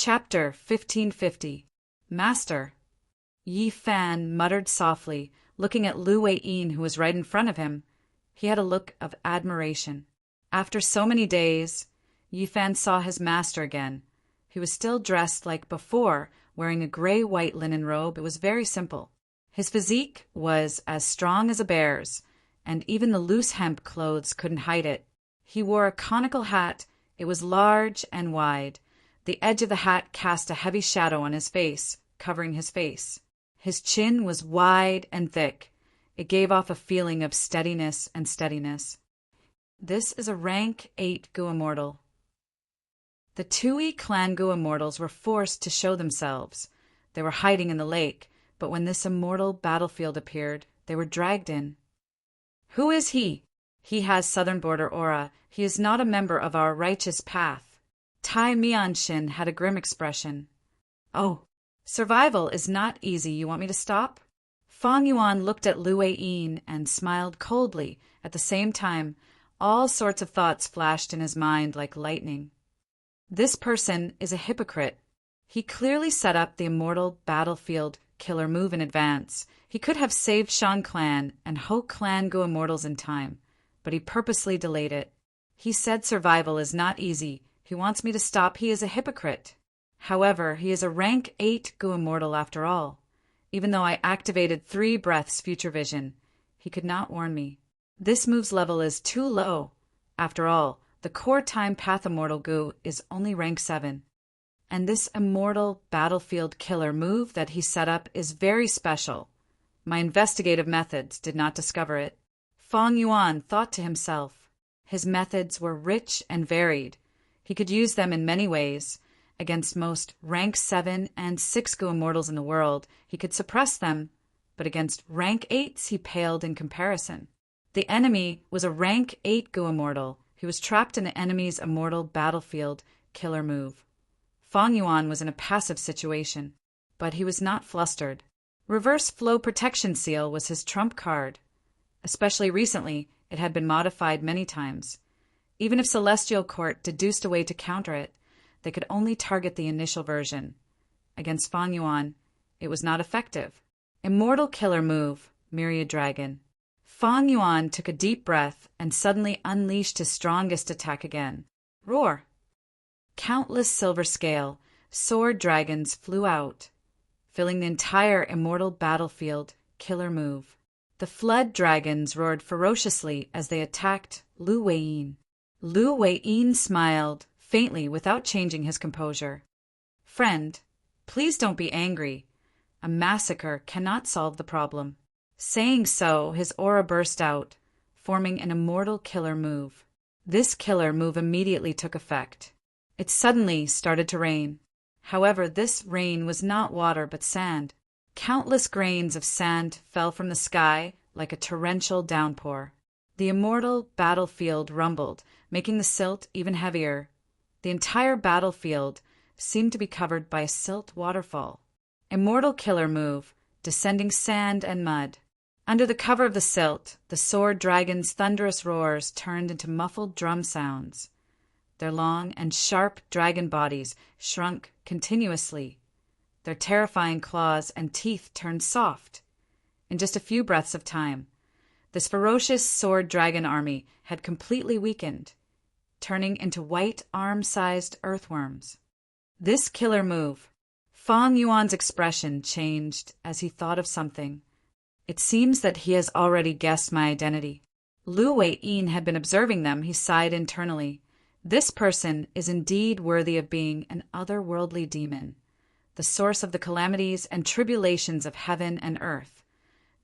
Chapter 1550. Master. Yi Fan muttered softly, looking at Lu Wei-yin, who was right in front of him. He had a look of admiration. After so many days, Yi Fan saw his master again. He was still dressed like before, wearing a gray-white linen robe. It was very simple. His physique was as strong as a bear's, and even the loose hemp clothes couldn't hide it. He wore a conical hat. It was large and wide. The edge of the hat cast a heavy shadow on his face, covering his face. His chin was wide and thick. It gave off a feeling of steadiness and steadiness. This is a rank 8 Gu immortal. The Tui clan Gu immortals were forced to show themselves. They were hiding in the lake, but when this immortal battlefield appeared, they were dragged in. Who is he? He has southern border aura. He is not a member of our righteous path. Tai Mianshin had a grim expression. Oh, survival is not easy. You want me to stop? Fang Yuan looked at Lu Wei-yin and smiled coldly. At the same time, all sorts of thoughts flashed in his mind like lightning. This person is a hypocrite. He clearly set up the immortal battlefield killer move in advance. He could have saved Shan Clan and Ho Clan Gu immortals in time, but he purposely delayed it. He said survival is not easy. He wants me to stop. He is a hypocrite. However, he is a rank 8 Gu immortal after all. Even though I activated 3 breaths future vision, he could not warn me. This move's level is too low. After all, the core time path immortal Gu is only rank 7. And this immortal battlefield killer move that he set up is very special. My investigative methods did not discover it. Fang Yuan thought to himself. His methods were rich and varied. He could use them in many ways. Against most rank 7 and 6 Gu immortals in the world, he could suppress them, but against rank 8s he paled in comparison. The enemy was a rank 8 Gu immortal. He was trapped in the enemy's immortal battlefield killer move. Fang Yuan was in a passive situation, but he was not flustered. Reverse Flow Protection Seal was his trump card. Especially recently, it had been modified many times. Even if Celestial Court deduced a way to counter it, they could only target the initial version. Against Fang Yuan, it was not effective. Immortal Killer Move, Myriad Dragon. Fang Yuan took a deep breath and suddenly unleashed his strongest attack again. Roar! Countless silver scale, sword dragons flew out, filling the entire immortal battlefield killer move. The flood dragons roared ferociously as they attacked Lu Wei-yin. Lu Wei-yin smiled faintly without changing his composure. Friend, please don't be angry. A massacre cannot solve the problem. Saying so, his aura burst out, forming an immortal killer move. This killer move immediately took effect. It suddenly started to rain. However, this rain was not water but sand. Countless grains of sand fell from the sky like a torrential downpour. The immortal battlefield rumbled, making the silt even heavier. The entire battlefield seemed to be covered by a silt waterfall. Immortal killer move, descending sand and mud. Under the cover of the silt, the sword dragon's thunderous roars turned into muffled drum sounds. Their long and sharp dragon bodies shrunk continuously. Their terrifying claws and teeth turned soft. In just a few breaths of time, this ferocious sword dragon army had completely weakened, turning into white arm-sized earthworms. This killer move, Fang Yuan's expression changed as he thought of something. It seems that he has already guessed my identity. Lu Wei-yin had been observing them. He sighed internally. This person is indeed worthy of being an otherworldly demon, the source of the calamities and tribulations of heaven and earth.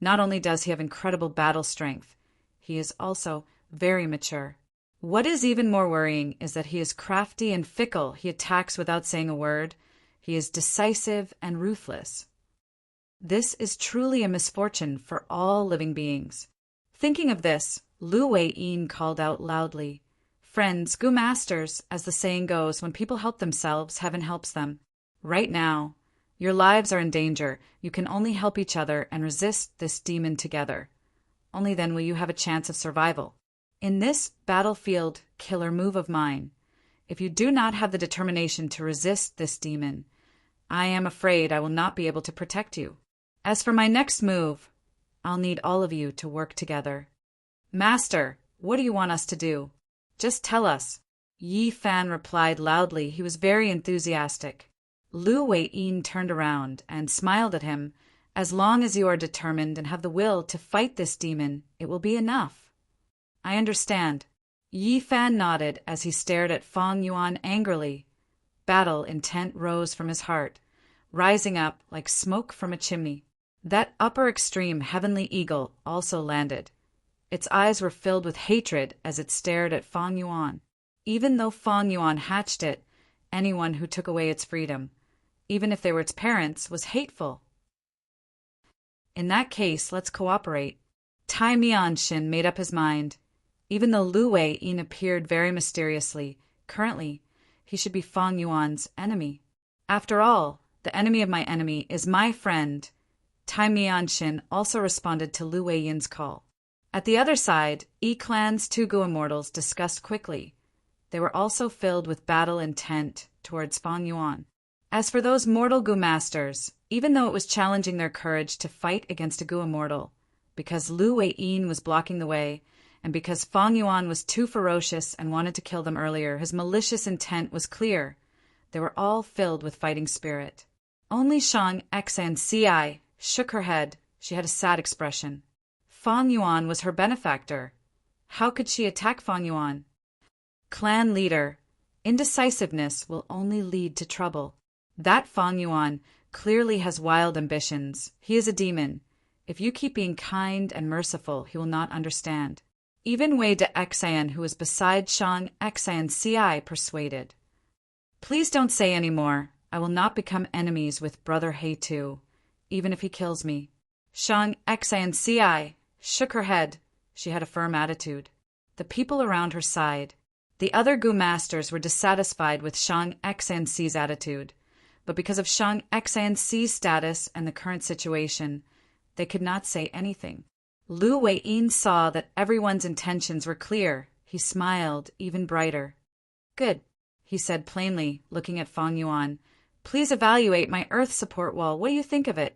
Not only does he have incredible battle strength, he is also very mature. What is even more worrying is that he is crafty and fickle. He attacks without saying a word. He is decisive and ruthless. This is truly a misfortune for all living beings. Thinking of this, Lu Wei-yin called out loudly, Friends, Gu Masters, as the saying goes, when people help themselves, heaven helps them. Right now, your lives are in danger. You can only help each other and resist this demon together. Only then will you have a chance of survival. In this battlefield killer move of mine, If you do not have the determination to resist this demon, I am afraid I will not be able to protect you. As for my next move, I'll need all of you to work together. Master, what do you want us to do? Just tell us. Yi Fan replied loudly. He was very enthusiastic. Lu Wei-yin turned around and smiled at him. As long as you are determined and have the will to fight this demon, it will be enough. I understand. Yi Fan nodded as he stared at Fang Yuan angrily. Battle intent rose from his heart, rising up like smoke from a chimney. That upper extreme heavenly eagle also landed. Its eyes were filled with hatred as it stared at Fang Yuan. Even though Fang Yuan hatched it, anyone who took away its freedom, even if they were its parents, was hateful. In that case, let's cooperate. Tai Mianshin made up his mind. Even though Lu Wei-yin appeared very mysteriously, currently, he should be Fang Yuan's enemy. After all, the enemy of my enemy is my friend. Tai Mianshin also responded to Lu Wei-yin's call. At the other side, Yi-clan's two Gu immortals discussed quickly. They were also filled with battle intent towards Fang Yuan. As for those mortal Gu masters, even though it was challenging their courage to fight against a Gu immortal, because Lu Wei-yin was blocking the way, and because Fang Yuan was too ferocious and wanted to kill them earlier, his malicious intent was clear. They were all filled with fighting spirit. Only Shang Xanci shook her head. She had a sad expression. Fang Yuan was her benefactor. How could she attack Fang Yuan? Clan leader, indecisiveness will only lead to trouble. That Fang Yuan clearly has wild ambitions. He is a demon. If you keep being kind and merciful, he will not understand. Even Wei de Xian, who was beside Shang Xanci, persuaded. Please don't say any more. I will not become enemies with Brother He Tu, even if he kills me. Shang Xanci shook her head. She had a firm attitude. The people around her sighed. The other Gu masters were dissatisfied with Shang Xanci's attitude, but because of Shang Xanci's status and the current situation, they could not say anything. Lu Wei-yin saw that everyone's intentions were clear. He smiled even brighter. Good, he said plainly, looking at Fang Yuan. Please evaluate my Earth support wall. What do you think of it?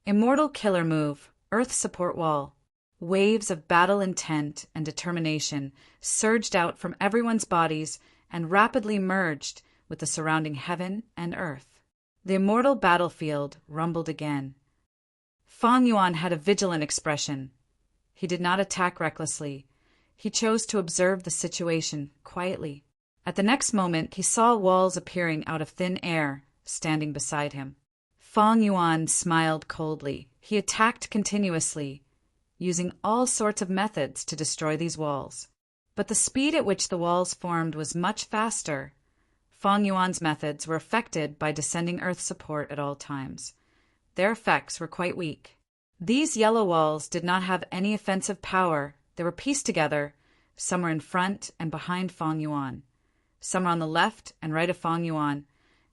Immortal killer move, Earth support wall. Waves of battle intent and determination surged out from everyone's bodies and rapidly merged with the surrounding heaven and earth. The immortal battlefield rumbled again. Fang Yuan had a vigilant expression. He did not attack recklessly. He chose to observe the situation quietly. At the next moment, he saw walls appearing out of thin air, standing beside him. Fang Yuan smiled coldly. He attacked continuously, using all sorts of methods to destroy these walls. But the speed at which the walls formed was much faster. Fang Yuan's methods were affected by descending earth support at all times. Their effects were quite weak. These yellow walls did not have any offensive power. They were pieced together. Some were in front and behind Fang Yuan. Some were on the left and right of Fang Yuan,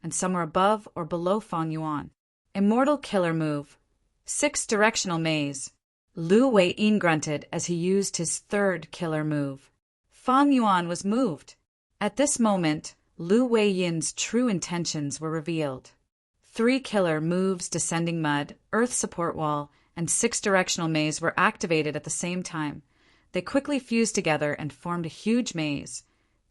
and some were above or below Fang Yuan. Immortal killer move. 6-directional maze. Lu Wei-yin grunted as he used his third killer move. Fang Yuan was moved. At this moment, Lu Wei-yin's true intentions were revealed. 3 killer moves, descending mud, earth support wall, and 6-directional maze were activated at the same time. They quickly fused together and formed a huge maze,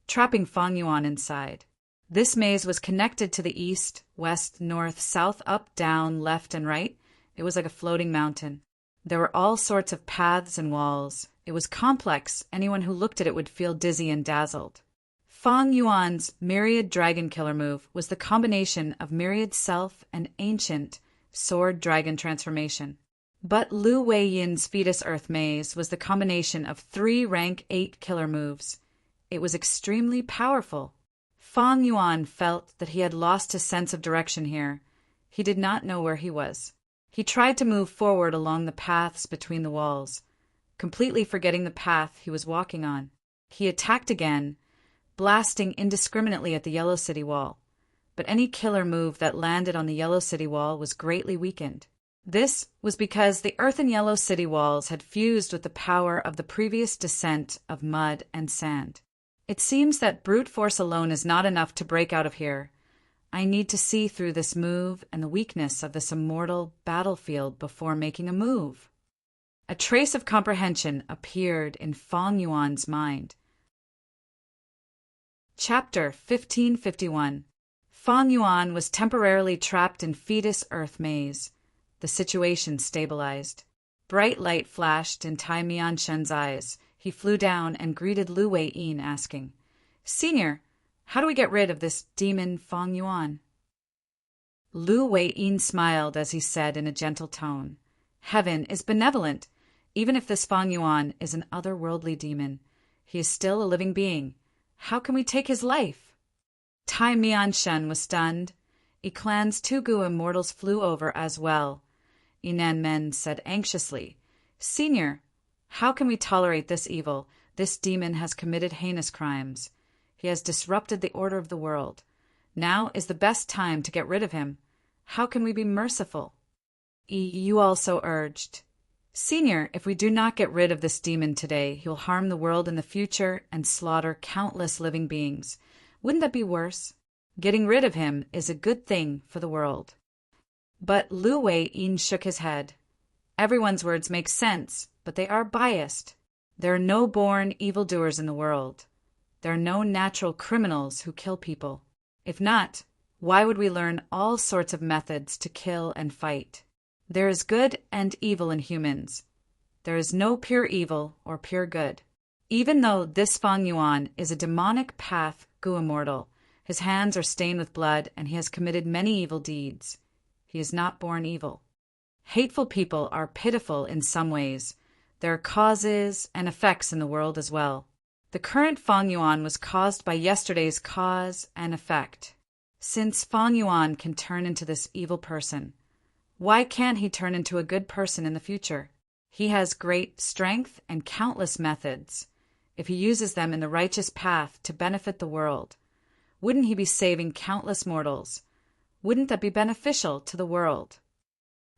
trapping Fang Yuan inside. This maze was connected to the east, west, north, south, up, down, left, and right. It was like a floating mountain. There were all sorts of paths and walls. It was complex. Anyone who looked at it would feel dizzy and dazzled. Fang Yuan's Myriad Dragon Killer move was the combination of Myriad Self and Ancient Sword Dragon transformation. But Lu Wei-yin's Fetus Earth Maze was the combination of 3 rank 8 killer moves. It was extremely powerful. Fang Yuan felt that he had lost his sense of direction here. He did not know where he was. He tried to move forward along the paths between the walls, completely forgetting the path he was walking on. He attacked again, blasting indiscriminately at the Yellow City wall. But any killer move that landed on the Yellow City wall was greatly weakened. This was because the Earth and Yellow City walls had fused with the power of the previous descent of mud and sand. It seems that brute force alone is not enough to break out of here. I need to see through this move and the weakness of this immortal battlefield before making a move. A trace of comprehension appeared in Fong Yuan's mind. Chapter 1551. Fong Yuan was temporarily trapped in fetus earth maze. The situation stabilized. Bright light flashed in Tai Mianshen's eyes. He flew down and greeted Lu Wei-yin, asking, "Senior, how do we get rid of this demon Fong Yuan?" Lu Wei-yin smiled as he said in a gentle tone, "Heaven is benevolent. Even if this Fong Yuan is an otherworldly demon, he is still a living being. How can we take his life?" Tai Mianshen was stunned. Clan's two Gu immortals flew over as well. Yinan Men said anxiously, "Senior, how can we tolerate this evil? This demon has committed heinous crimes. He has disrupted the order of the world. Now is the best time to get rid of him. How can we be merciful?" You also urged, "Senior, if we do not get rid of this demon today, he will harm the world in the future and slaughter countless living beings. Wouldn't that be worse? Getting rid of him is a good thing for the world." But Lu Wei-yin shook his head. "Everyone's words make sense, but they are biased. There are no born evildoers in the world. There are no natural criminals who kill people. If not, why would we learn all sorts of methods to kill and fight? There is good and evil in humans. There is no pure evil or pure good. Even though this Fong Yuan is a demonic path Gu immortal, his hands are stained with blood and he has committed many evil deeds. He is not born evil. Hateful people are pitiful in some ways. There are causes and effects in the world as well. The current Fong Yuan was caused by yesterday's cause and effect. Since Fong Yuan can turn into this evil person, why can't he turn into a good person in the future? He has great strength and countless methods. If he uses them in the righteous path to benefit the world, wouldn't he be saving countless mortals? Wouldn't that be beneficial to the world?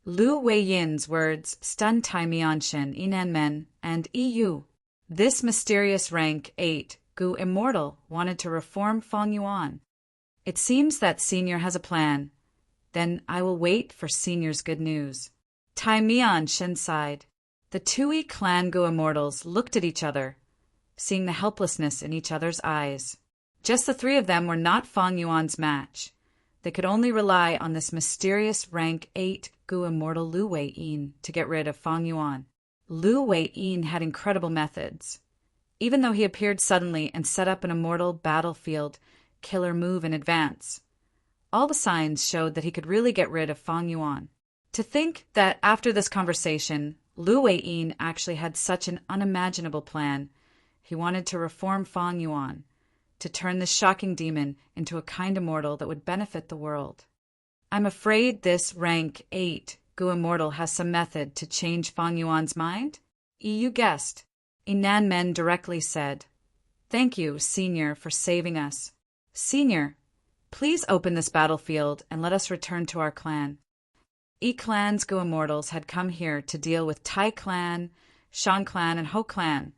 Lu Wei-yin's words stunned Tai Mianshen, Yinan Men, and Yu. This mysterious rank 8 Gu immortal wanted to reform Fong Yuan. It seems that Senior has a plan. Then I will wait for Senior's good news. Tai Mianshen sighed. The two clan Gu immortals looked at each other, seeing the helplessness in each other's eyes. Just the three of them were not Fong Yuan's match. They could only rely on this mysterious rank 8 Gu immortal Lu Wei-yin to get rid of Fong Yuan. Lu Wei-yin had incredible methods. Even though he appeared suddenly and set up an immortal battlefield killer move in advance, all the signs showed that he could really get rid of Fong Yuan. To think that after this conversation, Lu Wei-yin actually had such an unimaginable plan. He wanted to reform Fong Yuan, to turn this shocking demon into a kind immortal that would benefit the world. I'm afraid this rank 8 Gu immortal has some method to change Fong Yuan's mind? You guessed. Yinan Men directly said, "Thank you, Senior, for saving us. Senior, please open this battlefield and let us return to our clan." Clan's Gu immortals had come here to deal with Tai clan, Shan clan, and Ho clan,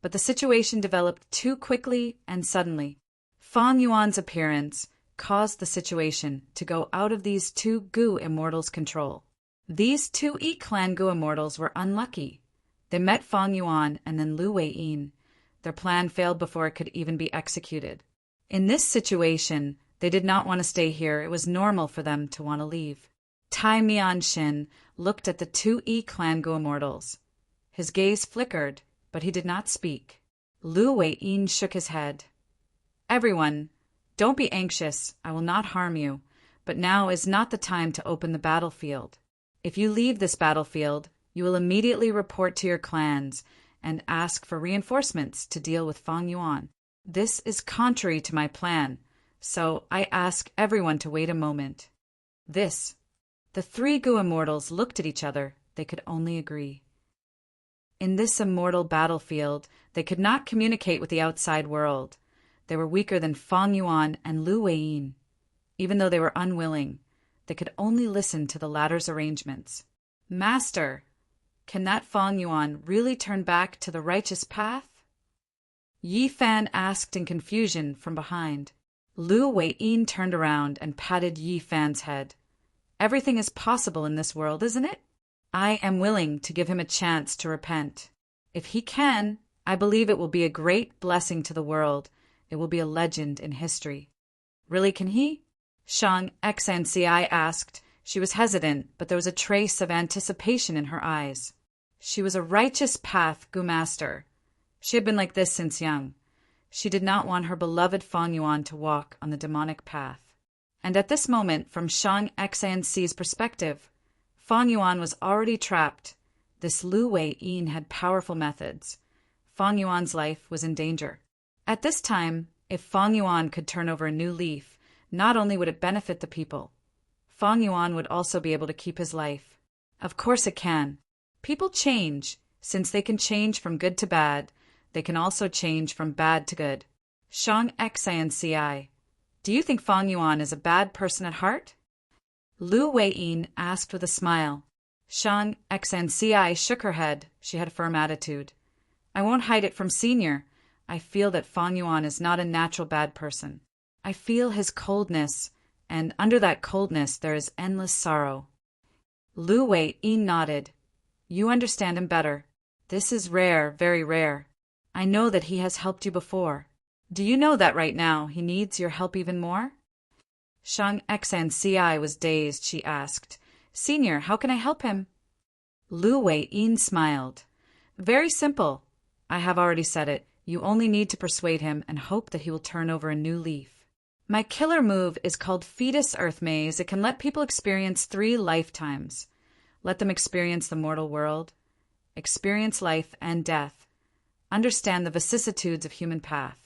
but the situation developed too quickly and suddenly. Fong Yuan's appearance caused the situation to go out of these two Gu immortals' control. These two clan Gu immortals were unlucky. They met Fong Yuan and then Lu Wei-yin. Their plan failed before it could even be executed. In this situation, they did not want to stay here. It was normal for them to want to leave. Tai Mianshen looked at the two clan Gu immortals. His gaze flickered, but he did not speak. Lu Wei-yin shook his head. "Everyone, don't be anxious. I will not harm you. But now is not the time to open the battlefield. If you leave this battlefield, you will immediately report to your clans and ask for reinforcements to deal with Fong Yuan. This is contrary to my plan, so I ask everyone to wait a moment." The three Gu immortals looked at each other. They could only agree. In this immortal battlefield, they could not communicate with the outside world. They were weaker than Fong Yuan and Lu Wei-yin. Even though they were unwilling, they could only listen to the latter's arrangements. "Master, can that Fong Yuan really turn back to the righteous path?" Yi Fan asked in confusion from behind. Lu Weiyin turned around and patted Yi Fan's head. Everything is possible in this world, isn't it? I am willing to give him a chance to repent. If he can, I believe it will be a great blessing to the world. It will be a legend in history. Really, can he? Shang Excellency asked. She was hesitant, but there was a trace of anticipation in her eyes. She was a righteous path Gu master. She had been like this since young. She did not want her beloved Fang Yuan to walk on the demonic path. And at this moment, from Shang Excellency's perspective, Fang Yuan was already trapped. This Lu Weiyin had powerful methods. Fang Yuan's life was in danger. At this time, if Fang Yuan could turn over a new leaf, not only would it benefit the people, Fang Yuan would also be able to keep his life. Of course it can. People change. Since they can change from good to bad, they can also change from bad to good. Shang Excellency, do you think Fang Yuan is a bad person at heart? Lu Weiyin asked with a smile. Shang Excellency shook her head. She had a firm attitude. I won't hide it from Senior. I feel that Fang Yuan is not a natural bad person. I feel his coldness, and under that coldness there is endless sorrow. Lu Weiyin nodded. You understand him better. This is rare, very rare. I know that he has helped you before. Do you know that right now he needs your help even more? Shang Excellency was dazed. She asked, Senior, how can I help him? Lu Weiyin smiled. Very simple. I have already said it. You only need to persuade him and hope that he will turn over a new leaf. My killer move is called Fetus Earth Maze. It can let people experience 3 lifetimes. Let them experience the mortal world, experience life and death, understand the vicissitudes of human path.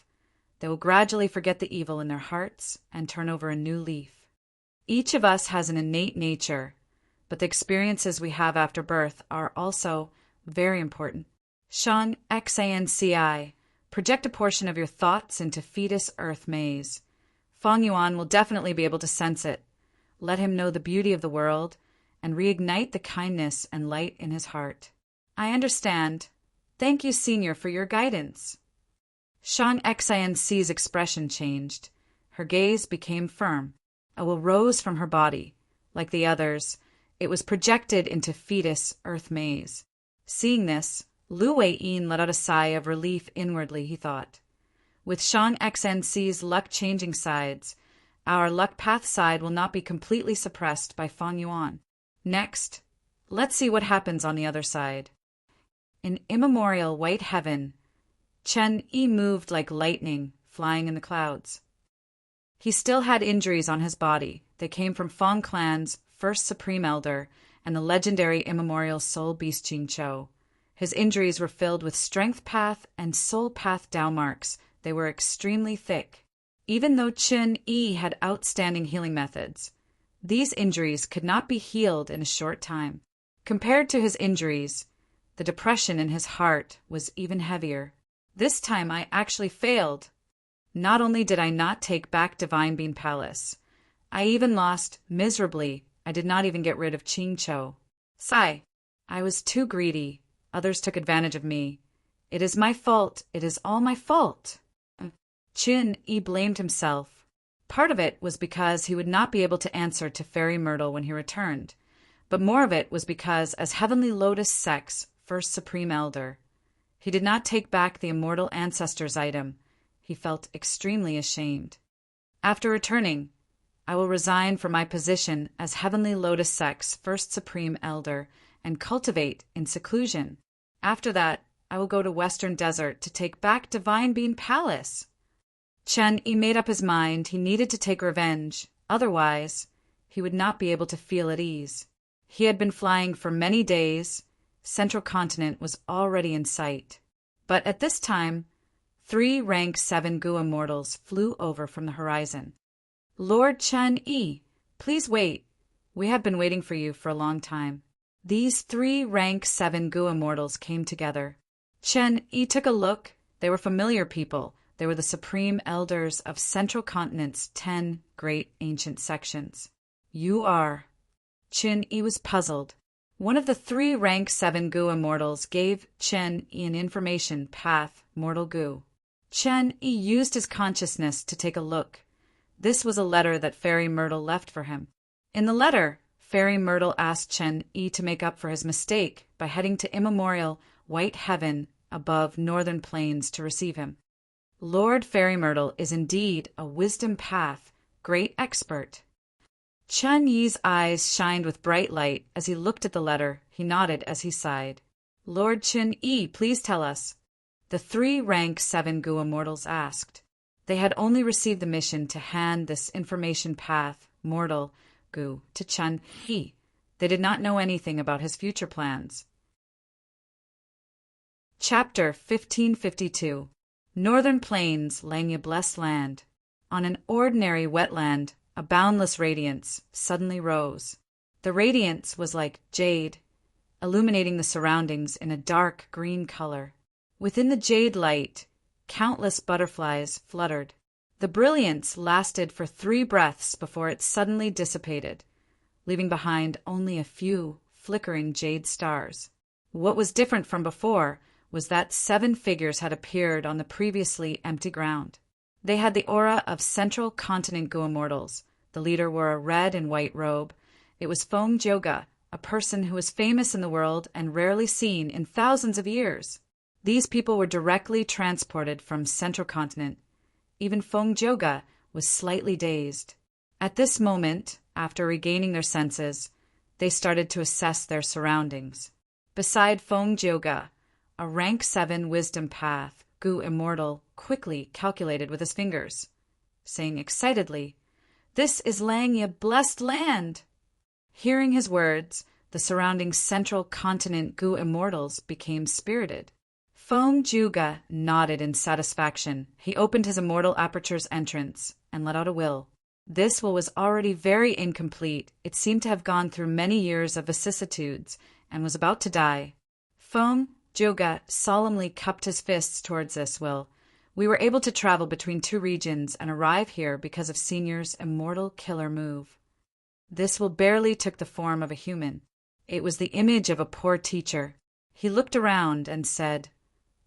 They will gradually forget the evil in their hearts and turn over a new leaf. Each of us has an innate nature, but the experiences we have after birth are also very important. Shang Excellency, project a portion of your thoughts into Fetus Earth Maze. Fang Yuan will definitely be able to sense it. Let him know the beauty of the world and reignite the kindness and light in his heart. I understand. Thank you, Senior, for your guidance. Shang Excellency's expression changed. Her gaze became firm. A will rose from her body. Like the others, it was projected into Fetus Earth Maze. Seeing this, Lu Weiyin let out a sigh of relief inwardly, he thought. With Shang Excellency's luck-changing sides, our luck path side will not be completely suppressed by Fang Yuan. Next, let's see what happens on the other side. In immemorial white heaven, Chen Yi moved like lightning, flying in the clouds. He still had injuries on his body. They came from Fang Clan's first Supreme Elder and the legendary immemorial Soul Beast Jingqiu. His injuries were filled with Strength Path and Soul Path Dao marks. They were extremely thick. Even though Chen Yi had outstanding healing methods, these injuries could not be healed in a short time. Compared to his injuries, the depression in his heart was even heavier. This time I actually failed. Not only did I not take back Divine Bean Palace, I even lost miserably. I did not even get rid of Qingqiu. Sigh. I was too greedy. Others took advantage of me. It is my fault. It is all my fault. Chen Yi blamed himself. Part of it was because he would not be able to answer to Fairy Myrtle when he returned, but more of it was because, as Heavenly Lotus Sec's first Supreme Elder, he did not take back the Immortal Ancestors item. He felt extremely ashamed. After returning, I will resign from my position as Heavenly Lotus Sec's first Supreme Elder and cultivate in seclusion. After that, I will go to Western Desert to take back Divine Bean Palace. Chen Yi made up his mind he needed to take revenge, otherwise he would not be able to feel at ease. He had been flying for many days. Central Continent was already in sight. But at this time, 3 rank 7 Gu immortals flew over from the horizon. Lord Chen Yi, please wait. We have been waiting for you for a long time. These 3 rank 7 Gu immortals came together. Chen Yi took a look. They were familiar people. They were the Supreme Elders of Central Continent's 10 great ancient sections. You are. Chen Yi was puzzled. One of the 3 rank 7 Gu immortals gave Chen Yi an information path, Mortal Gu. Chen Yi used his consciousness to take a look. This was a letter that Fairy Myrtle left for him. In the letter, Fairy Myrtle asked Chen Yi to make up for his mistake by heading to immemorial white heaven above northern plains to receive him. Lord Fairy Myrtle is indeed a wisdom path, great expert. Chen Yi's eyes shined with bright light as he looked at the letter. He nodded as he sighed. Lord Chen Yi, please tell us. The 3 rank 7 Gu immortals asked. They had only received the mission to hand this information path, mortal Gu, to Chen Yi. They did not know anything about his future plans. Chapter 1552. Northern Plains, Langya Blessed Land. On an ordinary wetland, a boundless radiance suddenly rose. The radiance was like jade, illuminating the surroundings in a dark green color. Within the jade light, countless butterflies fluttered. The brilliance lasted for 3 breaths before it suddenly dissipated, leaving behind only a few flickering jade stars. What was different from before was that 7 figures had appeared on the previously empty ground. They had the aura of Central Continent Gu immortals. The leader wore a red and white robe. It was Feng Joga, a person who was famous in the world and rarely seen in thousands of years. These people were directly transported from Central Continent. Even Feng Joga was slightly dazed. At this moment, after regaining their senses, they started to assess their surroundings. Beside Feng Joga, a rank 7 wisdom path, Gu immortal, quickly calculated with his fingers, saying excitedly, "This is Langya Blessed Land!" Hearing his words, the surrounding Central Continent Gu immortals became spirited. Feng Joga nodded in satisfaction. He opened his immortal aperture's entrance and let out a will. This will was already very incomplete. It seemed to have gone through many years of vicissitudes and was about to die. Feng Joga solemnly cupped his fists towards this will. We were able to travel between 2 regions and arrive here because of Senior's immortal killer move. This will barely took the form of a human. It was the image of a poor teacher. He looked around and said,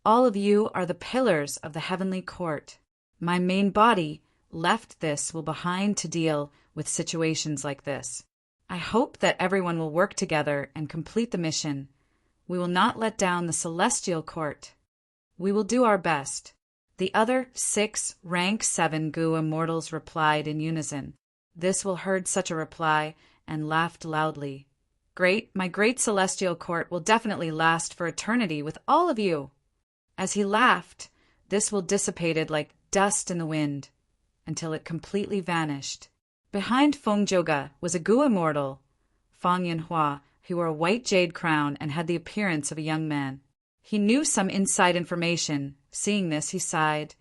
"All of you are the pillars of the heavenly court. My main body left this will behind to deal with situations like this. I hope that everyone will work together and complete the mission. We will not let down the celestial court. We will do our best." The other 6 rank 7 Gu immortals replied in unison. This will heard such a reply and laughed loudly. "Great, my great celestial court will definitely last for eternity with all of you." As he laughed, this will dissipated like dust in the wind until it completely vanished. Behind Feng Joga was a Gu immortal, Fang Yanhua, who wore a white jade crown and had the appearance of a young man. He knew some inside information. Seeing this, he sighed.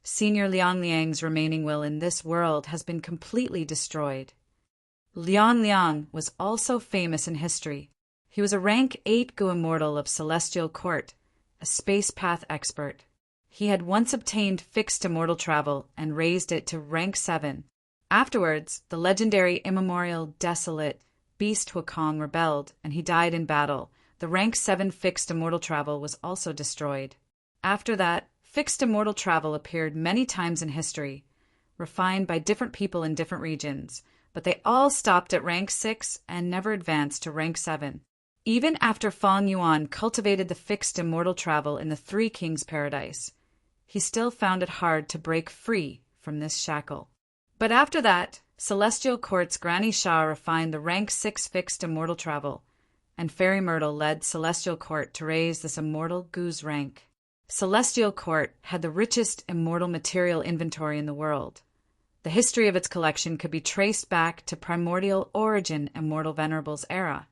Senior Liang Liang's remaining will in this world has been completely destroyed. Liang Liang was also famous in history. He was a rank 8 Gu immortal of Celestial Court, a space path expert. He had once obtained fixed immortal travel and raised it to rank 7. Afterwards, the legendary immemorial desolate Beast Wukong rebelled, and he died in battle. The rank 7 fixed immortal travel was also destroyed. After that, fixed immortal travel appeared many times in history, refined by different people in different regions, but they all stopped at rank 6 and never advanced to rank 7. Even after Fang Yuan cultivated the fixed immortal travel in the 3 Kings Paradise, he still found it hard to break free from this shackle. But after that, Celestial Court's Granny Shah refined the rank 6 fixed immortal travel, and Fairy Myrtle led Celestial Court to raise this immortal Gu's rank. Celestial Court had the richest immortal material inventory in the world. The history of its collection could be traced back to primordial origin Immortal Venerable's era.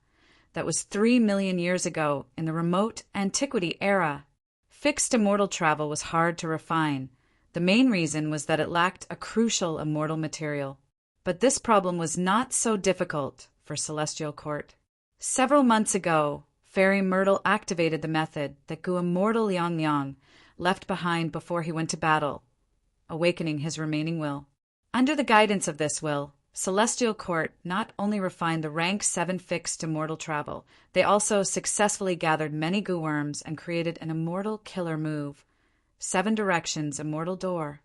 That was 3 million years ago in the remote antiquity era. Fixed immortal travel was hard to refine. The main reason was that it lacked a crucial immortal material. But this problem was not so difficult for Celestial Court. Several months ago, Fairy Myrtle activated the method that Gu Immortal Liang Liang left behind before he went to battle, awakening his remaining will. Under the guidance of this will, Celestial Court not only refined the rank 7 fixed immortal travel, they also successfully gathered many Gu worms and created an immortal killer move, 7 directions immortal door.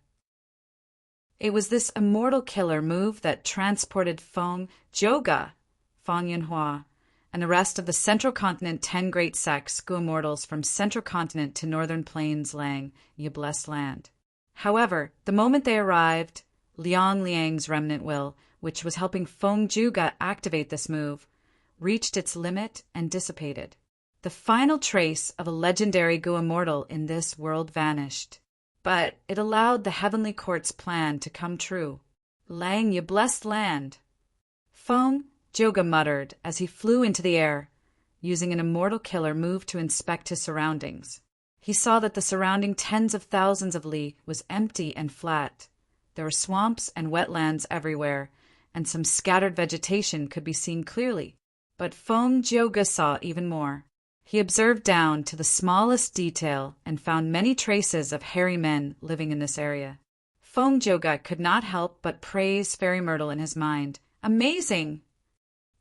It was this immortal killer move that transported Feng Joga, Feng Yunhua, and the rest of the Central Continent 10 great sects, Gu immortals, from Central Continent to Northern Plains Lang, Ye Blessed Land. However, the moment they arrived, Liang Liang's remnant will, which was helping Feng Juga activate this move, reached its limit and dissipated. The final trace of a legendary Gu immortal in this world vanished. But it allowed the Heavenly Court's plan to come true. Lang, ye blessed land! Feng Joga muttered as he flew into the air, using an immortal killer move to inspect his surroundings. He saw that the surrounding tens of thousands of li was empty and flat. There were swamps and wetlands everywhere, and some scattered vegetation could be seen clearly. But Feng Joga saw even more. He observed down to the smallest detail and found many traces of hairy men living in this area. Feng Joga could not help but praise Fairy Myrtle in his mind. Amazing!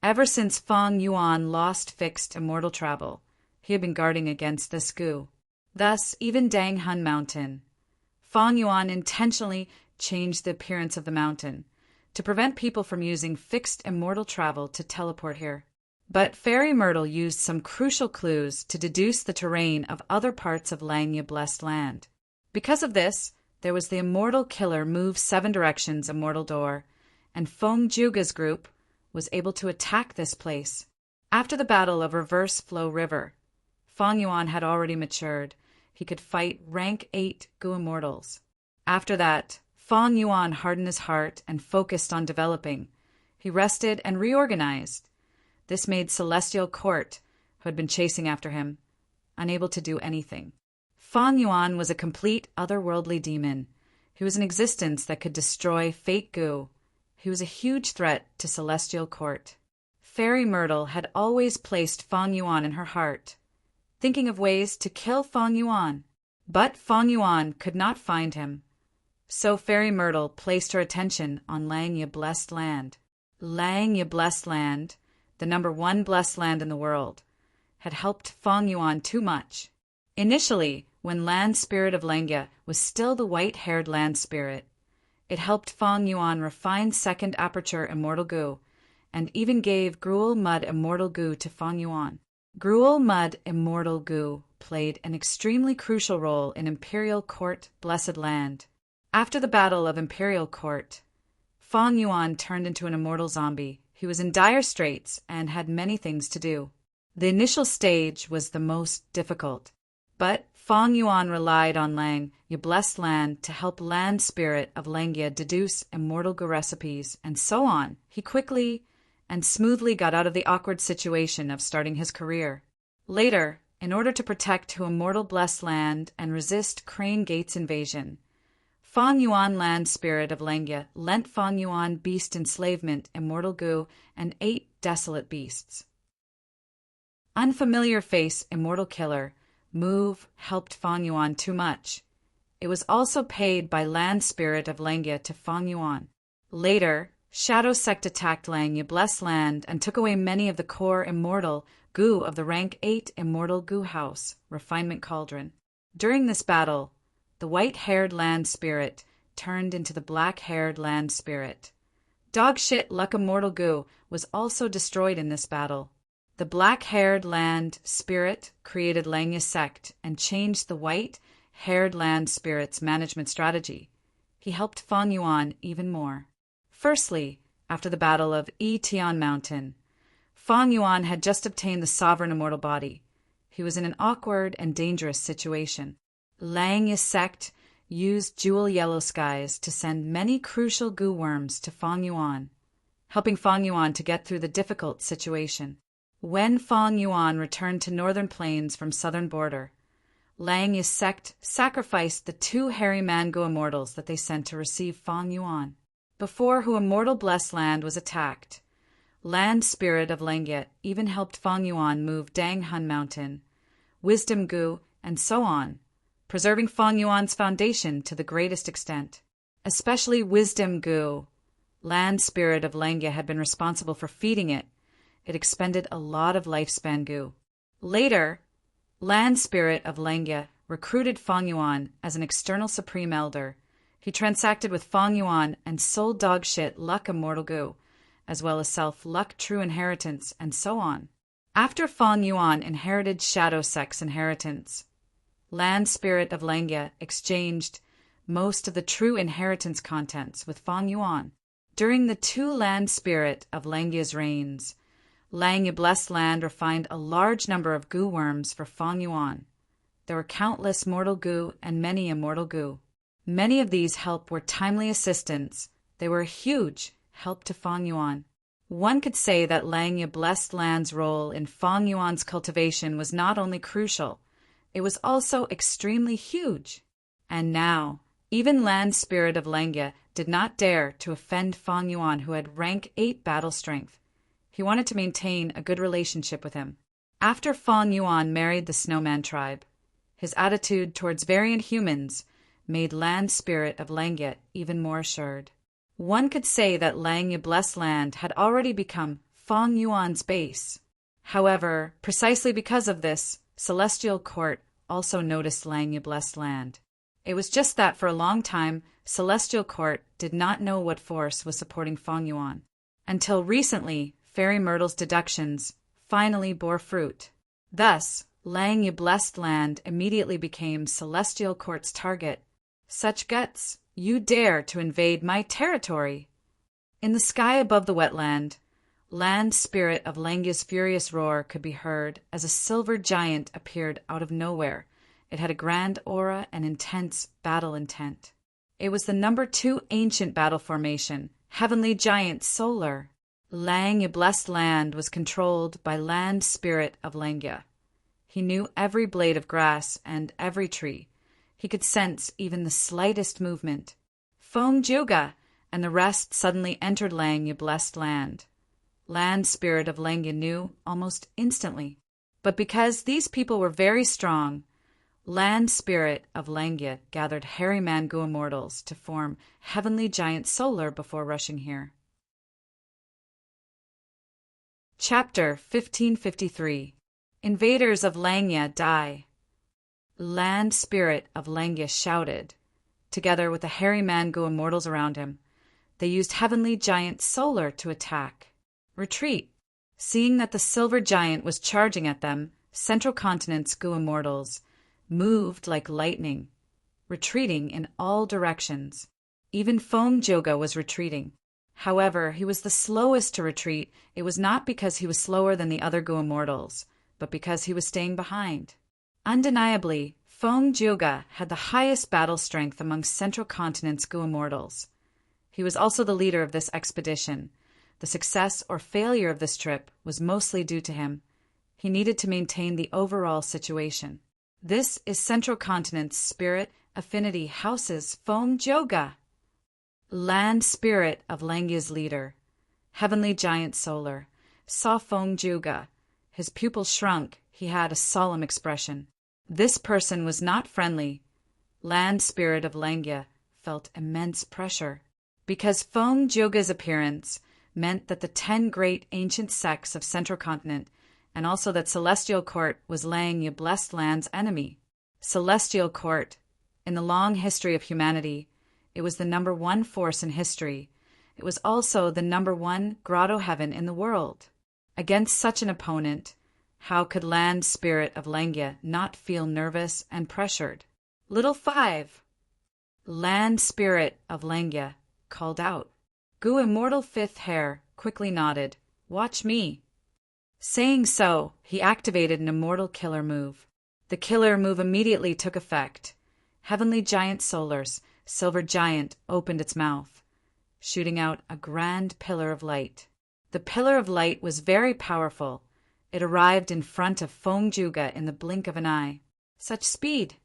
Ever since Feng Yuan lost fixed immortal travel, he had been guarding against this Gu. Thus, even Dang Hun Mountain. Feng Yuan intentionally changed the appearance of the mountain to prevent people from using fixed immortal travel to teleport here. But Fairy Myrtle used some crucial clues to deduce the terrain of other parts of Lang Ye Blessed Land. Because of this, there was the immortal killer move 7 directions immortal door, and Feng Juga's group was able to attack this place. After the battle of Reverse Flow River, Feng Yuan had already matured. He could fight rank 8 Gu immortals. After that, Feng Yuan hardened his heart and focused on developing. He rested and reorganized. This made Celestial Court, who had been chasing after him, unable to do anything. Feng Yuan was a complete otherworldly demon. He was an existence that could destroy fake Gu. He was a huge threat to Celestial Court. Fairy Myrtle had always placed Feng Yuan in her heart, thinking of ways to kill Feng Yuan. But Feng Yuan could not find him. So Fairy Myrtle placed her attention on Lang Ye Blessed Land. Lang Ye Blessed Land, the number 1 blessed land in the world, had helped Feng Yuan too much. Initially, when Land Spirit of Langya was still the white-haired Land Spirit, it helped Feng Yuan refine second aperture immortal Gu, and even gave Gruel Mud immortal Gu to Feng Yuan. Gruel Mud immortal Gu played an extremely crucial role in Imperial Court Blessed Land. After the Battle of Imperial Court, Feng Yuan turned into an immortal zombie. He was in dire straits and had many things to do. The initial stage was the most difficult, but Feng Yuan relied on Lang Ye Blessed Land to help Land Spirit of Langya deduce immortal Gu recipes, and so on. He quickly and smoothly got out of the awkward situation of starting his career. Later, in order to protect to immortal Blessed Land and resist Crane Gate's invasion, Feng Yuan Land Spirit of Langya lent Feng Yuan Beast Enslavement immortal Gu and 8 desolate beasts. Unfamiliar Face immortal killer move helped Feng Yuan too much. It was also paid by Land Spirit of Langya to Feng Yuan. Later, Shadow Sect attacked Lang Ye Blessed Land and took away many of the core immortal Gu of the rank 8 immortal Gu House, Refinement Cauldron. During this battle, the white-haired Land Spirit turned into the black-haired Land Spirit. Dogshit Luck Immortal Gu was also destroyed in this battle. The black-haired Land Spirit created Langya Sect and changed the white-haired Land Spirit's management strategy. He helped Feng Yuan even more. Firstly, after the Battle of Tian Mountain, Feng Yuan had just obtained the Sovereign Immortal Body. He was in an awkward and dangerous situation. Langya Sect used Jewel Yellow Skies to send many crucial Gu worms to Feng Yuan, helping Feng Yuan to get through the difficult situation. When Feng Yuan returned to Northern Plains from southern border, Langya Sect sacrificed the 2 hairy man Gu immortals that they sent to receive Feng Yuan. Before who immortal Blessed Land was attacked, Land Spirit of Langya even helped Feng Yuan move Dang Hun Mountain, Wisdom Gu, and so on, preserving Feng Yuan's foundation to the greatest extent. Especially Wisdom Gu. Land Spirit of Langya had been responsible for feeding it. It expended a lot of lifespan Gu. Later, Land Spirit of Langya recruited Feng Yuan as an external supreme elder. He transacted with Feng Yuan and sold dogshit luck immortal goo, as well as self-luck true inheritance, and so on. After Feng Yuan inherited Shadow Sex inheritance, Land Spirit of Langya exchanged most of the true inheritance contents with Feng Yuan. During the 2 Land Spirit of Langya's reigns, Langya Blessed Land refined a large number of goo worms for Feng Yuan. There were countless mortal goo and many immortal goo. Many of these help were timely assistance. They were a huge help to Feng Yuan. One could say that Langya Blessed Land's role in Feng Yuan's cultivation was not only crucial, it was also extremely huge. And now, even Land Spirit of Langya did not dare to offend Feng Yuan, who had rank 8 battle strength. He wanted to maintain a good relationship with him. After Feng Yuan married the Snowman tribe, his attitude towards variant humans made Land Spirit of Langya even more assured. One could say that Langya Blessed Land had already become Feng Yuan's base. However, precisely because of this, Celestial Court also noticed Langya Blessed Land. It was just that for a long time, Celestial Court did not know what force was supporting Feng Yuan. Until recently, Fairy Myrtle's deductions finally bore fruit. Thus, Langya Blessed Land immediately became Celestial Court's target. Such guts! You dare to invade my territory! In the sky above the wetland, Land Spirit of Langya's furious roar could be heard as a silver giant appeared out of nowhere. It had a grand aura and intense battle intent. It was the number 2 ancient battle formation, Heavenly Giant Solar. Langya Blessed Land was controlled by Land Spirit of Langya. He knew every blade of grass and every tree. He could sense even the slightest movement. Feng Juga and the rest suddenly entered Langya Blessed Land. Land Spirit of Langya knew almost instantly. But because these people were very strong, Land Spirit of Langya gathered Hairy Man Goo Immortals to form Heavenly Giant Solar before rushing here. Chapter 1553. Invaders of Langya die. Land Spirit of Langya shouted. Together with the Hairy Man Goo Immortals around him, they used Heavenly Giant Solar to attack. Retreat. Seeing that the silver giant was charging at them, Central Continent's Goo Immortals moved like lightning, retreating in all directions. Even Feng Joga was retreating. However, he was the slowest to retreat. It was not because he was slower than the other Goo Immortals, but because he was staying behind. Undeniably, Feng Joga had the highest battle strength among Central Continent's Goo Immortals. He was also the leader of this expedition. The success or failure of this trip was mostly due to him. He needed to maintain the overall situation. This is Central Continent's Spirit Affinity House's Feng Joga. Land Spirit of Langya's leader, Heavenly Giant Solar, saw Feng Joga. His pupils shrunk. He had a solemn expression. This person was not friendly. Land Spirit of Langya felt immense pressure. Because Feng Joga's appearance meant that the 10 great ancient sects of Central Continent, and also that Celestial Court was Langya Blessed Land's enemy. Celestial Court, in the long history of humanity, it was the number 1 force in history. It was also the number 1 grotto heaven in the world. Against such an opponent, how could Land Spirit of Langya not feel nervous and pressured? Little 5. Land Spirit of Langya called out. Goo Immortal Fifth Hair quickly nodded. Watch me. Saying so, he activated an Immortal Killer move. The killer move immediately took effect. Heavenly Giant Solar's silver giant opened its mouth, shooting out a grand pillar of light. The pillar of light was very powerful. It arrived in front of Feng Joga in the blink of an eye. Such speed!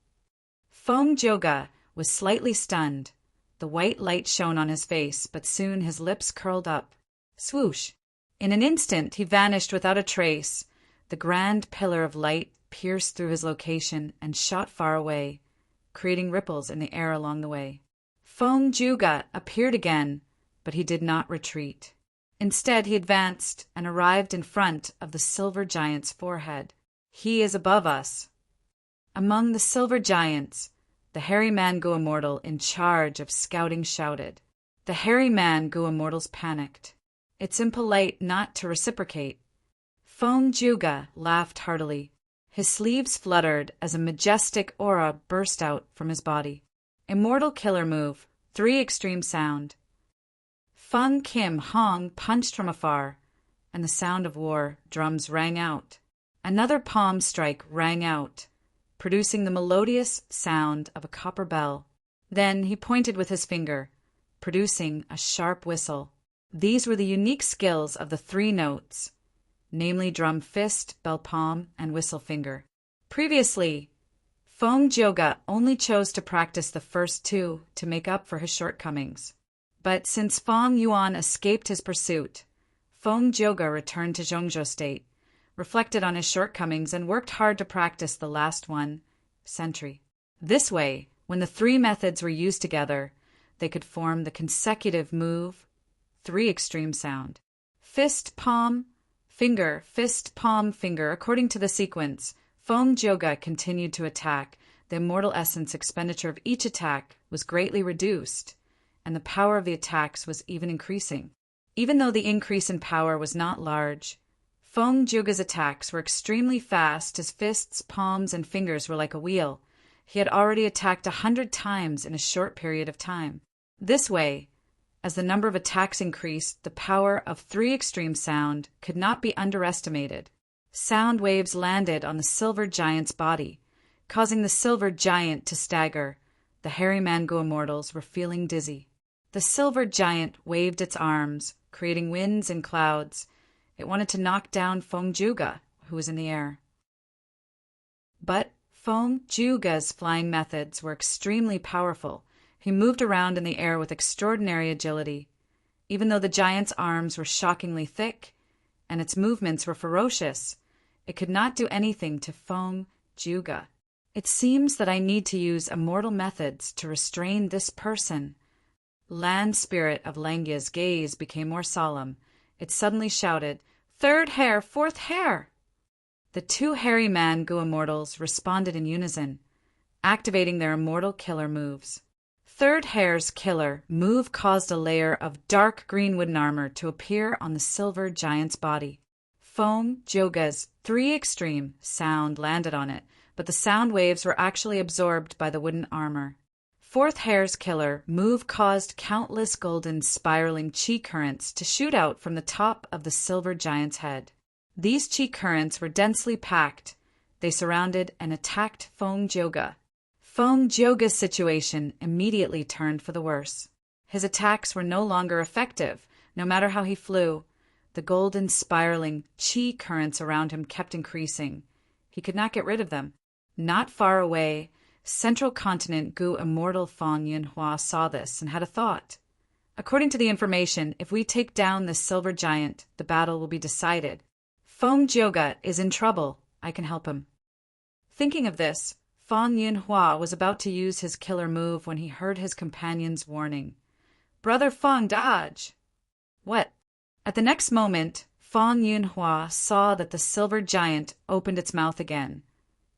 Feng Joga was slightly stunned. The white light shone on his face, but soon his lips curled up. Swoosh! In an instant he vanished without a trace. The grand pillar of light pierced through his location and shot far away, creating ripples in the air along the way. Feng Joga appeared again, but he did not retreat. Instead, he advanced and arrived in front of the silver giant's forehead. He is above us. Among the silver giants, the hairy man go immortal in charge of scouting shouted. The hairy man go immortals panicked. It's impolite not to reciprocate. Fong Juga laughed heartily. His sleeves fluttered as a majestic aura burst out from his body. Immortal killer move, 3 extreme sound. Feng Kim Hong punched from afar, and the sound of war drums rang out. Another palm strike rang out, producing the melodious sound of a copper bell. Then he pointed with his finger, producing a sharp whistle. These were the unique skills of the 3 notes, namely drum fist, bell palm, and whistle finger. Previously, Feng Joga only chose to practice the first 2 to make up for his shortcomings. But since Feng Yuan escaped his pursuit, Feng Joga returned to Zhongzhou State, reflected on his shortcomings, and worked hard to practice the last one, Sentry. This way, when the 3 methods were used together, they could form the consecutive move, 3 extreme sound. Fist, palm, finger, fist, palm, finger. According to the sequence, Feng Joga continued to attack. The immortal essence expenditure of each attack was greatly reduced, and the power of the attacks was even increasing. Even though the increase in power was not large, Feng Joga's attacks were extremely fast. His fists, palms, and fingers were like a wheel. He had already attacked 100 times in a short period of time. This way, as the number of attacks increased, the power of 3 extreme sound could not be underestimated. Sound waves landed on the silver giant's body, causing the silver giant to stagger. The hairy mango immortals were feeling dizzy. The silver giant waved its arms, creating winds and clouds. It wanted to knock down Feng Juga, who was in the air. But Feng Juga's flying methods were extremely powerful. He moved around in the air with extraordinary agility. Even though the giant's arms were shockingly thick and its movements were ferocious, it could not do anything to Feng Juga. It seems that I need to use immortal methods to restrain this person. Land spirit of Langya's gaze became more solemn. It suddenly shouted, "Third hair, 4th hair!" The 2 hairy man-go immortals responded in unison, activating their immortal killer moves. Third hair's killer move caused a layer of dark green wooden armor to appear on the silver giant's body. Feng Joga's 3 extreme sound landed on it, but the sound waves were actually absorbed by the wooden armor. 4th hair's killer move caused countless golden spiraling chi currents to shoot out from the top of the silver giant's head. These chi currents were densely packed. They surrounded and attacked Feng Joga. Feng Joga's situation immediately turned for the worse. His attacks were no longer effective, no matter how he flew. The golden spiraling chi currents around him kept increasing. He could not get rid of them. Not far away, Central Continent Gu Immortal Feng Yunhua saw this and had a thought. According to the information, if we take down this silver giant, the battle will be decided. Feng Joga is in trouble. I can help him. Thinking of this, Feng Yunhua was about to use his killer move when he heard his companion's warning. "Brother Feng, dodge!" What? At the next moment, Feng Yunhua saw that the silver giant opened its mouth again,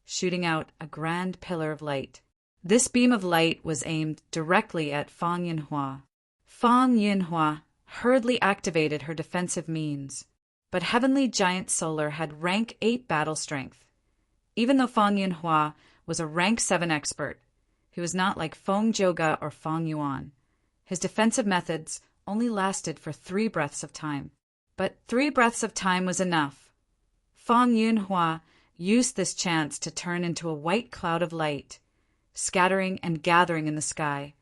shooting out a grand pillar of light. This beam of light was aimed directly at Feng Yunhua. Feng Yunhua hurriedly activated her defensive means, but Heavenly Giant Solar had rank 8 battle strength. Even though Feng Yunhua was a rank 7 expert, he was not like Feng Joga or Feng Yuan. His defensive methods only lasted for 3 breaths of time. But 3 breaths of time was enough. Feng Yunhua used this chance to turn into a white cloud of light, scattering and gathering in the sky,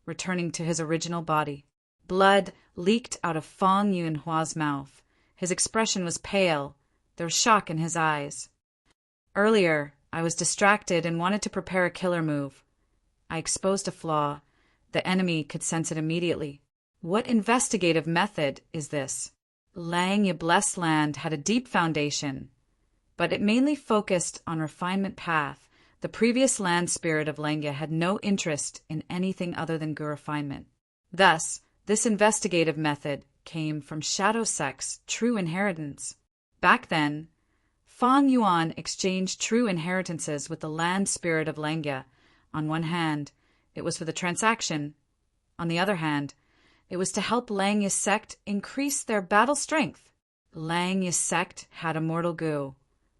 returning to his original body. Blood leaked out of Feng Yunhua's mouth. His expression was pale. There was shock in his eyes. Earlier, I was distracted and wanted to prepare a killer move. I exposed a flaw. The enemy could sense it immediately. What investigative method is this? Langya Blessed Land had a deep foundation, but it mainly focused on refinement path. The previous land spirit of Langya had no interest in anything other than Gu refinement. Thus, this investigative method came from Shadow Sect's true inheritance. Back then, Fang Yuan exchanged true inheritances with the land spirit of Lengya. On one hand, it was for the transaction. On the other hand, it was to help Langya's sect increase their battle strength. Langya's sect had immortal gu,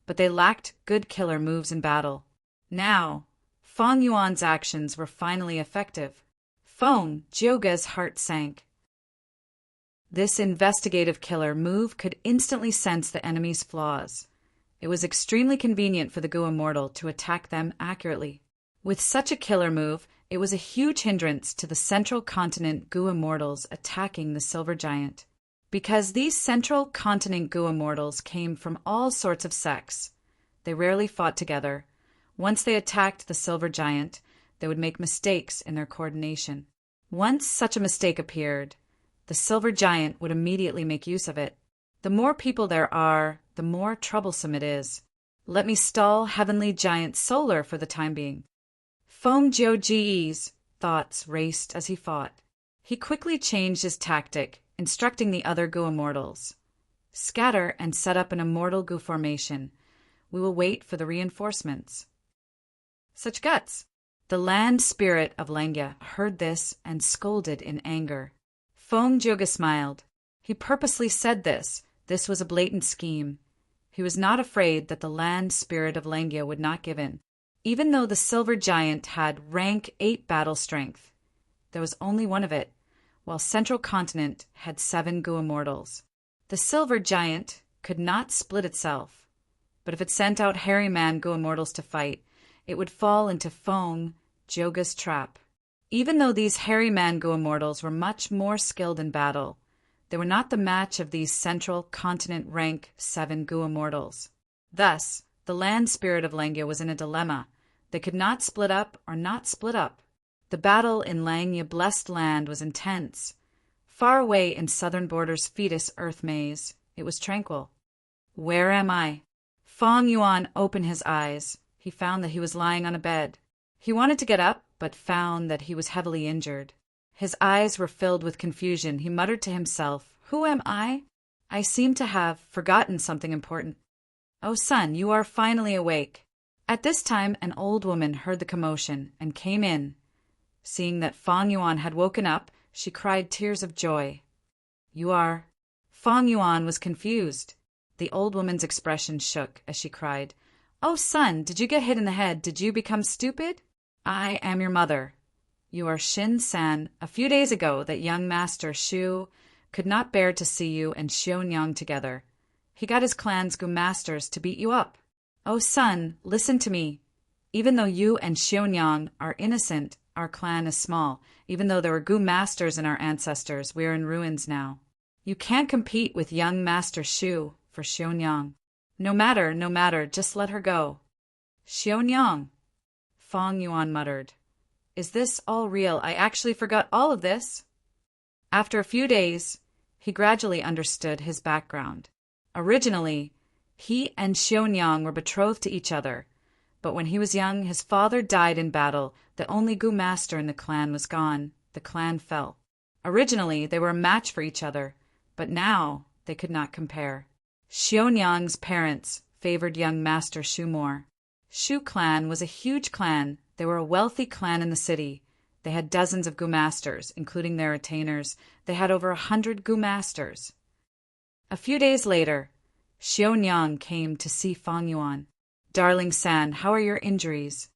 but they lacked good killer moves in battle. Now, Fang Yuan's actions were finally effective. Feng Jioga's heart sank. This investigative killer move could instantly sense the enemy's flaws. It was extremely convenient for the Gu Immortal to attack them accurately. With such a killer move, it was a huge hindrance to the Central Continent Gu Immortals attacking the Silver Giant. Because these Central Continent Gu Immortals came from all sorts of sects, they rarely fought together. Once they attacked the Silver Giant, they would make mistakes in their coordination. Once such a mistake appeared, the Silver Giant would immediately make use of it. The more people there are, the more troublesome it is. Let me stall Heavenly Giant Solar for the time being. Feng Jiuji's thoughts raced as he fought. He quickly changed his tactic, instructing the other Gu Immortals. Scatter and set up an immortal Gu formation. We will wait for the reinforcements. Such guts! The land spirit of Lengya heard this and scolded in anger. Feng Jiuge smiled. He purposely said this. This was a blatant scheme. He was not afraid that the land spirit of Lengya would not give in. Even though the Silver Giant had rank 8 battle strength, there was only one of it, while Central Continent had 7 Gu Immortals. The Silver Giant could not split itself, but if it sent out Hairy Man Gu Immortals to fight, it would fall into Feng Jioge's trap. Even though these Hairy Man Gu Immortals were much more skilled in battle, they were not the match of these Central Continent rank 7 Gu Immortals. Thus, the land spirit of Lengya was in a dilemma. They could not split up or not split up. The battle in Langya Blessed Land was intense. Far away in southern border's fetus earth maze, it was tranquil. Where am I? Fang Yuan opened his eyes. He found that he was lying on a bed. He wanted to get up, but found that he was heavily injured. His eyes were filled with confusion. He muttered to himself, "Who am I? I seem to have forgotten something important. Oh, son, you are finally awake." At this time, an old woman heard the commotion and came in. Seeing that Fang Yuan had woken up, she cried tears of joy. "You are—" Fang Yuan was confused. The old woman's expression shook as she cried, "Oh, son, did you get hit in the head? Did you become stupid? I am your mother. You are Shin-san. A few days ago, that young master Shu could not bear to see you and Xionyang together. He got his clan's Gu masters to beat you up. Oh, son, listen to me. Even though you and Xionyang are innocent, our clan is small. Even though there were Gu masters in our ancestors, we are in ruins now. You can't compete with young Master Shu for Xionyang. No matter, just let her go." "Xionyang," Fang Yuan muttered. "Is this all real? I actually forgot all of this." After a few days, he gradually understood his background. Originally, he and Xionyang were betrothed to each other, but when he was young, his father died in battle. The only Gu master in the clan was gone. The clan fell. Originally, they were a match for each other, but now they could not compare. Xionyang's parents favored young Master Shu more. Shu clan was a huge clan. They were a wealthy clan in the city. They had dozens of Gu masters, including their retainers. They had over 100 Gu masters. A few days later, Xionyang came to see Fang Yuan. "Darling San, how are your injuries?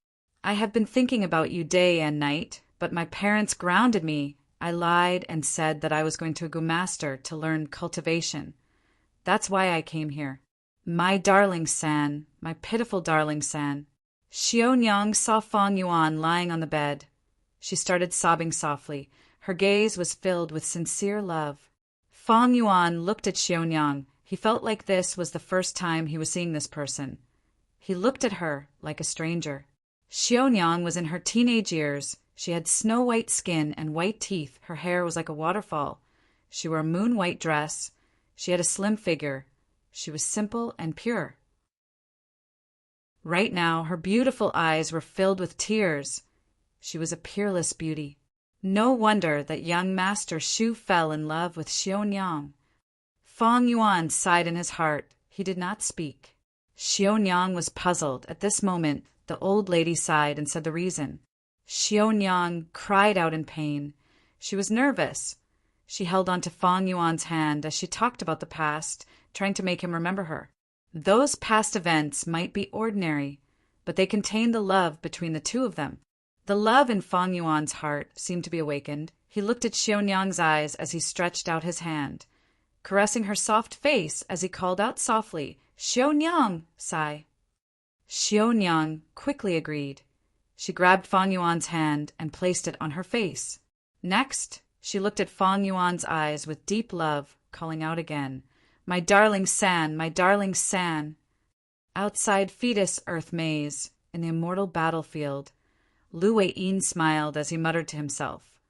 I have been thinking about you day and night, but my parents grounded me. I lied and said that I was going to a Gu master to learn cultivation. That's why I came here. My darling San, my pitiful darling San." Xionyang saw Fang Yuan lying on the bed. She started sobbing softly. Her gaze was filled with sincere love. Fang Yuan looked at Xionyang. He felt like this was the first time he was seeing this person. He looked at her like a stranger. Xionyang was in her teenage years. She had snow-white skin and white teeth. Her hair was like a waterfall. She wore a moon-white dress. She had a slim figure. She was simple and pure. Right now, her beautiful eyes were filled with tears. She was a peerless beauty. No wonder that young Master Shu fell in love with Xionyang. Fang Yuan sighed in his heart. He did not speak. Xiaonyang was puzzled. At this moment, the old lady sighed and said the reason. Xiaonyang cried out in pain. She was nervous. She held on to Feng Yuan's hand as she talked about the past, trying to make him remember her. Those past events might be ordinary, but they contained the love between the two of them. The love in Feng Yuan's heart seemed to be awakened. He looked at Xiaonyang's eyes as he stretched out his hand, caressing her soft face as he called out softly, "Xiaonyang, Sai." Xiaonyang quickly agreed. She grabbed Feng Yuan's hand and placed it on her face. Next, she looked at Feng Yuan's eyes with deep love, calling out again, "My darling San, my darling San." Outside Fetus Earth Maze, in the immortal battlefield, Lu Wei-yin smiled as he muttered to himself,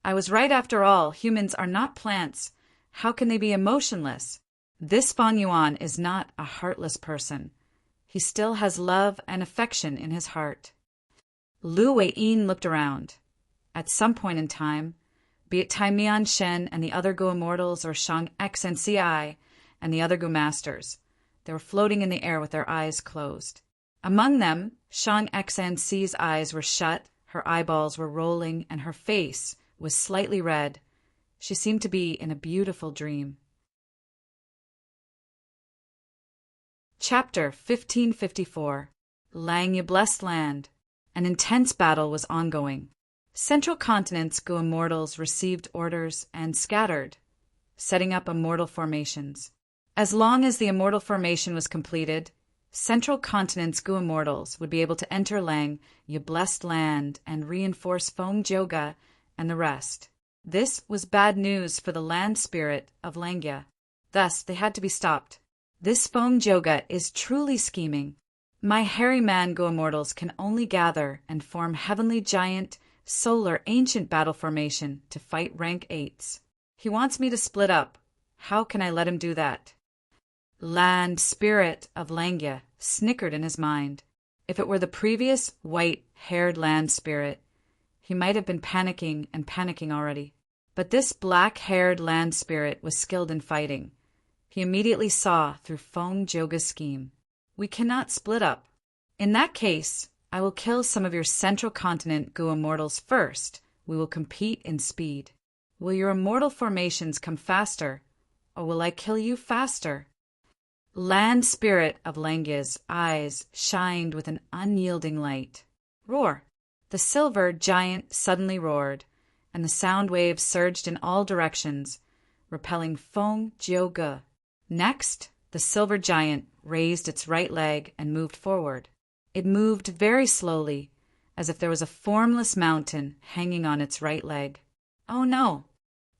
"I was right after all. Humans are not plants. How can they be emotionless? This Feng Yuan is not a heartless person. He still has love and affection in his heart." Lu Wei-yin looked around. At some point in time, be it Tai Mian Shen and the other Go Immortals or Shang X and Ci and the other Go Masters, they were floating in the air with their eyes closed. Among them, Shang X and Ci's eyes were shut, her eyeballs were rolling, and her face was slightly red. She seemed to be in a beautiful dream. Chapter 1554. Langya Blessed Land. An intense battle was ongoing. Central Continent's Go Immortals received orders and scattered, setting up immortal formations. As long as the immortal formation was completed, Central Continent's Go Immortals would be able to enter Langya Blessed Land and reinforce Feng Joga and the rest. This was bad news for the land spirit of Langya. Thus, they had to be stopped. This Feng Joga is truly scheming. My hairy man Go Immortals can only gather and form heavenly giant, solar ancient battle formation to fight rank 8s. He wants me to split up. How can I let him do that? Land spirit of Langya snickered in his mind. If it were the previous white-haired land spirit, he might have been panicking already. But this black-haired land spirit was skilled in fighting. He immediately saw through Feng Joga's scheme. We cannot split up. In that case, I will kill some of your Central Continent Go Immortals first. We will compete in speed. Will your immortal formations come faster, or will I kill you faster? Land spirit of Langya's eyes shined with an unyielding light. Roar! The silver giant suddenly roared, and the sound waves surged in all directions, repelling Feng Joga. Next, the silver giant raised its right leg and moved forward. It moved very slowly, as if there was a formless mountain hanging on its right leg. Oh no!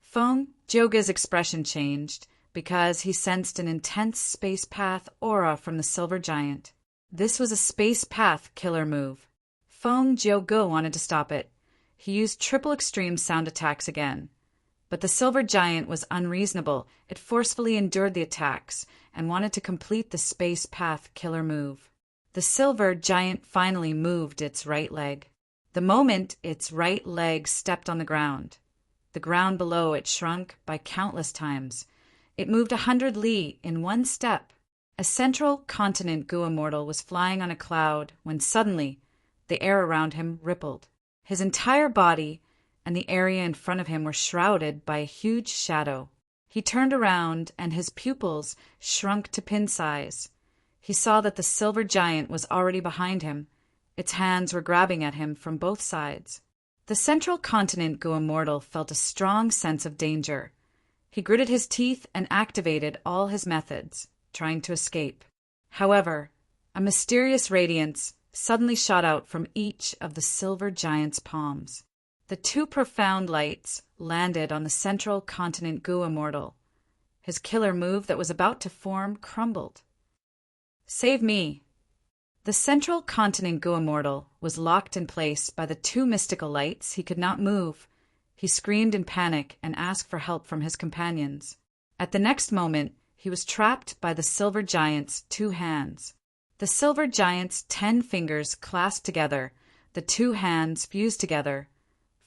Feng Joga's expression changed because he sensed an intense space path aura from the silver giant. This was a space path killer move. Feng Joga wanted to stop it. He used triple extreme sound attacks again. But the silver giant was unreasonable. It forcefully endured the attacks and wanted to complete the space path killer move. The silver giant finally moved its right leg. The moment its right leg stepped on the ground below it shrunk by countless times. It moved 100 li in one step. A Central Continent Go Immortal was flying on a cloud when suddenly the air around him rippled. His entire body and the area in front of him were shrouded by a huge shadow. He turned around and his pupils shrunk to pin size. He saw that the silver giant was already behind him. Its hands were grabbing at him from both sides. The Central Continent Go Immortal felt a strong sense of danger. He gritted his teeth and activated all his methods, trying to escape. However, a mysterious radiance suddenly shot out from each of the silver giant's palms. The two profound lights landed on the Central Continent Go Immortal. His killer move that was about to form crumbled. Save me! The Central Continent Go Immortal was locked in place by the two mystical lights. He could not move. He screamed in panic and asked for help from his companions. At the next moment, he was trapped by the silver giant's two hands. The silver giant's 10 fingers clasped together, the two hands fused together,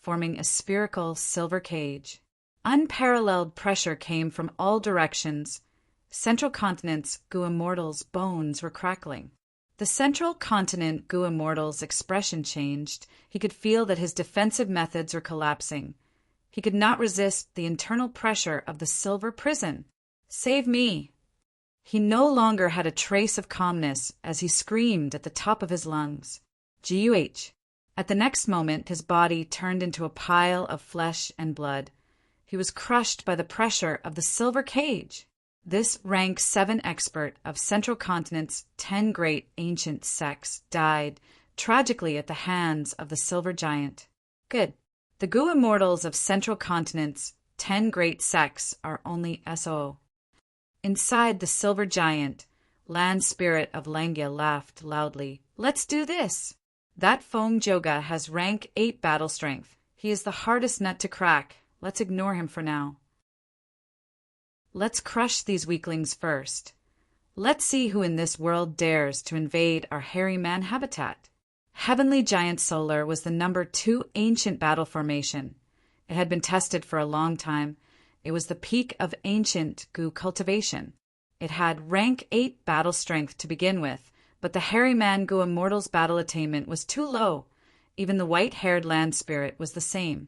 forming a spherical silver cage. Unparalleled pressure came from all directions, Central Continent's Gu Immortal's bones were crackling. The Central Continent Gu Immortal's expression changed. He could feel that his defensive methods were collapsing. He could not resist the internal pressure of the silver prison. Save me! He no longer had a trace of calmness as he screamed at the top of his lungs. Guh! At the next moment, his body turned into a pile of flesh and blood. He was crushed by the pressure of the silver cage. This rank 7 expert of Central Continent's 10 great ancient sects died tragically at the hands of the silver giant. Good. The Gu Immortals of Central Continent's 10 great sects are only SO. Inside the silver giant, land spirit of Langya laughed loudly. Let's do this! That Fong Joga has rank 8 battle strength. He is the hardest nut to crack. Let's ignore him for now. Let's crush these weaklings first. Let's see who in this world dares to invade our hairy man habitat. Heavenly Giant Solar was the number 2 ancient battle formation. It had been tested for a long time. It was the peak of ancient Gu cultivation. It had rank 8 battle strength to begin with, but the hairy man Gu Immortal's battle attainment was too low. Even the white-haired land spirit was the same.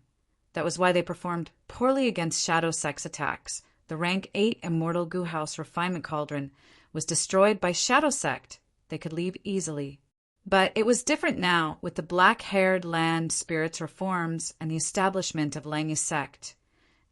That was why they performed poorly against Shadow Sex attacks. The rank 8 Immortal Gu House Refinement Cauldron was destroyed by Shadow Sect. They could leave easily. But it was different now with the black-haired land spirit's reforms and the establishment of Langya's sect.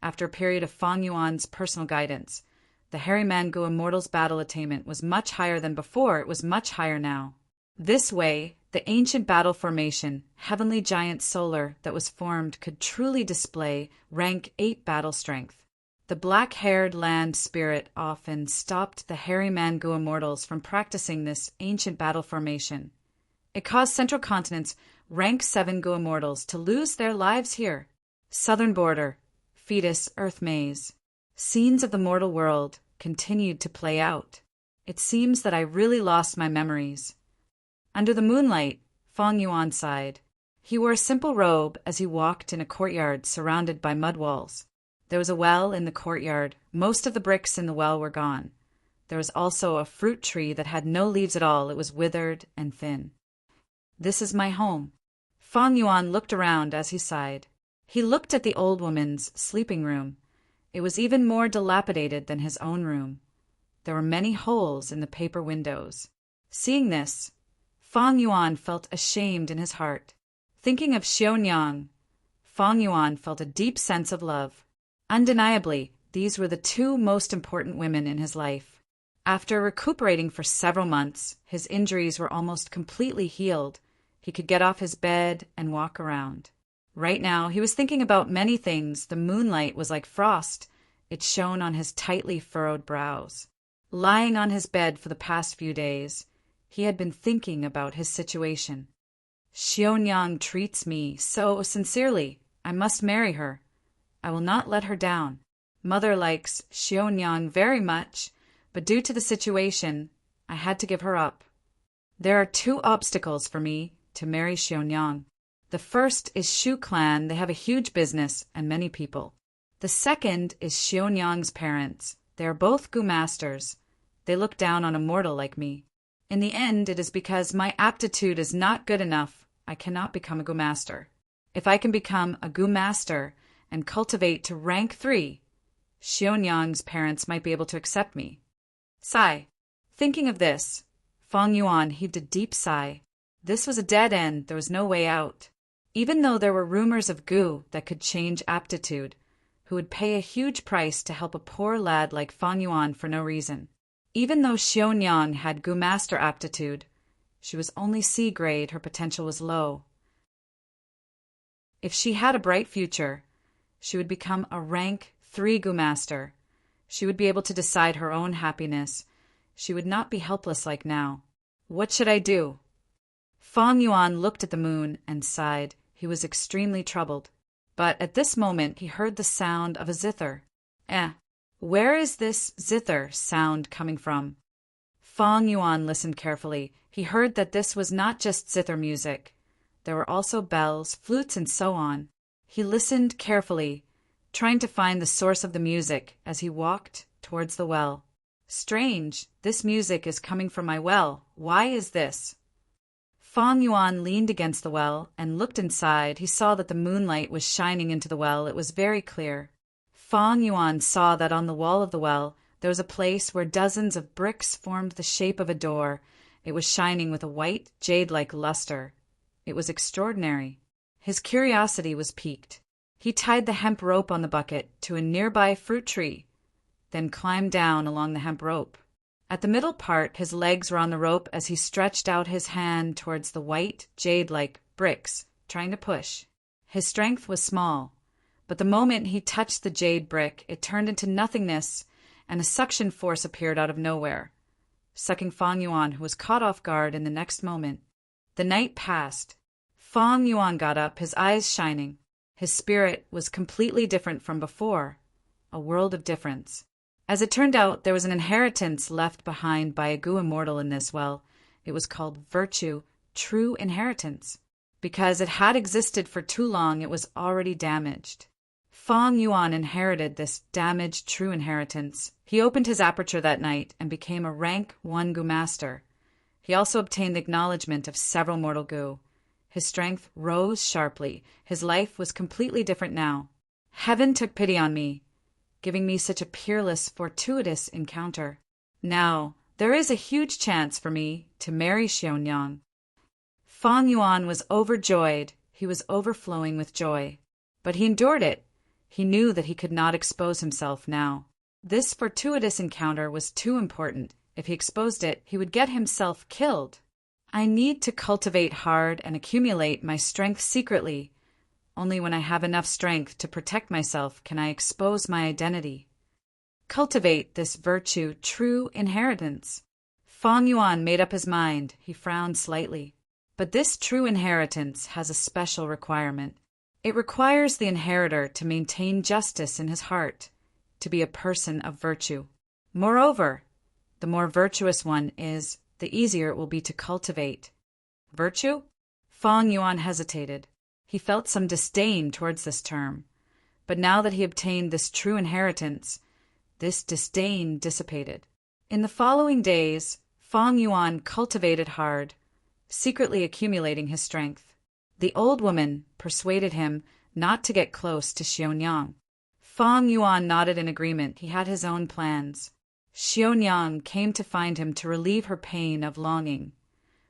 After a period of Fong Yuan's personal guidance, the hairy man Gu Immortal's battle attainment was much higher than before. It was much higher now. This way, the ancient battle formation, Heavenly Giant Solar, that was formed could truly display rank 8 battle strength. The black-haired land spirit often stopped the hairy man Gu Immortals from practicing this ancient battle formation. It caused Central Continent's rank 7 Gu Immortals to lose their lives here. Southern border, fetus Earth maze. Scenes of the mortal world continued to play out. It seems that I really lost my memories. Under the moonlight, Fong Yuan sighed. He wore a simple robe as he walked in a courtyard surrounded by mud walls. There was a well in the courtyard. Most of the bricks in the well were gone. There was also a fruit tree that had no leaves at all. It was withered and thin. This is my home. Fong Yuan looked around as he sighed. He looked at the old woman's sleeping room. It was even more dilapidated than his own room. There were many holes in the paper windows. Seeing this, Fong Yuan felt ashamed in his heart. Thinking of Xiaonyang, Fong Yuan felt a deep sense of love. Undeniably, these were the 2 most important women in his life. After recuperating for several months, his injuries were almost completely healed. He could get off his bed and walk around. Right now, he was thinking about many things. The moonlight was like frost. It shone on his tightly furrowed brows. Lying on his bed for the past few days, he had been thinking about his situation. Xiaonyang treats me so sincerely. I must marry her. I will not let her down. Mother likes Xiaonyang very much, but due to the situation, I had to give her up. There are 2 obstacles for me to marry Xiaonyang. The first is Shu clan. They have a huge business and many people. The second is Xiaonyang's parents. They are both Gu masters. They look down on a mortal like me. In the end, it is because my aptitude is not good enough. I cannot become a Gu master. If I can become a Gu master and cultivate to rank 3, Xiaonyang's parents might be able to accept me. Sigh. Thinking of this, Fong Yuan heaved a deep sigh. This was a dead end. There was no way out. Even though there were rumors of Gu that could change aptitude, who would pay a huge price to help a poor lad like Fong Yuan for no reason. Even though Xiaonyang had Gu master aptitude, she was only C grade. Her potential was low. If she had a bright future, she would become a rank 3 Gu master. She would be able to decide her own happiness. She would not be helpless like now. What should I do? Fong Yuan looked at the moon and sighed. He was extremely troubled. But at this moment he heard the sound of a zither. Where is this zither sound coming from? Fong Yuan listened carefully. He heard that this was not just zither music. There were also bells, flutes, and so on. He listened carefully, trying to find the source of the music as he walked towards the well. Strange, this music is coming from my well. Why is this? Fang Yuan leaned against the well and looked inside. He saw that the moonlight was shining into the well. It was very clear. Fang Yuan saw that on the wall of the well there was a place where dozens of bricks formed the shape of a door. It was shining with a white, jade-like luster. It was extraordinary. His curiosity was piqued. He tied the hemp rope on the bucket to a nearby fruit tree, then climbed down along the hemp rope. At the middle part, his legs were on the rope as he stretched out his hand towards the white, jade-like bricks, trying to push. His strength was small, but the moment he touched the jade brick, it turned into nothingness, and a suction force appeared out of nowhere, sucking Fang Yuan, who was caught off guard in the next moment. The night passed. Fang Yuan got up, his eyes shining. His spirit was completely different from before, a world of difference. As it turned out, there was an inheritance left behind by a Gu immortal in this well. It was called virtue, true inheritance. Because it had existed for too long, it was already damaged. Fang Yuan inherited this damaged true inheritance. He opened his aperture that night and became a rank 1 Gu master. He also obtained the acknowledgement of several mortal Gu. His strength rose sharply. His life was completely different now. Heaven took pity on me, giving me such a peerless, fortuitous encounter. Now, there is a huge chance for me to marry Xiaonyang. Fang Yuan was overjoyed. He was overflowing with joy. But he endured it. He knew that he could not expose himself now. This fortuitous encounter was too important. If he exposed it, he would get himself killed. I need to cultivate hard and accumulate my strength secretly. Only when I have enough strength to protect myself can I expose my identity. Cultivate this virtue, true inheritance. Fang Yuan made up his mind. He frowned slightly. But this true inheritance has a special requirement. It requires the inheritor to maintain justice in his heart, to be a person of virtue. Moreover, the more virtuous one is, the easier it will be to cultivate. Virtue? Fang Yuan hesitated. He felt some disdain towards this term. But now that he obtained this true inheritance, this disdain dissipated. In the following days, Fang Yuan cultivated hard, secretly accumulating his strength. The old woman persuaded him not to get close to Xiaonyang. Fang Yuan nodded in agreement. He had his own plans. Xiaonyang came to find him to relieve her pain of longing.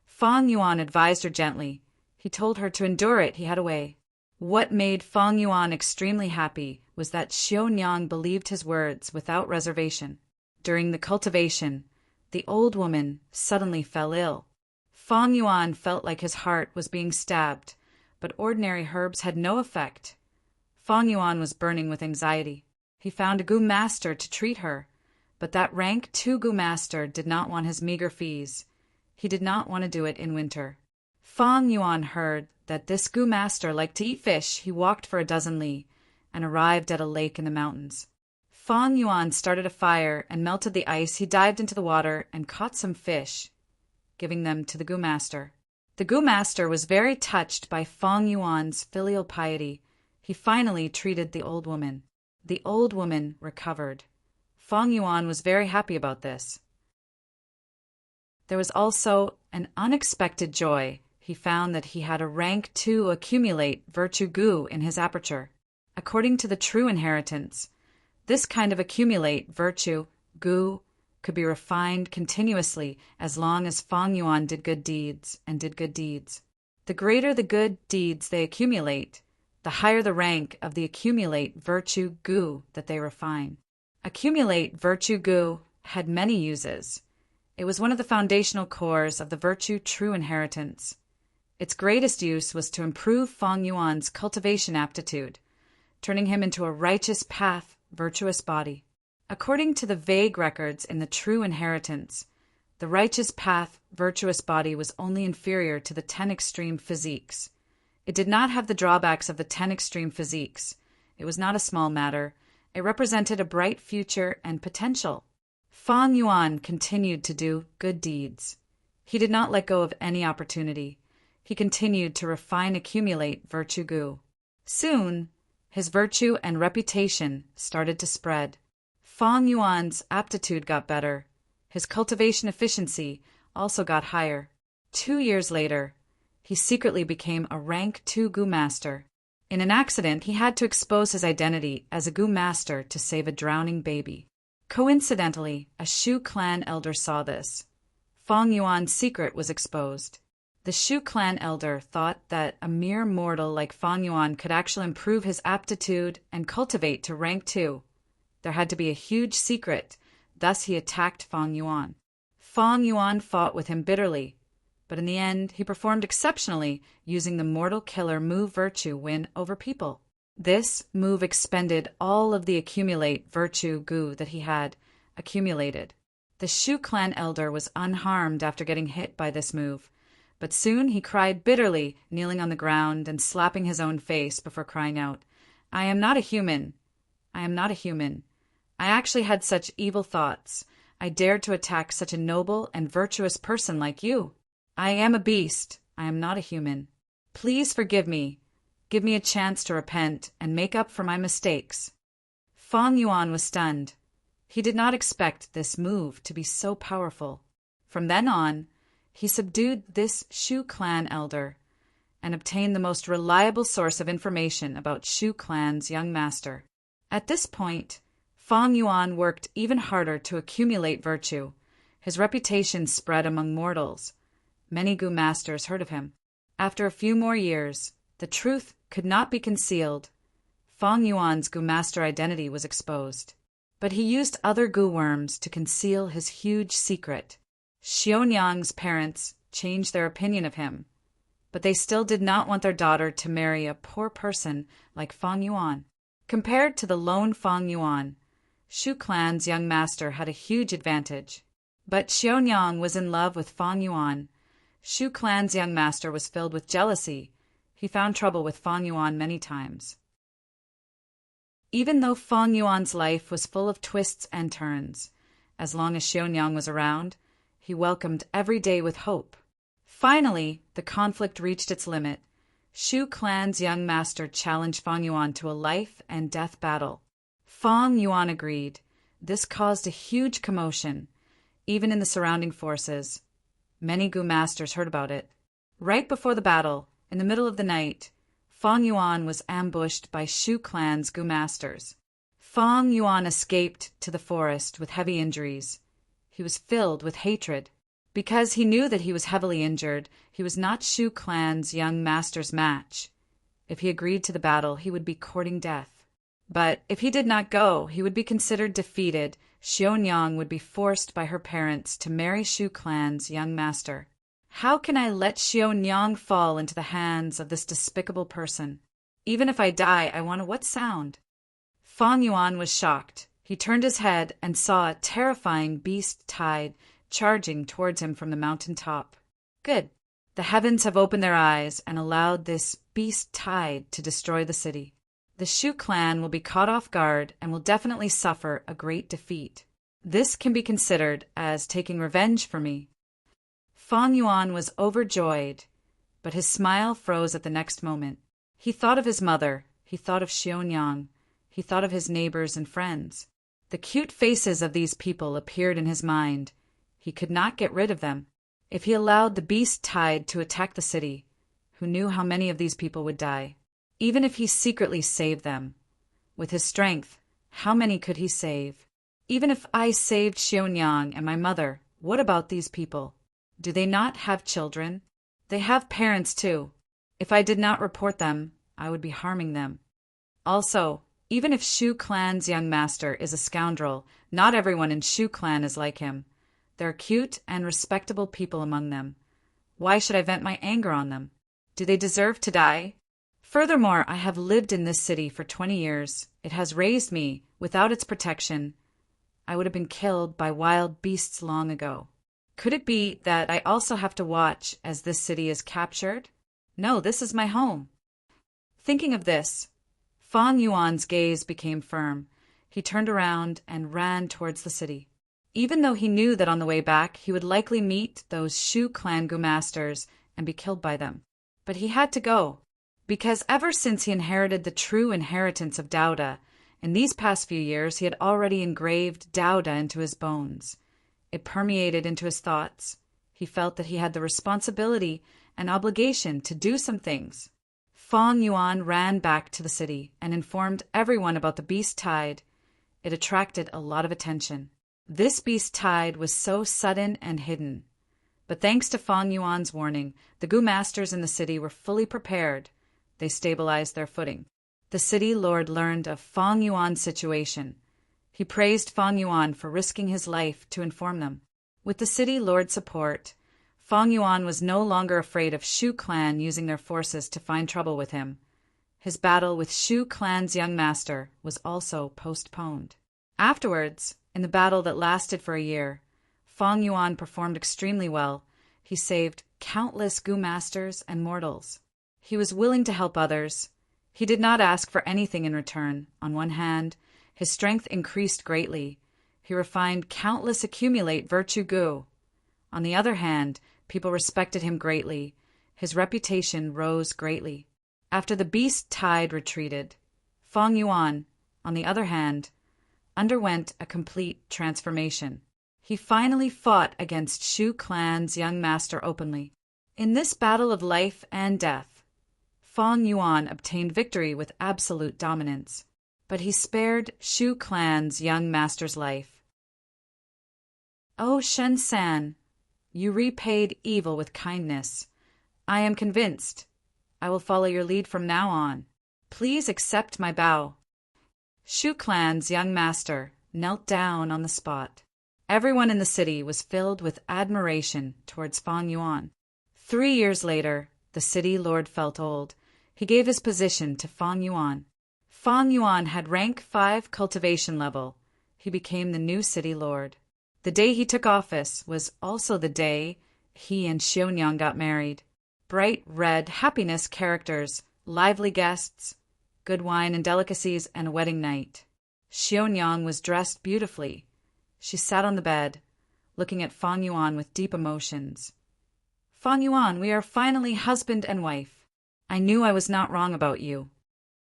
Fang Yuan advised her gently. He told her to endure it. He had a way. What made Fang Yuan extremely happy was that Xiaonyang believed his words without reservation. During the cultivation, the old woman suddenly fell ill. Fang Yuan felt like his heart was being stabbed, but ordinary herbs had no effect. Fang Yuan was burning with anxiety. He found a Gu master to treat her, but that rank 2 Gu master did not want his meager fees. He did not want to do it in winter. Fang Yuan heard that this Gu master liked to eat fish. He walked for a dozen li and arrived at a lake in the mountains. Fang Yuan started a fire and melted the ice. He dived into the water and caught some fish, giving them to the Gu master. The Gu master was very touched by Fang Yuan's filial piety. He finally treated the old woman. The old woman recovered. Fang Yuan was very happy about this. There was also an unexpected joy. He found that he had a rank 2 accumulate virtue Gu in his aperture. According to the true inheritance, this kind of accumulate virtue Gu could be refined continuously as long as Fang Yuan did good deeds and did good deeds. The greater the good deeds they accumulate, the higher the rank of the accumulate virtue Gu that they refine. Accumulate virtue Gu had many uses. It was one of the foundational cores of the virtue true inheritance. Its greatest use was to improve Fang Yuan's cultivation aptitude, turning him into a righteous path, virtuous body. According to the vague records in the true inheritance, the righteous path, virtuous body was only inferior to the 10 extreme physiques. It did not have the drawbacks of the 10 extreme physiques. It was not a small matter. It represented a bright future and potential. Fang Yuan continued to do good deeds. He did not let go of any opportunity. He continued to refine accumulate virtue Gu. Soon, his virtue and reputation started to spread. Fang Yuan's aptitude got better. His cultivation efficiency also got higher. 2 years later, he secretly became a rank 2 Gu master. In an accident, he had to expose his identity as a Gu master to save a drowning baby. Coincidentally, a Shu clan elder saw this. Feng Yuan's secret was exposed. The Shu clan elder thought that a mere mortal like Feng Yuan could actually improve his aptitude and cultivate to rank 2. There had to be a huge secret, thus he attacked Feng Yuan. Feng Yuan fought with him bitterly, but in the end he performed exceptionally, using the mortal killer move virtue win over people. This move expended all of the accumulate virtue Gu that he had accumulated. The Shu clan elder was unharmed after getting hit by this move, but soon he cried bitterly, kneeling on the ground and slapping his own face before crying out, "I am not a human. I am not a human. I actually had such evil thoughts. I dared to attack such a noble and virtuous person like you. I am a beast. I am not a human. Please forgive me. Give me a chance to repent and make up for my mistakes." Feng Yuan was stunned. He did not expect this move to be so powerful. From then on, he subdued this Shu clan elder and obtained the most reliable source of information about Shu clan's young master. At this point, Feng Yuan worked even harder to accumulate virtue. His reputation spread among mortals. Many Gu masters heard of him. After a few more years, the truth could not be concealed. Feng Yuan's Gu master identity was exposed. But he used other Gu worms to conceal his huge secret. Xionyang's parents changed their opinion of him, but they still did not want their daughter to marry a poor person like Feng Yuan. Compared to the lone Feng Yuan, Shu clan's young master had a huge advantage. But Xionyang was in love with Feng Yuan. Shu clan's young master was filled with jealousy. He found trouble with Feng Yuan many times. Even though Feng Yuan's life was full of twists and turns, as long as Xionyang was around, he welcomed every day with hope. Finally, the conflict reached its limit. Shu clan's young master challenged Feng Yuan to a life and death battle. Feng Yuan agreed. This caused a huge commotion, even in the surrounding forces. Many Gu masters heard about it. Right before the battle, in the middle of the night, Feng Yuan was ambushed by Shu clan's Gu masters. Feng Yuan escaped to the forest with heavy injuries. He was filled with hatred. Because he knew that he was heavily injured, he was not Shu clan's young master's match. If he agreed to the battle, he would be courting death. But if he did not go, he would be considered defeated. Xionyang would be forced by her parents to marry Shu clan's young master. How can I let Xionyang fall into the hands of this despicable person? Even if I die, I want what sound? Feng Yuan was shocked. He turned his head and saw a terrifying beast tide charging towards him from the mountain top. Good. The heavens have opened their eyes and allowed this beast tide to destroy the city. The Shu clan will be caught off guard and will definitely suffer a great defeat. This can be considered as taking revenge for me. Feng Yuan was overjoyed, but his smile froze at the next moment. He thought of his mother. He thought of Xionyang. He thought of his neighbors and friends. The cute faces of these people appeared in his mind. He could not get rid of them. If he allowed the beast tide to attack the city, who knew how many of these people would die? Even if he secretly saved them, with his strength, how many could he save? Even if I saved Xionyang and my mother, what about these people? Do they not have children? They have parents too. If I did not report them, I would be harming them. Also, even if Shu clan's young master is a scoundrel, not everyone in Shu clan is like him. There are cute and respectable people among them. Why should I vent my anger on them? Do they deserve to die? Furthermore, I have lived in this city for 20 years. It has raised me. Without its protection, I would have been killed by wild beasts long ago. Could it be that I also have to watch as this city is captured? No, this is my home. Thinking of this, Feng Yuan's gaze became firm. He turned around and ran towards the city. Even though he knew that on the way back he would likely meet those Shu clan Gu masters and be killed by them. But he had to go, because ever since he inherited the true inheritance of Daoda, in these past few years he had already engraved Daoda into his bones. It permeated into his thoughts. He felt that he had the responsibility and obligation to do some things. Feng Yuan ran back to the city and informed everyone about the beast tide. It attracted a lot of attention. This beast tide was so sudden and hidden. But thanks to Feng Yuan's warning, the Gu masters in the city were fully prepared. They stabilized their footing. The city lord learned of Feng Yuan's situation. He praised Feng Yuan for risking his life to inform them. With the city lord's support, Feng Yuan was no longer afraid of Shu clan using their forces to find trouble with him. His battle with Shu clan's young master was also postponed. Afterwards, in the battle that lasted for a year, Feng Yuan performed extremely well. He saved countless Gu masters and mortals. He was willing to help others. He did not ask for anything in return. On one hand, his strength increased greatly. He refined countless accumulate virtue Gu. On the other hand, people respected him greatly. His reputation rose greatly. After the beast tide retreated, Feng Yuan, on the other hand, underwent a complete transformation. He finally fought against Shu clan's young master openly. In this battle of life and death, Feng Yuan obtained victory with absolute dominance, but he spared Shu clan's young master's life. "O Shen San, you repaid evil with kindness. I am convinced. I will follow your lead from now on. Please accept my bow." Shu clan's young master knelt down on the spot. Everyone in the city was filled with admiration towards Feng Yuan. 3 years later, the city lord felt old. He gave his position to Feng Yuan. Feng Yuan had rank 5 cultivation level. He became the new city lord. The day he took office was also the day he and Xionyang got married. Bright red happiness characters, lively guests, good wine and delicacies, and a wedding night. Xionyang was dressed beautifully. She sat on the bed, looking at Feng Yuan with deep emotions. "Feng Yuan, we are finally husband and wife. I knew I was not wrong about you."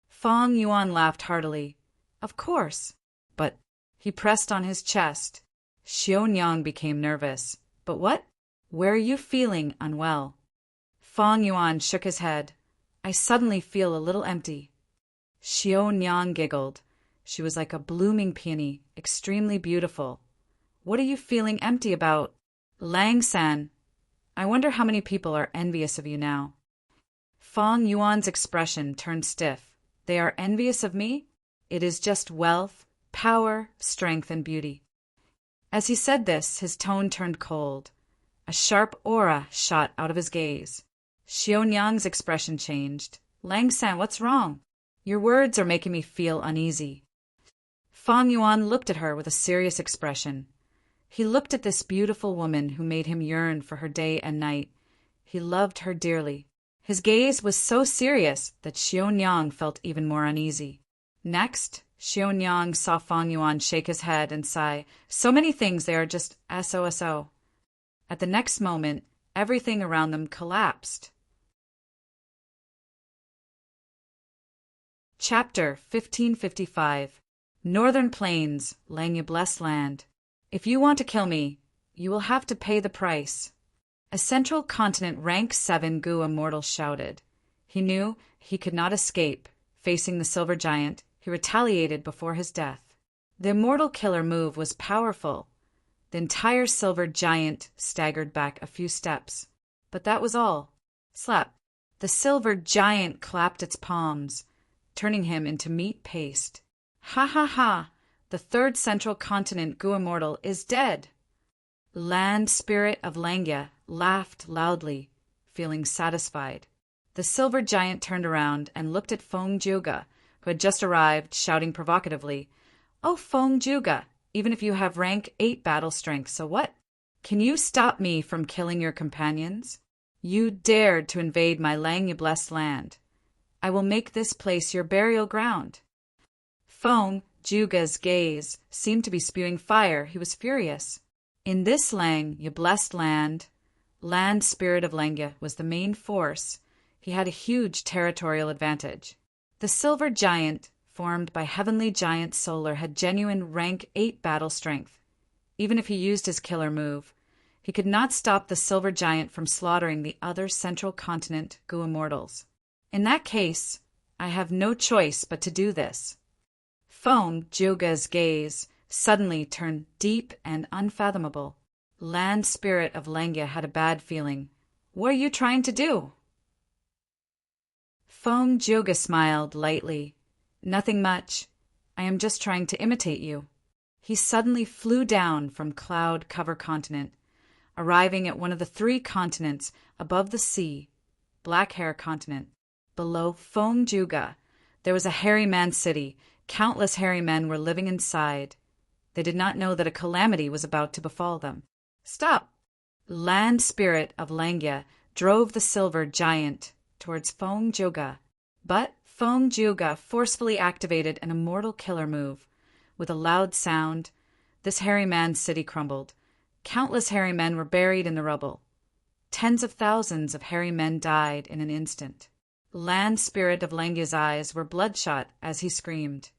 Feng Yuan laughed heartily. "Of course." But he pressed on his chest. Xionyang became nervous. "But what? Where are you feeling unwell?" Feng Yuan shook his head. "I suddenly feel a little empty." Xionyang giggled. She was like a blooming peony, extremely beautiful. "What are you feeling empty about?" "Lang San, I wonder how many people are envious of you now." Feng Yuan's expression turned stiff. "They are envious of me? It is just wealth, power, strength, and beauty." As he said this, his tone turned cold. A sharp aura shot out of his gaze. Xionyang's expression changed. "Lang San, what's wrong? Your words are making me feel uneasy." Feng Yuan looked at her with a serious expression. He looked at this beautiful woman who made him yearn for her day and night. He loved her dearly. His gaze was so serious that Xionyang felt even more uneasy. Next, Xionyang saw Feng Yuan shake his head and sigh. "So many things, they are just so. At the next moment, everything around them collapsed. Chapter 1555. Northern Plains, Langya Blessed Land. If you want to kill me, you will have to pay the price. A Central Continent rank 7 Gu immortal shouted. He knew he could not escape. Facing the silver giant, he retaliated before his death. The immortal killer move was powerful. The entire silver giant staggered back a few steps. But that was all. Slap. The silver giant clapped its palms, turning him into meat paste. "Ha ha ha! The 3rd Central Continent Gu immortal is dead!" Land Spirit of Langya laughed loudly, feeling satisfied. The silver giant turned around and looked at Feng Juga, who had just arrived, shouting provocatively, "Oh, Feng Juga, even if you have rank 8 battle strength, so what? Can you stop me from killing your companions? You dared to invade my Langya Blessed Land. I will make this place your burial ground." Feng Juga's gaze seemed to be spewing fire. He was furious. In this Langya Blessed Land, Land Spirit of Langya was the main force. He had a huge territorial advantage. The silver giant, formed by Heavenly Giant Solar, had genuine rank 8 battle strength. even if he used his killer move. He could not stop the silver giant from slaughtering the other central continent Gu immortals. In that case, I have no choice but to do this. Feng Jioge's gaze suddenly turned deep and unfathomable. Land spirit of Lengya had a bad feeling. What are you trying to do? Feng Jioge smiled lightly. Nothing much. I am just trying to imitate you. He suddenly flew down from Cloud Cover Continent, arriving at one of the 3 continents above the sea, Black Hair Continent. Below Feng Jioge, there was a hairy man city. Countless hairy men were living inside. They did not know that a calamity was about to befall them. Stop! Land spirit of Lengya drove the silver giant towards Feng Jioge, but Feng Jioge forcefully activated an immortal killer move. With a loud sound, this hairy man's city crumbled. Countless hairy men were buried in the rubble. Tens of thousands of hairy men died in an instant. Land spirit of Lengya's eyes were bloodshot as he screamed,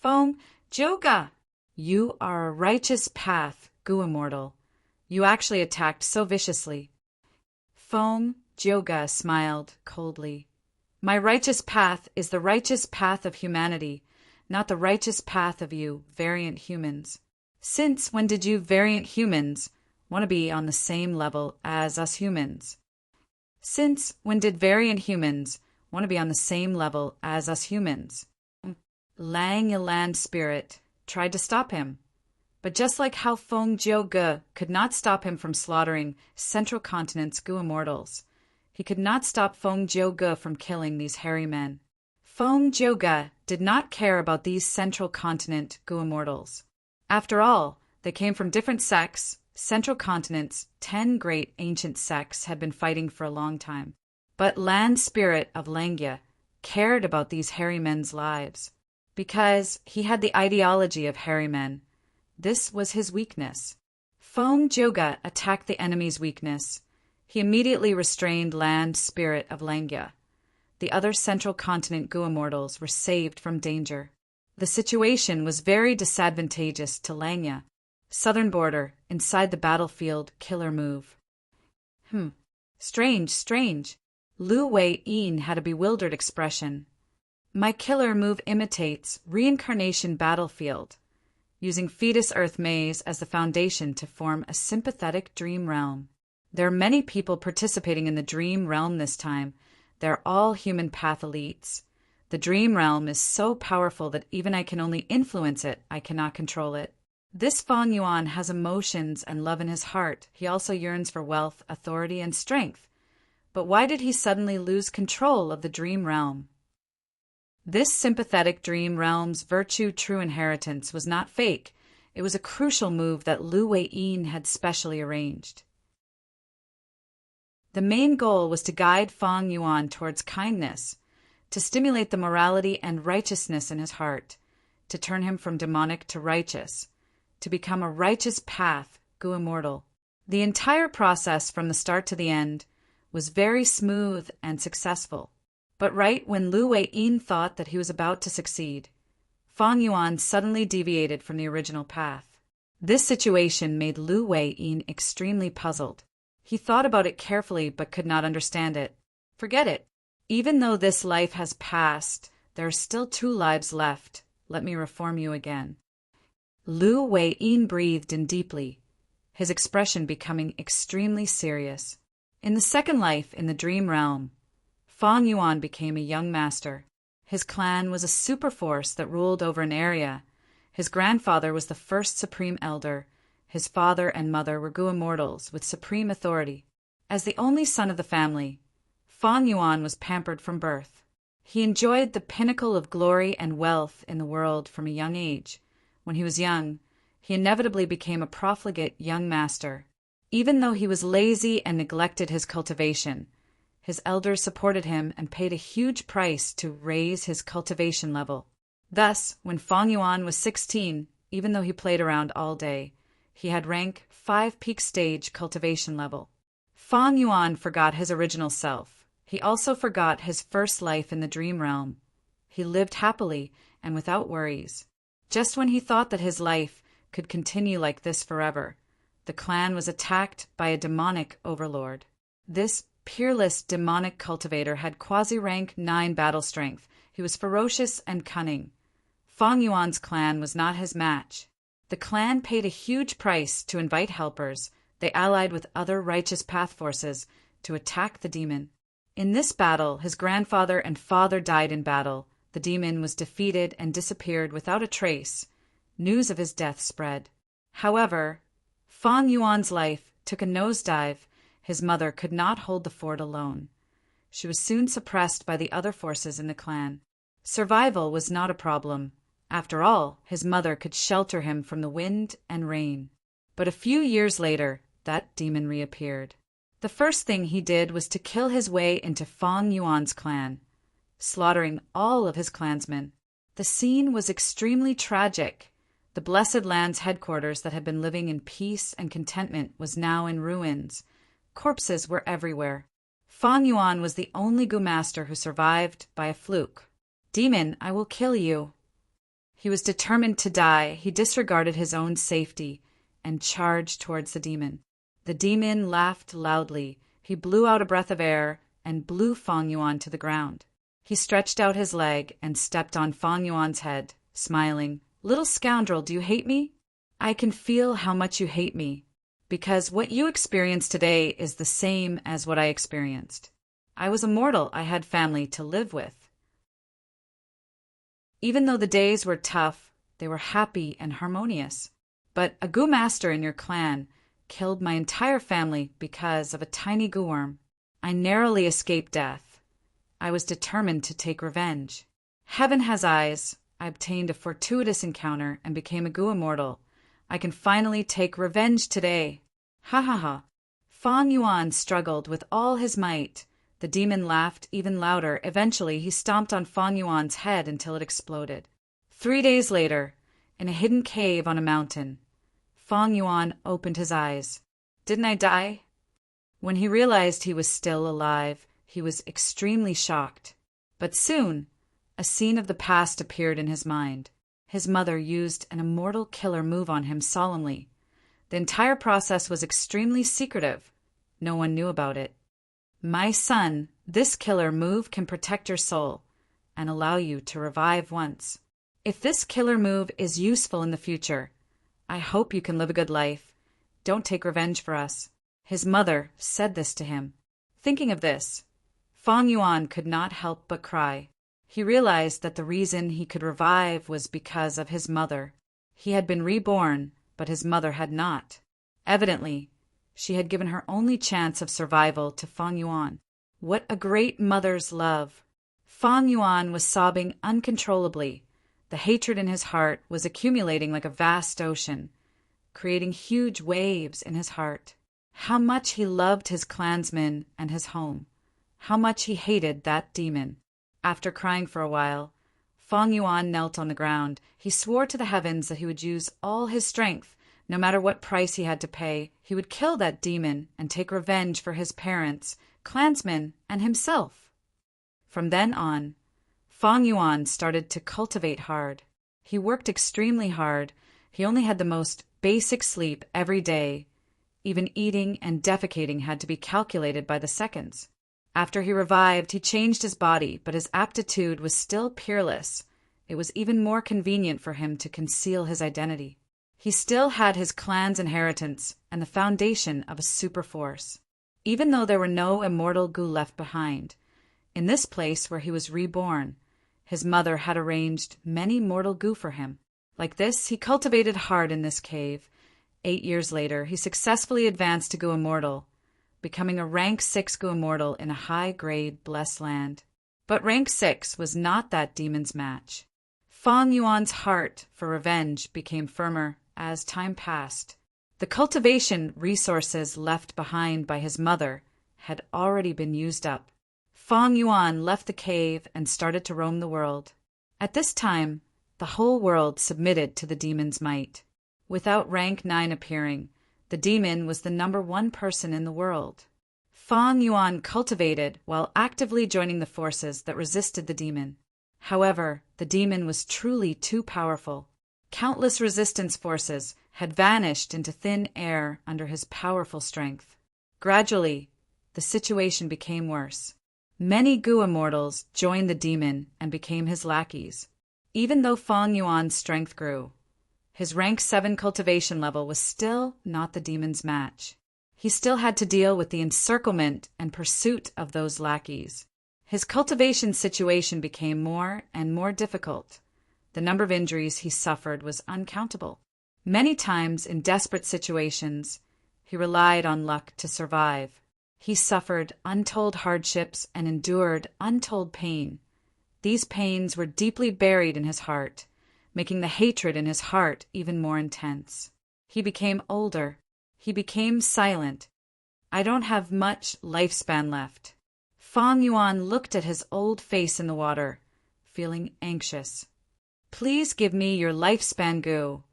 Feng Jioge! You are a righteous path, Gu immortal. You actually attacked so viciously. Feng Jioge smiled coldly. My righteous path is the righteous path of humanity, not the righteous path of you, variant humans. Since when did you variant humans want to be on the same level as us humans? Since when did variant humans want to be on the same level as us humans? Lang Yilan spirit tried to stop him. But just like how Feng Jioge could not stop him from slaughtering Central Continent's Gu immortals, he could not stop Feng Jioge from killing these hairy men. Feng Jioge did not care about these Central Continent Gu immortals. After all, they came from different sects. Central Continent's 10 great ancient sects had been fighting for a long time. But Land Spirit of Lengya cared about these hairy men's lives, because he had the ideology of hairy men. This was his weakness. Feng Jioge attacked the enemy's weakness. He immediately restrained Land Spirit of Lengya. The other Central Continent Gu immortals were saved from danger. The situation was very disadvantageous to Lengya. Southern border, inside the battlefield, killer move. Strange. Lu Wei-yin had a bewildered expression. My killer move imitates reincarnation battlefield, using fetus Earth maze as the foundation to form a sympathetic dream realm. There are many people participating in the dream realm this time. They're all human path elites. The dream realm is so powerful that even I can only influence it, I cannot control it. This Fang Yuan has emotions and love in his heart. He also yearns for wealth, authority, and strength. But why did he suddenly lose control of the dream realm? This sympathetic dream realm's virtue true inheritance was not fake. It was a crucial move that Lu Wei-yin had specially arranged. The main goal was to guide Fang Yuan towards kindness, to stimulate the morality and righteousness in his heart, to turn him from demonic to righteous, to become a righteous path, Gu immortal. The entire process from the start to the end was very smooth and successful. But right when Lu Wei-yin thought that he was about to succeed, Fang Yuan suddenly deviated from the original path. This situation made Lu Wei-yin extremely puzzled. He thought about it carefully but could not understand it. Forget it. Even though this life has passed, there are still 2 lives left. Let me reform you again. Lu Wei-yin breathed in deeply, his expression becoming extremely serious. In the second life in the dream realm, Fang Yuan became a young master. His clan was a super force that ruled over an area. His grandfather was the first supreme elder. His father and mother were Gu immortals with supreme authority. As the only son of the family, Fang Yuan was pampered from birth. He enjoyed the pinnacle of glory and wealth in the world from a young age. When he was young, he inevitably became a profligate young master. Even though he was lazy and neglected his cultivation, his elders supported him and paid a huge price to raise his cultivation level. Thus, when Fang Yuan was 16, even though he played around all day, he had rank 5 peak stage cultivation level. Fang Yuan forgot his original self. He also forgot his first life in the dream realm. He lived happily and without worries. Just when he thought that his life could continue like this forever. The clan was attacked by a demonic overlord. This peerless demonic cultivator had quasi-rank 9 battle strength. He was ferocious and cunning. Fang Yuan's clan was not his match. The clan paid a huge price to invite helpers. They allied with other righteous path forces to attack the demon. In this battle, his grandfather and father died in battle. The demon was defeated and disappeared without a trace. News of his death spread. However, Fang Yuan's life took a nosedive. His mother could not hold the fort alone. She was soon suppressed by the other forces in the clan. Survival was not a problem. After all, his mother could shelter him from the wind and rain. But a few years later, that demon reappeared. The first thing he did was to kill his way into Fang Yuan's clan, slaughtering all of his clansmen. The scene was extremely tragic. The Blessed Land's headquarters that had been living in peace and contentment was now in ruins. Corpses were everywhere. Fang Yuan was the only Gu master who survived by a fluke. "Demon, I will kill you." He was determined to die. He disregarded his own safety and charged towards the demon. The demon laughed loudly. He blew out a breath of air and blew Fang Yuan to the ground. He stretched out his leg and stepped on Fang Yuan's head, smiling. "Little scoundrel, do you hate me? I can feel how much you hate me, because what you experience today is the same as what I experienced. I was a mortal. I had family to live with. Even though the days were tough, they were happy and harmonious. But a Gu master in your clan killed my entire family because of a tiny Gu worm. I narrowly escaped death. I was determined to take revenge. Heaven has eyes. I obtained a fortuitous encounter and became a Gu immortal. I can finally take revenge today. Ha ha ha." Fang Yuan struggled with all his might. The demon laughed even louder. Eventually, he stomped on Fang Yuan's head until it exploded. 3 days later, in a hidden cave on a mountain, Fang Yuan opened his eyes. "Didn't I die?" When he realized he was still alive, he was extremely shocked. But soon, a scene of the past appeared in his mind. His mother used an immortal killer move on him solemnly. The entire process was extremely secretive. No one knew about it. "My son, this killer move can protect your soul and allow you to revive once. If this killer move is useful in the future, I hope you can live a good life. Don't take revenge for us." His mother said this to him. Thinking of this, Fang Yuan could not help but cry. He realized that the reason he could revive was because of his mother. He had been reborn, but his mother had not. Evidently, she had given her only chance of survival to Fang Yuan. What a great mother's love! Fang Yuan was sobbing uncontrollably. The hatred in his heart was accumulating like a vast ocean, creating huge waves in his heart. How much he loved his clansmen and his home. How much he hated that demon. After crying for a while, Fang Yuan knelt on the ground. He swore to the heavens that he would use all his strength. No matter what price he had to pay, he would kill that demon and take revenge for his parents, clansmen, and himself. From then on, Fang Yuan started to cultivate hard. He worked extremely hard. He only had the most basic sleep every day. Even eating and defecating had to be calculated by the seconds. After he revived, he changed his body, but his aptitude was still peerless. It was even more convenient for him to conceal his identity. He still had his clan's inheritance and the foundation of a super force. Even though there were no immortal Gu left behind, in this place where he was reborn, his mother had arranged many mortal Gu for him. Like this, he cultivated hard in this cave. 8 years later, he successfully advanced to Gu Immortal, becoming a rank 6 Gu Immortal in a high-grade blessed land. But rank 6 was not that demon's match. Fang Yuan's heart for revenge became firmer as time passed. The cultivation resources left behind by his mother had already been used up. Fang Yuan left the cave and started to roam the world. At this time, the whole world submitted to the demon's might. Without rank 9 appearing, the demon was the #1 person in the world. Fang Yuan cultivated while actively joining the forces that resisted the demon. However, the demon was truly too powerful. Countless resistance forces had vanished into thin air under his powerful strength. Gradually, the situation became worse. Many Gu immortals joined the demon and became his lackeys. Even though Fang Yuan's strength grew, his rank 7 cultivation level was still not the demon's match. He still had to deal with the encirclement and pursuit of those lackeys. His cultivation situation became more and more difficult. The number of injuries he suffered was uncountable. Many times in desperate situations, he relied on luck to survive. He suffered untold hardships and endured untold pain. These pains were deeply buried in his heart, making the hatred in his heart even more intense. He became older. He became silent. I don't have much lifespan left. Fang Yuan looked at his old face in the water, feeling anxious. Please give me your lifespan Gu.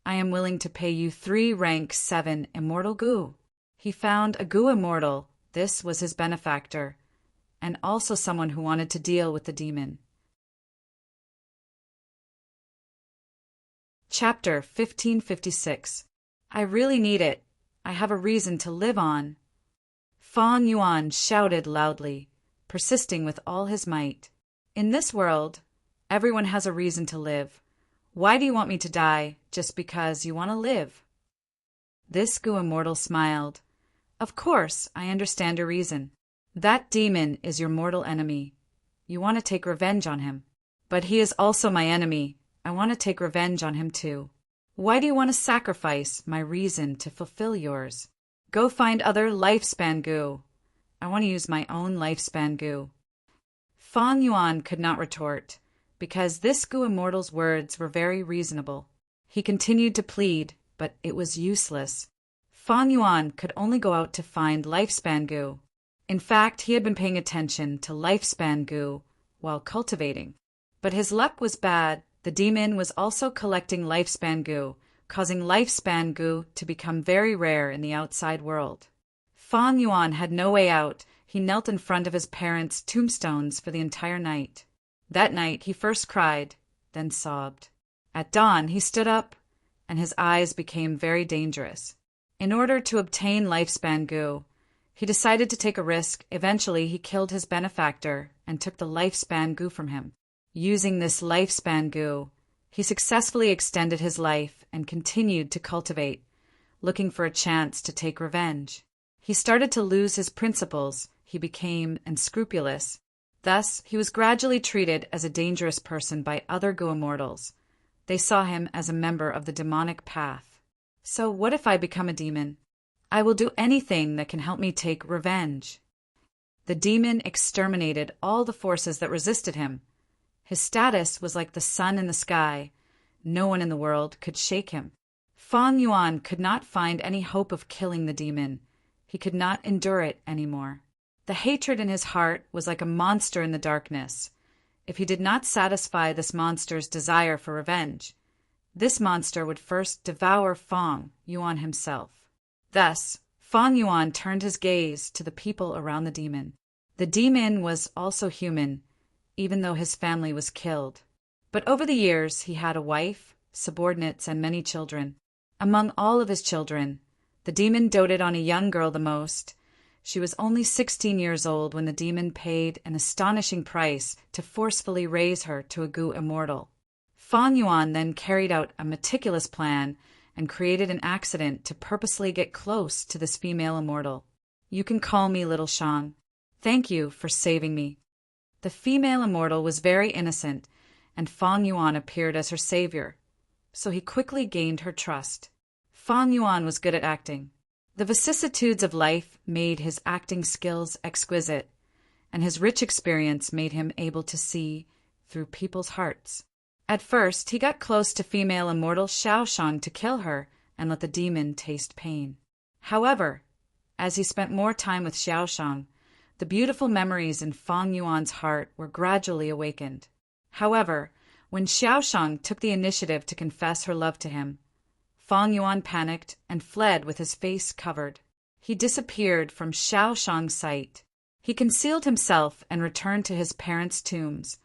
I am willing to pay you 3 rank 7 immortal Gu. He found a Gu immortal. This was his benefactor, and also someone who wanted to deal with the demon. Chapter 1556. I really need it. I have a reason to live on. Fang Yuan shouted loudly, persisting with all his might. In this world, everyone has a reason to live. Why do you want me to die just because you want to live? This Gu immortal smiled. Of course, I understand your reason. That demon is your mortal enemy. You want to take revenge on him. But he is also my enemy. I want to take revenge on him too. Why do you want to sacrifice my reason to fulfill yours? Go find other lifespan Gu. I want to use my own lifespan Gu. Fang Yuan could not retort, because this Gu immortal's words were very reasonable. He continued to plead, but it was useless. Fang Yuan could only go out to find lifespan Gu. In fact, he had been paying attention to lifespan Gu while cultivating. But his luck was bad. The demon was also collecting lifespan Gu, causing lifespan Gu to become very rare in the outside world. Fang Yuan had no way out. He knelt in front of his parents' tombstones for the entire night. That night he first cried, then sobbed. At dawn he stood up, and his eyes became very dangerous. In order to obtain lifespan Gu, he decided to take a risk. Eventually he killed his benefactor and took the lifespan Gu from him. Using this lifespan Gu, he successfully extended his life and continued to cultivate, looking for a chance to take revenge. He started to lose his principles. He became unscrupulous. Thus, he was gradually treated as a dangerous person by other Gu immortals. They saw him as a member of the demonic path. So what if I become a demon? I will do anything that can help me take revenge. The demon exterminated all the forces that resisted him. His status was like the sun in the sky. No one in the world could shake him. Fang Yuan could not find any hope of killing the demon. He could not endure it anymore. The hatred in his heart was like a monster in the darkness. If he did not satisfy this monster's desire for revenge, this monster would first devour Fang Yuan himself. Thus, Fang Yuan turned his gaze to the people around the demon. The demon was also human, even though his family was killed. But over the years, he had a wife, subordinates, and many children. Among all of his children, the demon doted on a young girl the most. She was only 16 years old when the demon paid an astonishing price to forcefully raise her to a Gu immortal. Fang Yuan then carried out a meticulous plan and created an accident to purposely get close to this female immortal. You can call me Little Shang. Thank you for saving me. The female immortal was very innocent, and Fang Yuan appeared as her savior, so he quickly gained her trust. Fang Yuan was good at acting. The vicissitudes of life made his acting skills exquisite, and his rich experience made him able to see through people's hearts. At first, he got close to female immortal Xiaoshang to kill her and let the demon taste pain. However, as he spent more time with Xiaoshang, the beautiful memories in Fang Yuan's heart were gradually awakened. However, when Xiaoshang took the initiative to confess her love to him, Fang Yuan panicked and fled with his face covered. He disappeared from Xiaoshang's sight. He concealed himself and returned to his parents' tombs,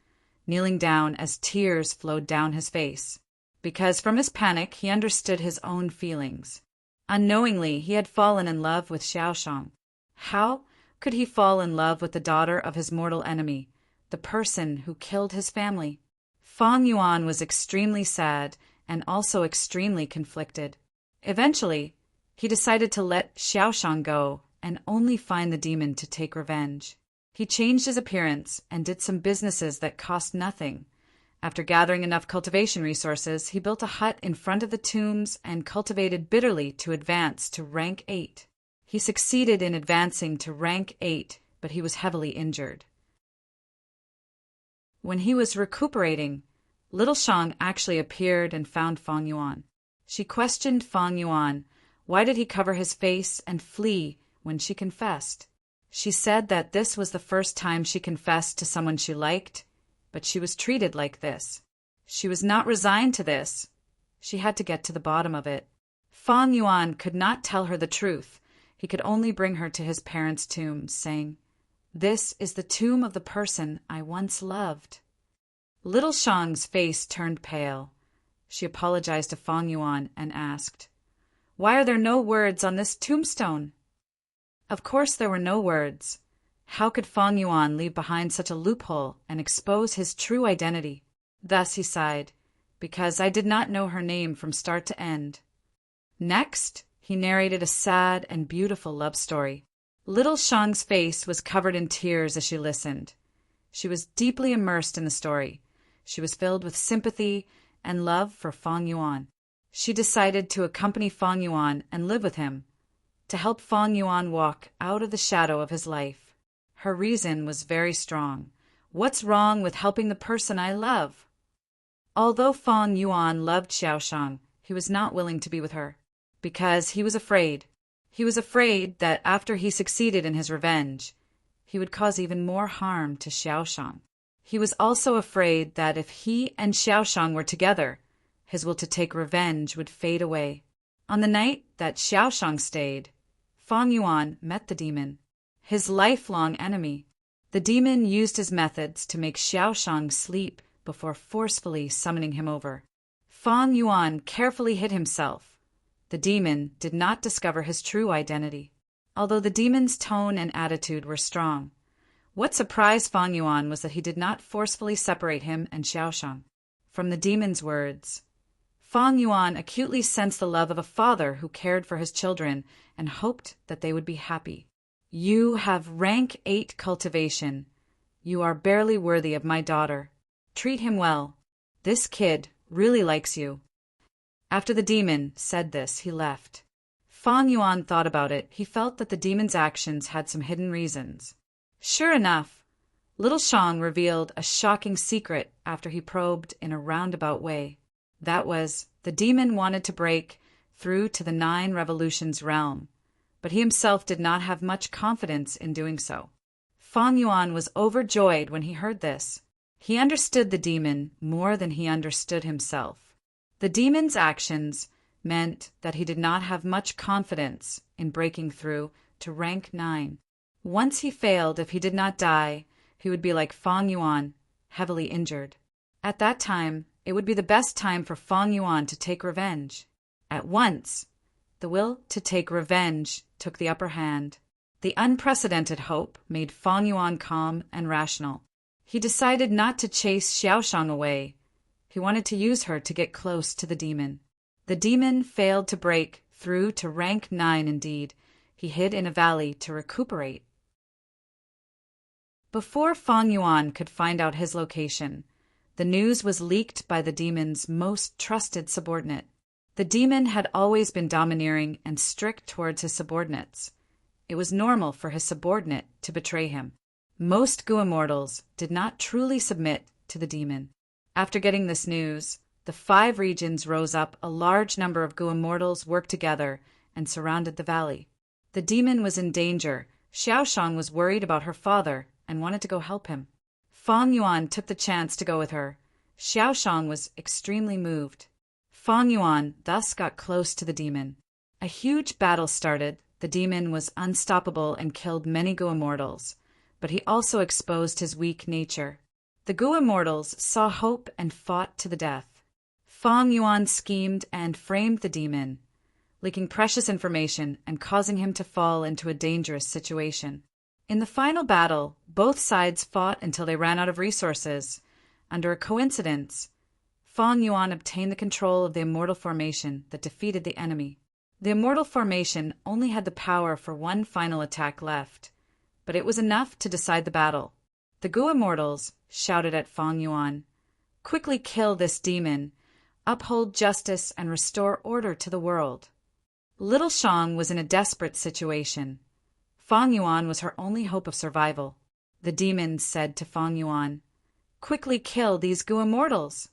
kneeling down as tears flowed down his face. because from his panic he understood his own feelings. Unknowingly, he had fallen in love with Xiaoshang. How could he fall in love with the daughter of his mortal enemy, the person who killed his family? Fang Yuan was extremely sad and also extremely conflicted. Eventually, he decided to let Xiaoshang go and only find the demon to take revenge. He changed his appearance and did some businesses that cost nothing. After gathering enough cultivation resources, he built a hut in front of the tombs and cultivated bitterly to advance to rank 8. He succeeded in advancing to rank 8, but he was heavily injured. When he was recuperating, little Shang actually appeared and found Fang Yuan. She questioned Fang Yuan. Why did he cover his face and flee when she confessed? She said that this was the first time she confessed to someone she liked, but she was treated like this. She was not resigned to this. She had to get to the bottom of it. Fang Yuan could not tell her the truth. He could only bring her to his parents' tombs, saying, "This is the tomb of the person I once loved." Little Shang's face turned pale. She apologized to Fang Yuan and asked, "Why are there no words on this tombstone?" Of course there were no words. How could Fang Yuan leave behind such a loophole and expose his true identity? Thus he sighed, "Because I did not know her name from start to end." Next, he narrated a sad and beautiful love story. Little Shang's face was covered in tears as she listened. She was deeply immersed in the story. She was filled with sympathy and love for Fang Yuan. She decided to accompany Fang Yuan and live with him, to help Fang Yuan walk out of the shadow of his life. Her reason was very strong. What's wrong with helping the person I love? Although Fang Yuan loved Xiaoshang, he was not willing to be with her, because he was afraid. He was afraid that after he succeeded in his revenge, he would cause even more harm to Xiaoshang. He was also afraid that if he and Xiaoshang were together, his will to take revenge would fade away. On the night that Xiaoshang stayed, Fang Yuan met the demon, his lifelong enemy. The demon used his methods to make Xiaoshang sleep before forcefully summoning him over. Fang Yuan carefully hid himself. The demon did not discover his true identity, although the demon's tone and attitude were strong. What surprised Fang Yuan was that he did not forcefully separate him and Xiaoshang. From the demon's words, Fang Yuan acutely sensed the love of a father who cared for his children and hoped that they would be happy. "You have rank 8 cultivation. You are barely worthy of my daughter. Treat him well. This kid really likes you." After the demon said this, he left. Fang Yuan thought about it. He felt that the demon's actions had some hidden reasons. Sure enough, little Shang revealed a shocking secret after he probed in a roundabout way. That was, the demon wanted to break through to the 9 revolutions realm, but he himself did not have much confidence in doing so. Fang Yuan was overjoyed when he heard this. He understood the demon more than he understood himself. The demon's actions meant that he did not have much confidence in breaking through to rank 9. Once he failed, if he did not die, he would be like Fang Yuan, heavily injured. At that time, it would be the best time for Fang Yuan to take revenge. At once, the will to take revenge took the upper hand. The unprecedented hope made Fang Yuan calm and rational. He decided not to chase Xiaoshang away. He wanted to use her to get close to the demon. The demon failed to break through to rank 9 indeed. He hid in a valley to recuperate. Before Fang Yuan could find out his location, the news was leaked by the demon's most trusted subordinate. The demon had always been domineering and strict towards his subordinates. It was normal for his subordinate to betray him. Most Gu immortals did not truly submit to the demon. After getting this news, the 5 regions rose up. A large number of Gu immortals worked together and surrounded the valley. The demon was in danger. Xiaoshang was worried about her father and wanted to go help him. Fang Yuan took the chance to go with her. Xiaoshang was extremely moved. Fang Yuan thus got close to the demon. A huge battle started. The demon was unstoppable and killed many Gu immortals, but he also exposed his weak nature. The Gu immortals saw hope and fought to the death. Fong Yuan schemed and framed the demon, leaking precious information and causing him to fall into a dangerous situation. In the final battle, both sides fought until they ran out of resources. Under a coincidence, Fong Yuan obtained the control of the immortal formation that defeated the enemy. The immortal formation only had the power for one final attack left, but it was enough to decide the battle. The Gu Immortals shouted at Fong Yuan, "Quickly kill this demon, uphold justice, and restore order to the world." Little Shang was in a desperate situation. Fong Yuan was her only hope of survival. The demons said to Fong Yuan, "Quickly kill these Gu Immortals.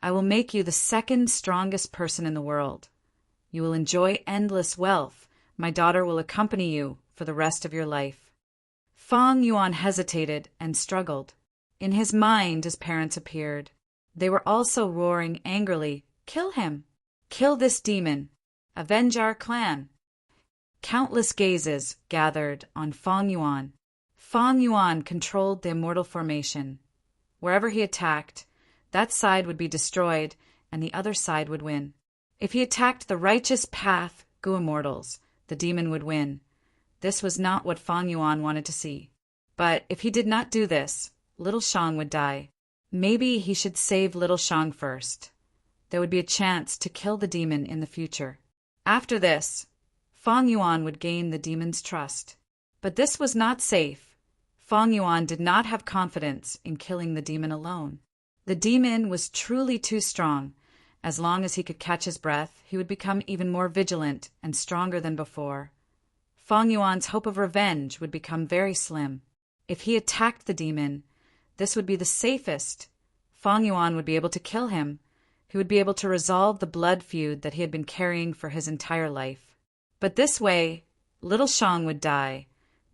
I will make you the second strongest person in the world. You will enjoy endless wealth. My daughter will accompany you for the rest of your life." Fong Yuan hesitated and struggled. In his mind, his parents appeared. They were also roaring angrily, "Kill him! Kill this demon! Avenge our clan!" Countless gazes gathered on Fong Yuan. Fong Yuan controlled the immortal formation. Wherever he attacked, that side would be destroyed and the other side would win. If he attacked the righteous path Gu Immortals, the demon would win. This was not what Fong Yuan wanted to see. But if he did not do this, Little Shang would die. Maybe he should save Little Shang first. There would be a chance to kill the demon in the future. After this, Fong Yuan would gain the demon's trust. But this was not safe. Fong Yuan did not have confidence in killing the demon alone. The demon was truly too strong. As long as he could catch his breath, he would become even more vigilant and stronger than before. Fong Yuan's hope of revenge would become very slim. If he attacked the demon, this would be the safest. Fong Yuan would be able to kill him. He would be able to resolve the blood feud that he had been carrying for his entire life. But this way, Little Shang would die.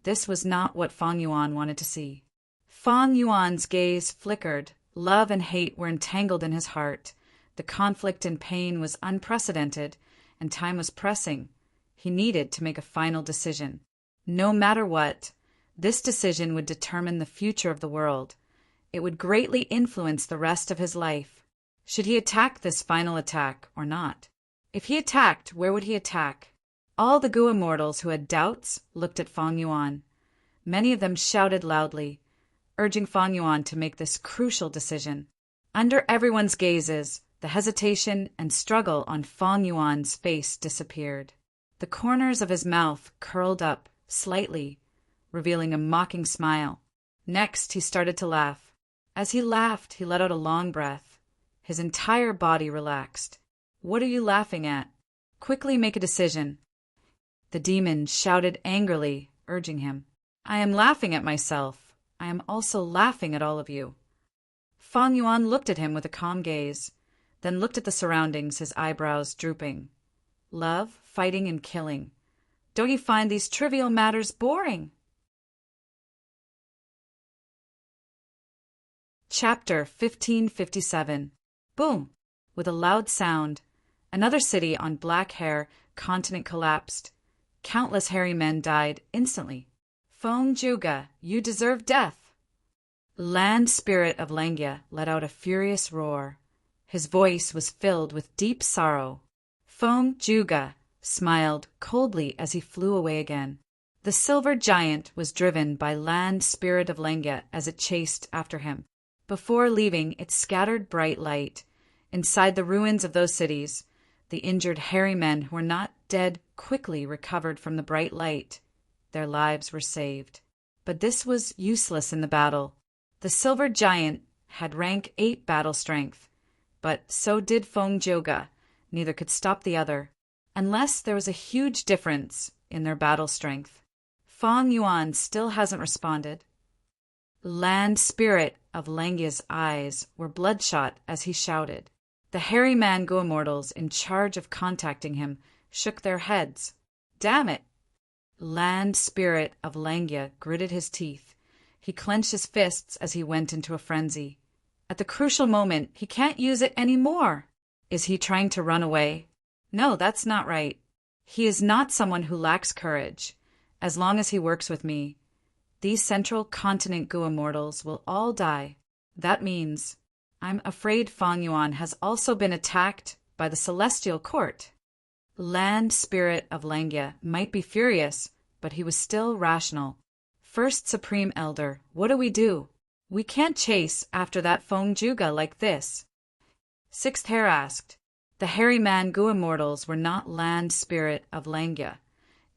This was not what Fong Yuan wanted to see. Fong Yuan's gaze flickered. Love and hate were entangled in his heart. The conflict and pain was unprecedented, and time was pressing. He needed to make a final decision. No matter what, this decision would determine the future of the world. It would greatly influence the rest of his life. Should he attack this final attack or not? If he attacked, where would he attack? All the Gu Immortals who had doubts looked at Fong Yuan. Many of them shouted loudly, urging Fong Yuan to make this crucial decision. Under everyone's gazes, the hesitation and struggle on Fong Yuan's face disappeared. The corners of his mouth curled up slightly, revealing a mocking smile. Next, he started to laugh. As he laughed, he let out a long breath. His entire body relaxed. "What are you laughing at? Quickly make a decision." The demon shouted angrily, urging him. "I am laughing at myself. I am also laughing at all of you." Fong Yuan looked at him with a calm gaze, then looked at the surroundings, his eyebrows drooping. "Love, fighting, and killing. Don't you find these trivial matters boring?" Chapter 1557. Boom! With a loud sound, another city on Black Hair continent collapsed. Countless hairy men died instantly. "Fong Juga, you deserve death!" Land Spirit of Langya let out a furious roar. His voice was filled with deep sorrow. Fong Juga smiled coldly as he flew away again. The silver giant was driven by Land Spirit of Langya as it chased after him. Before leaving, it scattered bright light. Inside the ruins of those cities, the injured hairy men who were not dead quickly recovered from the bright light. Their lives were saved. But this was useless in the battle. The silver giant had rank 8 battle strength, but so did Fong Juga. Neither could stop the other, unless there was a huge difference in their battle strength. Fong Yuan still hasn't responded. Land Spirit of Langya's eyes were bloodshot as he shouted. The hairy man Gu Immortals in charge of contacting him shook their heads. Damn it! Land Spirit of Langya gritted his teeth. He clenched his fists as he went into a frenzy. At the crucial moment, he can't use it anymore. Is he trying to run away? No, that's not right. He is not someone who lacks courage. As long as he works with me, these central continent Gu Immortals will all die. That means I'm afraid Fang Yuan has also been attacked by the celestial court. Land spirit of Langya might be furious, but he was still rational. First Supreme Elder, what do? We can't chase after that Feng Juga like this. Sixth Hare asked. The hairy man-gu immortals were not land spirit of Langya.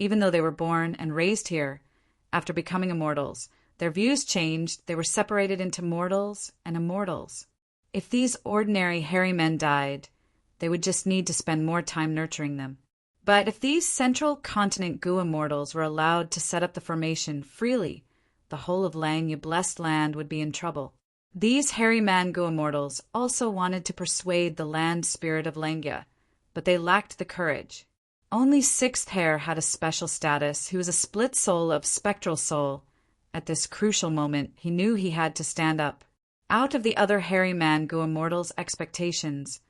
Even though they were born and raised here, after becoming immortals, their views changed. They were separated into mortals and immortals. If these ordinary hairy men died, they would just need to spend more time nurturing them. But if these central continent gu immortals were allowed to set up the formation freely, the whole of Langya blessed land would be in trouble. These hairy man gu immortals also wanted to persuade the land spirit of Langya, but they lacked the courage. Only Sixth Hare had a special status. He was a split soul of spectral soul. At this crucial moment, he knew he had to stand up. Out of the other hairy man gu immortals' expectations,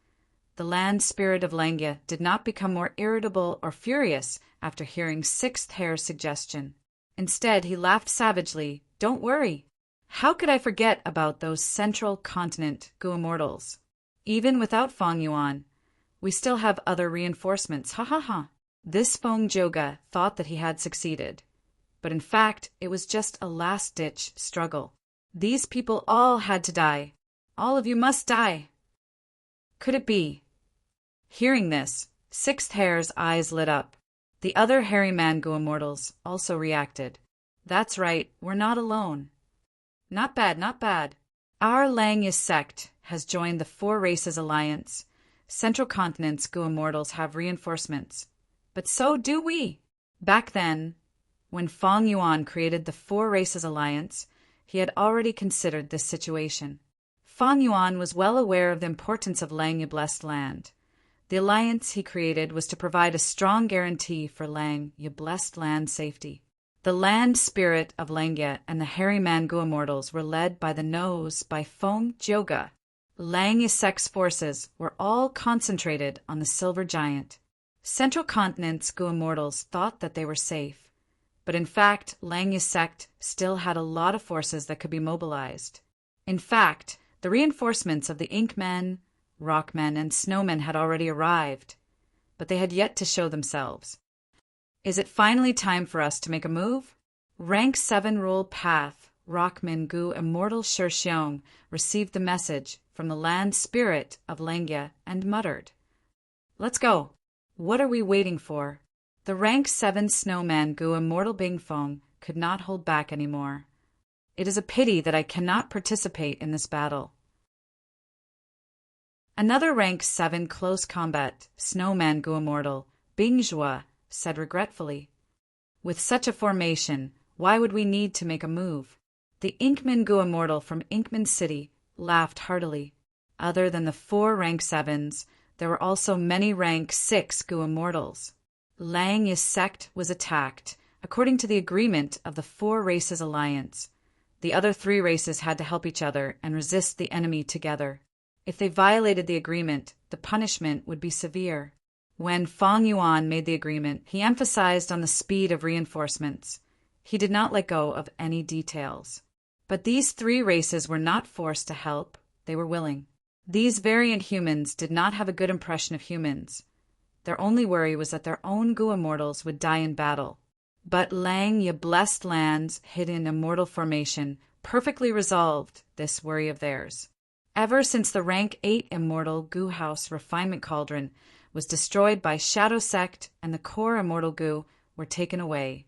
the land spirit of Langya did not become more irritable or furious after hearing Sixth Hare's suggestion. Instead, he laughed savagely. Don't worry. How could I forget about those central continent gu immortals? Even without Feng Yuan, we still have other reinforcements. Ha ha ha. This Feng Joga thought that he had succeeded. But in fact, it was just a last-ditch struggle. These people all had to die. All of you must die. Could it be? Hearing this, Sixth Hare's eyes lit up. The other hairy man gu immortals also reacted. That's right, we're not alone. Not bad, not bad. Our Langya sect has joined the Four Races Alliance. Central Continent's gu immortals have reinforcements. But so do we. Back then, when Feng Yuan created the Four Races Alliance, he had already considered this situation. Feng Yuan was well aware of the importance of Langya blessed land. The alliance he created was to provide a strong guarantee for Langya blessed land safety. The land spirit of Langya and the hairy man gu immortals were led by the nose by Feng Joga. Langya sect's forces were all concentrated on the silver giant. Central Continent's gu immortals thought that they were safe, but in fact, Langya sect still had a lot of forces that could be mobilized. In fact, the reinforcements of the Ink Men, Rock Men, and Snowmen had already arrived, but they had yet to show themselves. Is it finally time for us to make a move? Rank 7 Rule Path, Rockman Gu Immortal Sherxiong received the message from the land spirit of Langya and muttered, Let's go. What are we waiting for? The rank 7 Snowman Gu Immortal Bingfeng could not hold back anymore. It is a pity that I cannot participate in this battle. Another rank 7 Close Combat Snowman Gu Immortal, Bingzhua, said regretfully, With such a formation, why would we need to make a move? The Inkman Gu Immortal from Inkman City laughed heartily. Other than the 4 rank 7s, there were also many rank 6 Gu Immortals. Langya's sect was attacked, according to the agreement of the Four Races Alliance. The other 3 races had to help each other and resist the enemy together. If they violated the agreement, the punishment would be severe. When Feng Yuan made the agreement, he emphasized on the speed of reinforcements. He did not let go of any details. But these 3 races were not forced to help. They were willing. These variant humans did not have a good impression of humans. Their only worry was that their own Gu Immortals would die in battle. But Langya blessed lands hid in immortal formation perfectly resolved this worry of theirs. Ever since the rank 8 immortal Gu House Refinement Cauldron was destroyed by Shadow Sect and the core immortal Gu were taken away,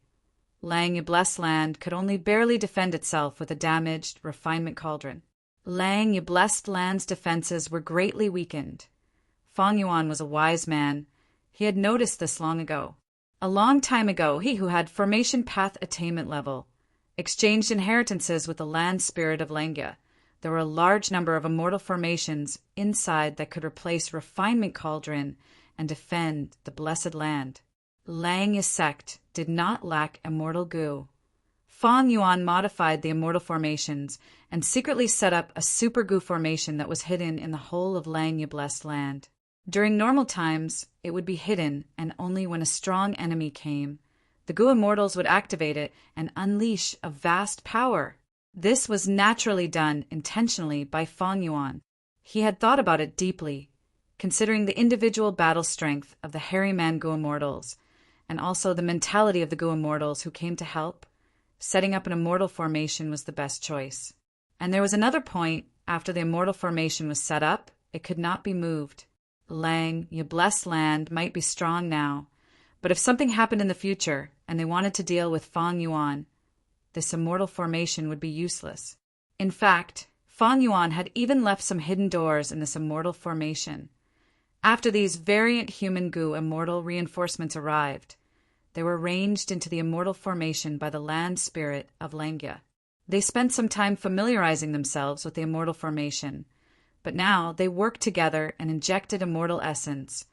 Langya blessed land could only barely defend itself with a damaged Refinement Cauldron. Langya blessed land's defenses were greatly weakened. Feng Yuan was a wise man. He had noticed this long ago. A long time ago, he who had Formation Path Attainment level exchanged inheritances with the land spirit of Langya. There were a large number of immortal formations inside that could replace Refinement Cauldron and defend the blessed land. Langya's sect did not lack immortal Gu. Feng Yuan modified the immortal formations and secretly set up a super Gu formation that was hidden in the whole of Langya blessed land. During normal times, it would be hidden, and only when a strong enemy came, the Gu Immortals would activate it and unleash a vast power. This was naturally done intentionally by Feng Yuan. He had thought about it deeply, considering the individual battle strength of the hairy man Gu Immortals, and also the mentality of the Gu Immortals who came to help. Setting up an immortal formation was the best choice. And there was another point. After the immortal formation was set up, it could not be moved. Lang, your blessed land, might be strong now, but if something happened in the future and they wanted to deal with Feng Yuan, this immortal formation would be useless. In fact, Feng Yuan had even left some hidden doors in this immortal formation. After these variant human Gu immortal reinforcements arrived, they were arranged into the immortal formation by the land spirit of Langya. They spent some time familiarizing themselves with the immortal formation, but now they worked together and injected immortal essence,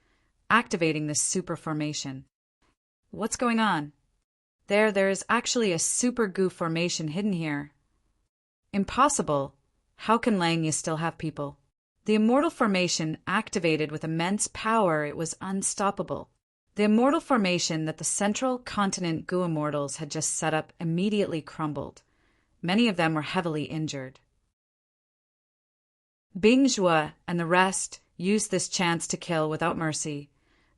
activating this super formation. What's going on? There is actually a super Gu formation hidden here. Impossible. How can Langya still have people? The immortal formation activated with immense power. It was unstoppable. The immortal formation that the central continent Gu Immortals had just set up immediately crumbled. Many of them were heavily injured. Bing Zhuo and the rest used this chance to kill without mercy.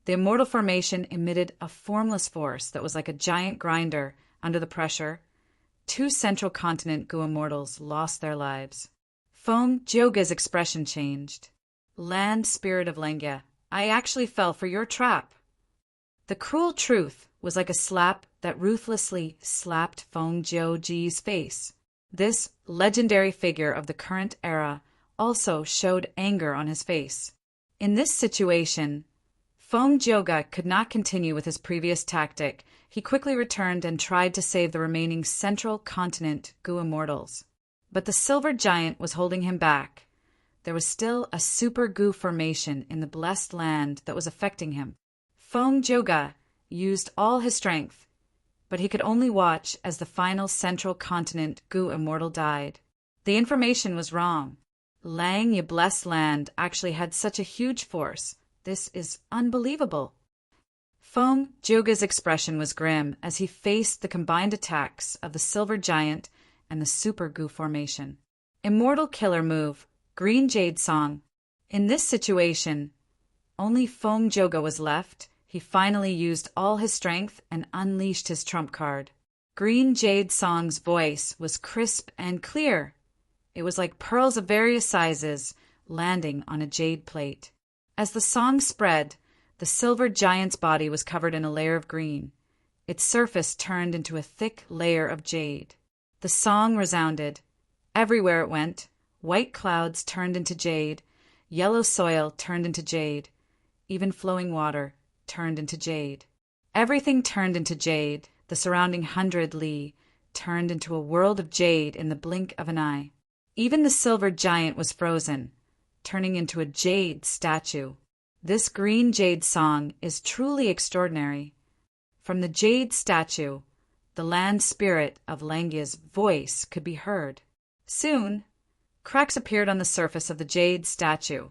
The immortal formation emitted a formless force that was like a giant grinder under the pressure. 2 central continent Gu Immortals lost their lives. Feng Jioga's expression changed. Land spirit of Langya, I actually fell for your trap. The cruel truth was like a slap that ruthlessly slapped Feng Jioji's face. This legendary figure of the current era also showed anger on his face. In this situation, Feng Jioga could not continue with his previous tactic. He quickly returned and tried to save the remaining central continent Gu Immortals. But the silver giant was holding him back. There was still a super Gu formation in the blessed land that was affecting him. Feng Jioga used all his strength, but he could only watch as the final central continent Gu Immortal died. The information was wrong. Lang, your blessed land, actually had such a huge force. This is unbelievable. Feng Jioga's expression was grim as he faced the combined attacks of the silver giant and the super Gu formation. Immortal killer move, Green Jade Song. In this situation, only Feng Jioga was left. He finally used all his strength and unleashed his trump card. Green Jade Song's voice was crisp and clear. It was like pearls of various sizes landing on a jade plate. As the song spread, the silver giant's body was covered in a layer of green. Its surface turned into a thick layer of jade. The song resounded. Everywhere it went, white clouds turned into jade, yellow soil turned into jade, even flowing water turned into jade. Everything turned into jade. The surrounding 100 li turned into a world of jade in the blink of an eye. Even the silver giant was frozen, turning into a jade statue. This green jade song is truly extraordinary. From the jade statue, the land spirit of Langya's voice could be heard. Soon, cracks appeared on the surface of the jade statue.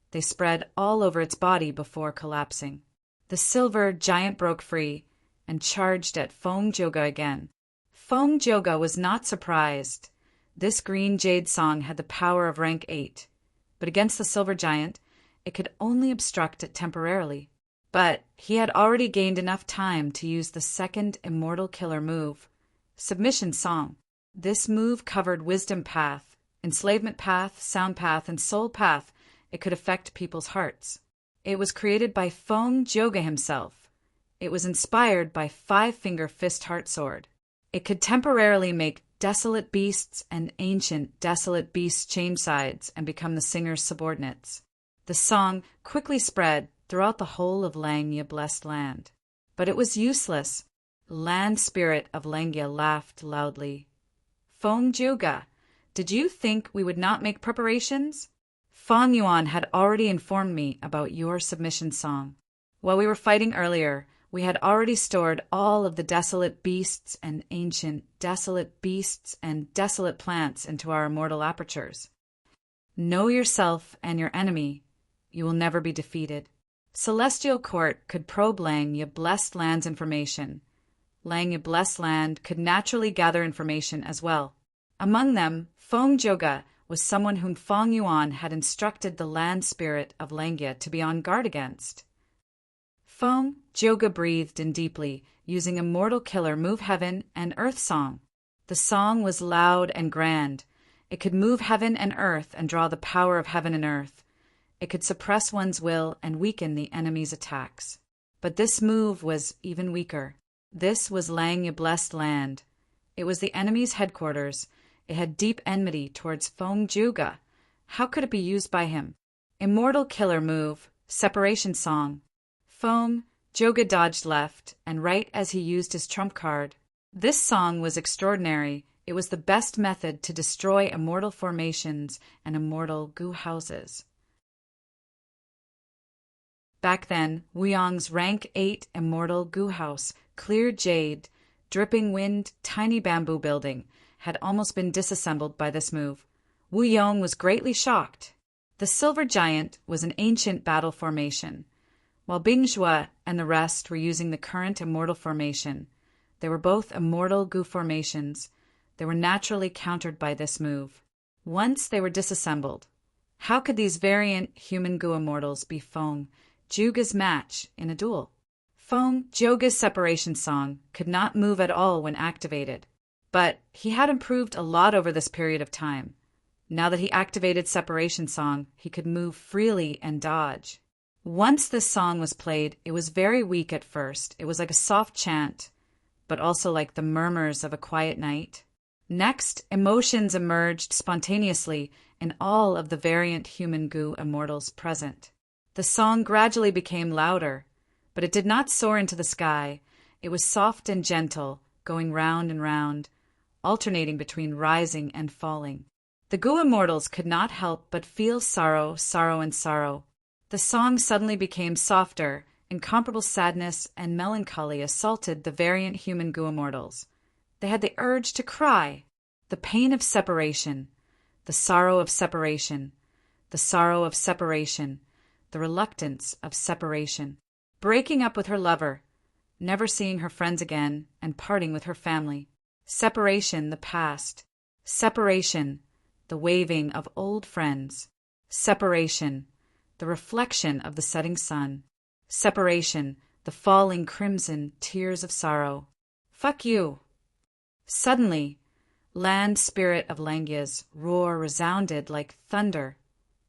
They spread all over its body before collapsing. The silver giant broke free and charged at Feng Jioga again. Feng Jioga was not surprised. This green jade song had the power of rank 8, but against the silver giant, it could only obstruct it temporarily. But he had already gained enough time to use the second immortal killer move, Submission Song. This move covered Wisdom Path, Enslavement Path, Sound Path, and Soul Path. It could affect people's hearts. It was created by Feng Jioga himself. It was inspired by Five-Finger Fist Heart Sword. It could temporarily make desolate beasts and ancient desolate beasts change sides and become the singer's subordinates. The song quickly spread throughout the whole of Langya blessed land. But it was useless. Land spirit of Langya laughed loudly. Feng Jioga, did you think we would not make preparations? Feng Yuan had already informed me about your submission song. While we were fighting earlier, we had already stored all of the desolate beasts and ancient desolate beasts and desolate plants into our immortal apertures. Know yourself and your enemy. You will never be defeated. Celestial Court could probe Langya blessed land's information. Langya blessed land could naturally gather information as well. Among them, Feng Jioga was someone whom Feng Yuan had instructed the land spirit of Langya to be on guard against. Feng Joga breathed in deeply, using Immortal Killer Move Heaven and Earth Song. The song was loud and grand. It could move heaven and earth and draw the power of heaven and earth. It could suppress one's will and weaken the enemy's attacks. But this move was even weaker. This was Langya Blessed Land. It was the enemy's headquarters. It had deep enmity towards Feng Juga. How could it be used by him? Immortal Killer Move, Separation Song. Feng Joga dodged left and right as he used his trump card. This song was extraordinary. It was the best method to destroy immortal formations and immortal goo houses. Back then, Wuyong's rank 8 immortal goo house, clear jade, dripping wind, tiny bamboo building, had almost been disassembled by this move. Wuyong was greatly shocked. The Silver Giant was an ancient battle formation. While Bingzhua and the rest were using the current immortal formation, they were both immortal goo formations. They were naturally countered by this move. Once they were disassembled, how could these variant human goo immortals be Feng Juga's match in a duel? Feng Joga's separation song could not move at all when activated, but he had improved a lot over this period of time. Now that he activated separation song, he could move freely and dodge. Once this song was played, it was very weak at first. It was like a soft chant, but also like the murmurs of a quiet night. Next, emotions emerged spontaneously in all of the variant human goo immortals present. The song gradually became louder, but it did not soar into the sky. It was soft and gentle, going round and round, alternating between rising and falling. The goo immortals could not help but feel sorrow, sorrow, and sorrow. The song suddenly became softer. Incomparable sadness and melancholy assaulted the variant human goo immortals. They had the urge to cry. The pain of separation, the sorrow of separation, the sorrow of separation, the reluctance of separation. Breaking up with her lover, never seeing her friends again, and parting with her family. Separation, the past. Separation, the waving of old friends. Separation, the reflection of the setting sun. Separation, the falling crimson tears of sorrow. Fuck you. Suddenly, land spirit of Langya's roar resounded like thunder,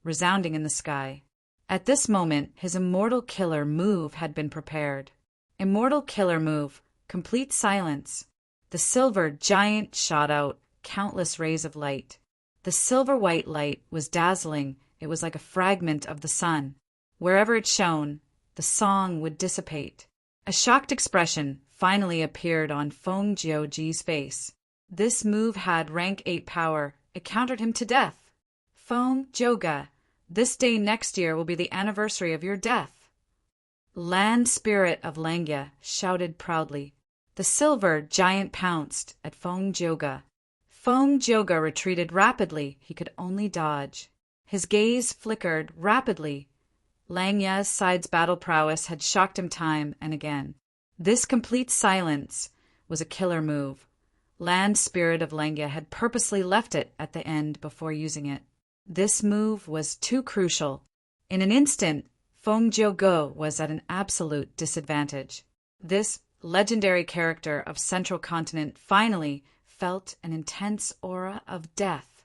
resounding in the sky. At this moment, his immortal killer move had been prepared. Immortal killer move, complete silence. The silver giant shot out countless rays of light. The silver-white light was dazzling. It was like a fragment of the sun. Wherever it shone, the song would dissipate. A shocked expression finally appeared on Feng Jiuji's face. This move had rank 8 power. It countered him to death. Feng Joga, this day next year will be the anniversary of your death. Land spirit of Langya shouted proudly. The silver giant pounced at Feng Joga. Feng Joga retreated rapidly. He could only dodge. His gaze flickered rapidly. Langya's side's battle prowess had shocked him time and again. This complete silence was a killer move. Land spirit of Langya had purposely left it at the end before using it. This move was too crucial. In an instant, Feng Jiuge was at an absolute disadvantage. This legendary character of Central Continent finally felt an intense aura of death.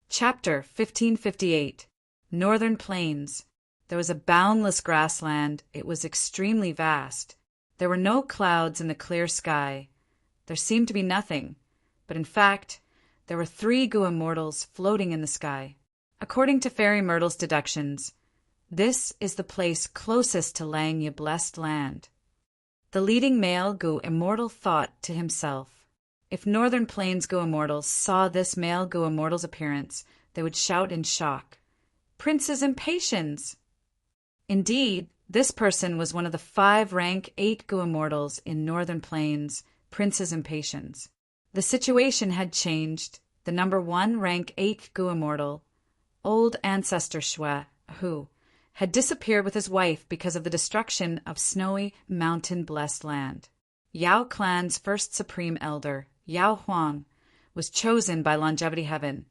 Chapter 1558. Northern Plains. There was a boundless grassland. It was extremely vast. There were no clouds in the clear sky. There seemed to be nothing, but in fact, there were 3 Goo immortals floating in the sky. According to Fairy Myrtle's deductions, this is the place closest to Langya Blessed Land. The leading male Goo immortal thought to himself, if Northern Plains Goo immortals saw this male Goo immortal's appearance, they would shout in shock, "Prince's impatience!" Indeed, this person was one of the 5 rank 8 Goo immortals in Northern Plains, Prince's impatience. The situation had changed. The number 1 rank 8 Goo immortal, old ancestor Shui, who had disappeared with his wife because of the destruction of snowy mountain blessed land. Yao clan's first supreme elder, Yao Huang, was chosen by Longevity Heaven.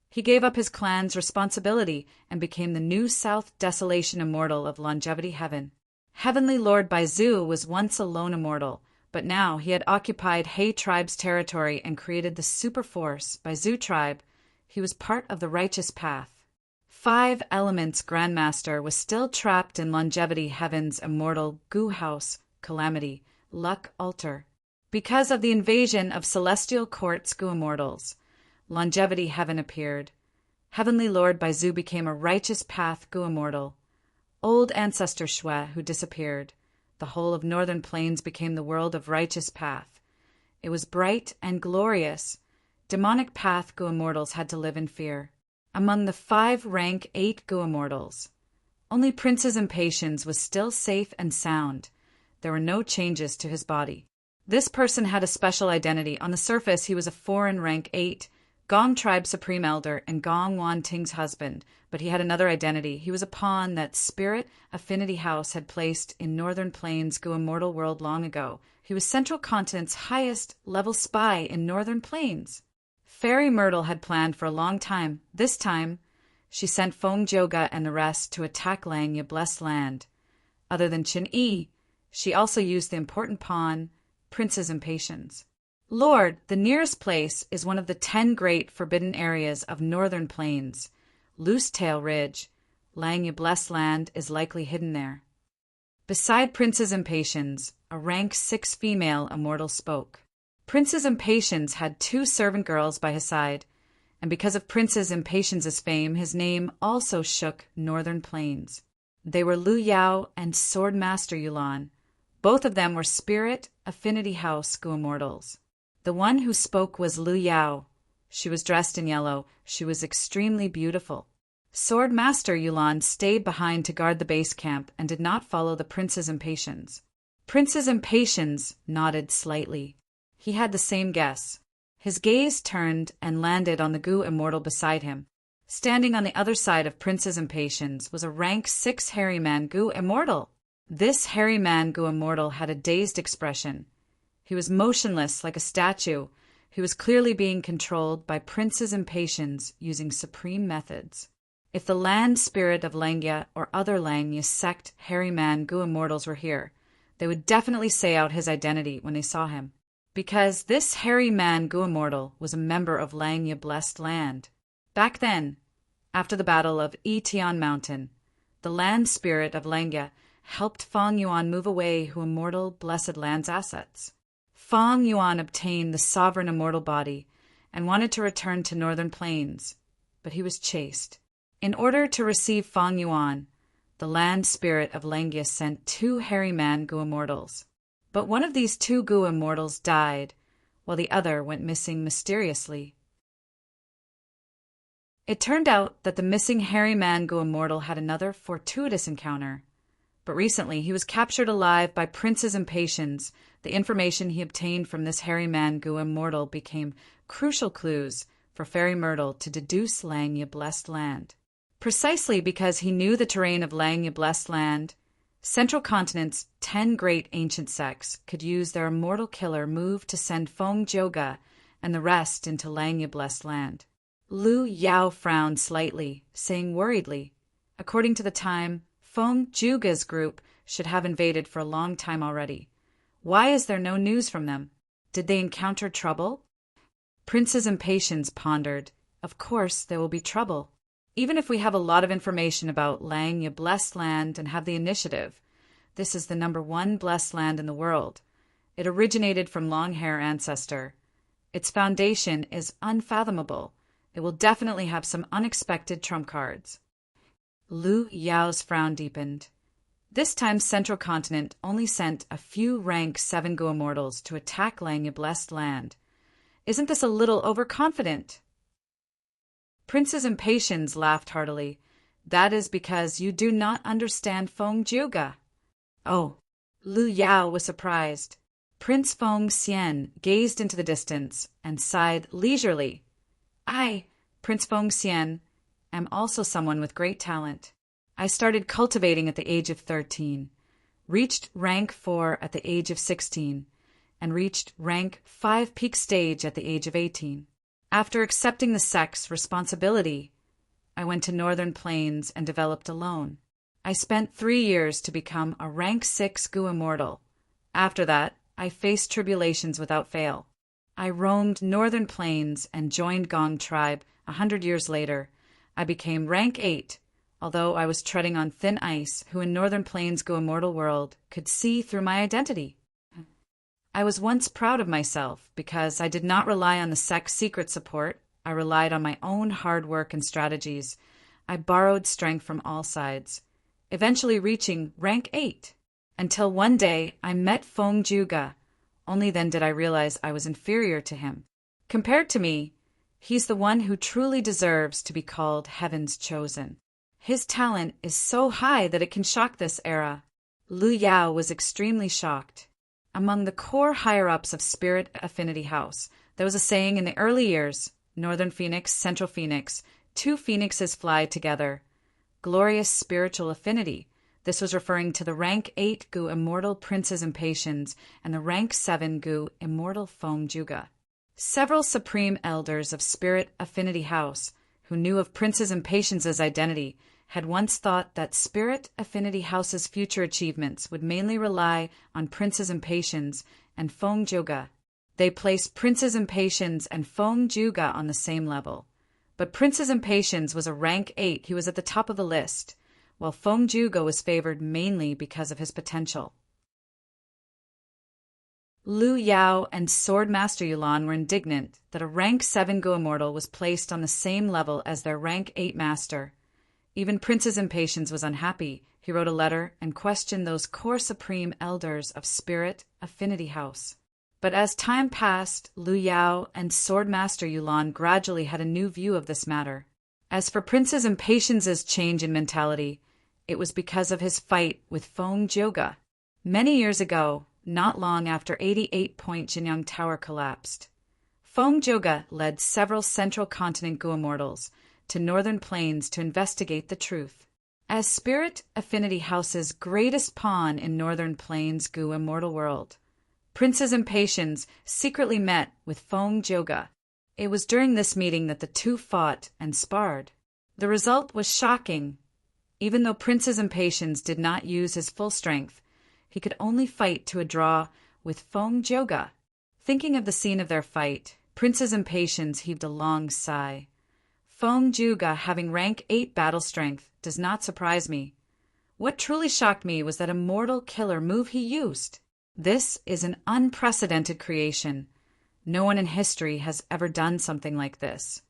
He gave up his clan's responsibility and became the New South Desolation Immortal of Longevity Heaven. Heavenly Lord Baizu was once a lone immortal, but now he had occupied He tribe's territory and created the super force, Baizu tribe. He was part of the righteous path. 5 Elements Grandmaster was still trapped in Longevity Heaven's immortal Gu House, Calamity, Luck Altar. Because of the invasion of Celestial Court's Gu Immortals, Longevity Heaven appeared. Heavenly Lord Baizu became a righteous path Gu Immortal. Old Ancestor Shui, who disappeared. The whole of Northern Plains became the world of righteous path. It was bright and glorious. Demonic path Gu Immortals had to live in fear. Among the 5 rank 8 Gu Immortals, only Prince's Impatience was still safe and sound. There were no changes to his body. This person had a special identity. On the surface, he was a foreign rank 8, Gong Tribe Supreme Elder and Gong Wan Ting's husband, but he had another identity. He was a pawn that Spirit Affinity House had placed in Northern Plains Gu Immortal world long ago. He was Central Continent's highest level spy in Northern Plains. Fairy Myrtle had planned for a long time. This time, she sent Feng Joga and the rest to attack Langya Blessed Land. Other than Qin Yi, she also used the important pawn, Prince's Impatience. Lord, the nearest place is one of the 10 great forbidden areas of Northern Plains. Loosetail Ridge, Langya Blessed Land is likely hidden there. Beside Prince's Impatience, a rank 6 female immortal spoke. Prince's Impatience had 2 servant girls by his side, and because of Prince's Impatience's fame, his name also shook Northern Plains. They were Lu Yao and Sword Master Yulan. Both of them were Spirit Affinity House Gu Immortals. The one who spoke was Lu Yao. She was dressed in yellow. She was extremely beautiful. Sword Master Yulan stayed behind to guard the base camp and did not follow the Prince's Impatience. Prince's Impatience nodded slightly. He had the same guess. His gaze turned and landed on the Gu Immortal beside him. Standing on the other side of Prince's Impatience was a rank 6 hairy man Gu Immortal. This hairy man Gu Immortal had a dazed expression. He was motionless like a statue. He was clearly being controlled by Prince's Impatience using supreme methods. If the land spirit of Langya or other Langya sect hairy man Gu Immortals were here, they would definitely say out his identity when they saw him. Because this hairy man Gu Immortal was a member of Langya Blessed Land. Back then, after the battle of Yitian Mountain, the land spirit of Langya helped Feng Yuan move away who immortal Blessed Land's assets. Feng Yuan obtained the sovereign immortal body and wanted to return to Northern Plains, but he was chased. In order to receive Feng Yuan, the land spirit of Langya sent 2 hairy man Gu Immortals. But one of these 2 Gu Immortals died, while the other went missing mysteriously. It turned out that the missing hairy man Gu Immortal had another fortuitous encounter. But recently he was captured alive by Prince's Impatience. The information he obtained from this hairy man Gu Immortal became crucial clues for Fairy Myrtle to deduce Langya Blessed Land. Precisely because he knew the terrain of Langya Blessed Land, Central Continent's 10 great ancient sects could use their immortal killer move to send Feng Joga and the rest into Langya Blessed Land. Lu Yao frowned slightly, saying worriedly, according to the time, Feng Joga's group should have invaded for a long time already. Why is there no news from them? Did they encounter trouble? Prince's Impatience pondered. Of course there will be trouble. Even if we have a lot of information about Langya Blessed Land and have the initiative, this is the #1 blessed land in the world. It originated from Longhair Ancestor. Its foundation is unfathomable. It will definitely have some unexpected trump cards. Lu Yao's frown deepened. This time Central Continent only sent a few rank 7 Gu Immortals to attack Langya Blessed Land. Isn't this a little overconfident? Prince's Impatience laughed heartily. That is because you do not understand Feng Joga. Oh, Lu Yao was surprised. Prince Feng Xian gazed into the distance and sighed leisurely. I, Prince Feng Xian, am also someone with great talent. I started cultivating at the age of 13, reached rank 4 at the age of 16, and reached rank 5 peak stage at the age of 18. After accepting the sect's responsibility, I went to Northern Plains and developed alone. I spent 3 years to become a rank 6 Gu Immortal. After that, I faced tribulations without fail. I roamed Northern Plains and joined Gong tribe. 100 years later, I became rank 8, although I was treading on thin ice, who in Northern Plains' Gu Immortal world could see through my identity. I was once proud of myself because I did not rely on the sect's secret support. I relied on my own hard work and strategies. I borrowed strength from all sides, eventually reaching rank 8, until one day I met Feng Juga. Only then did I realize I was inferior to him. Compared to me, he's the one who truly deserves to be called Heaven's Chosen. His talent is so high that it can shock this era. Lu Yao was extremely shocked. Among the core higher-ups of Spirit Affinity House, there was a saying in the early years, Northern Phoenix, Central Phoenix, 2 phoenixes fly together. Glorious spiritual affinity. This was referring to the rank 8 Gu Immortal Prince's Impatiens and the rank 7 Gu Immortal Feng Juga. Several supreme elders of Spirit Affinity House, who knew of Prince's Impatiens' identity, had once thought that Spirit Affinity House's future achievements would mainly rely on Prince's Impatiens and Feng Juga. They placed Prince's Impatiens and Feng Juga on the same level. But Prince's Impatiens was a rank 8, he was at the top of the list, while Feng Juga was favored mainly because of his potential. Lu Yao and Swordmaster Yulan were indignant that a rank 7 Gu Immortal was placed on the same level as their rank 8 master. Even Prince's Impatiens was unhappy. He wrote a letter and questioned those core supreme elders of Spirit Affinity House. But as time passed, Lu Yao and Swordmaster Yulan gradually had a new view of this matter. As for Prince's Impatiens' change in mentality, it was because of his fight with Feng Juga. Many years ago, not long after 88-point Jinyang Tower collapsed, Feng Juga led several Central Continent Gu Immortals to Northern Plains to investigate the truth. As Spirit Affinity House's greatest pawn in Northern Plains Gu Immortal world, Prince's Impatiens secretly met with Feng Juga. It was during this meeting that the two fought and sparred. The result was shocking. Even though Prince's Impatiens did not use his full strength, he could only fight to a draw with Feng Juga. Thinking of the scene of their fight, Prince's Impatiens heaved a long sigh. Feng Juga having rank 8 battle strength does not surprise me. What truly shocked me was that immortal killer move he used. This is an unprecedented creation. No one in history has ever done something like this.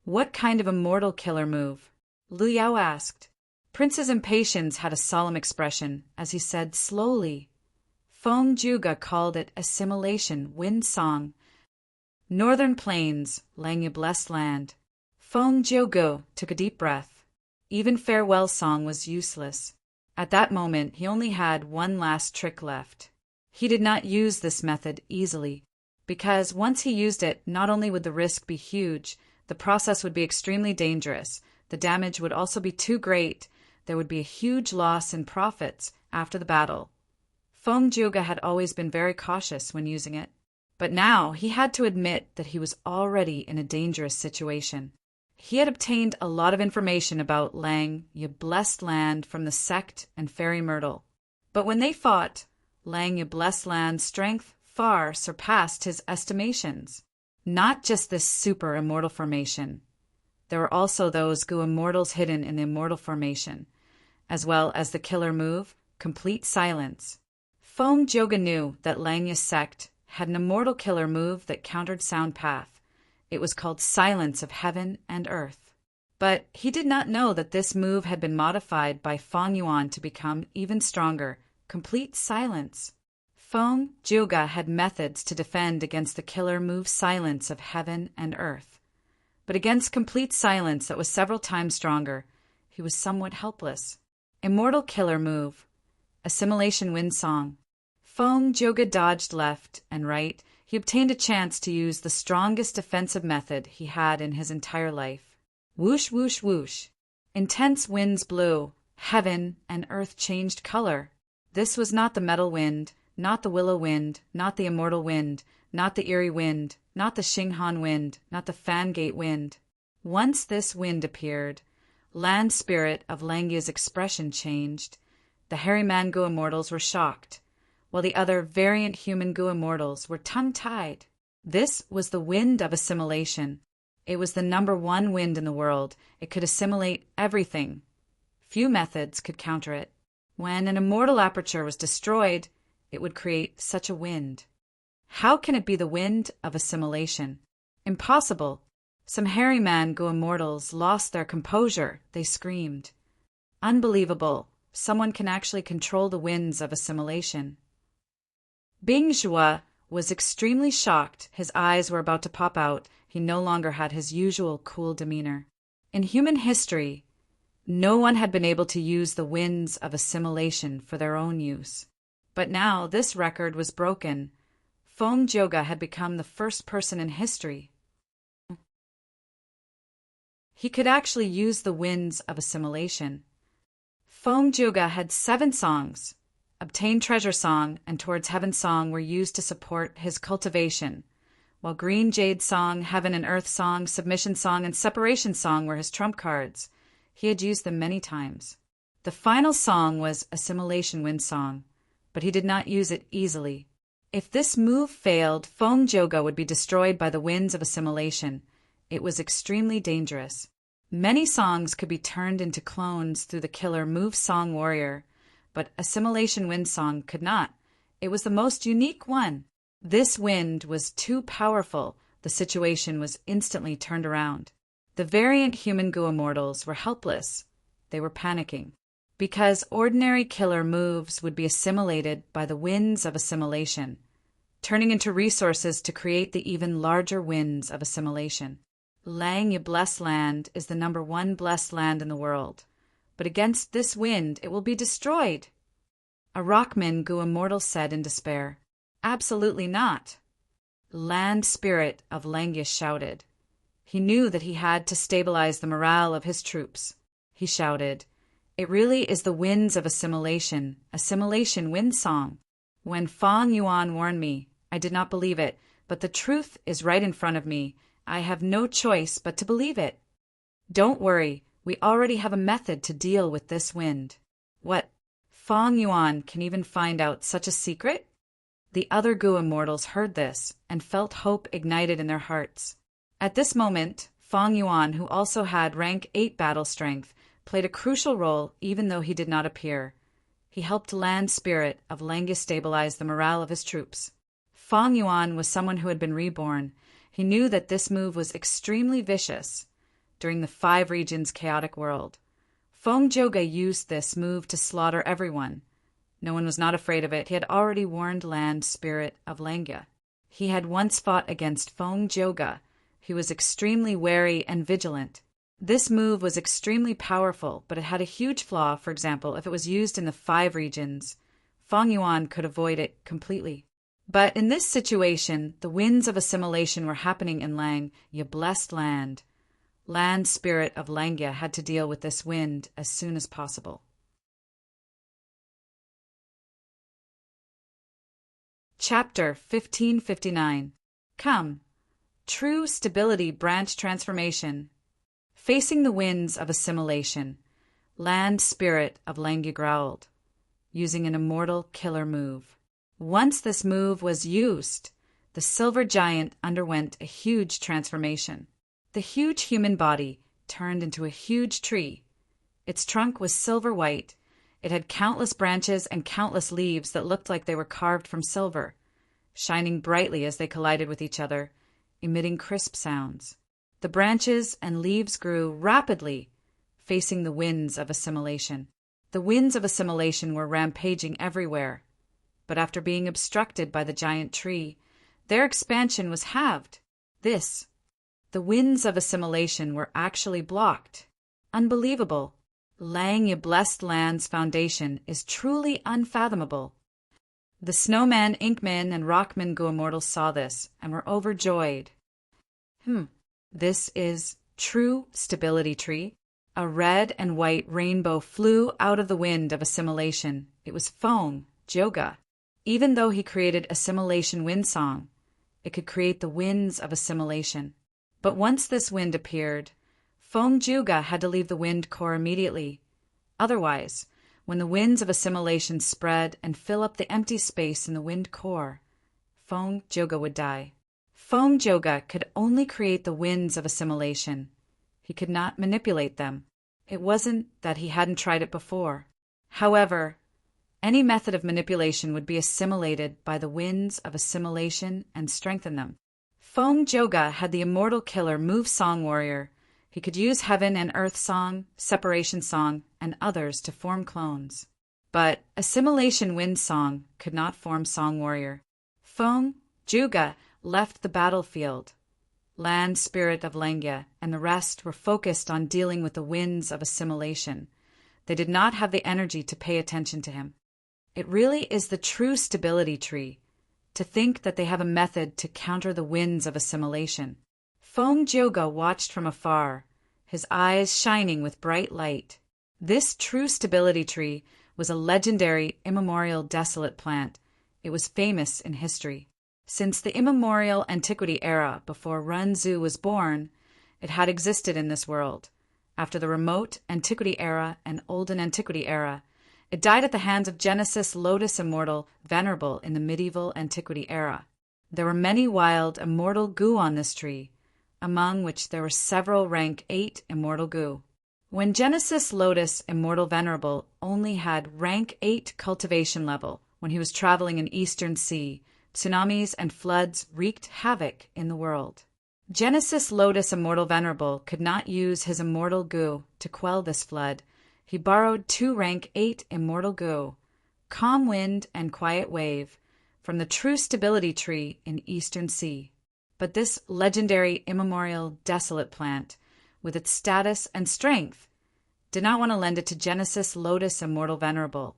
What kind of immortal killer move? Lu Yao asked. Prince's Impatiens had a solemn expression as he said slowly. Feng Juga called it assimilation, wind song. Northern Plains, Langya blessed land. Feng Juga took a deep breath. Even farewell song was useless. At that moment, he only had one last trick left. He did not use this method easily, because once he used it, not only would the risk be huge, the process would be extremely dangerous, the damage would also be too great, there would be a huge loss in profits after the battle. Feng Juga had always been very cautious when using it, but now he had to admit that he was already in a dangerous situation. He had obtained a lot of information about Langya blessed land from the sect and Fairy Myrtle, but when they fought, Langya blessed land's strength far surpassed his estimations. Not just this super immortal formation. There were also those Gu Immortals hidden in the immortal formation, as well as the killer move, complete silence. Feng Juga knew that Langya's sect had an immortal killer move that countered Sound Path. It was called Silence of Heaven and Earth. But he did not know that this move had been modified by Feng Yuan to become even stronger, complete silence. Feng Juga had methods to defend against the killer move Silence of Heaven and Earth. But against complete silence that was several times stronger, he was somewhat helpless. Immortal killer move, assimilation wind song. Feng Juga dodged left and right. He obtained a chance to use the strongest defensive method he had in his entire life. Whoosh, whoosh, whoosh. Intense winds blew. Heaven and earth changed color. This was not the metal wind. Not the willow wind, not the immortal wind, not the eerie wind, not the Xinghan wind, not the Fangate wind. Once this wind appeared, land spirit of Langya's expression changed. The hairy man Gu immortals were shocked, while the other variant human Gu immortals were tongue-tied. This was the wind of assimilation. It was the #1 wind in the world. It could assimilate everything. Few methods could counter it. When an immortal aperture was destroyed, it would create such a wind. How can it be the wind of assimilation? Impossible. Some hairy man Gu immortals lost their composure. They screamed. Unbelievable. Someone can actually control the winds of assimilation. Bing Zhua was extremely shocked. His eyes were about to pop out. He no longer had his usual cool demeanor. In human history, no one had been able to use the winds of assimilation for their own use. But now this record was broken. Feng Zhouge had become the first person in history. He could actually use the winds of assimilation. Feng Zhouge had 7 songs. Obtain Treasure Song and Towards Heaven Song were used to support his cultivation, while Green Jade Song, Heaven and Earth Song, Submission Song, and Separation Song were his trump cards. He had used them many times. The final song was Assimilation Wind Song, but he did not use it easily. If this move failed, Feng Zhouge would be destroyed by the winds of assimilation. It was extremely dangerous. Many songs could be turned into clones through the killer Move Song Warrior, but Assimilation Wind Song could not. It was the most unique one. This wind was too powerful. The situation was instantly turned around. The variant human Gu immortals were helpless. They were panicking. Because ordinary killer moves would be assimilated by the winds of assimilation, turning into resources to create the even larger winds of assimilation. Langya Blessed Land is the #1 blessed land in the world. But against this wind, it will be destroyed. A Rockman Gu immortal said in despair. Absolutely not. Land spirit of Langya shouted. He knew that he had to stabilize the morale of his troops. He shouted, "It really is the winds of assimilation, assimilation wind song." When Fang Yuan warned me, I did not believe it, but the truth is right in front of me. I have no choice but to believe it. Don't worry, we already have a method to deal with this wind. What? Fang Yuan can even find out such a secret? The other Gu immortals heard this and felt hope ignited in their hearts. At this moment, Fang Yuan, who also had rank 8 battle strength, played a crucial role even though he did not appear. He helped land spirit of Langya stabilize the morale of his troops. Fang Yuan was someone who had been reborn. He knew that this move was extremely vicious. During the 5 regions chaotic world, Feng Zhouge used this move to slaughter everyone. No one was not afraid of it. He had already warned land spirit of Langya. He had once fought against Feng Zhouge. He was extremely wary and vigilant. This move was extremely powerful, but it had a huge flaw. For example, if it was used in the 5 regions, Fang Yuan could avoid it completely. But in this situation, the winds of assimilation were happening in Langya Blessed Land. Land spirit of Langya had to deal with this wind as soon as possible. Chapter 1559. Come. True Stability Branch Transformation. Facing the winds of assimilation, land spirit of Langya growled, using an immortal killer move. Once this move was used, the silver giant underwent a huge transformation. The huge human body turned into a huge tree. Its trunk was silver white. It had countless branches and countless leaves that looked like they were carved from silver, shining brightly as they collided with each other, emitting crisp sounds. The branches and leaves grew rapidly, facing the winds of assimilation. The winds of assimilation were rampaging everywhere, but after being obstructed by the giant tree, their expansion was halved. The winds of assimilation were actually blocked. Unbelievable. Langya Blessed Land's foundation is truly unfathomable. The Snowman, Inkman, and Rockman Gu immortals saw this and were overjoyed. This is true stability tree. A red and white rainbow flew out of the wind of assimilation. It was Feng Zhouge. Even though he created assimilation wind song, it could create the winds of assimilation. But once this wind appeared, Feng Juga had to leave the wind core immediately. Otherwise, when the winds of assimilation spread and fill up the empty space in the wind core, Feng Juga would die. Feng Juga could only create the winds of assimilation. He could not manipulate them. It wasn't that he hadn't tried it before. However, any method of manipulation would be assimilated by the winds of assimilation and strengthen them. Feng Juga had the immortal killer move Song Warrior. He could use Heaven and Earth Song, Separation Song, and others to form clones. But Assimilation Wind Song could not form Song Warrior. Feng Juga left the battlefield. Land Spirit of Lengya and the rest were focused on dealing with the winds of assimilation. They did not have the energy to pay attention to him. It really is the true stability tree, to think that they have a method to counter the winds of assimilation. Feng Juga watched from afar, his eyes shining with bright light. This true stability tree was a legendary, immemorial, desolate plant. It was famous in history. Since the immemorial antiquity era before Runzu was born, it had existed in this world. After the remote antiquity era and olden antiquity era, it died at the hands of Genesis Lotus Immortal Venerable in the medieval antiquity era. There were many wild immortal gu on this tree, among which there were several rank 8 immortal gu. When Genesis Lotus Immortal Venerable only had rank 8 cultivation level, when he was traveling in Eastern Sea, tsunamis and floods wreaked havoc in the world. Genesis Lotus Immortal Venerable could not use his immortal gu to quell this flood. He borrowed 2 rank 8 immortal gu, Calm Wind and Quiet Wave, from the true stability tree in Eastern Sea. But this legendary immemorial desolate plant, with its status and strength, did not want to lend it to Genesis Lotus Immortal Venerable.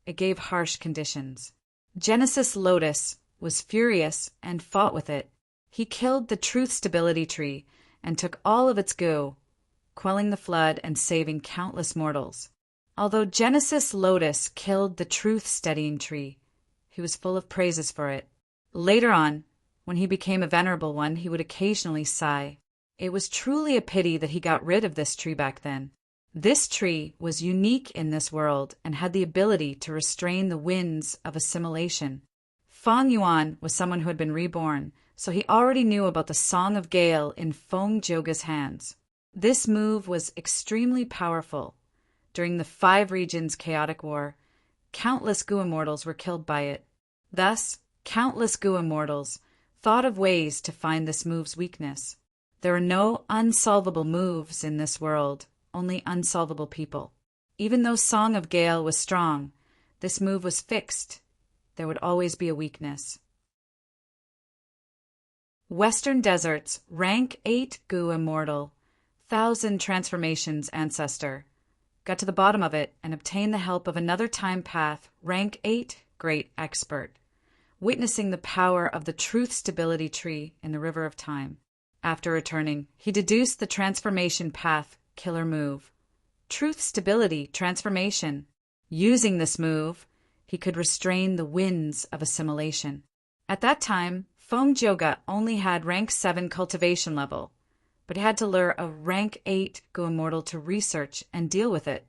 It gave harsh conditions. Genesis Lotus was furious and fought with it. He killed the truth stability tree and took all of its gu, quelling the flood and saving countless mortals. Although Genesis Lotus killed the truth steadying tree, he was full of praises for it. Later on, when he became a venerable one, he would occasionally sigh. It was truly a pity that he got rid of this tree back then. This tree was unique in this world and had the ability to restrain the winds of assimilation. Feng Yuan was someone who had been reborn, so he already knew about the Song of Gale in Feng Joga's hands. This move was extremely powerful. During the 5 regions chaotic war, countless gu immortals were killed by it. Thus, countless gu immortals thought of ways to find this move's weakness. There are no unsolvable moves in this world, only unsolvable people. Even though Song of Gale was strong, this move was fixed. There would always be a weakness. Western Deserts, rank 8 gu immortal, 1,000 transformations ancestor. Got to the bottom of it and obtained the help of another time path, rank 8 great expert, witnessing the power of the truth stability tree in the river of time. After returning, he deduced the transformation path killer move, truth stability transformation. Using this move, he could restrain the winds of assimilation. At that time, Feng Joga only had rank 7 cultivation level, but he had to lure a rank 8 gu immortal to research and deal with it.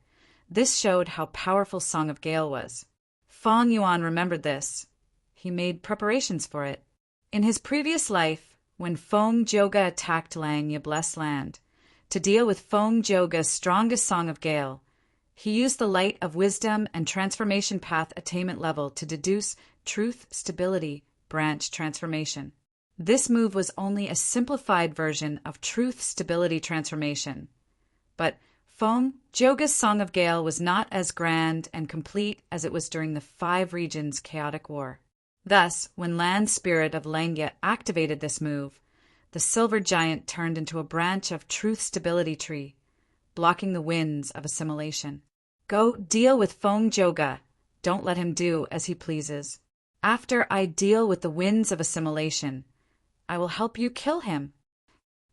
This showed how powerful Song of Gale was. Feng Yuan remembered this. He made preparations for it. In his previous life, when Feng Joga attacked Langya Blessed Land, to deal with Feng Joga's strongest Song of Gale, he used the light of wisdom and transformation path attainment level to deduce truth stability branch transformation. This move was only a simplified version of truth stability transformation. But Feng Joga's Song of Gale was not as grand and complete as it was during the 5 regions chaotic war. Thus, when Land Spirit of Lengya activated this move, the silver giant turned into a branch of truth stability tree, blocking the winds of assimilation. Go deal with Feng Joga. Don't let him do as he pleases. After I deal with the winds of assimilation, I will help you kill him.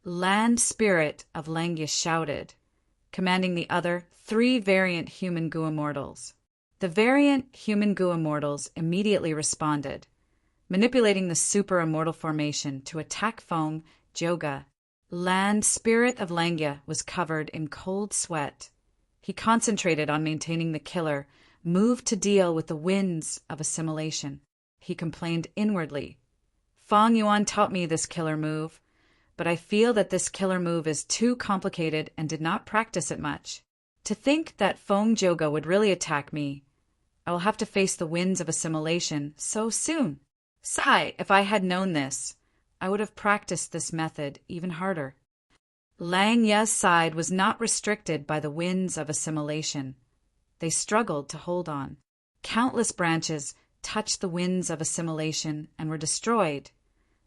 Land Spirit of Lengya shouted, commanding the other 3 variant human gu immortals. The variant human goo immortals immediately responded, manipulating the super immortal formation to attack Fong Joga. Land Spirit of Langya was covered in cold sweat. He concentrated on maintaining the killer, moved to deal with the winds of assimilation. He complained inwardly. Fong Yuan taught me this killer move, but I feel that this killer move is too complicated and did not practice it much. To think that Fong Joga would really attack me, I will have to face the winds of assimilation so soon. Sigh, if I had known this, I would have practiced this method even harder. Lang Ya's side was not restricted by the winds of assimilation. They struggled to hold on. Countless branches touched the winds of assimilation and were destroyed,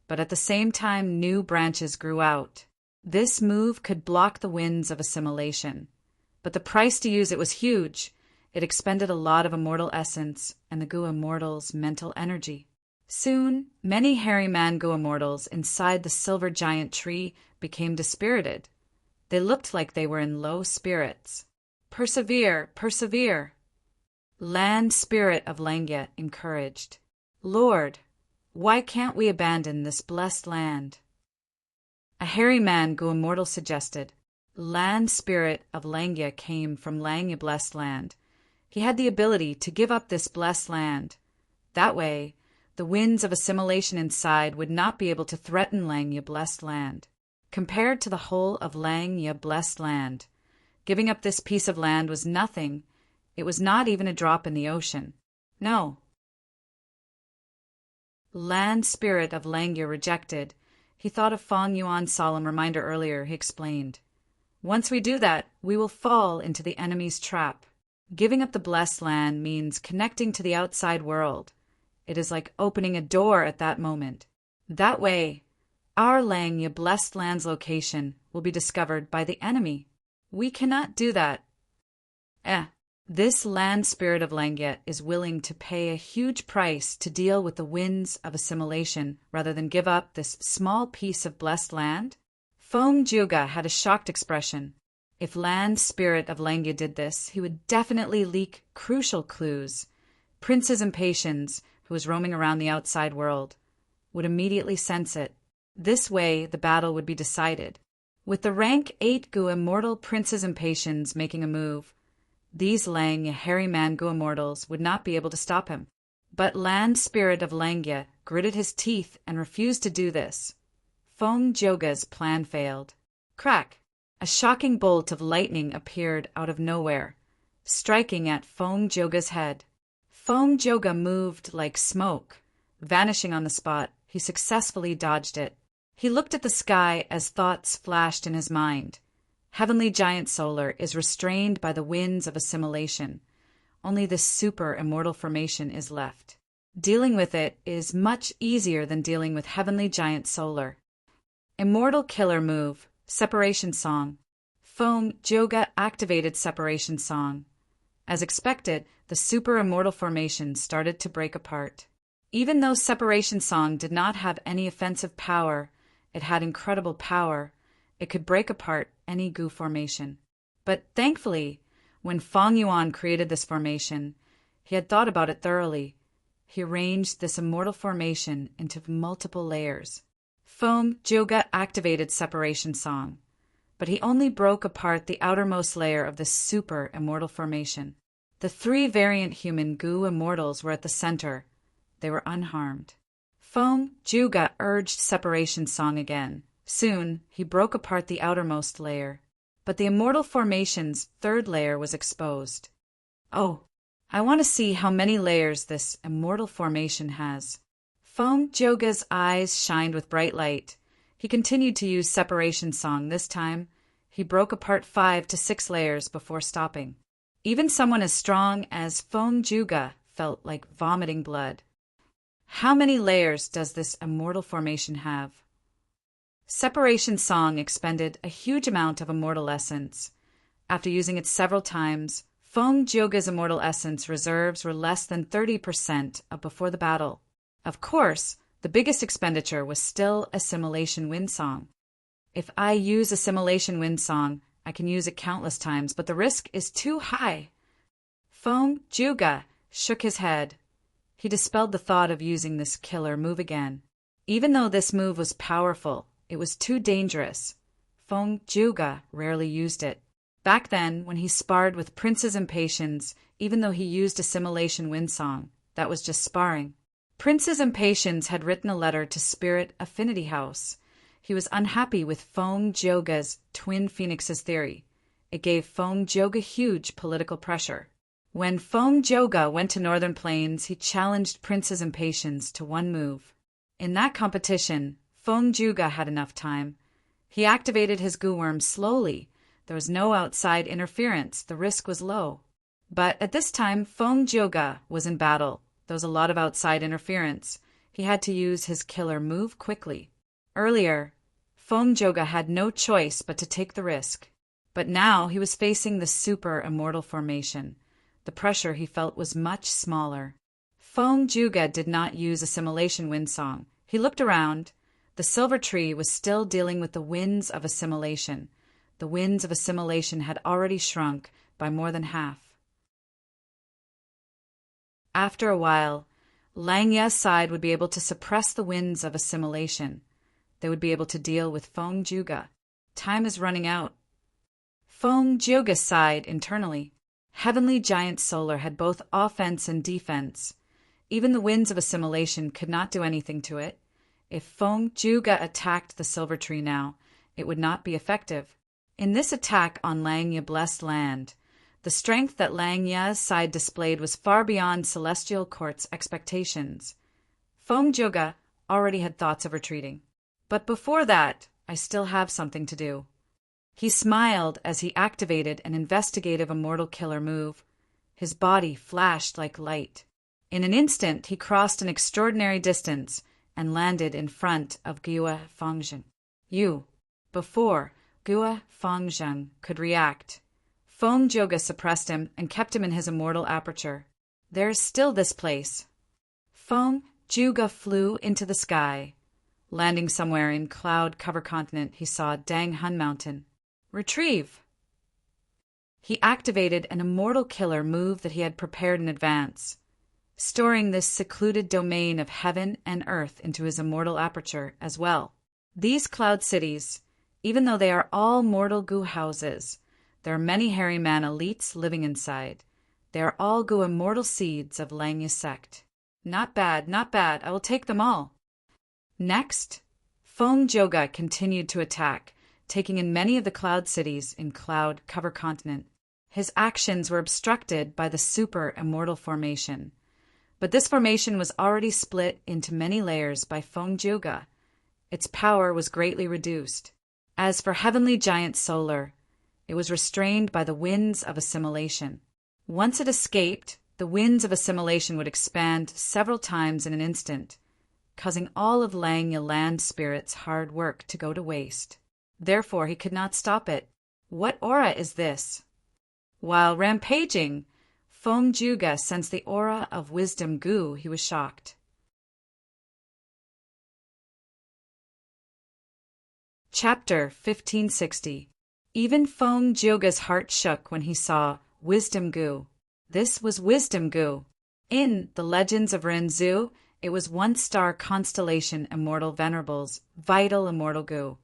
but at the same time new branches grew out. This move could block the winds of assimilation, but the price to use it was huge. It expended a lot of immortal essence and the Goo Immortals' mental energy. Soon, many hairy man Goo Immortals inside the silver giant tree became dispirited. They looked like they were in low spirits. Persevere, persevere. Land Spirit of Langya encouraged. Lord, why can't we abandon this blessed land? A hairy man Goo Immortal suggested. Land Spirit of Langya came from Langya blessed land. He had the ability to give up this blessed land. That way, the winds of assimilation inside would not be able to threaten Langya blessed land. Compared to the whole of Langya blessed land, giving up this piece of land was nothing. It was not even a drop in the ocean. No. Land Spirit of Langya rejected. He thought of Fong Yuan's solemn reminder earlier. He explained, once we do that, we will fall into the enemy's trap. Giving up the blessed land means connecting to the outside world. It is like opening a door at that moment. That way, our Langya blessed land's location will be discovered by the enemy. We cannot do that. This Land Spirit of Langya is willing to pay a huge price to deal with the winds of assimilation rather than give up this small piece of blessed land. Fong Juga had a shocked expression. If Land Spirit of Langya did this, he would definitely leak crucial clues. Prince's impatience, who was roaming around the outside world, would immediately sense it. This way, the battle would be decided. With the rank 8 Goo Immortal Prince's impatience making a move, these Langya hairy man Goo Immortals would not be able to stop him. But Land Spirit of Langya gritted his teeth and refused to do this. Fong Joga's plan failed. Crack! A shocking bolt of lightning appeared out of nowhere, striking at Fong Joga's head. Fong Joga moved like smoke. Vanishing on the spot, he successfully dodged it. He looked at the sky as thoughts flashed in his mind. Heavenly Giant Solar is restrained by the winds of assimilation. Only this super immortal formation is left. Dealing with it is much easier than dealing with Heavenly Giant Solar. Immortal Killer Move, Separation Song. Fong Joga activated Separation Song. As expected, the super immortal formation started to break apart. Even though Separation Song did not have any offensive power, it had incredible power. It could break apart any Goo formation. But thankfully, when Fong Yuan created this formation, he had thought about it thoroughly. He arranged this immortal formation into multiple layers. Fong Joga activated Separation Song, but he only broke apart the outermost layer of this super immortal formation. The 3 variant human Goo Immortals were at the center. They were unharmed. Fong Joga urged Separation Song again. Soon, he broke apart the outermost layer, but the immortal formation's 3rd layer was exposed. Oh, I want to see how many layers this immortal formation has. Fong Joga's eyes shined with bright light. He continued to use Separation Song. This time, he broke apart 5 to 6 layers before stopping. Even someone as strong as Fong Joga felt like vomiting blood. How many layers does this immortal formation have? Separation Song expended a huge amount of immortal essence. After using it several times, Fong Joga's immortal essence reserves were less than 30% of before the battle. Of course, the biggest expenditure was still Assimilation Wind Song. If I use Assimilation Wind Song, I can use it countless times, but the risk is too high. Feng Juga shook his head. He dispelled the thought of using this killer move again. Even though this move was powerful, it was too dangerous. Feng Juga rarely used it. Back then, when he sparred with Prince's Impatience, even though he used Assimilation Windsong, that was just sparring. Prince's Impatience had written a letter to Spirit Affinity House. He was unhappy with Feng Joga's Twin Phoenixes theory. It gave Feng Joga huge political pressure. When Feng Joga went to Northern Plains, he challenged Prince's Impatience to one move. In that competition, Feng Juga had enough time. He activated his goo worm slowly. There was no outside interference. The risk was low. But at this time, Feng Joga was in battle. There was a lot of outside interference. He had to use his killer move quickly. Earlier, Feng Joga had no choice but to take the risk. But now he was facing the super immortal formation. The pressure he felt was much smaller. Feng Juga did not use Assimilation Windsong. He looked around. The silver tree was still dealing with the winds of assimilation. The winds of assimilation had already shrunk by more than half. After a while, Lang Ye's side would be able to suppress the winds of assimilation. They would be able to deal with Feng Juga. Time is running out. Feng Juga's side internally. Heavenly Giant Solar had both offense and defense. Even the winds of assimilation could not do anything to it. If Feng Juga attacked the silver tree now, it would not be effective. In this attack on Lang Ye Blessed Land, the strength that Lang Ye's side displayed was far beyond Celestial Court's expectations. Feng Juga already had thoughts of retreating. But before that, I still have something to do. He smiled as he activated an investigative immortal killer move. His body flashed like light. In an instant, he crossed an extraordinary distance and landed in front of Gua Fengzheng. Before Gua Fengzheng could react, Feng Juga suppressed him and kept him in his immortal aperture. There's still this place. Feng Juga flew into the sky. Landing somewhere in cloud-covered continent, he saw Dang Hun Mountain. Retrieve! He activated an immortal killer move that he had prepared in advance, storing this secluded domain of heaven and earth into his immortal aperture as well. These cloud cities, even though they are all mortal goo houses, there are many hairy man elites living inside. They are all goo immortal seeds of Lang Ye sect. Not bad, not bad. I will take them all. Next, Feng Joga continued to attack, taking in many of the cloud cities in cloud-covered continent. His actions were obstructed by the super immortal formation. But this formation was already split into many layers by Feng Juga. Its power was greatly reduced. As for Heavenly Giant Solar, it was restrained by the winds of assimilation. Once it escaped, the winds of assimilation would expand several times in an instant, causing all of Lang Ye Land Spirit's hard work to go to waste. Therefore, he could not stop it. What aura is this? While rampaging, Feng Juga sensed the aura of wisdom goo. He was shocked. Chapter 1560. Even Feng Joga's heart shook when he saw wisdom goo. This was wisdom goo. In the Legends of Renzu, it was one-star constellation immortal Venerable's vital immortal goo.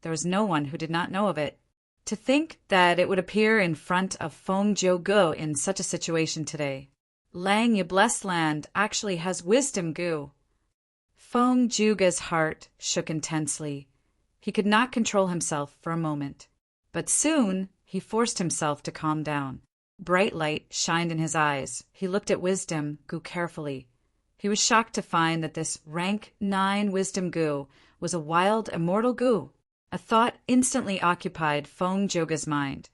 There was no one who did not know of it. To think that it would appear in front of Feng Joga in such a situation today. Lang Ye Blessed Land actually has wisdom goo. Feng Juga's heart shook intensely. He could not control himself for a moment. But soon he forced himself to calm down. Bright light shined in his eyes. He looked at wisdom goo carefully. He was shocked to find that this rank 9 wisdom goo was a wild immortal goo. A thought instantly occupied Feng Joga's mind.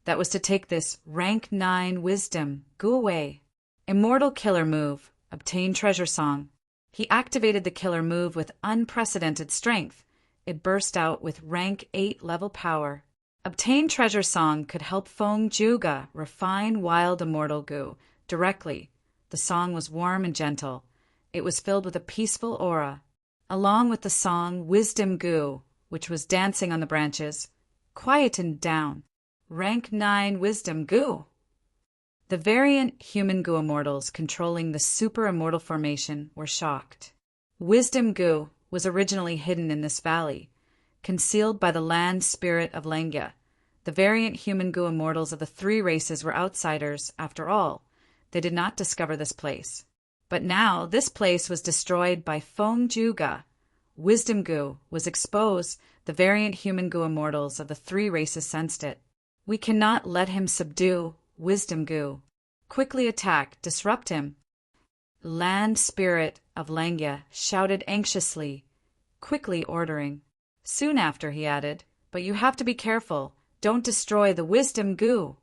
That was to take this rank 9 wisdom goo away. Immortal killer move. Obtain treasure song. He activated the killer move with unprecedented strength. It burst out with rank 8 level power. Obtain treasure song could help Feng Juga refine wild immortal goo directly. The song was warm and gentle. It was filled with a peaceful aura. Along with the song Wisdom Goo, which was dancing on the branches, quietened down. Rank 9 Wisdom Goo. The variant human goo immortals controlling the super immortal formation were shocked. Wisdom goo was originally hidden in this valley, concealed by the land spirit of Lengya. The variant human goo immortals of the three races were outsiders, after all. They did not discover this place. But now this place was destroyed by Feng Juga. Wisdom goo was exposed. The variant human goo immortals of the three races sensed it. We cannot let him subdue Wisdom goo. Quickly attack, disrupt him. Land spirit of Lengya shouted anxiously, quickly ordering. Soon after he added, "But you have to be careful. Don't destroy the Wisdom goo."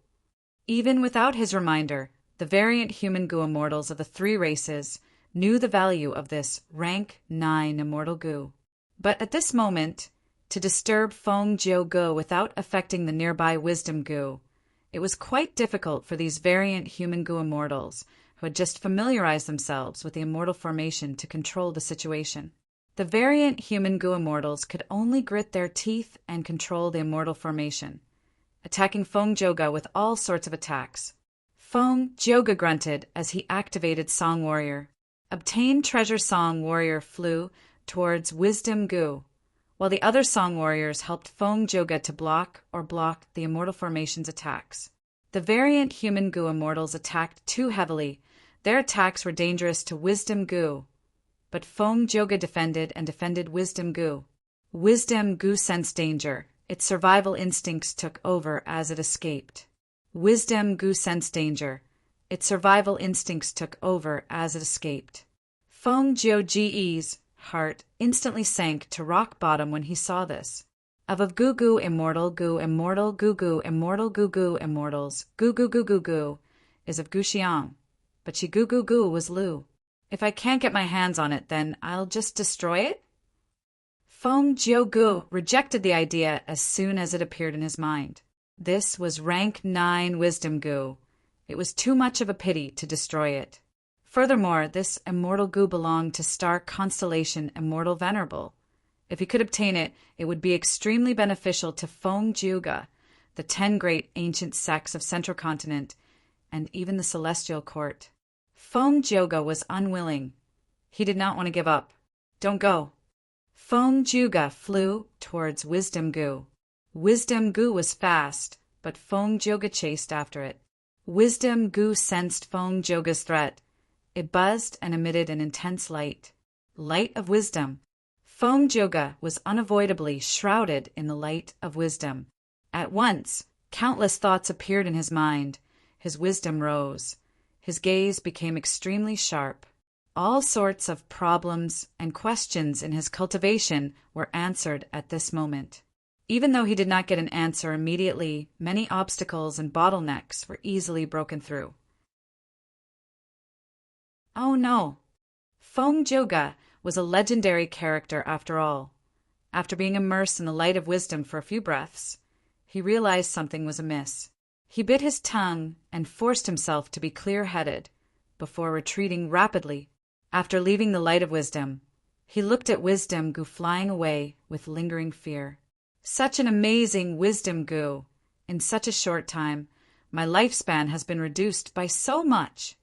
Even without his reminder, the variant human goo immortals of the three races knew the value of this rank 9 immortal goo. But at this moment, to disturb Feng Jiu goo without affecting the nearby Wisdom goo, it was quite difficult for these variant human goo immortals, who had just familiarized themselves with the immortal formation, to control the situation. The variant human goo immortals could only grit their teeth and control the immortal formation, attacking Feng Joga with all sorts of attacks. Feng Joga grunted as he activated Song Warrior. Obtained Treasure Song Warrior flew towards Wisdom goo, while the other Song Warriors helped Feng Joga to block the immortal formation's attacks. The variant human goo immortals attacked too heavily. Their attacks were dangerous to Wisdom goo, but Feng Joga defended Wisdom goo. Wisdom goo sensed danger. Its survival instincts took over as it escaped. Wisdom goo sensed danger. Its survival instincts took over as it escaped. Feng Jiu's heart instantly sank to rock bottom when he saw this. Of goo goo immortal goo immortal goo goo immortal goo goo immortals, goo goo goo goo goo is of Guxiang, but she goo goo goo was Lu. If I can't get my hands on it, then I'll just destroy it? Feng Jiu rejected the idea as soon as it appeared in his mind. This was rank 9 Wisdom goo. It was too much of a pity to destroy it. Furthermore, this immortal goo belonged to star constellation Immortal Venerable. If he could obtain it, it would be extremely beneficial to Feng Juga, the 10 great ancient sects of Central Continent, and even the Celestial Court. Feng Juga was unwilling. He did not want to give up. Don't go. Feng Juga flew towards Wisdom goo. Wisdom goo was fast, but Feng Juga chased after it. Wisdom goo sensed Feng Joga's threat. It buzzed and emitted an intense light. Light of wisdom. Feng Joga was unavoidably shrouded in the light of wisdom. At once, countless thoughts appeared in his mind. His wisdom rose. His gaze became extremely sharp. All sorts of problems and questions in his cultivation were answered at this moment. Even though he did not get an answer immediately, many obstacles and bottlenecks were easily broken through. Oh no! Feng Joga was a legendary character after all. After being immersed in the light of wisdom for a few breaths, he realized something was amiss. He bit his tongue and forced himself to be clear-headed before retreating rapidly. After leaving the light of wisdom, he looked at Wisdom goo flying away with lingering fear. Such an amazing Wisdom goo! In such a short time, my lifespan has been reduced by so much.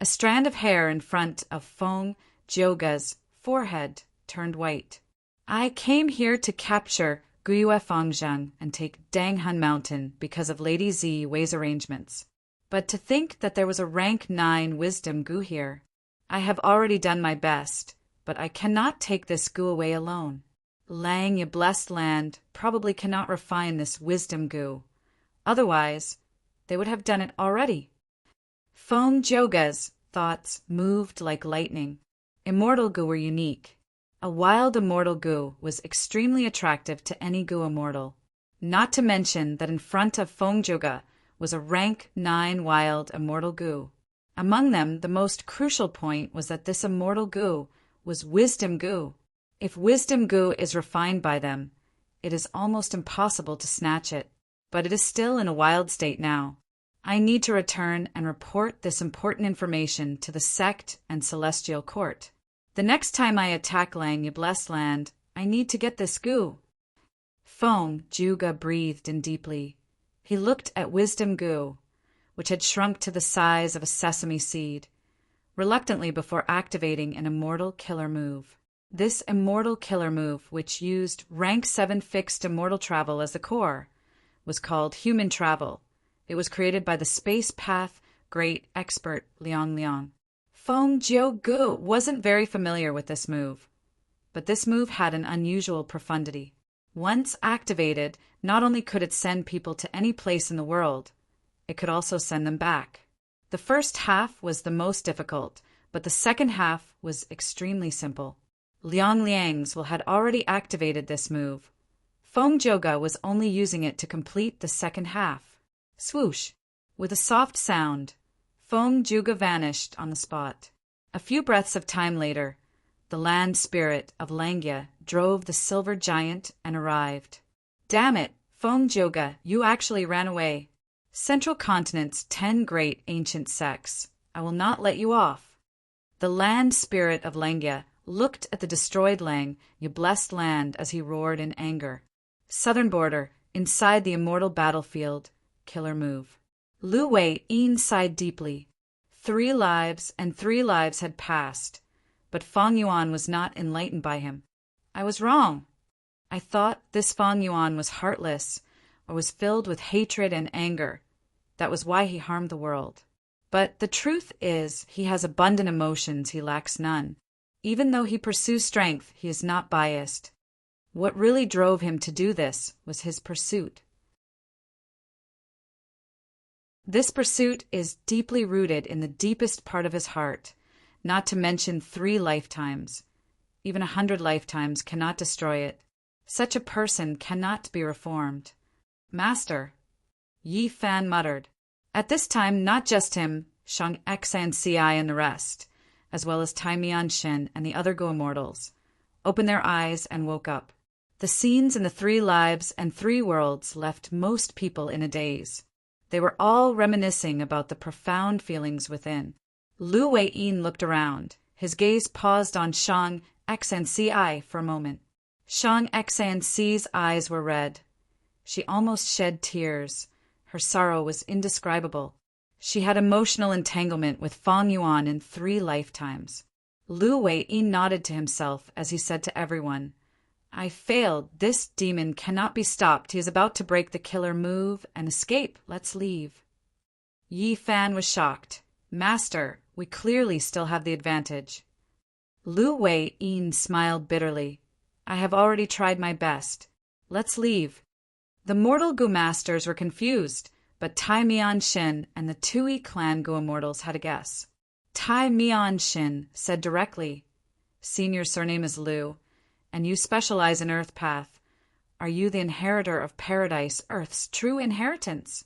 A strand of hair in front of Feng Joga's forehead turned white. I came here to capture Guyue Fangzheng and take Danghan Mountain because of Lady Zi Wei's arrangements. But to think that there was a rank 9 Wisdom goo here. I have already done my best, but I cannot take this goo away alone. Lang, your blessed land, probably cannot refine this Wisdom goo. Otherwise, they would have done it already. Feng Joga's thoughts moved like lightning. Immortal goo were unique. A wild immortal goo was extremely attractive to any goo immortal. Not to mention that in front of Feng Joga was a rank 9 wild immortal goo. Among them, the most crucial point was that this immortal goo was Wisdom goo. If Wisdom goo is refined by them, it is almost impossible to snatch it. But it is still in a wild state now. I need to return and report this important information to the sect and Celestial Court. The next time I attack Lang, your blessed land, I need to get this goo. Feng Juga breathed in deeply. He looked at Wisdom goo. which had shrunk to the size of a sesame seed, reluctantly before activating an immortal killer move. This immortal killer move, which used rank 7 fixed immortal travel as the core, was called human travel. It was created by the space path great expert Liang Liang. Feng Jiugu wasn't very familiar with this move, but this move had an unusual profundity. Once activated, not only could it send people to any place in the world, it could also send them back. The first half was the most difficult, but the second half was extremely simple. Liang Liang's had already activated this move. Feng Jiugu was only using it to complete the second half. Swoosh! With a soft sound, Feng Jiugu vanished on the spot. A few breaths of time later, the land spirit of Langya drove the silver giant and arrived. Damn it, Feng Jiugu, you actually ran away. Central Continent's 10 great ancient sects. I will not let you off. The land spirit of Langya looked at the destroyed Lang, you blessed land, as he roared in anger. Southern border, inside the immortal battlefield, killer move. Lu Wei-yin sighed deeply. 3 lives and 3 lives had passed, but Feng Yuan was not enlightened by him. I was wrong. I thought this Feng Yuan was heartless, or was filled with hatred and anger. That was why he harmed the world. But the truth is, he has abundant emotions, he lacks none. Even though he pursues strength, he is not biased. What really drove him to do this was his pursuit. This pursuit is deeply rooted in the deepest part of his heart, not to mention 3 lifetimes. Even 100 lifetimes cannot destroy it. Such a person cannot be reformed. Master, Yi Fan muttered. At this time, not just him, Shang Xan Ci and the rest, as well as Tai Mian Shen and the other Go Immortals, opened their eyes and woke up. The scenes in the 3 lives and 3 worlds left most people in a daze. They were all reminiscing about the profound feelings within. Lu Wei-yin looked around. His gaze paused on Shang Xan Ci for a moment. Shang Xan Ci's eyes were red. She almost shed tears. Her sorrow was indescribable. She had emotional entanglement with Feng Yuan in 3 lifetimes. Lu Wei-yin nodded to himself as he said to everyone, I failed. This demon cannot be stopped. He is about to break the killer move and escape. Let's leave. Yi Fan was shocked. Master, we clearly still have the advantage. Lu Wei-yin smiled bitterly. I have already tried my best. Let's leave. The mortal Gu masters were confused, but Tai Mian Shen and the Tui clan Gu immortals had a guess. Tai Mian Shen said directly, Senior surname is Lu, and you specialize in Earth Path. Are you the inheritor of Paradise, Earth's true inheritance?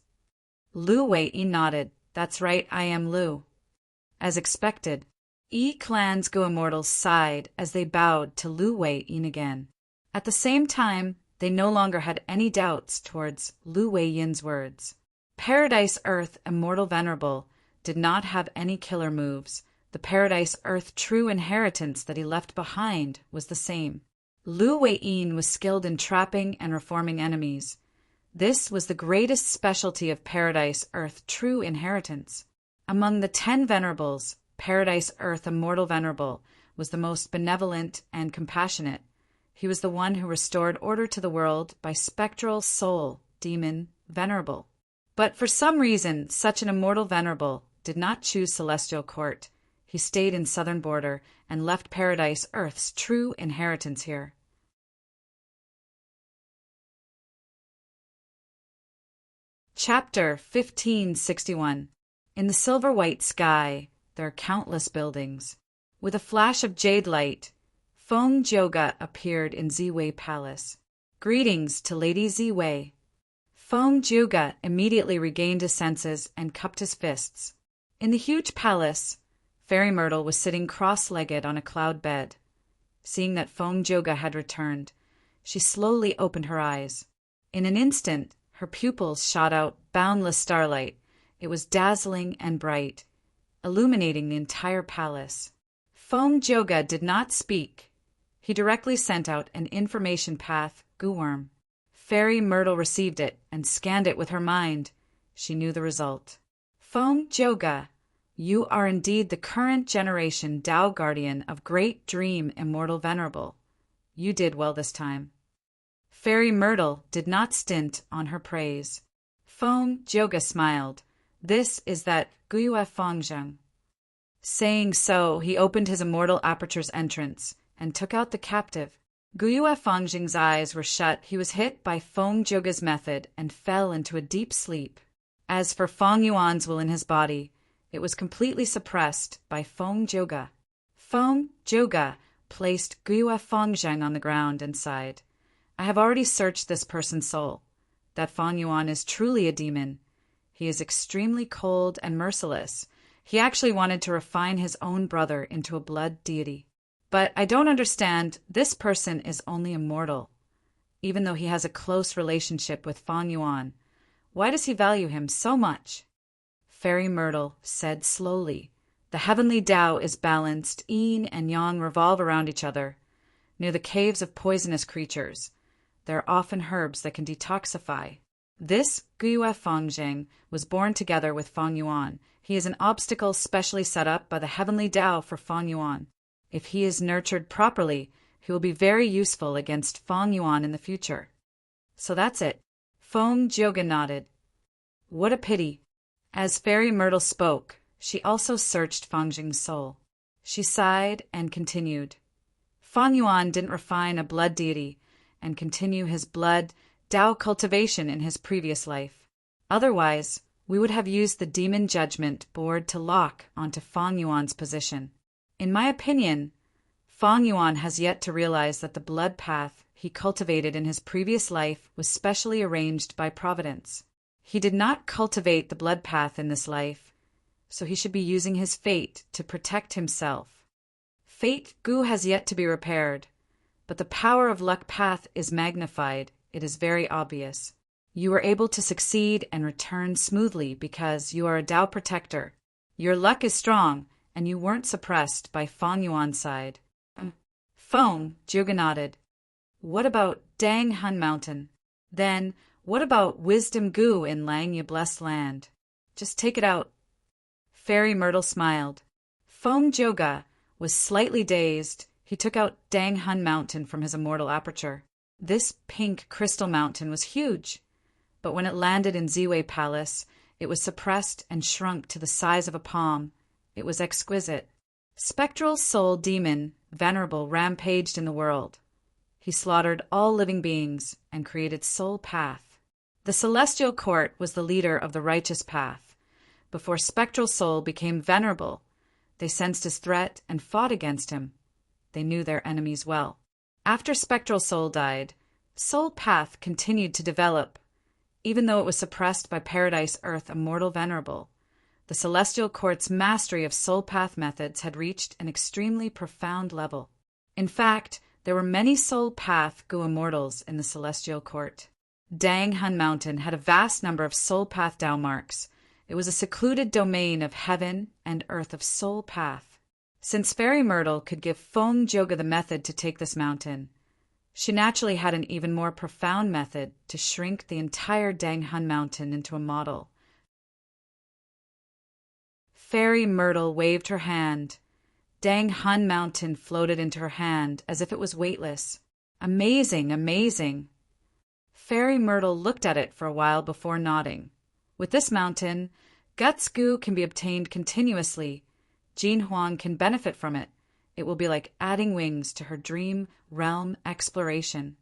Lu Wei-yin nodded. That's right, I am Lu. As expected, Yi clan's Go Immortals sighed as they bowed to Lu Wei-yin again. At the same time, they no longer had any doubts towards Lu Wei-yin's words. Paradise Earth Immortal Venerable did not have any killer moves. The Paradise Earth true inheritance that he left behind was the same. Lu Wei-yin was skilled in trapping and reforming enemies. This was the greatest specialty of Paradise Earth true inheritance. Among the 10 Venerables, Paradise Earth Immortal Venerable was the most benevolent and compassionate. He was the one who restored order to the world by spectral soul, demon, Venerable. But for some reason, such an immortal Venerable did not choose Celestial Court. He stayed in Southern Border and left Paradise Earth's true inheritance here. Chapter 1561. In the silver-white sky, there are countless buildings. With a flash of jade light, Feng Jiugu appeared in Ziwei Palace. Greetings to Lady Ziwei. Feng Jiugu immediately regained his senses and cupped his fists. In the huge palace, Fairy Myrtle was sitting cross-legged on a cloud bed. Seeing that Feng Jiugu had returned, she slowly opened her eyes. In an instant, her pupils shot out boundless starlight. It was dazzling and bright, illuminating the entire palace. Feng Jiugu did not speak. He directly sent out an information path, Guworm. Fairy Myrtle received it and scanned it with her mind. She knew the result. Feng Joga, you are indeed the current generation Tao Guardian of Great Dream Immortal Venerable. You did well this time. Fairy Myrtle did not stint on her praise. Feng Joga smiled. This is that Guyue Fengzheng. Saying so, he opened his immortal aperture's entrance and took out the captive. Guyue Fengzheng's eyes were shut. He was hit by Feng Joga's method and fell into a deep sleep. As for Feng Yuan's will in his body, it was completely suppressed by Feng Joga. Feng Joga placed Guyue Fengzheng on the ground and sighed. I have already searched this person's soul. That Feng Yuan is truly a demon. He is extremely cold and merciless. He actually wanted to refine his own brother into a blood deity. But I don't understand, this person is only a mortal. Even though he has a close relationship with Feng Yuan, why does he value him so much? Fairy Myrtle said slowly, the heavenly Tao is balanced, yin and yang revolve around each other. Near the caves of poisonous creatures, there are often herbs that can detoxify. This Guyue Fengzheng was born together with Feng Yuan. He is an obstacle specially set up by the heavenly Tao for Feng Yuan. If he is nurtured properly, he will be very useful against Feng Yuan in the future. So that's it. Feng Joga nodded. What a pity. As Fairy Myrtle spoke, she also searched Fengzheng's soul. She sighed and continued. Feng Yuan didn't refine a blood deity and continue his blood Tao cultivation in his previous life. Otherwise, we would have used the demon judgment board to lock onto Feng Yuan's position. In my opinion, Feng Yuan has yet to realize that the blood path he cultivated in his previous life was specially arranged by Providence. He did not cultivate the blood path in this life, so he should be using his fate to protect himself. Fate Gu has yet to be repaired, but the power of luck path is magnified. It is very obvious. You were able to succeed and return smoothly because you are a Tao protector. Your luck is strong, and you weren't suppressed by Feng Yuan's side. Feng Joga nodded. What about Dang Hun Mountain? Then, what about Wisdom Gu in Langya Blessed Land? Just take it out. Fairy Myrtle smiled. Feng Joga was slightly dazed. He took out Dang Hun Mountain from his immortal aperture. This pink crystal mountain was huge, but when it landed in Ziwei Palace, it was suppressed and shrunk to the size of a palm. It was exquisite. Spectral soul demon, Venerable, rampaged in the world. He slaughtered all living beings and created soul path. The celestial court was the leader of the righteous path. Before spectral soul became Venerable, they sensed his threat and fought against him. They knew their enemies well. After spectral soul died, soul path continued to develop. Even though it was suppressed by Paradise Earth Immortal Venerable, the celestial court's mastery of soul path methods had reached an extremely profound level. In fact, there were many soul path Gu immortals in the celestial court. Dang Hun Mountain had a vast number of soul path Tao marks. It was a secluded domain of heaven and earth of soul path. Since Fairy Myrtle could give Feng Joga the method to take this mountain, she naturally had an even more profound method to shrink the entire Dang Hun Mountain into a model. Fairy Myrtle waved her hand. Dang Hun Mountain floated into her hand as if it was weightless. Amazing, amazing. Fairy Myrtle looked at it for a while before nodding. With this mountain, Guts Gu can be obtained continuously. Jin Huang can benefit from it. It will be like adding wings to her dream realm exploration.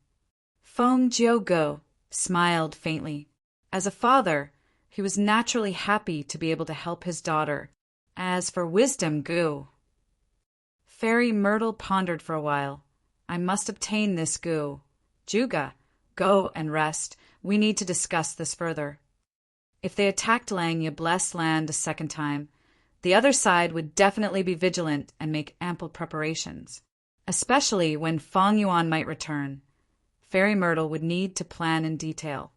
Feng Joga smiled faintly. As a father, he was naturally happy to be able to help his daughter. As for Wisdom Gu, Fairy Myrtle pondered for a while. I must obtain this Gu. Juga, go and rest. We need to discuss this further. If they attacked Langya Blessed Land a second time, the other side would definitely be vigilant and make ample preparations, especially when Feng Yuan might return. Fairy Myrtle would need to plan in detail.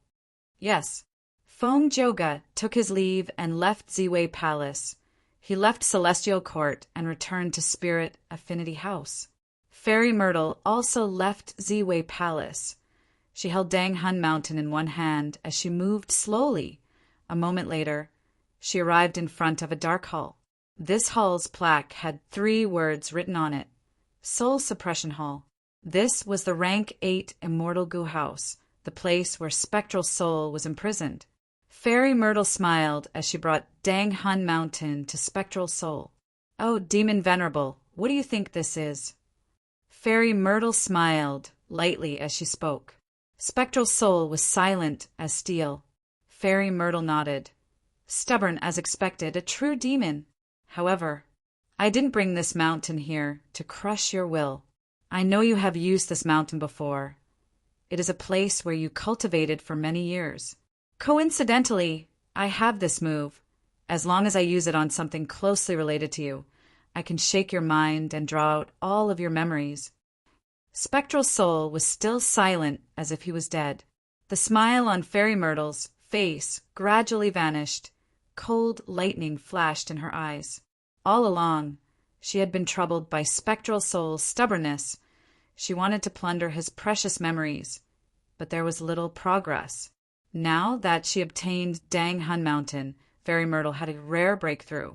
Yes, Feng Joga took his leave and left Ziwei Palace. He left Celestial Court and returned to Spirit Affinity House. Fairy Myrtle also left Ziwei Palace. She held Dang Hun Mountain in one hand as she moved slowly. A moment later, She arrived in front of a dark hall. This hall's plaque had 3 words written on it: Soul Suppression Hall. This was the Rank 8 Immortal Goo House, the place where Spectral Soul was imprisoned. Fairy Myrtle smiled as she brought Dang Hun Mountain to Spectral Soul. "Oh, Demon Venerable, what do you think this is?" Fairy Myrtle smiled lightly as she spoke. Spectral Soul was silent as steel. Fairy Myrtle nodded. "Stubborn as expected, a true demon. However, I didn't bring this mountain here to crush your will. I know you have used this mountain before. It is a place where you cultivated for many years. Coincidentally, I have this move. As long as I use it on something closely related to you, I can shake your mind and draw out all of your memories." Spectral Soul was still silent as if he was dead. The smile on Fairy Myrtle's face gradually vanished. Cold lightning flashed in her eyes. All along, she had been troubled by Spectral Soul's stubbornness. She wanted to plunder his precious memories, but there was little progress. Now that she obtained Dang Hun Mountain, Fairy Myrtle had a rare breakthrough.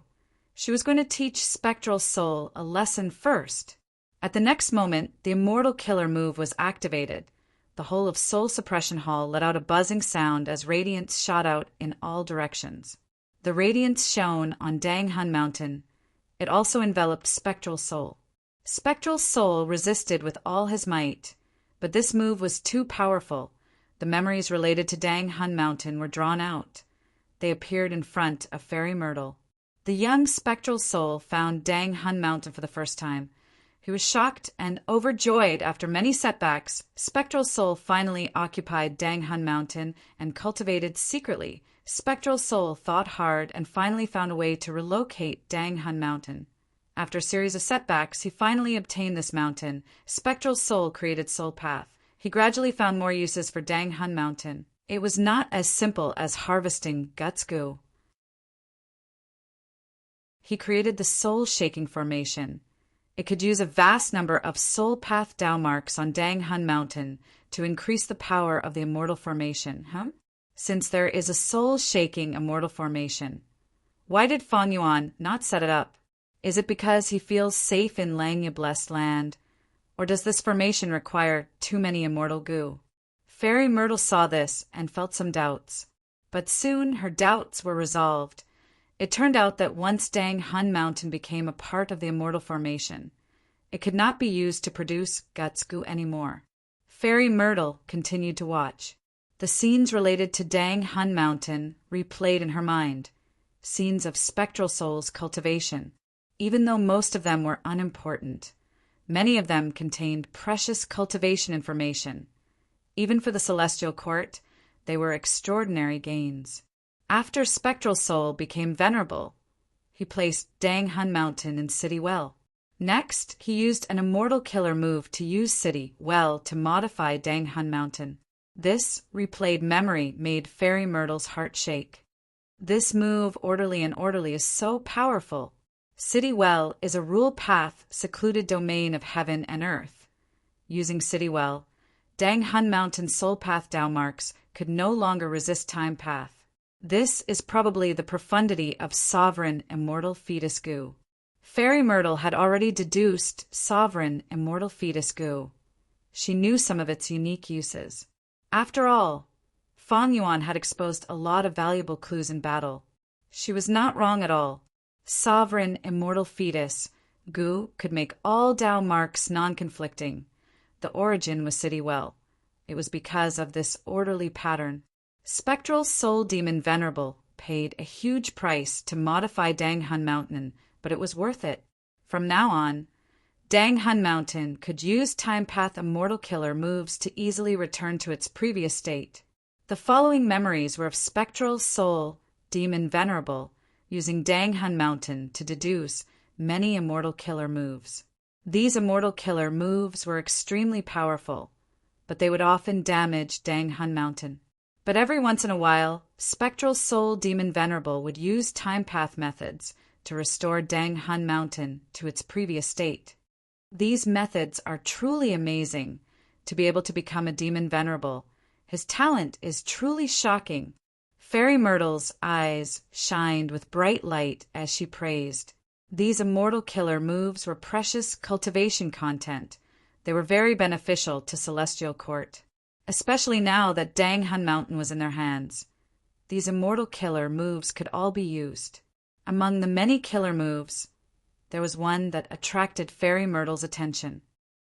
She was going to teach Spectral Soul a lesson first. At the next moment, the Immortal Killer move was activated. The whole of Soul Suppression Hall let out a buzzing sound as radiance shot out in all directions. The radiance shone on Dang Hun Mountain. It also enveloped Spectral Soul. Spectral Soul resisted with all his might, but this move was too powerful. The memories related to Dang Hun Mountain were drawn out. They appeared in front of Fairy Myrtle. The young Spectral Soul found Dang Hun Mountain for the first time. He was shocked and overjoyed. After many setbacks, Spectral Soul finally occupied Dang Hun Mountain and cultivated secretly. Spectral Soul thought hard and finally found a way to relocate Dang Hun Mountain. After a series of setbacks, he finally obtained this mountain. Spectral Soul created Soul Path. He gradually found more uses for Dang Hun Mountain. It was not as simple as harvesting Guts Goo. He created the Soul Shaking Formation. It could use a vast number of Soul Path Dao marks on Dang Hun Mountain to increase the power of the Immortal Formation. Since there is a soul-shaking Immortal Formation, why did Fang Yuan not set it up? Is it because he feels safe in Langya Blessed Land? Or does this formation require too many Immortal Goo? Fairy Myrtle saw this and felt some doubts. But soon her doubts were resolved. It turned out that once Dang Hun Mountain became a part of the Immortal Formation, it could not be used to produce Guts Goo anymore. Fairy Myrtle continued to watch. The scenes related to Dang Hun Mountain replayed in her mind, scenes of Spectral Soul's cultivation. Even though most of them were unimportant, many of them contained precious cultivation information. Even for the Celestial Court, they were extraordinary gains. After Spectral Soul became Venerable, he placed Dang Hun Mountain in City Well. Next, he used an Immortal Killer move to use City Well to modify Dang Hun Mountain. This replayed memory made Fairy Myrtle's heart shake. This move, Orderly and Orderly, is so powerful. City Well is a rule path, secluded domain of heaven and earth. Using City Well, Dang Hun Mountain Soul Path Dao marks could no longer resist Time Path. This is probably the profundity of Sovereign Immortal Fetus Goo. Fairy Myrtle had already deduced Sovereign Immortal Fetus Goo. She knew some of its unique uses. After all, Fang Yuan had exposed a lot of valuable clues in battle. She was not wrong at all. Sovereign Immortal Fetus Goo could make all Dao marks non-conflicting. The origin was City Well. It was because of this orderly pattern. Spectral Soul Demon Venerable paid a huge price to modify Dang Hun Mountain, but it was worth it. From now on, Dang Hun Mountain could use Time Path Immortal Killer moves to easily return to its previous state. The following memories were of Spectral Soul Demon Venerable using Dang Hun Mountain to deduce many Immortal Killer moves. These Immortal Killer moves were extremely powerful, but they would often damage Dang Hun Mountain. But every once in a while, Spectral Soul Demon Venerable would use Time Path methods to restore Dang Hun Mountain to its previous state. These methods are truly amazing. To be able to become a Demon Venerable, his talent is truly shocking. Fairy Myrtle's eyes shined with bright light as she praised. These immortal killer moves were precious cultivation content. They were very beneficial to Celestial Court, especially now that Dang Hun Mountain was in their hands. These immortal killer moves could all be used. Among the many killer moves, there was one that attracted Fairy Myrtle's attention.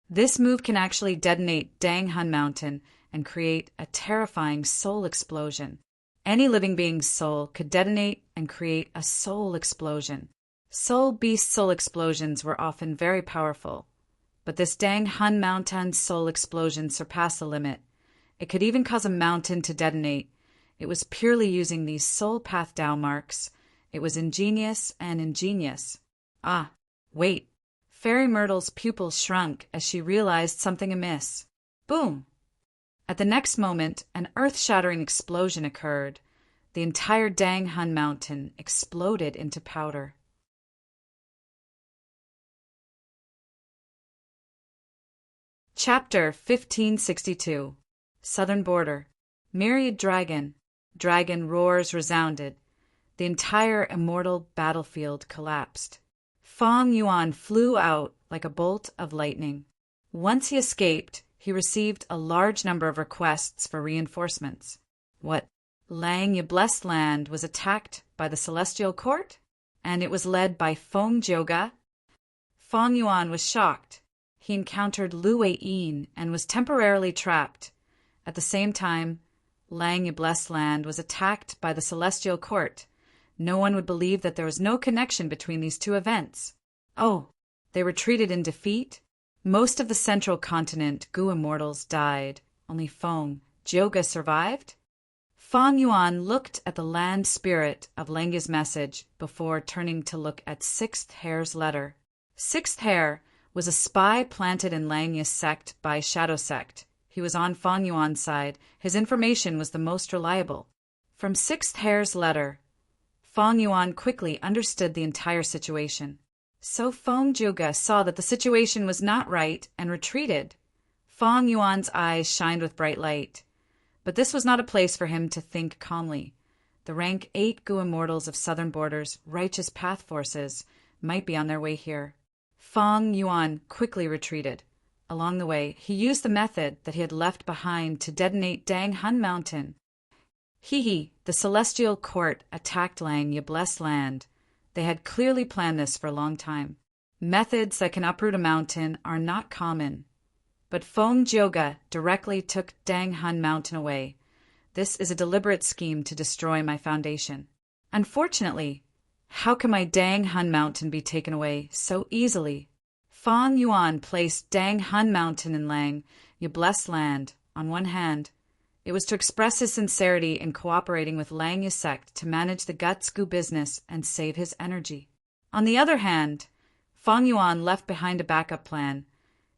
This move can actually detonate Dang Hun Mountain and create a terrifying soul explosion. Any living being's soul could detonate and create a soul explosion. Soul beast soul explosions were often very powerful, but this Dang Hun Mountain soul explosion surpassed the limit. It could even cause a mountain to detonate. It was purely using these soul path Dao marks. It was ingenious and ingenious. Ah, wait. Fairy Myrtle's pupils shrunk as she realized something amiss. Boom! At the next moment, an earth-shattering explosion occurred. The entire Dang Hun Mountain exploded into powder. Chapter 1562. Southern Border. Myriad Dragon. Dragon roars resounded. The entire immortal battlefield collapsed. Fong Yuan flew out like a bolt of lightning. Once he escaped, he received a large number of requests for reinforcements. What? Lang Ye Blessed Land was attacked by the Celestial Court? And it was led by Fong Jioga? Fong Yuan was shocked. He encountered Lu Yin and was temporarily trapped. At the same time, Lang Ye Blessed Land was attacked by the Celestial Court. No one would believe that there was no connection between these two events. Oh, they retreated in defeat? Most of the central continent Gu immortals died. Only Fong Jioga survived? Fong Yuan looked at the land spirit of Lang Ye's message before turning to look at Sixth Hair's letter. Sixth Hair was a spy planted in Lang Ye's sect by Shadow Sect. He was on Fong Yuan's side. His information was the most reliable. From Sixth Hair's letter, Fong Yuan quickly understood the entire situation. So Fong Jioga saw that the situation was not right and retreated. Fong Yuan's eyes shined with bright light. But this was not a place for him to think calmly. The rank 8 Gu immortals of Southern Border's righteous path forces might be on their way here. Fong Yuan quickly retreated. Along the way, he used the method that he had left behind to detonate Dang Hun Mountain. The Celestial Court attacked Lang Ye Blessed Land. They had clearly planned this for a long time. Methods that can uproot a mountain are not common. But Fong Jioga directly took Dang Hun Mountain away. This is a deliberate scheme to destroy my foundation. Unfortunately, how can my Dang Hun Mountain be taken away so easily? Fong Yuan placed Dang Hun Mountain in Lang Ye Blessed Land. On one hand, it was to express his sincerity in cooperating with Lang Ye's sect to manage the Guts Gu business and save his energy. On the other hand, Fong Yuan left behind a backup plan.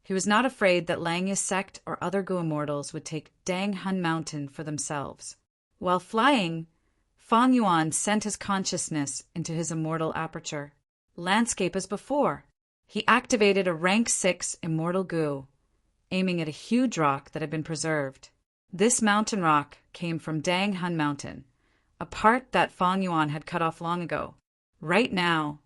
He was not afraid that Lang Ye's sect or other Gu immortals would take Dang Hun Mountain for themselves. While flying, Fong Yuan sent his consciousness into his immortal aperture. Landscape as before. He activated a rank 6 immortal Gu, aiming at a huge rock that had been preserved. This mountain rock came from Dang Hun Mountain, a part that Fong Yuan had cut off long ago. Right now,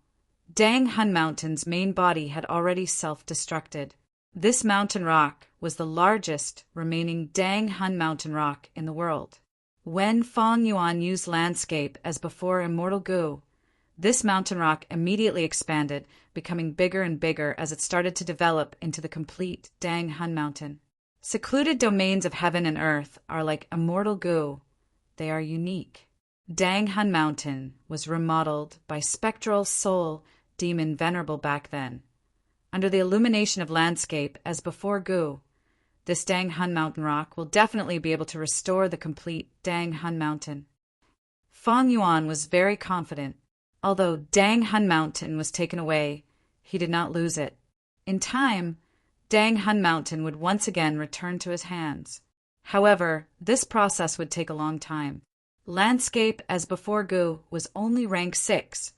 Dang Hun Mountain's main body had already self-destructed. This mountain rock was the largest remaining Dang Hun Mountain rock in the world. When Fong Yuan used landscape as before immortal Gu, this mountain rock immediately expanded, becoming bigger and bigger as it started to develop into the complete Dang Hun Mountain. Secluded domains of heaven and earth are like immortal Gu. They are unique. Dang Hun Mountain was remodeled by spectral soul demon Venerable back then. Under the illumination of landscape as before Gu, this Dang Hun Mountain rock will definitely be able to restore the complete Dang Hun Mountain. Fong Yuan was very confident. Although Dang Hun Mountain was taken away, he did not lose it. In time, Dang Hun Mountain would once again return to his hands. However, this process would take a long time. Landscape as before Gu was only rank 6,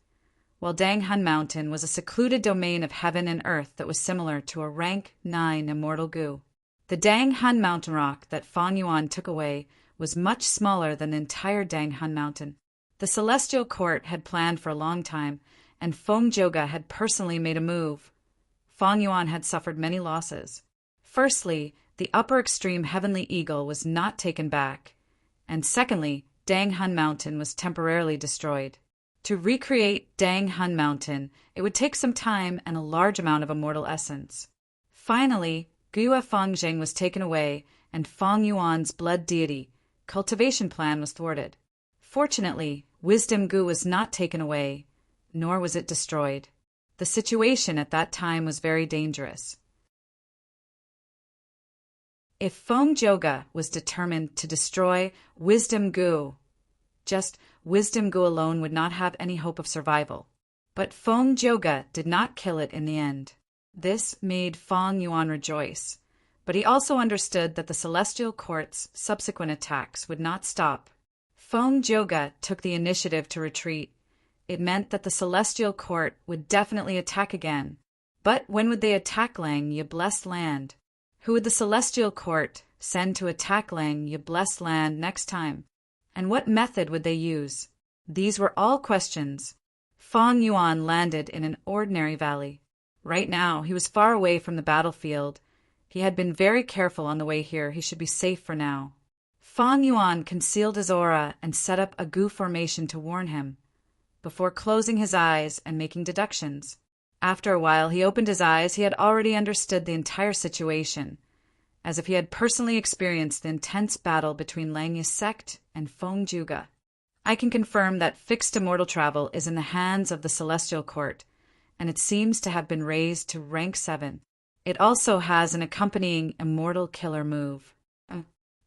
while Dang Hun Mountain was a secluded domain of heaven and earth that was similar to a rank 9 immortal Gu. The Dang Hun mountain rock that Fang Yuan took away was much smaller than the entire Dang Hun mountain. The celestial court had planned for a long time, and Feng Zhouge had personally made a move. Fang Yuan had suffered many losses. Firstly, the upper extreme heavenly eagle was not taken back, and secondly, Dang Hun mountain was temporarily destroyed. To recreate Dang Hun mountain, it would take some time and a large amount of immortal essence. Finally, Gua Fangjing was taken away, and Fang Yuan's blood deity cultivation plan was thwarted. Fortunately, Wisdom Gu was not taken away, nor was it destroyed. The situation at that time was very dangerous. If Feng Zhouge was determined to destroy Wisdom Gu, just Wisdom Gu alone would not have any hope of survival. But Feng Zhouge did not kill it in the end. This made Fang Yuan rejoice, but he also understood that the celestial court's subsequent attacks would not stop. Feng Zhouge took the initiative to retreat. It meant that the celestial court would definitely attack again. But when would they attack Lang Ye blessed land? Who would the celestial court send to attack Lang Ye blessed land next time? And what method would they use? These were all questions. Fang Yuan landed in an ordinary valley. Right now, he was far away from the battlefield. He had been very careful on the way here. He should be safe for now. Fang Yuan concealed his aura and set up a Gu formation to warn him, before closing his eyes and making deductions. After a while he opened his eyes. He had already understood the entire situation, as if he had personally experienced the intense battle between Lang Ye's sect and Feng Zhouge. I can confirm that fixed immortal travel is in the hands of the Celestial Court, and it seems to have been raised to rank 7. It also has an accompanying immortal killer move.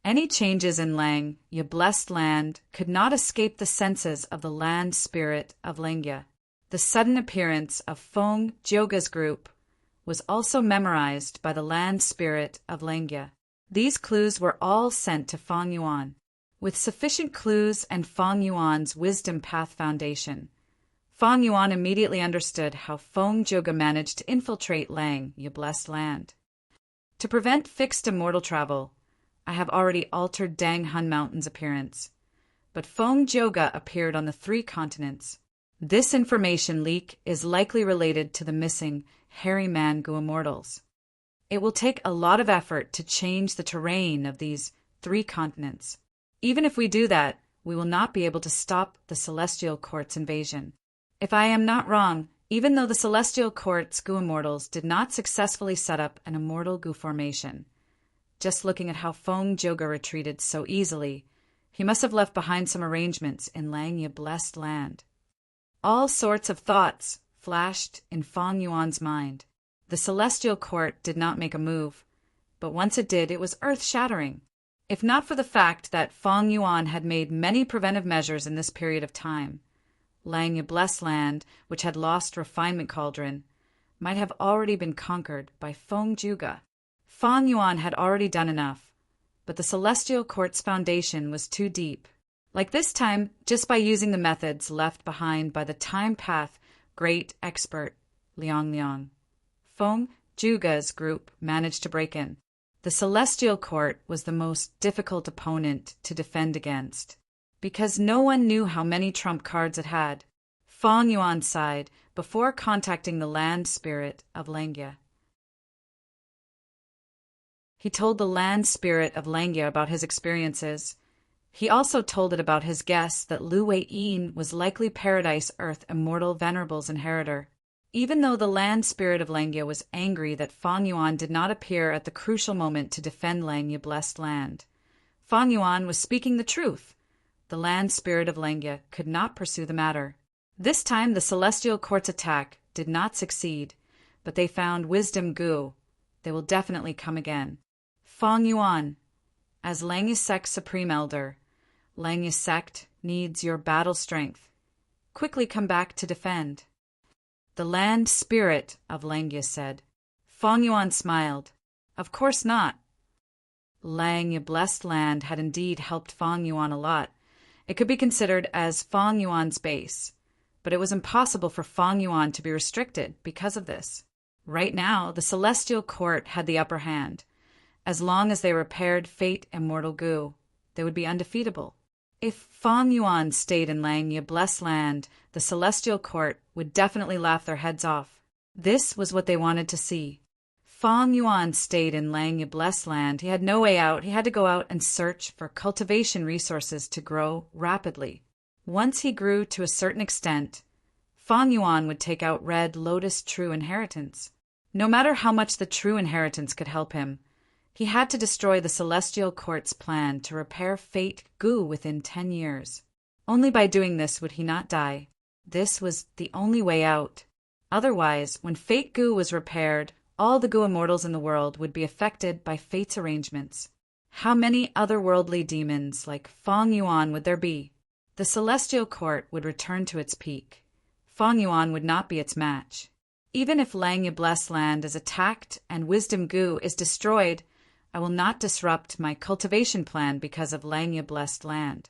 Any changes in Lang Ye blessed land could not escape the senses of the land spirit of Lang Ye. The sudden appearance of Feng Zhouge's group was also memorized by the land spirit of Lang Ye. These clues were all sent to Fang Yuan. With sufficient clues and Fang Yuan's wisdom path foundation, Fang Yuan immediately understood how Feng Zhouge managed to infiltrate Lang Ye blessed land. To prevent fixed immortal travel, I have already altered Dang Hun Mountain's appearance, but Feng Zhouge appeared on the 3 continents. This information leak is likely related to the missing Hairy Man Gu immortals. It will take a lot of effort to change the terrain of these 3 continents. Even if we do that, we will not be able to stop the Celestial Court's invasion. If I am not wrong, even though the Celestial Court's Gu immortals did not successfully set up an immortal Gu formation, just looking at how Feng Zhouge retreated so easily, he must have left behind some arrangements in Lang Ye blessed land. All sorts of thoughts flashed in Fang Yuan's mind. The Celestial Court did not make a move, but once it did, it was earth-shattering. If not for the fact that Fang Yuan had made many preventive measures in this period of time, Lang Ye blessed land, which had lost Refinement Cauldron, might have already been conquered by Feng Zhouge. Fang Yuan had already done enough, but the Celestial Court's foundation was too deep. Like this time, just by using the methods left behind by the time path great expert Liang Liang, Feng Zhouge's group managed to break in. The Celestial Court was the most difficult opponent to defend against, because no one knew how many trump cards it had. Fang Yuan sighed before contacting the land spirit of Lang Ye. He told the land spirit of Lang Ye about his experiences. He also told it about his guess that Lu Wei-yin was likely Paradise Earth Immortal Venerable's inheritor. Even though the land spirit of Lang Ye was angry that Fang Yuan did not appear at the crucial moment to defend Lang Ye blessed land, Fang Yuan was speaking the truth. The land spirit of Lang Ye could not pursue the matter. This time the Celestial Court's attack did not succeed, but they found Wisdom Gu. They will definitely come again. Fang Yuan, as Lang Ye's sect's supreme elder, Lang Ye's sect needs your battle strength. Quickly come back to defend. The land spirit of Lang Ye said. Fang Yuan smiled. Of course not. Lang Ye blessed land had indeed helped Fang Yuan a lot. It could be considered as Fang Yuan's base, but it was impossible for Fang Yuan to be restricted because of this. Right now, the Celestial Court had the upper hand, As long as they repaired fate immortal goo, they would be undefeatable. If Fang Yuan stayed in Langya Blessed Land, the celestial court would definitely laugh their heads off. This was what they wanted to see. Fang Yuan stayed in Langya Blessed Land. He had no way out. He had to go out and search for cultivation resources to grow rapidly. Once he grew to a certain extent, Fang Yuan would take out Red Lotus True Inheritance. No matter how much the True Inheritance could help him, he had to destroy the Celestial Court's plan to repair Fate Goo within 10 years. Only by doing this would he not die. This was the only way out. Otherwise, when Fate Goo was repaired, all the Goo immortals in the world would be affected by Fate's arrangements. How many otherworldly demons like Fang Yuan would there be? The Celestial Court would return to its peak. Fang Yuan would not be its match. Even if Langya Blessed Land is attacked and Wisdom Goo is destroyed, I will not disrupt my cultivation plan because of Langya Blessed Land.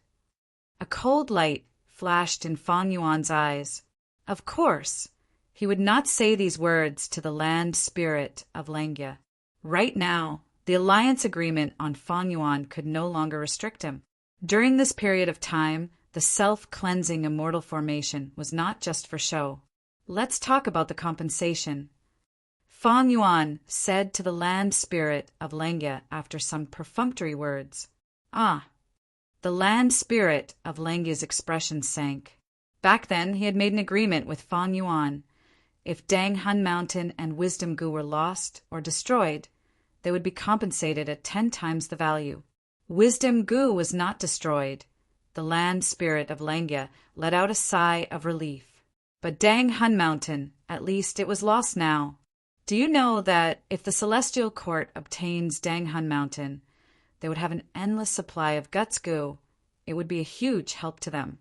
A cold light flashed in Fang Yuan's eyes. Of course, he would not say these words to the land spirit of Langya. Right now, the alliance agreement on Fang Yuan could no longer restrict him. During this period of time, the self-cleansing immortal formation was not just for show. Let's talk about the compensation. Fang Yuan said to the land spirit of Langya after some perfunctory words. Ah! The land spirit of Langya's expression sank. Back then, he had made an agreement with Fang Yuan. If Dang Hun Mountain and Wisdom Goo were lost or destroyed, they would be compensated at 10 times the value. Wisdom Goo was not destroyed. The land spirit of Langya let out a sigh of relief. But Dang Hun Mountain, at least it was lost now. Do you know that if the Celestial Court obtains Dang Hun Mountain, they would have an endless supply of Guts Goo? It would be a huge help to them.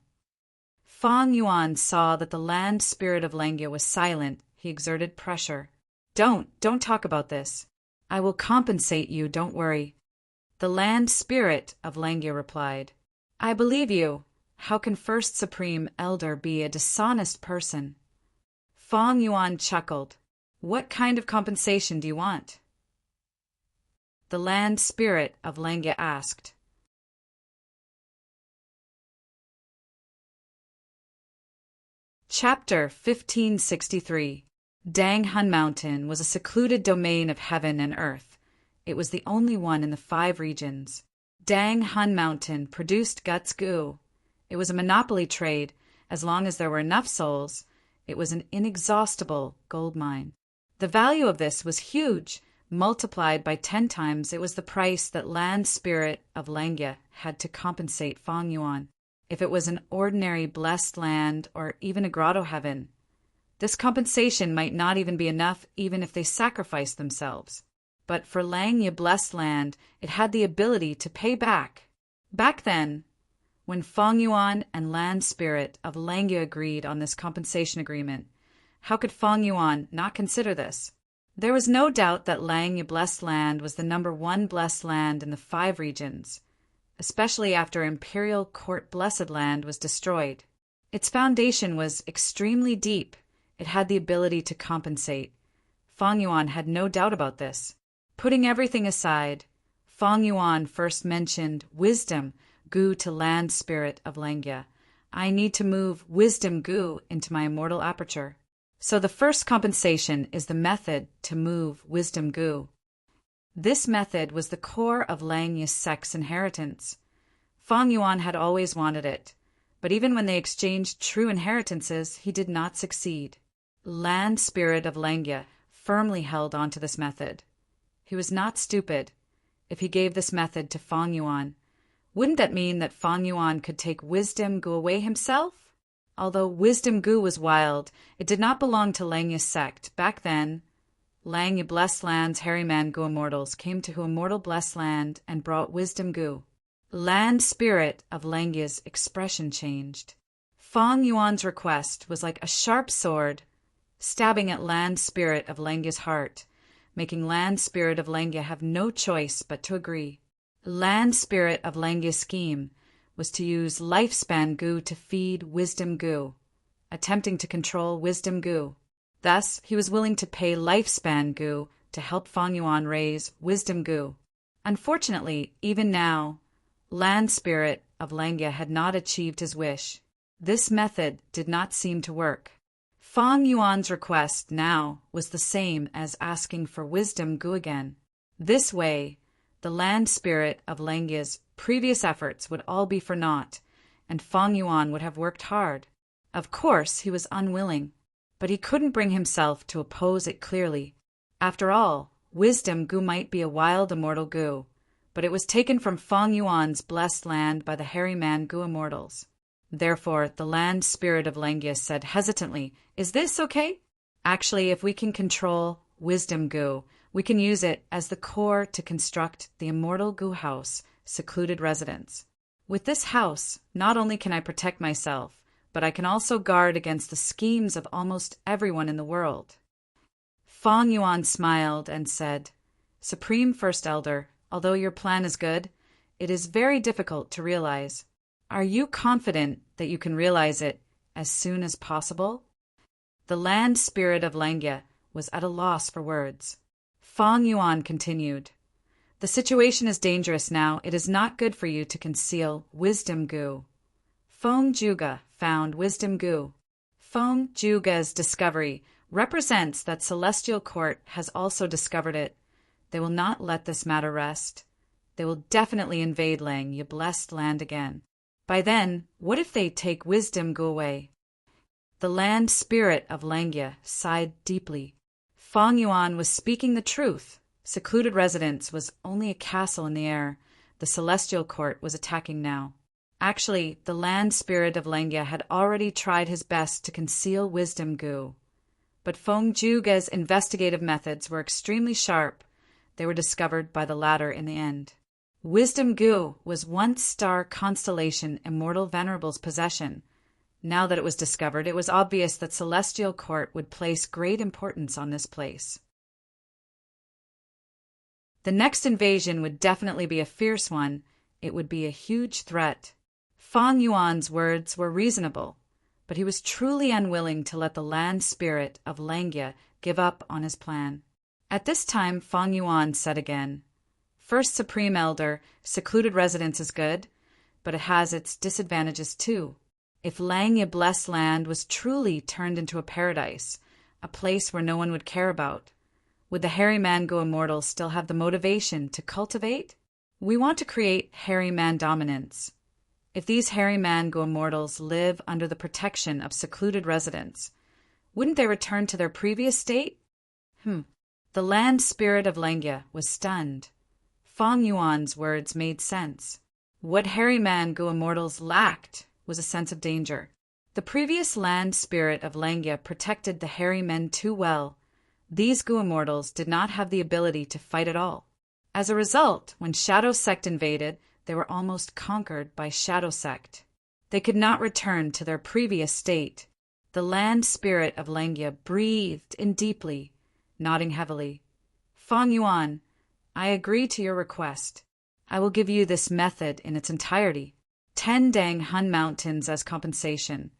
Fang Yuan saw that the land spirit of Langya was silent. He exerted pressure. Don't talk about this. I will compensate you, don't worry. The land spirit of Langya replied. I believe you. How can First Supreme Elder be a dishonest person? Fang Yuan chuckled. What kind of compensation do you want? The land spirit of Langya asked. Chapter 1563. Dang Hun Mountain was a secluded domain of heaven and earth. It was the only one in the 5 regions. Dang Hun Mountain produced Guts Goo. It was a monopoly trade. As long as there were enough souls, it was an inexhaustible gold mine. The value of this was huge. Multiplied by 10 times, it was the price that land spirit of Langya had to compensate Fang Yuan. If it was an ordinary blessed land or even a grotto heaven, this compensation might not even be enough even if they sacrificed themselves. But for Langya Blessed Land, it had the ability to pay back. Back then, when Fang Yuan and land spirit of Langya agreed on this compensation agreement, how could Fang Yuan not consider this? There was no doubt that Langya Blessed Land was the #1 blessed land in the 5 regions, especially after Imperial Court Blessed Land was destroyed. Its foundation was extremely deep. It had the ability to compensate. Fang Yuan had no doubt about this. Putting everything aside, Fang Yuan first mentioned Wisdom Goo to land spirit of Langya. I need to move Wisdom Goo into my immortal aperture. So the first compensation is the method to move Wisdom Goo. This method was the core of Langya's sex inheritance. Fang Yuan had always wanted it, but even when they exchanged true inheritances, he did not succeed. Land spirit of Langya firmly held on to this method. He was not stupid. If he gave this method to Fang Yuan, wouldn't that mean that Fang Yuan could take Wisdom Goo away himself? Although Wisdom Goo was wild, it did not belong to Langya's sect. Back then, Langya Blessed Land's Hairy Man Goo immortals came to Immortal Blessed Land and brought Wisdom Goo. Land spirit of Langya's expression changed. Fang Yuan's request was like a sharp sword stabbing at land spirit of Langya's heart, making land spirit of Langya have no choice but to agree. Land spirit of Langya's scheme was to use Lifespan Goo to feed Wisdom Goo, attempting to control Wisdom Goo. Thus, he was willing to pay Lifespan Goo to help Fang Yuan raise Wisdom Goo. Unfortunately, even now, Land Spirit of Langya had not achieved his wish. This method did not seem to work. Fang Yuan's request now was the same as asking for wisdom gu again. This way, the Land Spirit of Langya's previous efforts would all be for naught, and Fang Yuan would have worked hard. Of course, he was unwilling, but he couldn't bring himself to oppose it clearly. After all, wisdom gu might be a wild immortal gu, but it was taken from Fang Yuan's blessed land by the hairy man gu immortals. Therefore, the Land Spirit of Langya said hesitantly, "Is this okay? Actually, if we can control wisdom gu, we can use it as the core to construct the immortal gu house, secluded residence. With this house, not only can I protect myself, but I can also guard against the schemes of almost everyone in the world." Fang Yuan smiled and said, "Supreme First Elder, although your plan is good, it is very difficult to realize. Are you confident that you can realize it as soon as possible?" The Land Spirit of Langya was at a loss for words. Fang Yuan continued, "The situation is dangerous now. It is not good for you to conceal wisdom gu." Feng Juga found wisdom gu. Feng Juga's discovery represents that Celestial Court has also discovered it. They will not let this matter rest. They will definitely invade Langya blessed land again. By then, what if they take wisdom gu away? The Land Spirit of Langya sighed deeply. Fang Yuan was speaking the truth. Secluded residence was only a castle in the air. The Celestial Court was attacking now. Actually, the Land Spirit of Langya had already tried his best to conceal wisdom gu. But Feng Juga's investigative methods were extremely sharp. They were discovered by the latter in the end. Wisdom gu was once star constellation Immortal Venerable's possession. Now that it was discovered, it was obvious that Celestial Court would place great importance on this place. The next invasion would definitely be a fierce one. It would be a huge threat. Fang Yuan's words were reasonable, but he was truly unwilling to let the Land Spirit of Langya give up on his plan. At this time, Fang Yuan said again, "First Supreme Elder, secluded residence is good, but it has its disadvantages too. If Langya blessed land was truly turned into a paradise, a place where no one would care about, would the hairy man go immortal still have the motivation to cultivate? We want to create hairy man dominance. If these hairy man go immortals live under the protection of secluded residence, wouldn't they return to their previous state?" The Land Spirit of Langya was stunned. Fang Yuan's words made sense. What hairy man go immortals lacked was a sense of danger. The previous Land Spirit of Langya protected the hairy men too well. These gu immortals did not have the ability to fight at all. As a result, when Shadow Sect invaded, they were almost conquered by Shadow Sect. They could not return to their previous state. The Land Spirit of Langya breathed in deeply, nodding heavily. "Fang Yuan, I agree to your request. I will give you this method in its entirety. 10 Dang Hun mountains as compensation.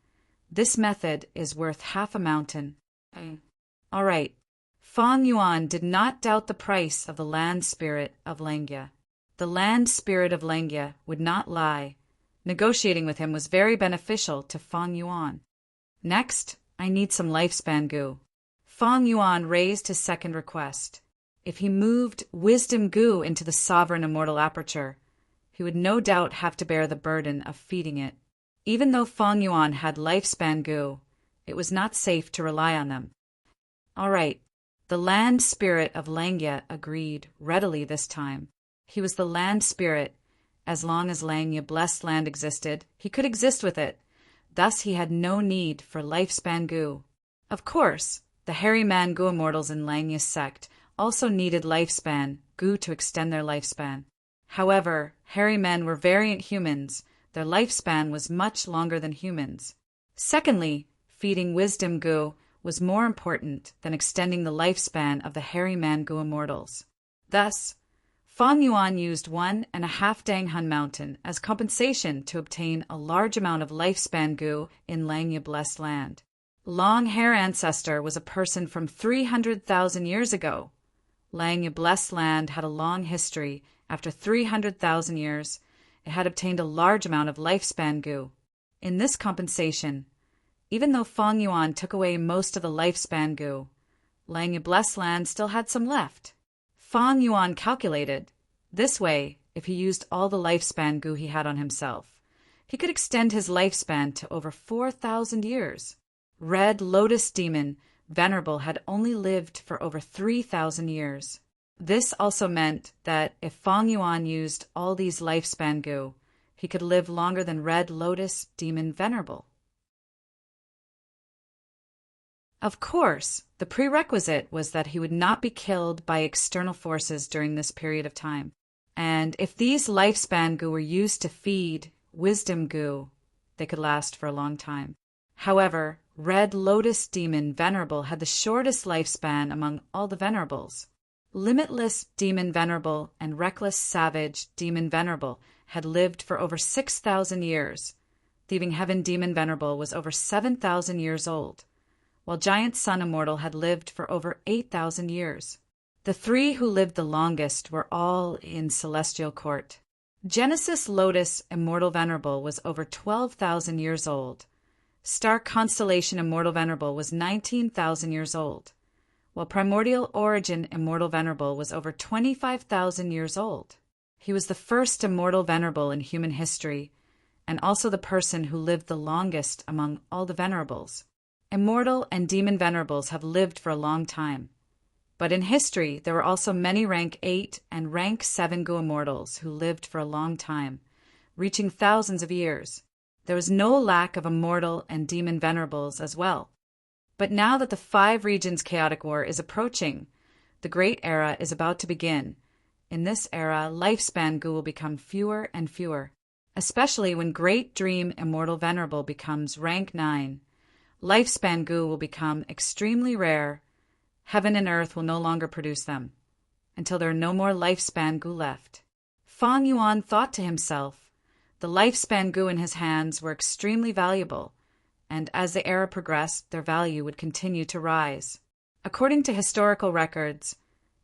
This method is worth half a mountain." All right. Fang Yuan did not doubt the price of the Land Spirit of Langya. The Land Spirit of Langya would not lie. Negotiating with him was very beneficial to Fang Yuan. "Next, I need some lifespan gu." Fang Yuan raised his second request. If he moved wisdom gu into the sovereign immortal aperture, he would no doubt have to bear the burden of feeding it. Even though Fang Yuan had lifespan gu, it was not safe to rely on them. All right. The Land Spirit of Langya agreed readily this time. He was the Land Spirit. As long as Langya blessed land existed, he could exist with it. Thus he had no need for lifespan gu. Of course, the hairy man gu immortals in Langya's sect also needed lifespan gu to extend their lifespan. However, hairy men were variant humans. Their lifespan was much longer than humans. Secondly, feeding wisdom gu was more important than extending the lifespan of the hairy man gu immortals. Thus, Fang Yuan used 1.5 Dang Hun mountain as compensation to obtain a large amount of lifespan gu in Langya blessed land. Long hair ancestor was a person from 300,000 years ago. Langya blessed land had a long history After 300,000 years, it had obtained a large amount of lifespan goo. In this compensation, even though Feng Yuan took away most of the lifespan goo, Langya Blessed Land still had some left. Feng Yuan calculated, this way, if he used all the lifespan goo he had on himself, he could extend his lifespan to over 4,000 years. Red Lotus Demon Venerable had only lived for over 3,000 years. This also meant that if Feng Yuan used all these lifespan goo, he could live longer than Red Lotus Demon Venerable. Of course, the prerequisite was that he would not be killed by external forces during this period of time. And if these lifespan goo were used to feed wisdom goo, they could last for a long time. However, Red Lotus Demon Venerable had the shortest lifespan among all the Venerables. Limitless Demon Venerable and Reckless Savage Demon Venerable had lived for over 6,000 years. Thieving Heaven Demon Venerable was over 7,000 years old, while Giant Sun Immortal had lived for over 8,000 years. The three who lived the longest were all in Celestial Court. Genesis Lotus Immortal Venerable was over 12,000 years old. Star Constellation Immortal Venerable was 19,000 years old, while Primordial Origin Immortal Venerable was over 25,000 years old. He was the first Immortal Venerable in human history, and also the person who lived the longest among all the Venerables. Immortal and Demon Venerables have lived for a long time. But in history, there were also many rank 8 and rank 7 Goo Immortals who lived for a long time, reaching thousands of years. There was no lack of Immortal and Demon Venerables as well. But now that the 5 Regions Chaotic War is approaching, the Great Era is about to begin. In this era, lifespan goo will become fewer and fewer, especially when Great Dream Immortal Venerable becomes rank 9. Lifespan goo will become extremely rare. Heaven and earth will no longer produce them, until there are no more lifespan goo left. Feng Yuan thought to himself, the lifespan goo in his hands were extremely valuable, and as the era progressed, their value would continue to rise. According to historical records,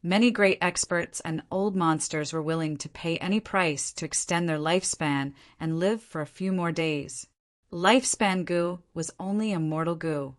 many great experts and old monsters were willing to pay any price to extend their lifespan and live for a few more days. Lifespan goo was only immortal goo,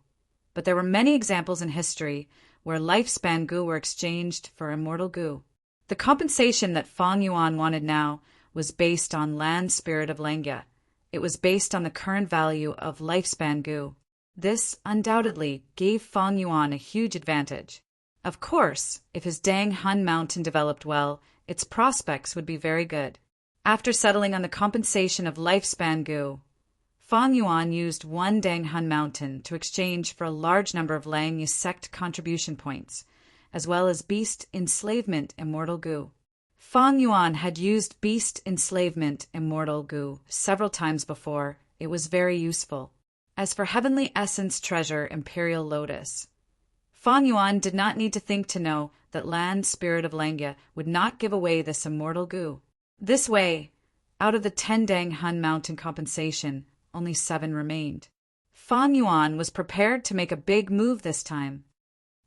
but there were many examples in history where lifespan goo were exchanged for immortal goo. The compensation that Feng Yuan wanted now was based on Land Spirit of Langya. It was based on the current value of lifespan goo. This undoubtedly gave Feng Yuan a huge advantage. Of course, if his Dang Hun Mountain developed well, its prospects would be very good. After settling on the compensation of lifespan goo, Feng Yuan used 1 Dang Hun Mountain to exchange for a large number of Langya sect contribution points, as well as Beast Enslavement Immortal Goo. Feng Yuan had used Beast Enslavement Immortal Goo several times before. It was very useful. As for Heavenly Essence Treasure Imperial Lotus, Feng Yuan did not need to think to know that Land Spirit of Langya would not give away this immortal goo. This way, out of the 10 Dang Hun Mountain compensation, only 7 remained. Feng Yuan was prepared to make a big move this time.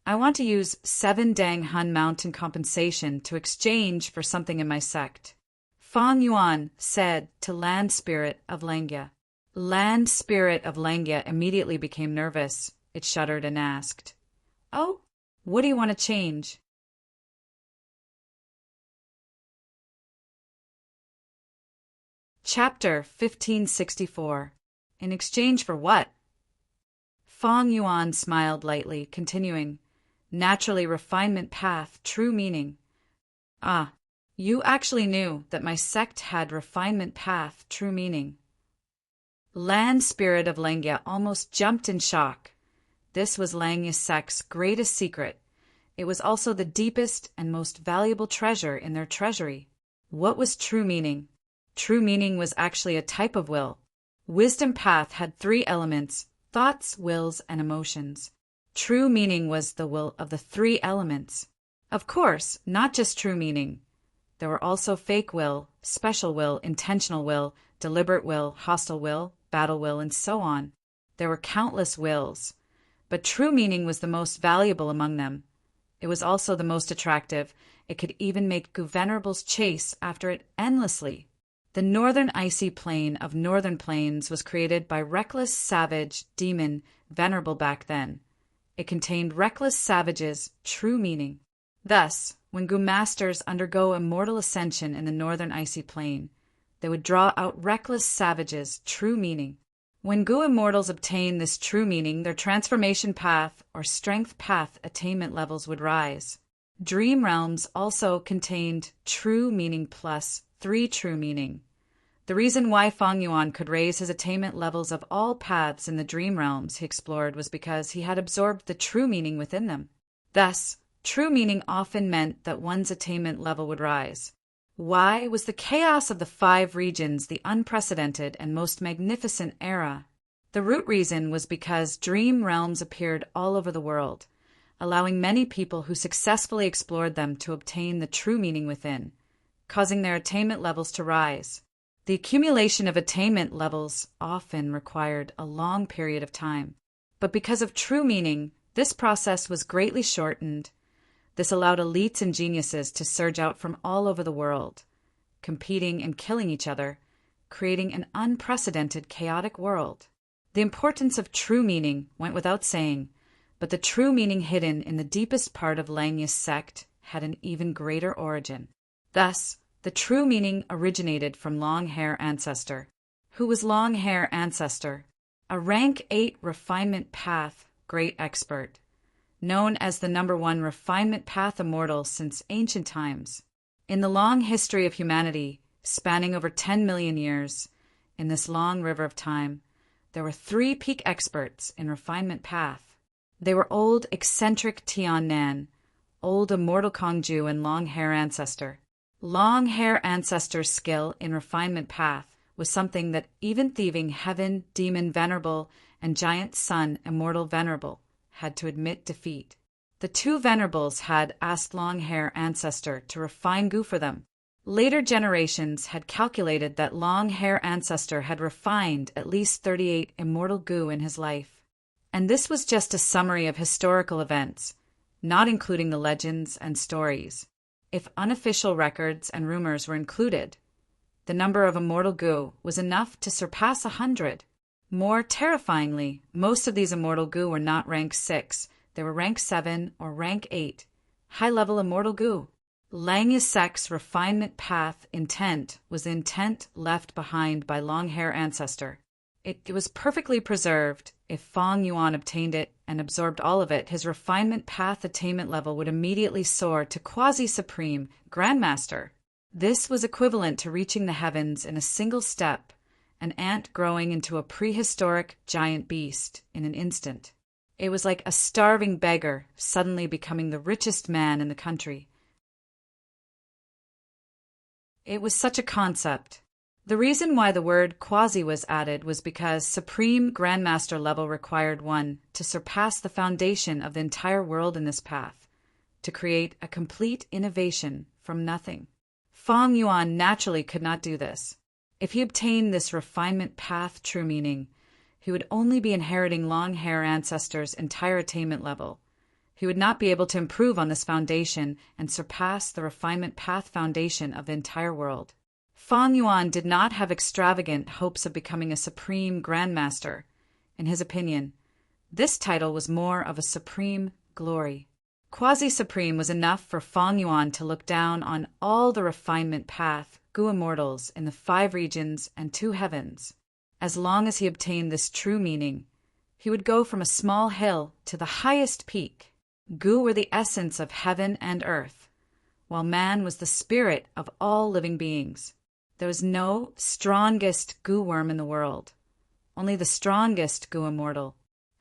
I want to use 7 Dang Hun Mountain compensation to exchange for something in my sect, Feng Yuan said to Land Spirit of Langya. Land Spirit of Langya immediately became nervous. It shuddered and asked, "Oh, what do you want to change?" Chapter 1564. In exchange for what? Feng Yuan smiled lightly, continuing, "Naturally refinement path, true meaning." Ah, you actually knew that my sect had refinement path, true meaning. Land Spirit of Langya almost jumped in shock. This was Langya sect's greatest secret. It was also the deepest and most valuable treasure in their treasury. What was true meaning? True meaning was actually a type of will. Wisdom path had 3 elements: thoughts, wills, and emotions. True meaning was the will of the 3 elements. Of course, not just true meaning. There were also fake will, special will, intentional will, deliberate will, hostile will, battle will, and so on. There were countless wills, but true meaning was the most valuable among them. It was also the most attractive. It could even make Venerable's chase after it endlessly. The northern icy plain of northern plains was created by reckless, savage, demon Venerable back then. It contained reckless savages' true meaning. Thus, when masters undergo immortal ascension in the northern icy plain, they would draw out reckless savages' true meaning. When immortals obtain this true meaning, their transformation path or strength path attainment levels would rise. Dream realms also contained true meaning plus 3 true meaning. The reason why Feng Yuan could raise his attainment levels of all paths in the dream realms he explored was because he had absorbed the true meaning within them. Thus, true meaning often meant that one's attainment level would rise. Why was the chaos of the 5 regions the unprecedented and most magnificent era? The root reason was because dream realms appeared all over the world, allowing many people who successfully explored them to obtain the true meaning within, causing their attainment levels to rise. The accumulation of attainment levels often required a long period of time, but because of true meaning, this process was greatly shortened. This allowed elites and geniuses to surge out from all over the world, competing and killing each other, creating an unprecedented chaotic world. The importance of true meaning went without saying, but the true meaning hidden in the deepest part of Langya's sect had an even greater origin. Thus, the true meaning originated from Long Hair Ancestor. Who was Long Hair Ancestor? A rank 8 refinement path great expert, known as the #1 refinement path immortal since ancient times. In the long history of humanity, spanning over 10 million years, in this long river of time, there were 3 peak experts in refinement path. They were old eccentric Tian Nan, old immortal Kongju, and Long Hair Ancestor. Long Hair Ancestor's skill in refinement path was something that even thieving heaven demon Venerable and giant sun immortal Venerable had to admit defeat. The 2 Venerables had asked Long Hair Ancestor to refine Gu for them. Later generations had calculated that Long Hair Ancestor had refined at least 38 immortal Gu in his life. And this was just a summary of historical events, not including the legends and stories. If unofficial records and rumors were included, the number of immortal Gu was enough to surpass 100. More terrifyingly, most of these immortal Gu were not rank 6, they were rank 7 or rank 8, high-level immortal Gu. Langya's sect's refinement path intent was the intent left behind by Long Hair Ancestor. It was perfectly preserved. If Feng Yuan obtained it and absorbed all of it, his refinement path attainment level would immediately soar to quasi-supreme Grandmaster. This was equivalent to reaching the heavens in a single step, an ant growing into a prehistoric giant beast in an instant. It was like a starving beggar suddenly becoming the richest man in the country. It was such a concept. The reason why the word quasi was added was because Supreme Grandmaster level required one to surpass the foundation of the entire world in this path, to create a complete innovation from nothing. Feng Yuan naturally could not do this. If he obtained this refinement path true meaning, he would only be inheriting Long Hair Ancestor's entire attainment level. He would not be able to improve on this foundation and surpass the refinement path foundation of the entire world. Feng Yuan did not have extravagant hopes of becoming a supreme grandmaster. In his opinion, this title was more of a supreme glory. Quasi-supreme was enough for Feng Yuan to look down on all the refinement path Gu immortals in the 5 regions and 2 heavens. As long as he obtained this true meaning, he would go from a small hill to the highest peak. Gu were the essence of heaven and earth, while man was the spirit of all living beings. There was no strongest Gu worm in the world, only the strongest Gu immortal.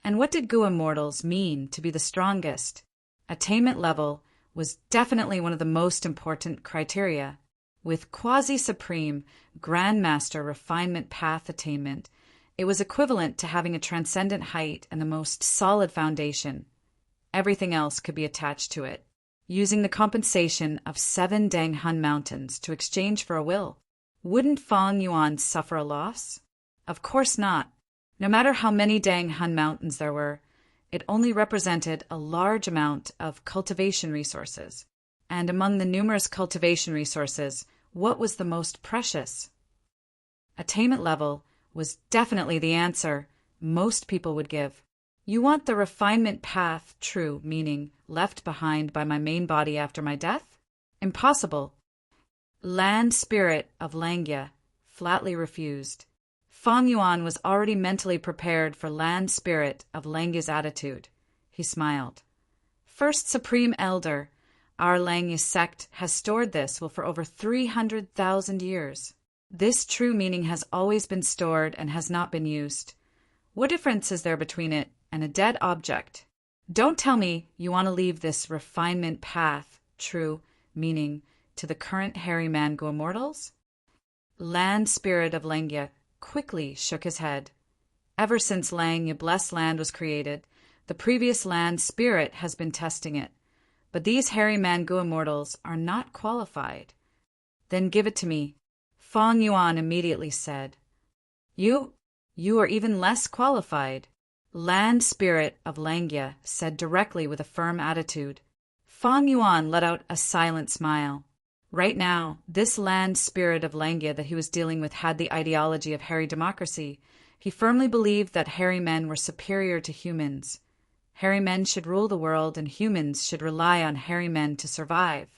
And what did Gu immortals mean to be the strongest? Attainment level was definitely one of the most important criteria. With quasi-supreme Grandmaster refinement path attainment, it was equivalent to having a transcendent height and the most solid foundation. Everything else could be attached to it, using the compensation of 7 Danghun mountains to exchange for a will. Wouldn't Feng Yuan suffer a loss? Of course not. No matter how many Danghun mountains there were, it only represented a large amount of cultivation resources. And among the numerous cultivation resources, what was the most precious? Attainment level was definitely the answer most people would give. You want the refinement path, true, meaning left behind by my main body after my death? Impossible. Land spirit of Langya flatly refused. Feng Yuan was already mentally prepared for land spirit of Langya's attitude. He smiled. First Supreme Elder, our Langya sect has stored this for over 300,000 years. This true meaning has always been stored and has not been used. What difference is there between it and a dead object? Don't tell me you want to leave this refinement path, true meaning, to the current hairy mango immortals? Land spirit of Langya quickly shook his head. Ever since Langya Blessed Land was created, the previous land spirit has been testing it. But these hairy mango immortals are not qualified. Then give it to me. Feng Yuan immediately said. You are even less qualified. Land spirit of Langya said directly with a firm attitude. Feng Yuan let out a silent smile. Right now, this land spirit of Langya that he was dealing with had the ideology of hairy democracy. He firmly believed that hairy men were superior to humans. Hairy men should rule the world and humans should rely on hairy men to survive.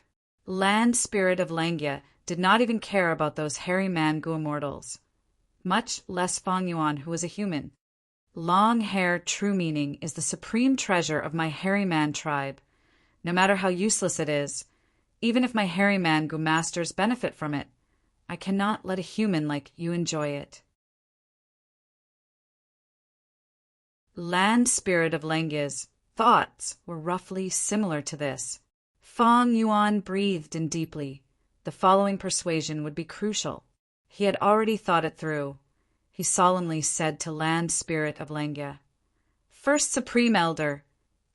Land spirit of Langya did not even care about those hairy mango immortals, much less Feng Yuan, who was a human. Long hair true meaning is the supreme treasure of my hairy man tribe. No matter how useless it is, even if my hairy mango masters benefit from it, I cannot let a human like you enjoy it. Land spirit of Langya's thoughts were roughly similar to this. Feng Yuan breathed in deeply. The following persuasion would be crucial. He had already thought it through. He solemnly said to land spirit of Langya, First Supreme Elder,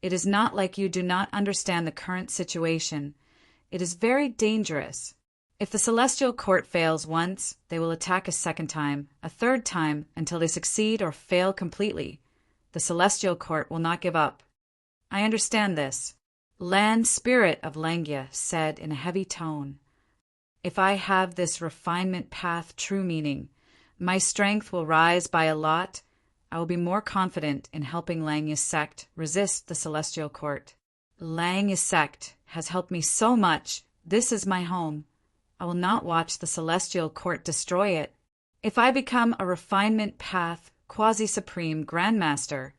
it is not like you do not understand the current situation. It is very dangerous. If the celestial court fails once, they will attack a second time, a third time, until they succeed or fail completely. The celestial court will not give up. I understand this. Land spirit of Langya said in a heavy tone, If I have this refinement path true meaning, my strength will rise by a lot. I will be more confident in helping Langya's sect resist the celestial court. Langya's sect has helped me so much. This is my home. I will not watch the celestial court destroy it. If I become a refinement path quasi-supreme grandmaster,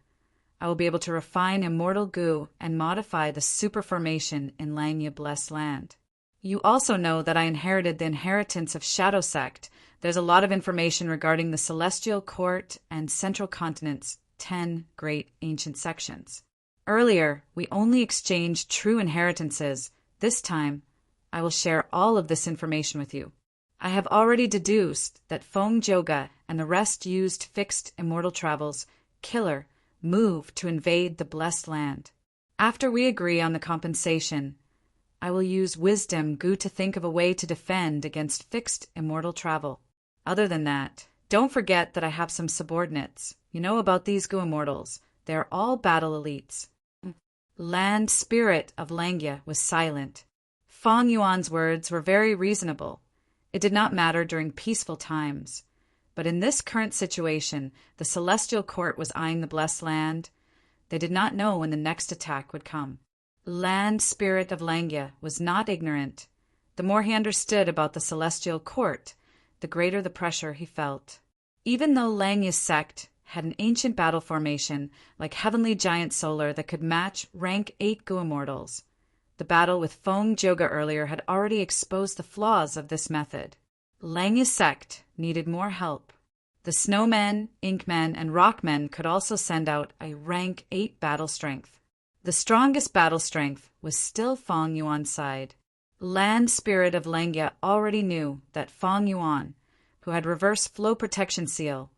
I will be able to refine immortal goo and modify the superformation in Langya Blessed Land. You also know that I inherited the inheritance of Shadow Sect. There's a lot of information regarding the Celestial Court and Central Continent's 10 great ancient sections. Earlier, we only exchanged true inheritances. This time, I will share all of this information with you. I have already deduced that Feng Joga and the rest used fixed immortal travels, killer, move to invade the Blessed Land. After we agree on the compensation, I will use wisdom goo to think of a way to defend against fixed immortal travel. Other than that, don't forget that I have some subordinates. You know about these goo immortals. They are all battle elites. Land spirit of Langya was silent. Feng Yuan's words were very reasonable. It did not matter during peaceful times. But in this current situation, the celestial court was eyeing the Blessed Land. They did not know when the next attack would come. Land spirit of Langya was not ignorant. The more he understood about the celestial court, the greater the pressure he felt. Even though Langya's sect had an ancient battle formation like Heavenly Giant Solar that could match rank 8 goo immortals, the battle with Feng Joga earlier had already exposed the flaws of this method. Langya's sect needed more help. The Snowmen, Inkmen, and Rockmen could also send out a rank 8 battle strength. The strongest battle strength was still Feng Yuan's side. Land spirit of Langya already knew that Feng Yuan, who had reverse flow protection seal,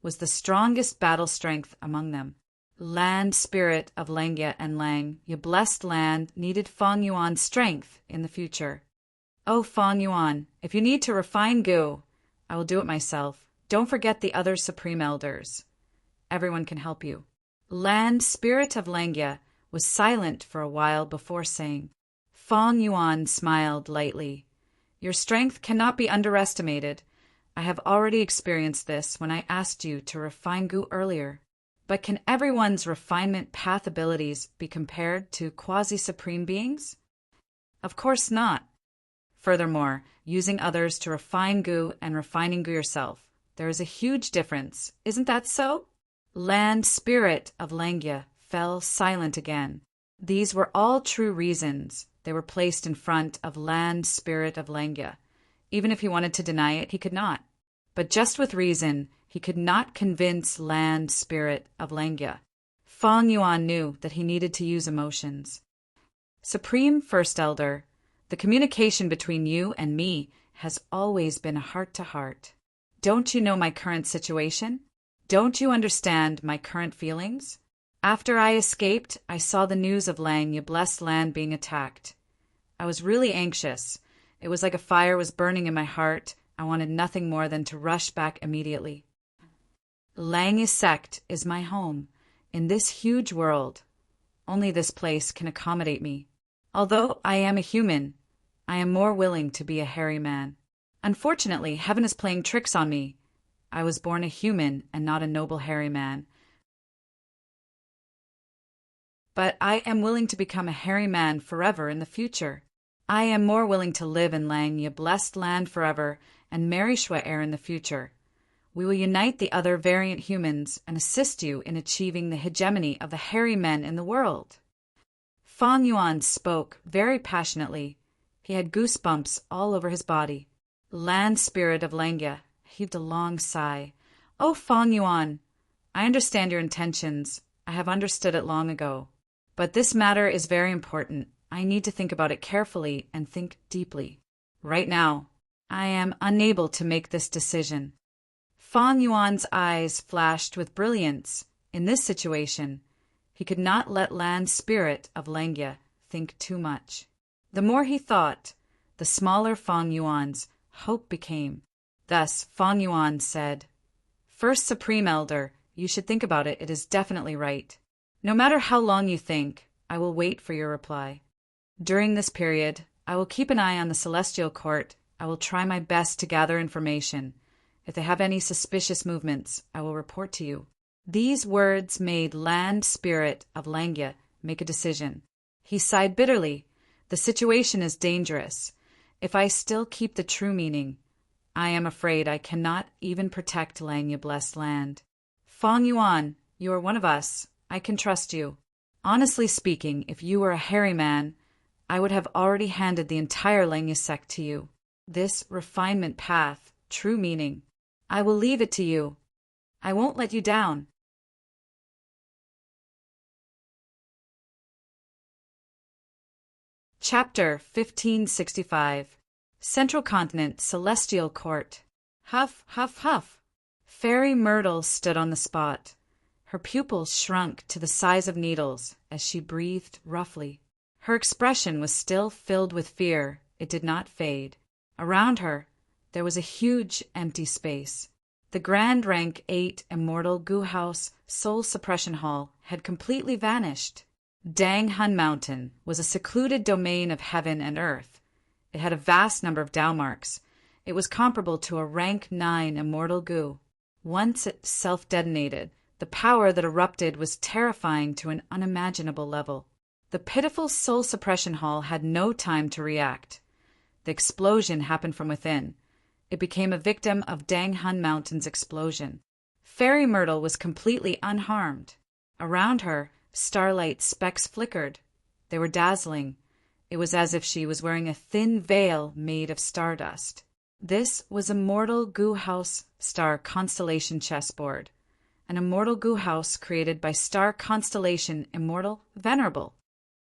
was the strongest battle strength among them. Land spirit of Langya and Lang, your blessed land, needed Feng Yuan's strength in the future. Oh, Feng Yuan, if you need to refine goo, I will do it myself. Don't forget the other Supreme Elders. Everyone can help you. Land spirit of Langya was silent for a while before saying, Fong Yuan smiled lightly. Your strength cannot be underestimated. I have already experienced this when I asked you to refine Gu earlier. But can everyone's refinement path abilities be compared to quasi-supreme beings? Of course not. Furthermore, using others to refine Gu and refining Gu yourself, there is a huge difference. Isn't that so? Land Spirit of Langya fell silent again. These were all true reasons. They were placed in front of Land Spirit of Langya. Even if he wanted to deny it, he could not. But just with reason, he could not convince Land Spirit of Langya. Fong Yuan knew that he needed to use emotions. Supreme First Elder, the communication between you and me has always been a heart-to-heart. Don't you know my current situation? Don't you understand my current feelings? After I escaped, I saw the news of Langya Blessed Land being attacked. I was really anxious. It was like a fire was burning in my heart. I wanted nothing more than to rush back immediately. Langya sect is my home. In this huge world, only this place can accommodate me. Although I am a human, I am more willing to be a hairy man. Unfortunately, heaven is playing tricks on me. I was born a human and not a noble hairy man. But I am willing to become a hairy man forever in the future. I am more willing to live in Langya Blessed Land forever and marry Shwe in the future. We will unite the other variant humans and assist you in achieving the hegemony of the hairy men in the world. Fong Yuan spoke very passionately. He had goosebumps all over his body. Land Spirit of Langya heaved a long sigh. Oh, Fong Yuan, I understand your intentions. I have understood it long ago. But this matter is very important. I need to think about it carefully and think deeply. Right now, I am unable to make this decision. Fong Yuan's eyes flashed with brilliance. In this situation, he could not let Land Spirit of Langya think too much. The more he thought, the smaller Fong Yuan's hope became. Thus, Fong Yuan said, First Supreme Elder, you should think about it. It is definitely right. No matter how long you think, I will wait for your reply. During this period, I will keep an eye on the Celestial Court. I will try my best to gather information. If they have any suspicious movements, I will report to you. These words made Land Spirit of Langya make a decision. He sighed bitterly. The situation is dangerous. If I still keep the true meaning, I am afraid I cannot even protect Langya Blessed Land. Fong Yuan, you are one of us. I can trust you. Honestly speaking, if you were a hairy man, I would have already handed the entire Langya sect to you. This refinement path, true meaning, I will leave it to you. I won't let you down. Chapter 1565 Central Continent Celestial Court. Huff, huff, huff. Fairy Myrtle stood on the spot. Her pupils shrunk to the size of needles as she breathed roughly. Her expression was still filled with fear. It did not fade. Around her, there was a huge empty space. The Grand Rank 8 Immortal Gu House Soul Suppression Hall had completely vanished. Dang Hun Mountain was a secluded domain of heaven and earth. It had a vast number of Dao marks. It was comparable to a Rank 9 Immortal Gu. Once it self-detonated, the power that erupted was terrifying to an unimaginable level. The pitiful Soul Suppression Hall had no time to react. The explosion happened from within. It became a victim of Dang Hun Mountain's explosion. Fairy Myrtle was completely unharmed. Around her, starlight specks flickered. They were dazzling. It was as if she was wearing a thin veil made of stardust. This was Immortal Gu House Star Constellation Chessboard, an Immortal Gu House created by Star Constellation Immortal Venerable.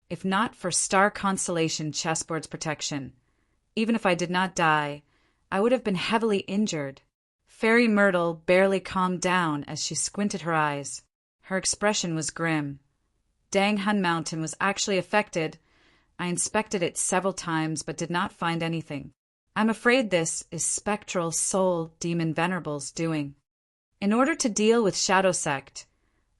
If not for Star Constellation Chessboard's protection, even if I did not die, I would have been heavily injured. Fairy Myrtle barely calmed down as she squinted her eyes. Her expression was grim. Dang Hun Mountain was actually affected. I inspected it several times but did not find anything. I'm afraid this is Spectral Soul Demon Venerable's doing. In order to deal with Shadow Sect,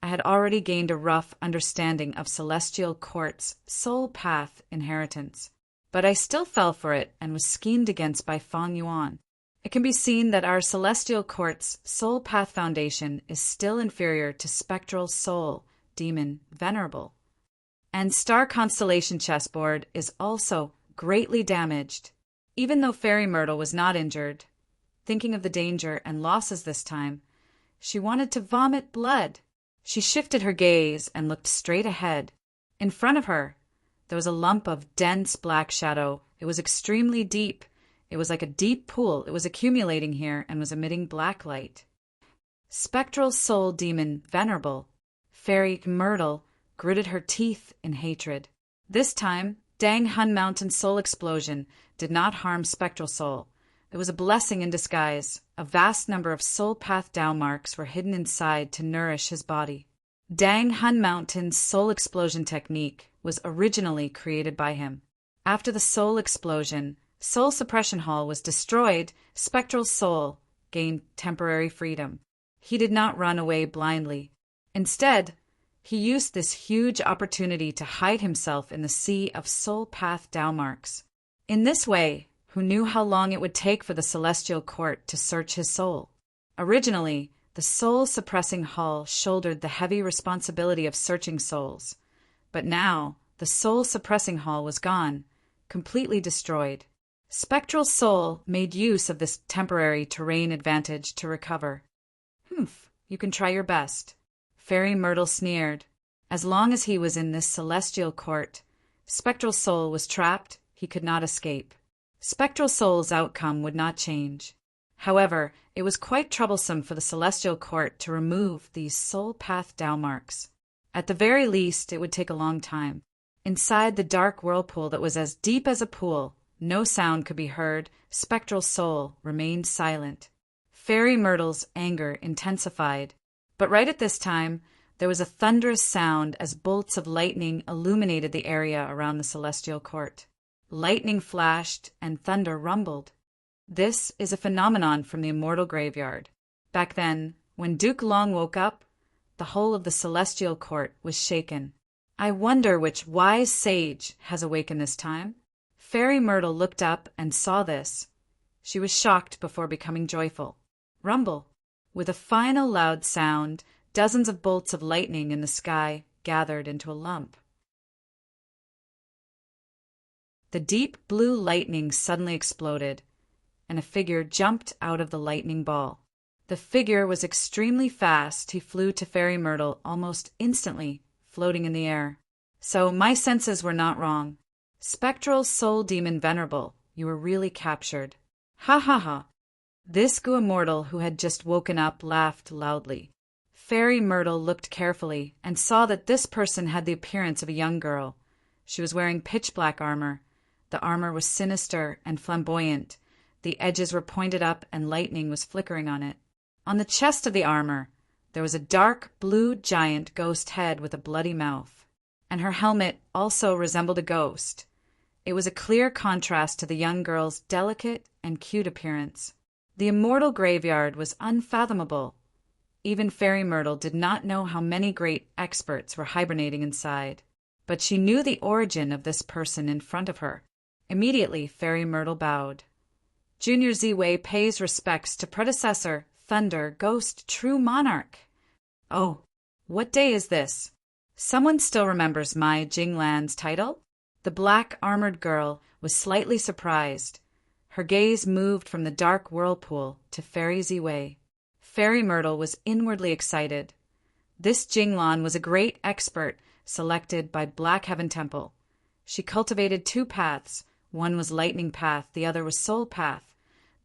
I had already gained a rough understanding of Celestial Court's soul path inheritance. but I still fell for it and was schemed against by Feng Yuan. It can be seen that our celestial court's soul path foundation is still inferior to spectral soul demon Venerable. And star constellation chessboard is also greatly damaged. Even though Fairy Myrtle was not injured, thinking of the danger and losses this time, she wanted to vomit blood. She shifted her gaze and looked straight ahead. In front of her, there was a lump of dense black shadow. It was extremely deep. It was like a deep pool. It was accumulating here and was emitting black light. Spectral soul demon Venerable, Fairy Myrtle, gritted her teeth in hatred. This time, Dang Hun Mountain soul explosion did not harm spectral soul. It was a blessing in disguise. A vast number of soul path Dao marks were hidden inside to nourish his body. Dang Hun Mountain's soul explosion technique was originally created by him. After the soul explosion, Soul Suppression Hall was destroyed. Spectral soul gained temporary freedom. He did not run away blindly. Instead, he used this huge opportunity to hide himself in the sea of soul path Dao marks. In this way, who knew how long it would take for the celestial court to search his soul? Originally, the soul suppressing hall shouldered the heavy responsibility of searching souls. But now, the soul suppressing hall was gone, completely destroyed. Spectral soul made use of this temporary terrain advantage to recover. Humph, you can try your best. Fairy Myrtle sneered. As long as he was in this celestial court, spectral soul was trapped. He could not escape. Spectral soul's outcome would not change. However, it was quite troublesome for the celestial court to remove these soul path Dao marks. At the very least, it would take a long time. Inside the dark whirlpool that was as deep as a pool, no sound could be heard. Spectral soul remained silent. Fairy Myrtle's anger intensified. But right at this time, there was a thunderous sound as bolts of lightning illuminated the area around the celestial court. Lightning flashed and thunder rumbled. This is a phenomenon from the immortal graveyard. Back then, when Duke Long woke up, the whole of the celestial court was shaken. I wonder which wise sage has awakened this time. Fairy Myrtle looked up and saw this. She was shocked before becoming joyful. Rumble. With a final loud sound, dozens of bolts of lightning in the sky gathered into a lump. The deep blue lightning suddenly exploded, and a figure jumped out of the lightning ball. The figure was extremely fast. He flew to Fairy Myrtle almost instantly, floating in the air. So my senses were not wrong. Spectral soul demon Venerable, you were really captured. Ha ha ha. This Guamortal who had just woken up laughed loudly. Fairy Myrtle looked carefully and saw that this person had the appearance of a young girl. She was wearing pitch-black armor. The armor was sinister and flamboyant. The edges were pointed up and lightning was flickering on it. On the chest of the armor, there was a dark blue giant ghost head with a bloody mouth, and her helmet also resembled a ghost. It was a clear contrast to the young girl's delicate and cute appearance. The immortal graveyard was unfathomable. Even Fairy Myrtle did not know how many great experts were hibernating inside, but she knew the origin of this person in front of her. Immediately, Fairy Myrtle bowed. Junior Ziwei pays respects to predecessor, Thunder, Ghost, True Monarch. Oh, what day is this? Someone still remembers my Jinglan's title? The black-armored girl was slightly surprised. Her gaze moved from the dark whirlpool to Fairy Ziwei. Fairy Myrtle was inwardly excited. This Jinglan was a great expert selected by Black Heaven Temple. She cultivated two paths. One was Lightning Path, the other was Soul Path.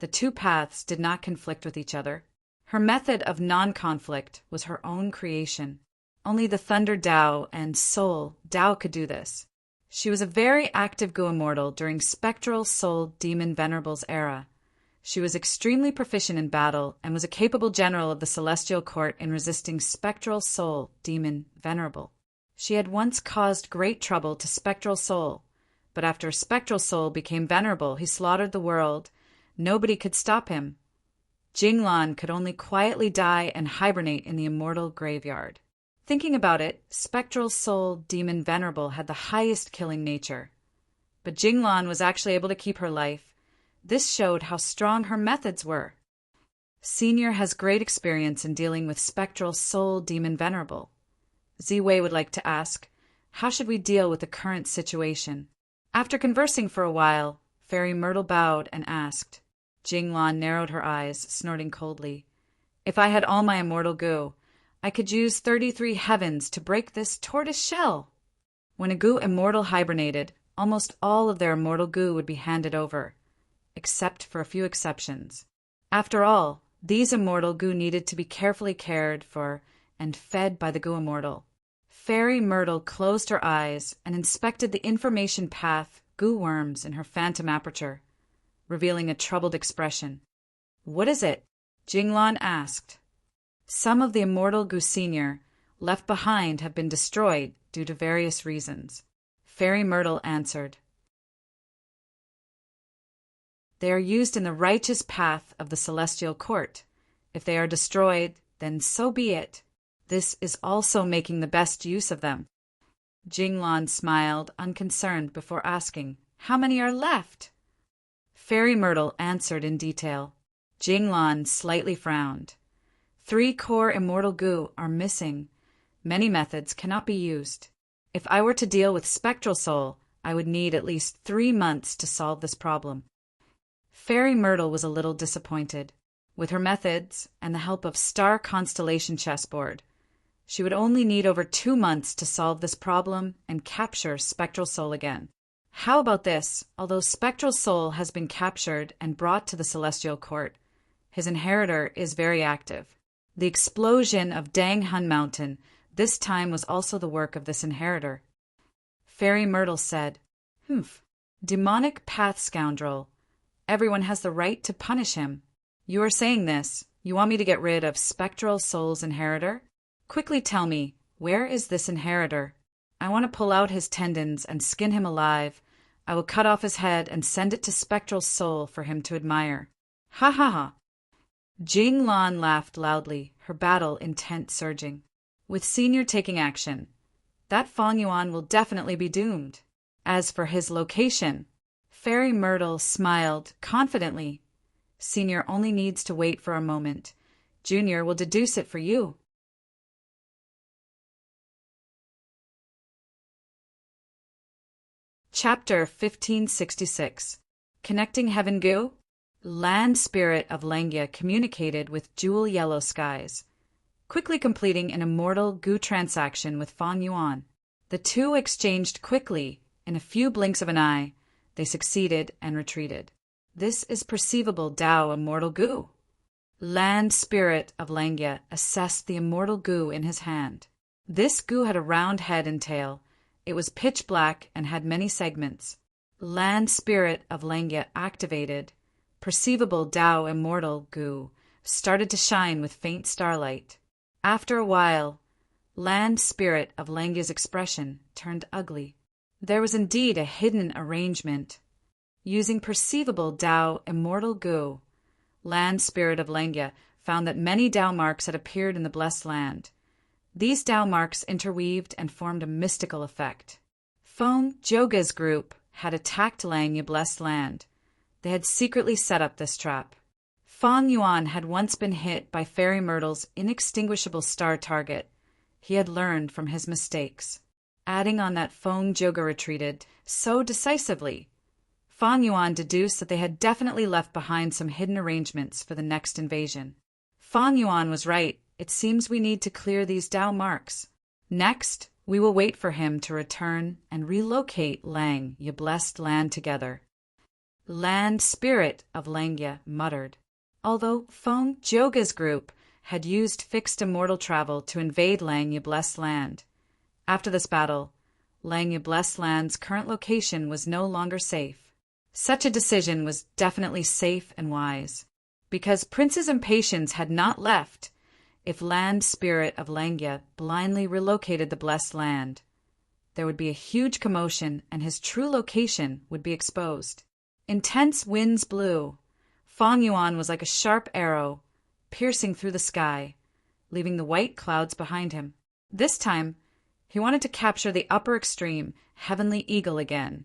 The two paths did not conflict with each other. Her method of non-conflict was her own creation. Only the Thunder Dao and Soul Dao could do this. She was a very active Guamortal during Spectral Soul Demon Venerable's era. She was extremely proficient in battle and was a capable general of the Celestial Court in resisting Spectral Soul Demon Venerable. She had once caused great trouble to Spectral Soul, but after Spectral Soul became venerable, he slaughtered the world. Nobody could stop him. Jinglan could only quietly die and hibernate in the immortal graveyard. Thinking about it, Spectral Soul Demon Venerable had the highest killing nature. but Jinglan was actually able to keep her life. This showed how strong her methods were. Senior has great experience in dealing with spectral soul demon Venerable. Ziwei would like to ask, how should we deal with the current situation? After conversing for a while, Fairy Myrtle bowed and asked. Jinglan narrowed her eyes, snorting coldly. If I had all my immortal goo, I could use 33 heavens to break this tortoise shell. When a goo immortal hibernated, almost all of their immortal goo would be handed over, except for a few exceptions. After all, these immortal goo needed to be carefully cared for and fed by the goo immortal. Fairy Myrtle closed her eyes and inspected the information path goo worms in her phantom aperture, revealing a troubled expression. What is it? Jinglan asked. Some of the immortal goo senior left behind have been destroyed due to various reasons. Fairy Myrtle answered. They are used in the righteous path of the celestial court. If they are destroyed, then so be it. This is also making the best use of them. Jinglan smiled, unconcerned, before asking, how many are left? Fairy Myrtle answered in detail. Jinglan slightly frowned. 3 core immortal goo are missing. Many methods cannot be used. If I were to deal with spectral soul, I would need at least 3 months to solve this problem. Fairy Myrtle was a little disappointed. With her methods and the help of Star Constellation Chessboard, she would only need over 2 months to solve this problem and capture Spectral Soul again. How about this? Although Spectral Soul has been captured and brought to the Celestial Court, his inheritor is very active. The explosion of Dang Hun Mountain this time was also the work of this inheritor. Fairy Myrtle said, Humph, demonic path scoundrel. Everyone has the right to punish him. You are saying this. You want me to get rid of Spectral Soul's inheritor? Quickly tell me, where is this inheritor? I want to pull out his tendons and skin him alive. I will cut off his head and send it to Spectral Soul for him to admire. Ha ha ha. Jinglan laughed loudly, her battle intent surging. With Senior taking action, that Fang Yuan will definitely be doomed. As for his location, Fairy Myrtle smiled confidently. Senior only needs to wait for a moment. Junior will deduce it for you. Chapter 1566. Connecting Heaven Goo? Land Spirit of Langia communicated with Jewel Yellow Skies, quickly completing an immortal goo transaction with Fang Yuan. The two exchanged quickly. In a few blinks of an eye, they succeeded and retreated. This is perceivable Tao immortal goo. Land Spirit of Langia assessed the immortal goo in his hand. This goo had a round head and tail. It was pitch black and had many segments. Land Spirit of Langia activated. Perceivable Tao immortal goo started to shine with faint starlight. After a while, Land Spirit of Langia's expression turned ugly. There was indeed a hidden arrangement. Using perceivable Tao immortal goo, Land Spirit of Langia found that many Tao marks had appeared in the blessed land. These Tao marks interweaved and formed a mystical effect. Feng Joga's group had attacked Langia blessed land. They had secretly set up this trap. Fang Yuan had once been hit by Fairy Myrtle's inextinguishable star target. He had learned from his mistakes. Adding on that Feng Joga retreated so decisively, Fang Yuan deduced that they had definitely left behind some hidden arrangements for the next invasion. Fang Yuan was right. It seems we need to clear these Tao marks. Next, we will wait for him to return and relocate Lang, ye blessed land together. Land Spirit of Langia muttered. Although Feng Joga's group had used fixed immortal travel to invade Lang, ye blessed land. After this battle, Lang, ye blessed land's current location was no longer safe. Such a decision was definitely safe and wise, because Prince's impatience had not left. If Land Spirit of Langia blindly relocated the blessed land, there would be a huge commotion and his true location would be exposed. Intense winds blew. Fang Yuan was like a sharp arrow, piercing through the sky, leaving the white clouds behind him. This time, he wanted to capture the upper extreme, Heavenly Eagle again.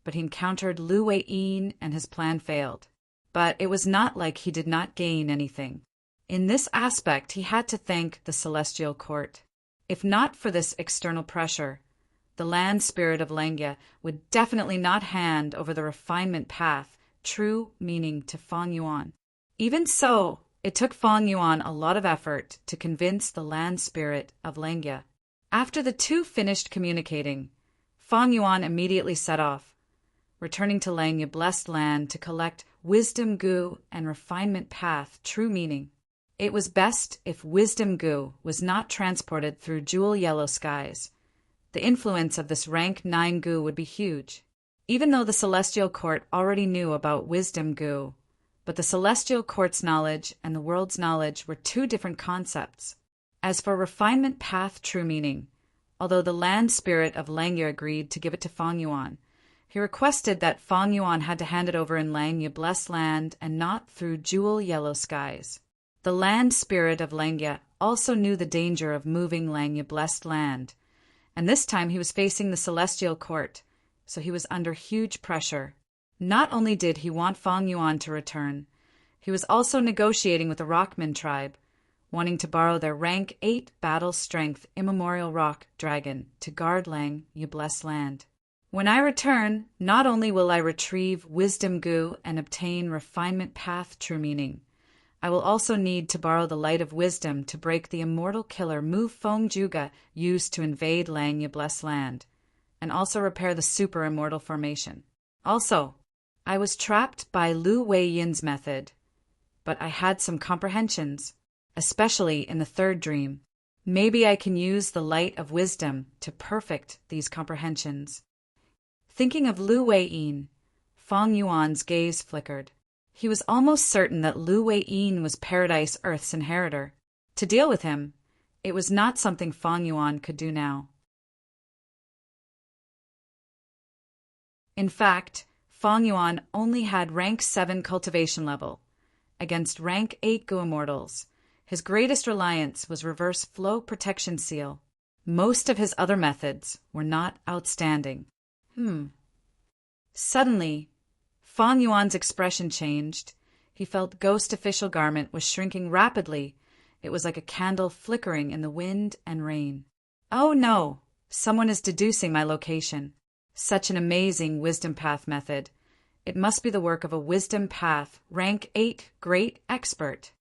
but he encountered Lu Wei-yin and his plan failed. But it was not like he did not gain anything. In this aspect, he had to thank the celestial court. If not for this external pressure, the land spirit of Langya would definitely not hand over the refinement path, true meaning, to Feng Yuan. Even so, it took Feng Yuan a lot of effort to convince the land spirit of Langya. After the two finished communicating, Feng Yuan immediately set off, returning to Langya blessed land to collect wisdom gu and refinement path, true meaning. It was best if wisdom gu was not transported through jewel yellow skies. The influence of this rank 9 gu would be huge. Even though the celestial court already knew about wisdom gu, but the celestial court's knowledge and the world's knowledge were two different concepts. As for refinement path, true meaning, although the land spirit of Langya agreed to give it to Feng Yuan, he requested that Feng Yuan had to hand it over in Langya blessed land and not through jewel yellow skies. The land spirit of Langya also knew the danger of moving Langya blessed land, and this time he was facing the celestial court, so he was under huge pressure. Not only did he want Feng Yuan to return, he was also negotiating with the Rockman tribe, wanting to borrow their rank 8 battle strength immemorial rock dragon to guard Langya blessed land. When I return, not only will I retrieve wisdom gu and obtain refinement path, true meaning, I will also need to borrow the light of wisdom to break the immortal killer Mu Feng Juga used to invade Langya blessed land, and also repair the super immortal formation. Also, I was trapped by Lu Wei-yin's method, but I had some comprehensions, especially in the third dream. Maybe I can use the light of wisdom to perfect these comprehensions. Thinking of Lu Wei-yin, Feng Yuan's gaze flickered. He was almost certain that Lu Wei-yin was Paradise Earth's inheritor. To deal with him, it was not something Feng Yuan could do now. In fact, Feng Yuan only had rank 7 cultivation level. Against rank 8 Gu Immortals, his greatest reliance was reverse flow protection seal. Most of his other methods were not outstanding. Suddenly, Feng Yuan's expression changed. He felt Ghost Official Garment was shrinking rapidly. It was like a candle flickering in the wind and rain. Oh no! Someone is deducing my location. Such an amazing wisdom path method. It must be the work of a wisdom path, rank 8 great expert.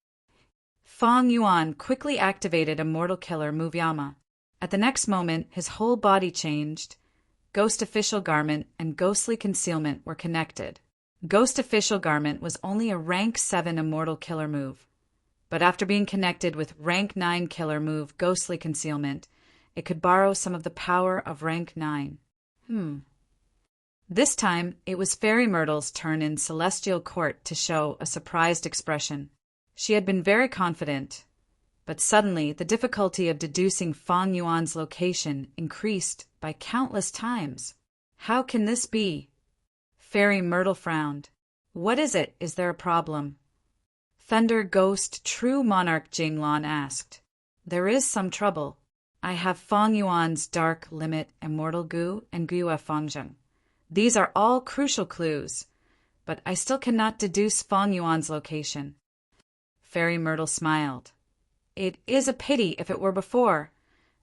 Feng Yuan quickly activated Immortal Killer Muvyama. At the next moment, his whole body changed. Ghost Official Garment and Ghostly Concealment were connected. Ghost Official Garment was only a rank 7 Immortal Killer move, but after being connected with rank 9 killer move Ghostly Concealment, it could borrow some of the power of rank 9. This time, it was Fairy Myrtle's turn in Celestial Court to show a surprised expression. She had been very confident, but suddenly the difficulty of deducing Feng Yuan's location increased by countless times. How can this be? Fairy Myrtle frowned. What is it? Is there a problem? Thunder Ghost True Monarch Jinglan asked. There is some trouble. I have Feng Yuan's Dark Limit Immortal Gu and Gua Fengzheng. These are all crucial clues, but I still cannot deduce Feng Yuan's location. Fairy Myrtle smiled. It is a pity. If it were before,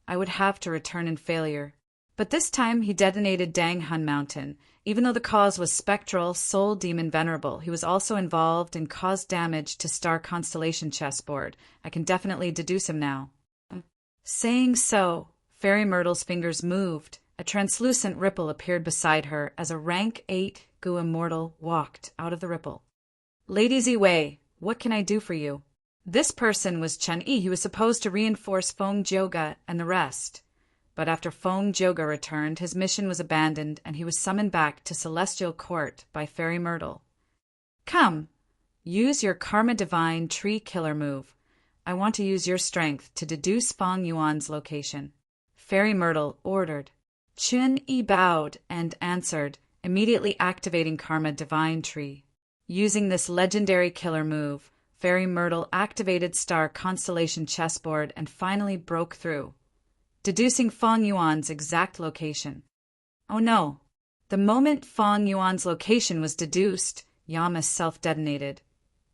I would have to return in failure. But this time he detonated Dang Hun Mountain. Even though the cause was spectral, soul demon Venerable, he was also involved and caused damage to Star Constellation chessboard. I can definitely deduce him now. Saying so, Fairy Myrtle's fingers moved. A translucent ripple appeared beside her as a rank 8 Gu Immortal walked out of the ripple. Lady Ziwei, what can I do for you? This person was Chen Yi. He was supposed to reinforce Feng Jioga and the rest. But after Feng Jioga returned, his mission was abandoned and he was summoned back to Celestial Court by Fairy Myrtle. Come, use your Karma Divine Tree Killer move. I want to use your strength to deduce Feng Yuan's location. Fairy Myrtle ordered. Chen Yi bowed and answered, immediately activating Karma Divine Tree. Using this legendary killer move, Fairy Myrtle activated Star Constellation chessboard and finally broke through, deducing Feng Yuan's exact location. Oh no, The moment Fang Yuan's location was deduced, Yama self-detonated,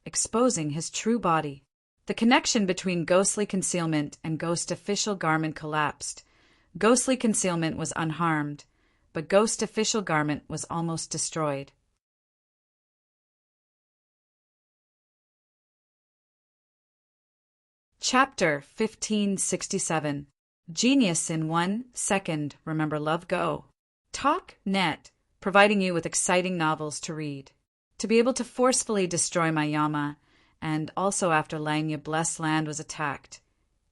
exposing his true body. The connection between ghostly concealment and ghost official garment collapsed. Ghostly concealment was unharmed, but ghost official garment was almost destroyed. Chapter 1567. Genius in 1 second. Remember, love, go. Talk.net, providing you with exciting novels to read. To be able to forcefully destroy my Yama, and also after Lanya Blessed Land was attacked,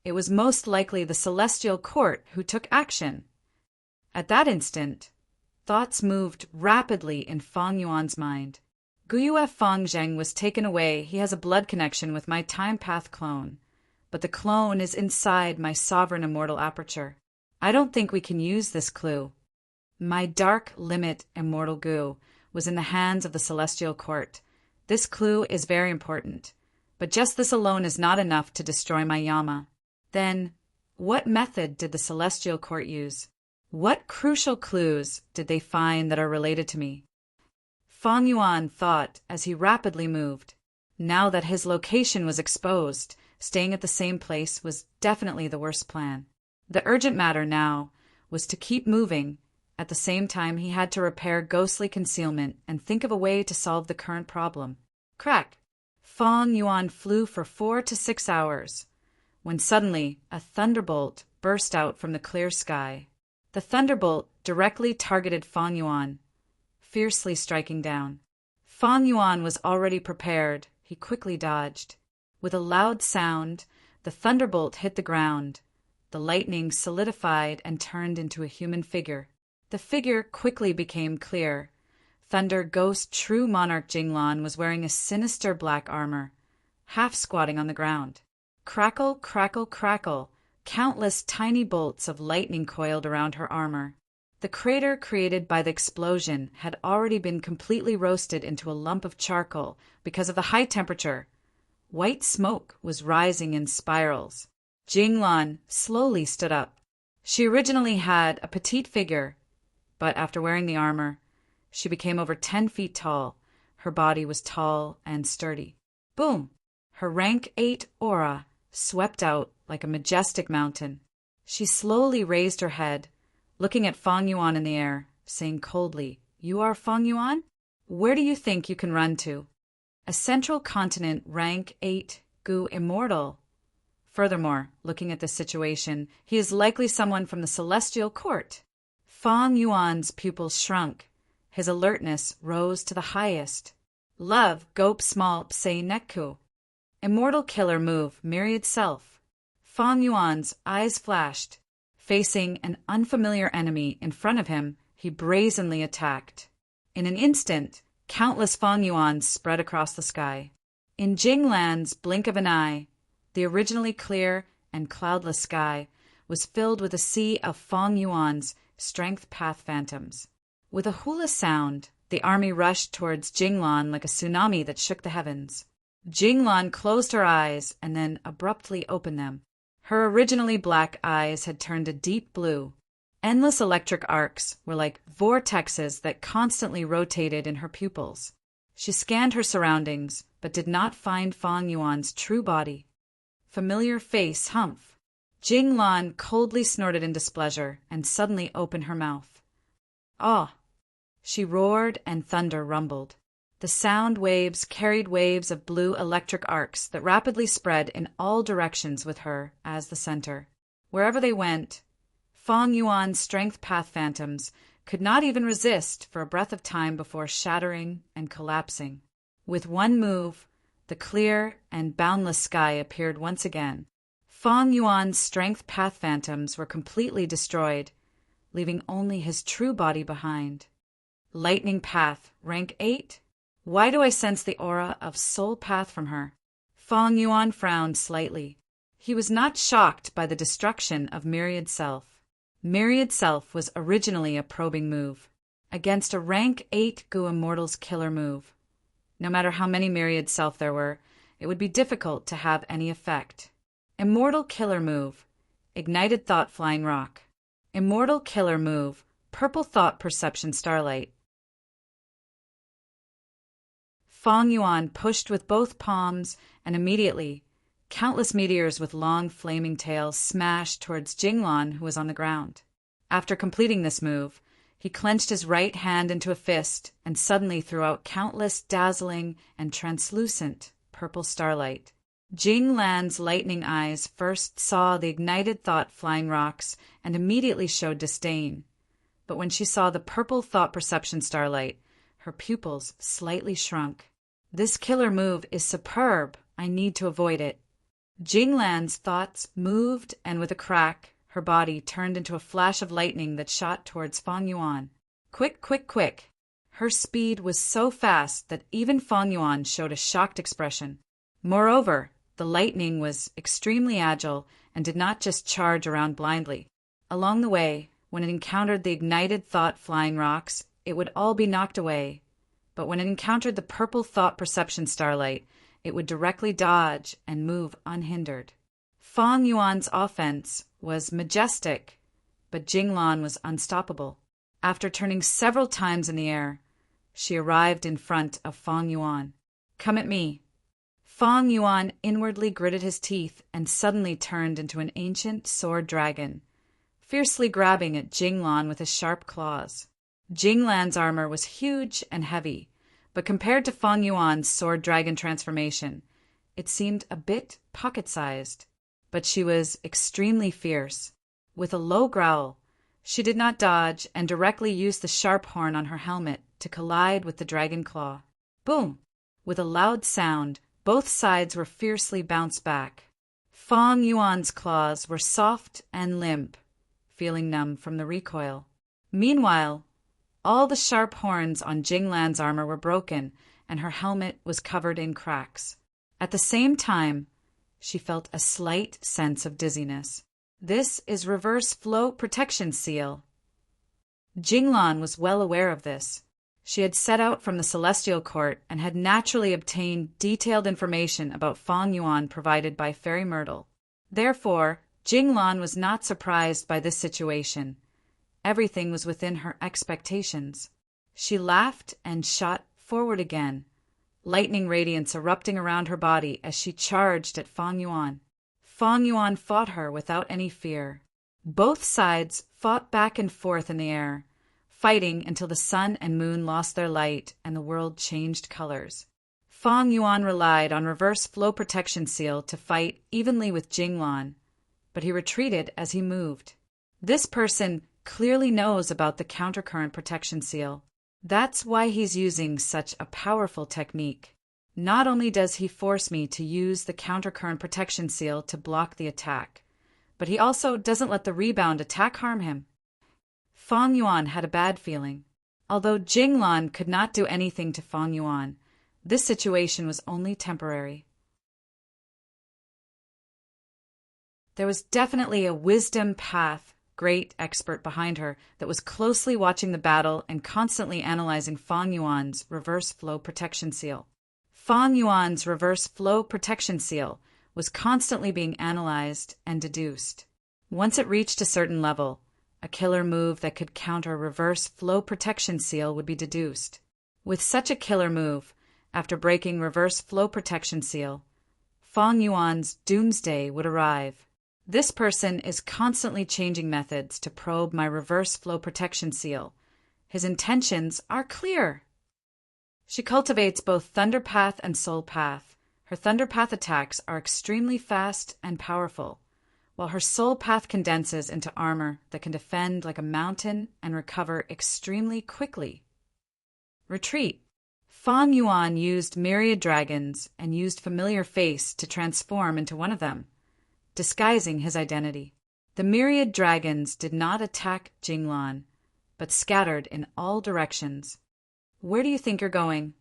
it was most likely the celestial court who took action. At that instant, thoughts moved rapidly in Fang Yuan's mind. Guyue Fang Zheng was taken away. He has a blood connection with my time path clone, but the clone is inside my sovereign immortal aperture. I don't think we can use this clue. My dark limit immortal goo was in the hands of the celestial court. This clue is very important, but just this alone is not enough to destroy my Yama. Then, what method did the celestial court use? What crucial clues did they find that are related to me? Fang Yuan thought as he rapidly moved. Now that his location was exposed, staying at the same place was definitely the worst plan. The urgent matter now was to keep moving. At the same time, he had to repair ghostly concealment and think of a way to solve the current problem. Crack! Fang Yuan flew for 4 to 6 hours, when suddenly a thunderbolt burst out from the clear sky. The thunderbolt directly targeted Fang Yuan, fiercely striking down. Fang Yuan was already prepared. He quickly dodged. With a loud sound, the thunderbolt hit the ground. The lightning solidified and turned into a human figure. The figure quickly became clear. Thunder Ghost True Monarch Jinglan was wearing a sinister black armor, half squatting on the ground. Crackle, crackle, crackle. Countless tiny bolts of lightning coiled around her armor. The crater created by the explosion had already been completely roasted into a lump of charcoal because of the high temperature. White smoke was rising in spirals. Jinglan slowly stood up. She originally had a petite figure, but after wearing the armor, she became over 10 feet tall. Her body was tall and sturdy. Boom! Her rank 8 aura swept out like a majestic mountain. She slowly raised her head, looking at Fang Yuan in the air, saying coldly, "You are Fang Yuan? Where do you think you can run to?" A central continent rank 8 Gu immortal. Furthermore, looking at this situation, he is likely someone from the celestial court. Fang Yuan's pupils shrunk. His alertness rose to the highest. Love, Gop Small Pse Nekku. Immortal killer move, myriad self. Fang Yuan's eyes flashed. Facing an unfamiliar enemy in front of him, he brazenly attacked. In an instant, countless Fang Yuans spread across the sky. In Jinglan's blink of an eye, the originally clear and cloudless sky was filled with a sea of Fang Yuan's strength path phantoms. With a hula sound, the army rushed towards Jinglan like a tsunami that shook the heavens. Jinglan closed her eyes and then abruptly opened them. Her originally black eyes had turned a deep blue. Endless electric arcs were like vortexes that constantly rotated in her pupils. She scanned her surroundings, but did not find Fang Yuan's true body. Familiar face humph. Jinglan coldly snorted in displeasure and suddenly opened her mouth. Ah! She roared and thunder rumbled. The sound waves carried waves of blue electric arcs that rapidly spread in all directions with her as the center. Wherever they went, Fang Yuan's strength path phantoms could not even resist for a breath of time before shattering and collapsing. With one move, the clear and boundless sky appeared once again. Fang Yuan's strength path phantoms were completely destroyed, leaving only his true body behind. Lightning path, rank 8? Why do I sense the aura of soul path from her? Fang Yuan frowned slightly. He was not shocked by the destruction of Myriad Self. Myriad Self was originally a probing move, against a rank 8 Gu Immortal's killer move. No matter how many Myriad Self there were, it would be difficult to have any effect. Immortal killer move, ignited thought flying rock. Immortal killer move, purple thought perception starlight. Fang Yuan pushed with both palms, and immediately, countless meteors with long flaming tails smashed towards Jinglan, who was on the ground. After completing this move, he clenched his right hand into a fist and suddenly threw out countless dazzling and translucent purple starlight. Jinglan's lightning eyes first saw the ignited thought flying rocks and immediately showed disdain. But when she saw the purple thought perception starlight, her pupils slightly shrunk. This killer move is superb. I need to avoid it. Jinglan's thoughts moved, and with a crack, her body turned into a flash of lightning that shot towards Fang Yuan. Quick, quick, quick! Her speed was so fast that even Fang Yuan showed a shocked expression. Moreover, the lightning was extremely agile and did not just charge around blindly. Along the way, when it encountered the ignited thought flying rocks, it would all be knocked away. But when it encountered the purple thought perception starlight, it would directly dodge and move unhindered. Fang Yuan's offense was majestic, but Jinglan was unstoppable. After turning several times in the air, she arrived in front of Fang Yuan. Come at me. Fang Yuan inwardly gritted his teeth and suddenly turned into an ancient sword dragon, fiercely grabbing at Jinglan with his sharp claws. Jinglan's armor was huge and heavy, but compared to Fang Yuan's sword dragon transformation, it seemed a bit pocket-sized. But she was extremely fierce. With a low growl, she did not dodge and directly used the sharp horn on her helmet to collide with the dragon claw. Boom! With a loud sound, both sides were fiercely bounced back. Fang Yuan's claws were soft and limp, feeling numb from the recoil. Meanwhile, all the sharp horns on Jinglan's armor were broken, and her helmet was covered in cracks. At the same time, she felt a slight sense of dizziness. This is reverse flow protection seal. Jinglan was well aware of this. She had set out from the Celestial Court and had naturally obtained detailed information about Fang Yuan provided by Fairy Myrtle. Therefore, Jinglan was not surprised by this situation. Everything was within her expectations. She laughed and shot forward again, lightning radiance erupting around her body as she charged at Fang Yuan. Fang Yuan fought her without any fear. Both sides fought back and forth in the air, fighting until the sun and moon lost their light and the world changed colors. Fang Yuan relied on reverse flow protection seal to fight evenly with Jinglan, but he retreated as he moved. This person clearly knows about the countercurrent protection seal. That's why he's using such a powerful technique. Not only does he force me to use the countercurrent protection seal to block the attack, but he also doesn't let the rebound attack harm him. Fang Yuan had a bad feeling. Although Jinglan could not do anything to Fang Yuan, this situation was only temporary. There was definitely a wisdom path great expert behind her that was closely watching the battle and constantly analyzing Fang Yuan's reverse flow protection seal. Fang Yuan's reverse flow protection seal was constantly being analyzed and deduced. Once it reached a certain level, a killer move that could counter reverse flow protection seal would be deduced. With such a killer move, after breaking reverse flow protection seal, Fang Yuan's doomsday would arrive. This person is constantly changing methods to probe my reverse flow protection seal. His intentions are clear. She cultivates both Thunder Path and Soul Path. Her Thunder Path attacks are extremely fast and powerful, while her Soul Path condenses into armor that can defend like a mountain and recover extremely quickly. Retreat. Fang Yuan used myriad dragons and used Familiar Face to transform into one of them, disguising his identity. The myriad dragons did not attack Jinglan, but scattered in all directions. Where do you think you're going?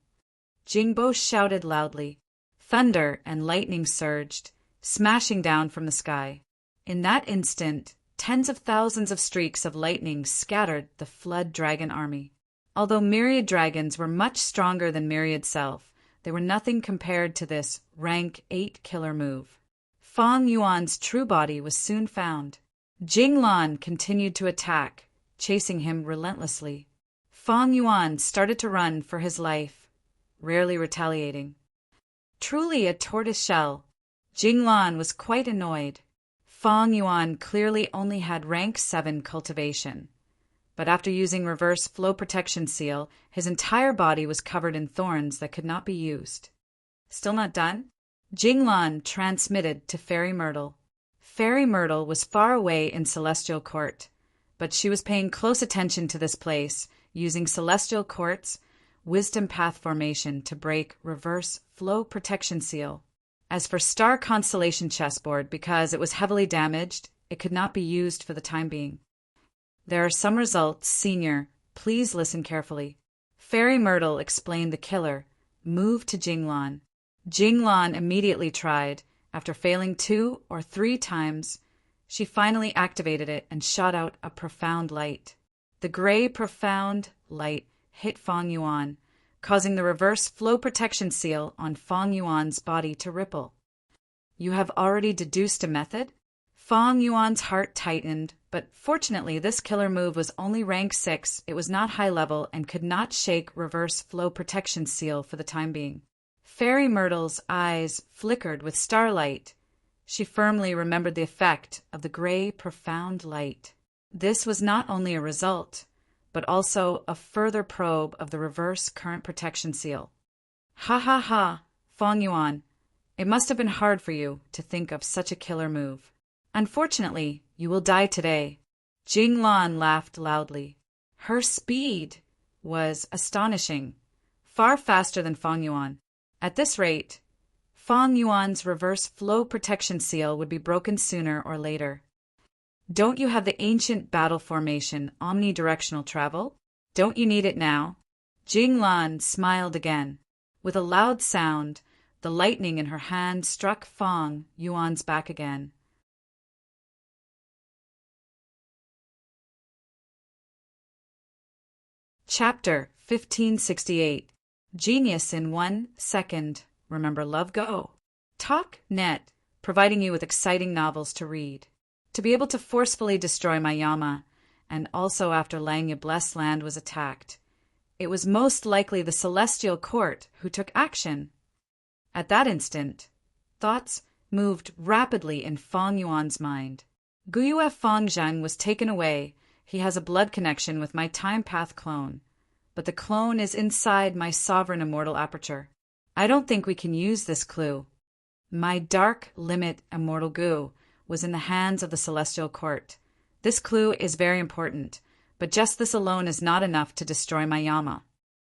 Jingbo shouted loudly. Thunder and lightning surged, smashing down from the sky. In that instant, tens of thousands of streaks of lightning scattered the flood dragon army. Although myriad dragons were much stronger than myriad self, they were nothing compared to this rank 8 killer move. Fang Yuan's true body was soon found. Jinglan continued to attack, chasing him relentlessly. Fang Yuan started to run for his life. rarely retaliating. Truly a tortoise shell. Jinglan was quite annoyed. Fang Yuan clearly only had rank 7 cultivation. But after using reverse flow protection seal, his entire body was covered in thorns that could not be used. Still not done? Jinglan transmitted to Fairy Myrtle. Fairy Myrtle was far away in Celestial Court, but she was paying close attention to this place, using Celestial Court's Wisdom Path formation to break reverse flow protection seal. As for Star Constellation chessboard, because it was heavily damaged, it could not be used for the time being. There are some results, Senior. Please listen carefully. Fairy Myrtle explained the killer. Move to Jinglan. Jinglan immediately tried. After failing 2 or 3 times, she finally activated it and shot out a profound light. The gray profound light hit Fang Yuan, causing the reverse flow protection seal on Fang Yuan's body to ripple. You have already deduced a method? Fang Yuan's heart tightened, but fortunately this killer move was only rank 6, it was not high level, and could not shake reverse flow protection seal for the time being. Fairy Myrtle's eyes flickered with starlight. She firmly remembered the effect of the gray profound light. This was not only a result, but also a further probe of the reverse current protection seal. Ha ha ha, Fang Yuan. It must have been hard for you to think of such a killer move. Unfortunately, you will die today. Jinglan laughed loudly. Her speed was astonishing, far faster than Fang Yuan. At this rate, Fang Yuan's reverse flow protection seal would be broken sooner or later. Don't you have the ancient battle formation, omnidirectional travel? Don't you need it now? Jinglan smiled again. With a loud sound, the lightning in her hand struck Fang Yuan's back again. Chapter 1568. Genius in 1 second. Remember Love Go. Talk.net, providing you with exciting novels to read. To be able to forcefully destroy my Yama, and also after Langya Blessed Land was attacked, it was most likely the Celestial Court who took action. At that instant, thoughts moved rapidly in Fang Yuan's mind. Guyue Fangzheng was taken away. He has a blood connection with my Time Path clone, but the clone is inside my sovereign immortal aperture. I don't think we can use this clue. My dark limit immortal goo was in the hands of the Celestial Court. This clue is very important, but just this alone is not enough to destroy my Yama.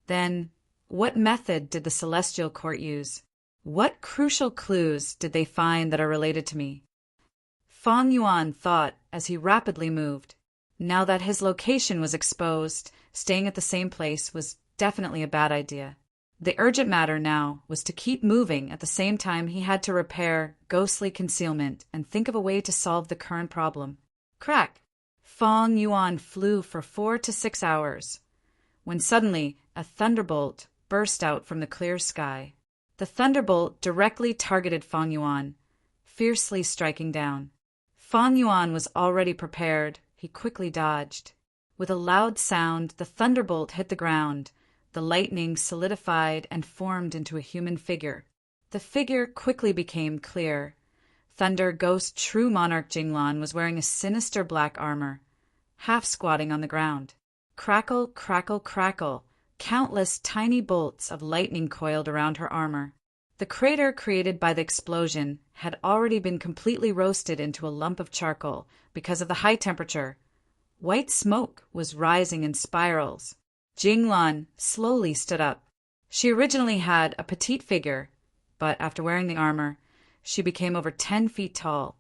Then, what method did the Celestial Court use? What crucial clues did they find that are related to me? Fang Yuan thought as he rapidly moved. Now that his location was exposed, staying at the same place was definitely a bad idea. The urgent matter now was to keep moving at the same time he had to repair ghostly concealment and think of a way to solve the current problem. Crack! Fang Yuan flew for 4 to 6 hours, when suddenly a thunderbolt burst out from the clear sky. The thunderbolt directly targeted Fang Yuan, fiercely striking down. Fang Yuan was already prepared. He quickly dodged. With a loud sound, the thunderbolt hit the ground. The lightning solidified and formed into a human figure. The figure quickly became clear. Thunder Ghost True Monarch Jinglan was wearing a sinister black armor, half squatting on the ground. Crackle, crackle, crackle. Countless tiny bolts of lightning coiled around her armor. The crater created by the explosion had already been completely roasted into a lump of charcoal because of the high temperature. White smoke was rising in spirals. Jinglan slowly stood up. She originally had a petite figure, but after wearing the armor, she became over 10 feet tall.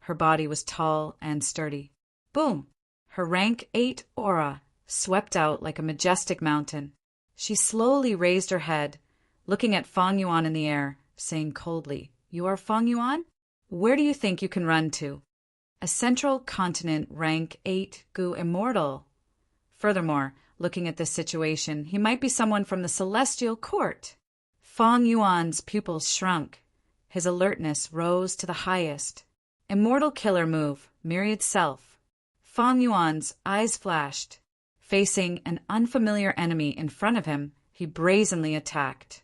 Her body was tall and sturdy. Boom! Her rank 8 aura swept out like a majestic mountain. She slowly raised her head, looking at Fang Yuan in the air, saying coldly, "You are Fang Yuan? Where do you think you can run to?" A central continent rank 8 Gu immortal. Furthermore, looking at this situation, he might be someone from the Celestial Court. Fang Yuan's pupils shrunk. His alertness rose to the highest. Immortal killer move, myriad self. Fang Yuan's eyes flashed. Facing an unfamiliar enemy in front of him, he brazenly attacked.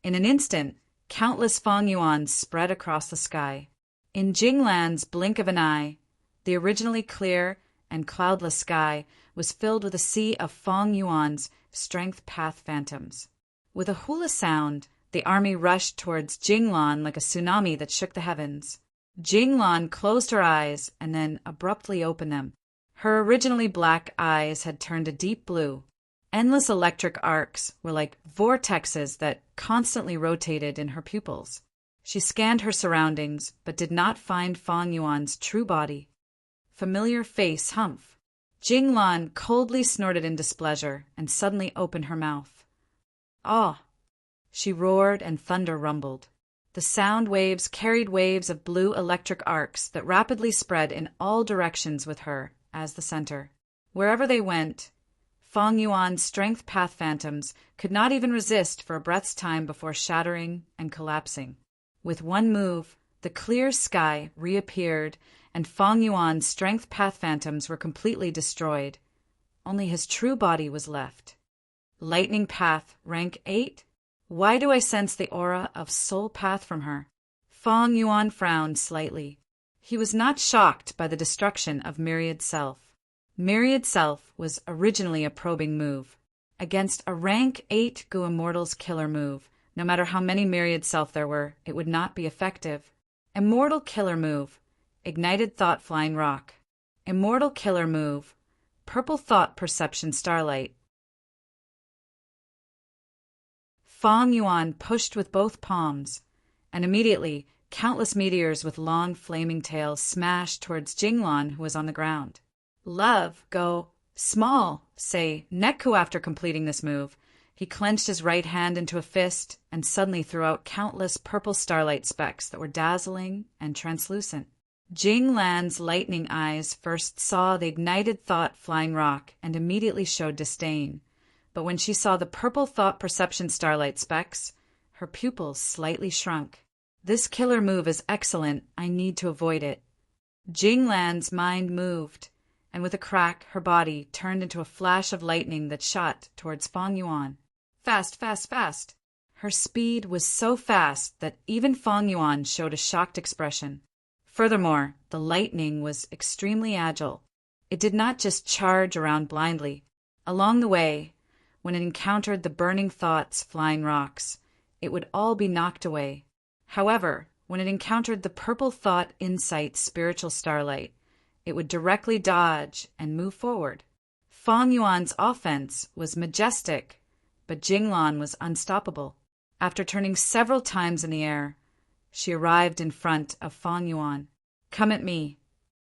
In an instant, countless Fang Yuans spread across the sky. In Jinglan's blink of an eye, the originally clear and cloudless sky was filled with a sea of Fang Yuan's strength path phantoms. With a hula sound, the army rushed towards Jinglan like a tsunami that shook the heavens. Jinglan closed her eyes and then abruptly opened them. Her originally black eyes had turned a deep blue. Endless electric arcs were like vortexes that constantly rotated in her pupils. She scanned her surroundings, but did not find Fang Yuan's true body. Familiar face humph. Jinglan coldly snorted in displeasure and suddenly opened her mouth. Ah! She roared and thunder rumbled. The sound waves carried waves of blue electric arcs that rapidly spread in all directions with her as the center. Wherever they went, Fang Yuan's strength path phantoms could not even resist for a breath's time before shattering and collapsing. With one move, the clear sky reappeared and Fang Yuan's strength path phantoms were completely destroyed. Only his true body was left. Lightning path, rank 8? Why do I sense the aura of soul path from her? Fang Yuan frowned slightly. He was not shocked by the destruction of Myriad Self. Myriad Self was originally a probing move. Against a rank 8 Gu Immortal's killer move, no matter how many Myriad Self there were, it would not be effective. Immortal killer move, Ignited Thought Flying Rock. Immortal killer move, Purple Thought Perception Starlight. Fang Yuan pushed with both palms, and immediately countless meteors with long flaming tails smashed towards Jinglan, who was on the ground. Love, go, small, say, Nekku after completing this move. He clenched his right hand into a fist and suddenly threw out countless purple starlight specks that were dazzling and translucent. Jinglan's lightning eyes first saw the ignited thought flying rock and immediately showed disdain. But when she saw the purple thought perception starlight specks, her pupils slightly shrunk. This killer move is excellent. I need to avoid it. Jinglan's mind moved, and with a crack, her body turned into a flash of lightning that shot towards Fang Yuan. Fast, fast, fast! Her speed was so fast that even Fang Yuan showed a shocked expression. Furthermore, the lightning was extremely agile. It did not just charge around blindly. Along the way, when it encountered the burning thoughts flying rocks, it would all be knocked away. However, when it encountered the purple thought insight spiritual starlight, it would directly dodge and move forward. Fang Yuan's offense was majestic, but Jinglan was unstoppable. After turning several times in the air, she arrived in front of Fang Yuan. Come at me.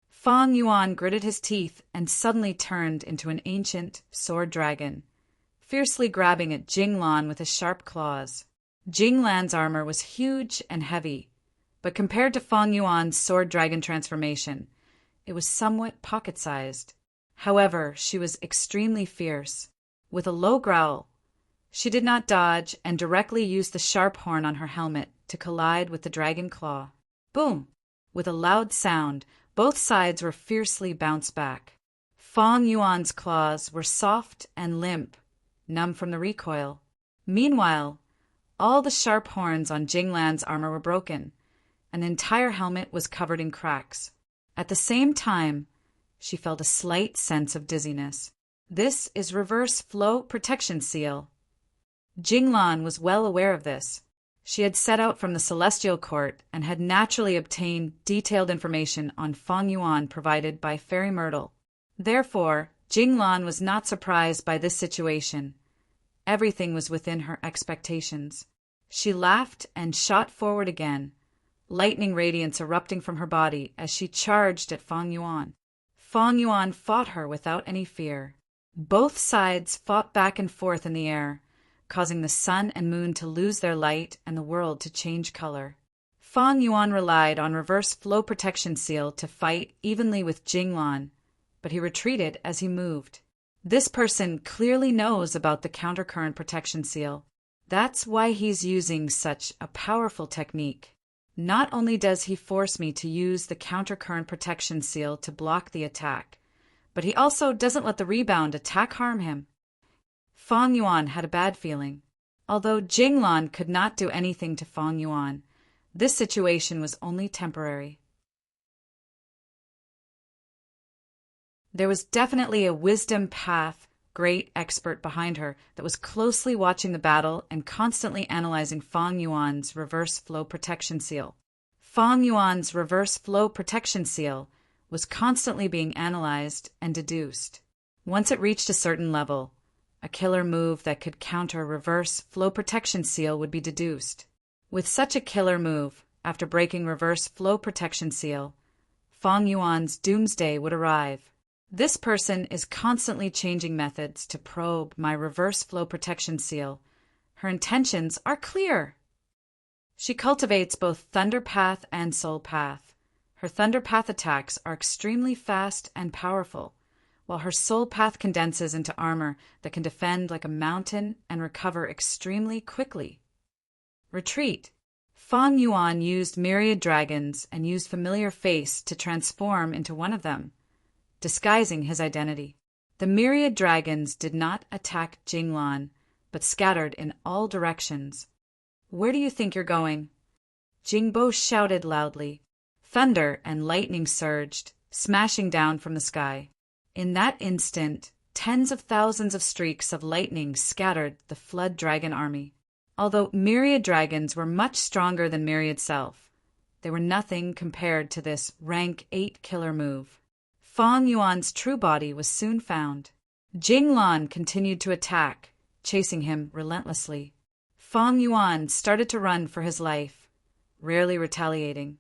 Fang Yuan gritted his teeth and suddenly turned into an ancient sword dragon, fiercely grabbing at Jinglan with his sharp claws. Jinglan's armor was huge and heavy, but compared to Fang Yuan's sword dragon transformation, it was somewhat pocket-sized. However, she was extremely fierce. With a low growl, she did not dodge and directly used the sharp horn on her helmet to collide with the dragon claw. Boom! With a loud sound, both sides were fiercely bounced back. Fang Yuan's claws were soft and limp, numb from the recoil. Meanwhile, all the sharp horns on Jinglan's armor were broken, and the entire helmet was covered in cracks. At the same time, she felt a slight sense of dizziness. This is reverse flow protection seal. Jinglan was well aware of this. She had set out from the Celestial Court and had naturally obtained detailed information on Fang Yuan provided by Fairy Myrtle. Therefore, Jinglan was not surprised by this situation. Everything was within her expectations. She laughed and shot forward again, lightning radiance erupting from her body as she charged at Fang Yuan. Fang Yuan fought her without any fear. Both sides fought back and forth in the air, causing the sun and moon to lose their light and the world to change color. Fang Yuan relied on reverse flow protection seal to fight evenly with Jinglan, but he retreated as he moved. This person clearly knows about the countercurrent protection seal. That's why he's using such a powerful technique. Not only does he force me to use the countercurrent protection seal to block the attack, but he also doesn't let the rebound attack harm him. Fang Yuan had a bad feeling. Although Jinglan could not do anything to Fang Yuan, this situation was only temporary. There was definitely a wisdom path great expert behind her that was closely watching the battle and constantly analyzing Fang Yuan's reverse flow protection seal. Fang Yuan's reverse flow protection seal was constantly being analyzed and deduced. Once it reached a certain level, a killer move that could counter reverse flow protection seal would be deduced. With such a killer move, after breaking reverse flow protection seal, Fang Yuan's doomsday would arrive. This person is constantly changing methods to probe my reverse flow protection seal. Her intentions are clear. She cultivates both Thunder Path and Soul Path. Her Thunder Path attacks are extremely fast and powerful, while her Soul Path condenses into armor that can defend like a mountain and recover extremely quickly. Retreat. Fang Yuan used myriad dragons and used familiar face to transform into one of them, disguising his identity. The myriad dragons did not attack Jinglan, but scattered in all directions. "Where do you think you're going?" Jingbo shouted loudly. Thunder and lightning surged, smashing down from the sky. In that instant, tens of thousands of streaks of lightning scattered the flood dragon army. Although myriad dragons were much stronger than myriad self, they were nothing compared to this rank 8 killer move. Fang Yuan's true body was soon found. Jinglan continued to attack, chasing him relentlessly. Fang Yuan started to run for his life, rarely retaliating.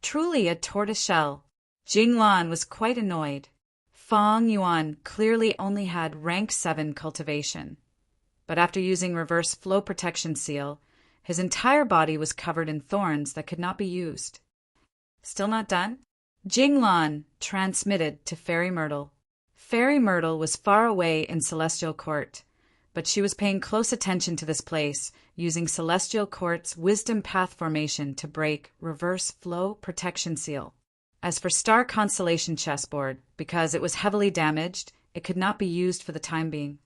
Truly a tortoiseshell, Jinglan was quite annoyed. Fang Yuan clearly only had rank 7 cultivation, but after using reverse flow protection seal, his entire body was covered in thorns that could not be used. Still not done? Jinglan transmitted to Fairy Myrtle. Fairy Myrtle was far away in Celestial Court, but she was paying close attention to this place, using Celestial Court's Wisdom Path formation to break reverse flow protection seal. As for Star Constellation chessboard, because it was heavily damaged, it could not be used for the time being.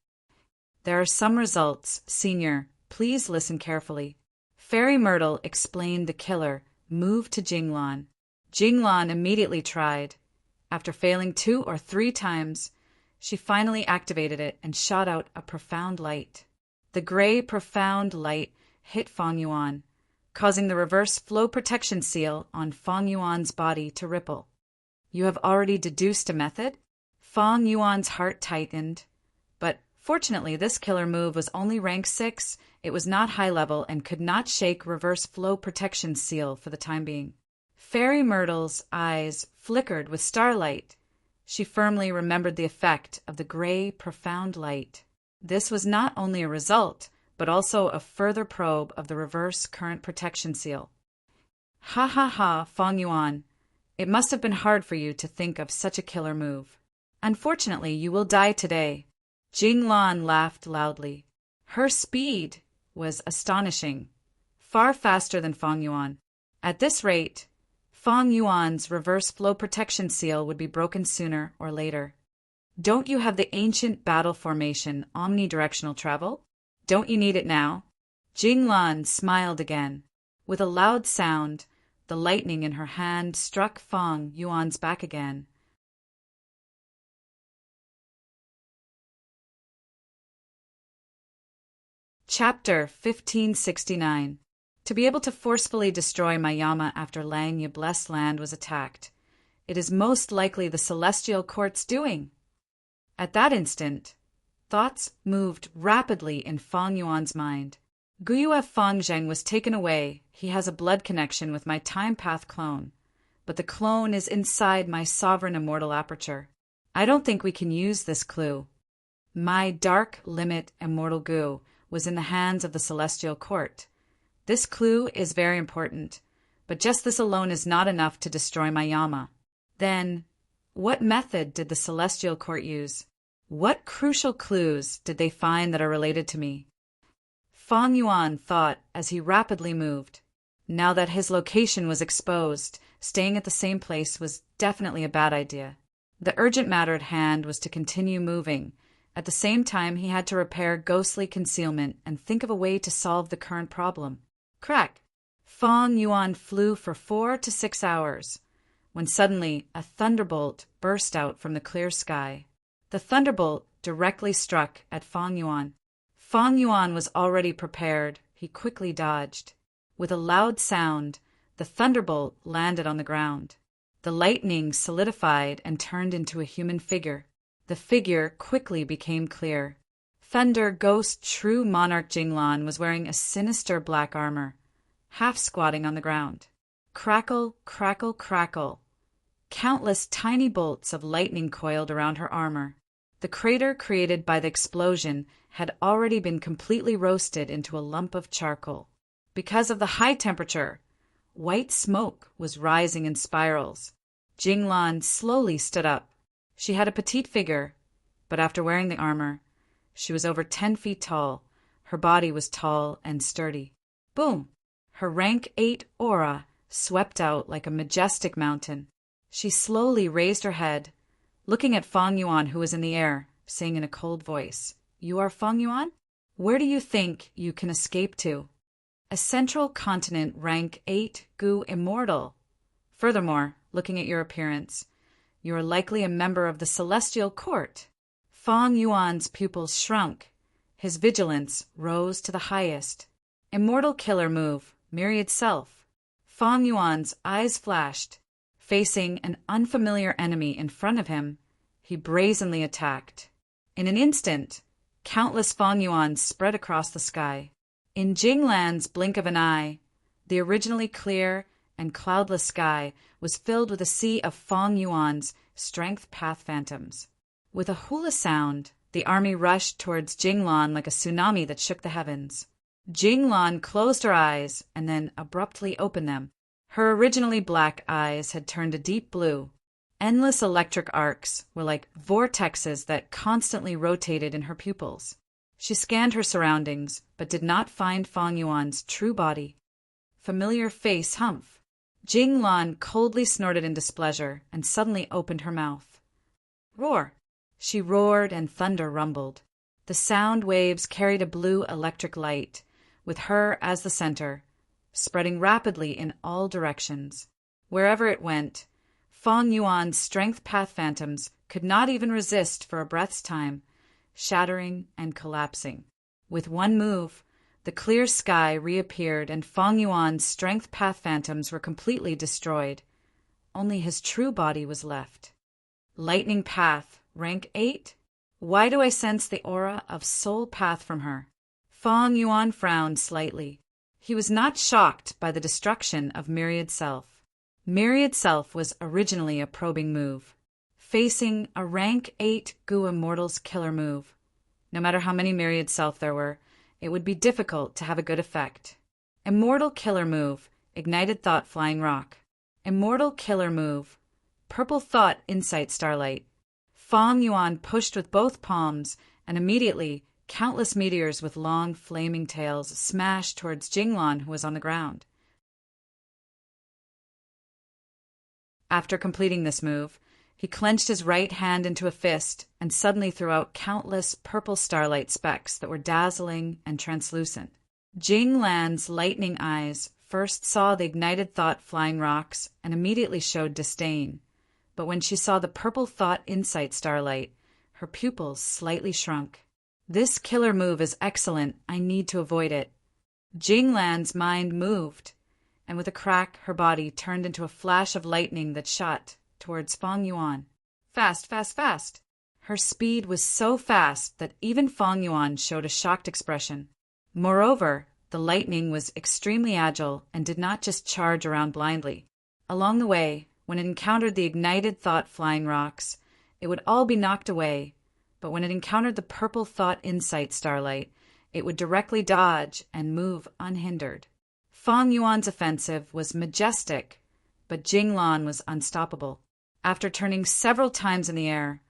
There are some results, Senior. Please listen carefully. Fairy Myrtle explained the killer moved to Jinglan. Jinglan immediately tried. After failing 2 or 3 times, she finally activated it and shot out a profound light. The gray profound light hit Fang Yuan, causing the reverse flow protection seal on Fang Yuan's body to ripple. "You have already deduced a method?" Fang Yuan's heart tightened, but fortunately this killer move was only rank 6, it was not high level and could not shake reverse flow protection seal for the time being. Fairy Myrtle's eyes flickered with starlight. She firmly remembered the effect of the gray, profound light. This was not only a result, but also a further probe of the reverse current protection seal. Ha ha ha, Fang Yuan. It must have been hard for you to think of such a killer move. Unfortunately, you will die today. Jinglan laughed loudly. Her speed was astonishing, far faster than Fang Yuan. At this rate, Fang Yuan's reverse flow protection seal would be broken sooner or later. Don't you have the ancient battle formation omnidirectional travel? Don't you need it now? Jinglan smiled again. With a loud sound, the lightning in her hand struck Fang Yuan's back again. Chapter 1569. To be able to forcefully destroy my Yama after Langya Blessed Land was attacked, it is most likely the Celestial Court's doing. At that instant, thoughts moved rapidly in Fang Yuan's mind. Guyue Fang Zheng was taken away. He has a blood connection with my Time Path clone, but the clone is inside my Sovereign Immortal Aperture. I don't think we can use this clue. My Dark Limit Immortal Gu was in the hands of the Celestial Court. This clue is very important, but just this alone is not enough to destroy my Yama. Then, what method did the Celestial Court use? What crucial clues did they find that are related to me? Fang Yuan thought as he rapidly moved. Now that his location was exposed, staying at the same place was definitely a bad idea. The urgent matter at hand was to continue moving, At the same time, he had to repair ghostly concealment and think of a way to solve the current problem. Crack! Fong Yuan flew for 4 to 6 hours, when suddenly a thunderbolt burst out from the clear sky. The thunderbolt directly struck at Fong Yuan. Fong Yuan was already prepared. He quickly dodged. With a loud sound, the thunderbolt landed on the ground. The lightning solidified and turned into a human figure. The figure quickly became clear. Thunder Ghost True Monarch Jinglan was wearing a sinister black armor, half squatting on the ground. Crackle, crackle, crackle. Countless tiny bolts of lightning coiled around her armor. The crater created by the explosion had already been completely roasted into a lump of charcoal. Because of the high temperature, white smoke was rising in spirals. Jinglan slowly stood up. She had a petite figure, but after wearing the armor, she was over 10 feet tall. Her body was tall and sturdy. Boom! Her rank 8 aura swept out like a majestic mountain. She slowly raised her head, looking at Fong Yuan, who was in the air, saying in a cold voice, "You are Fong Yuan? Where do you think you can escape to?" "A central continent rank 8 Gu immortal. Furthermore, looking at your appearance, you are likely a member of the celestial court." Fong Yuan's pupils shrunk. His vigilance rose to the highest. Immortal killer move, myriad self. Fong Yuan's eyes flashed. Facing an unfamiliar enemy in front of him, he brazenly attacked. In an instant, countless Fong Yuans spread across the sky. In Jinglan's blink of an eye, the originally clear and cloudless sky was filled with a sea of Fong Yuan's strength path phantoms. With a hula sound, the army rushed towards Jinglan like a tsunami that shook the heavens. Jinglan closed her eyes and then abruptly opened them. Her originally black eyes had turned a deep blue. Endless electric arcs were like vortexes that constantly rotated in her pupils. She scanned her surroundings, but did not find Fong Yuan's true body. Familiar face humph. Jinglan coldly snorted in displeasure and suddenly opened her mouth. Roar! She roared and thunder rumbled. The sound waves carried a blue electric light, with her as the center, spreading rapidly in all directions. Wherever it went, Fong Yuan's strength path phantoms could not even resist for a breath's time, shattering and collapsing. With one move, the clear sky reappeared and Fong Yuan's strength path phantoms were completely destroyed. Only his true body was left. Lightning path, rank 8? Why do I sense the aura of soul path from her? Fong Yuan frowned slightly. He was not shocked by the destruction of Myriad Self. Myriad Self was originally a probing move, facing a rank 8 Gu Immortal's killer move. No matter how many Myriad Self there were, it would be difficult to have a good effect. Immortal killer move, Ignited Thought Flying Rock. Immortal killer move, Purple Thought Insight Starlight. Fong Yuan pushed with both palms, and immediately countless meteors with long, flaming tails smashed towards Jinglan, who was on the ground. After completing this move, he clenched his right hand into a fist and suddenly threw out countless purple starlight specks that were dazzling and translucent. Jinglan's lightning eyes first saw the ignited thought flying rocks and immediately showed disdain, but when she saw the purple thought insight starlight, her pupils slightly shrunk. This killer move is excellent. I need to avoid it. Jinglan's mind moved, and with a crack, her body turned into a flash of lightning that shot towards Fong Yuan. Fast, fast, fast. Her speed was so fast that even Fong Yuan showed a shocked expression. Moreover, the lightning was extremely agile and did not just charge around blindly. Along the way, when it encountered the ignited thought flying rocks, it would all be knocked away, but when it encountered the purple thought insight starlight, it would directly dodge and move unhindered. Fong Yuan's offensive was majestic, but Jinglan was unstoppable. After turning several times in the air,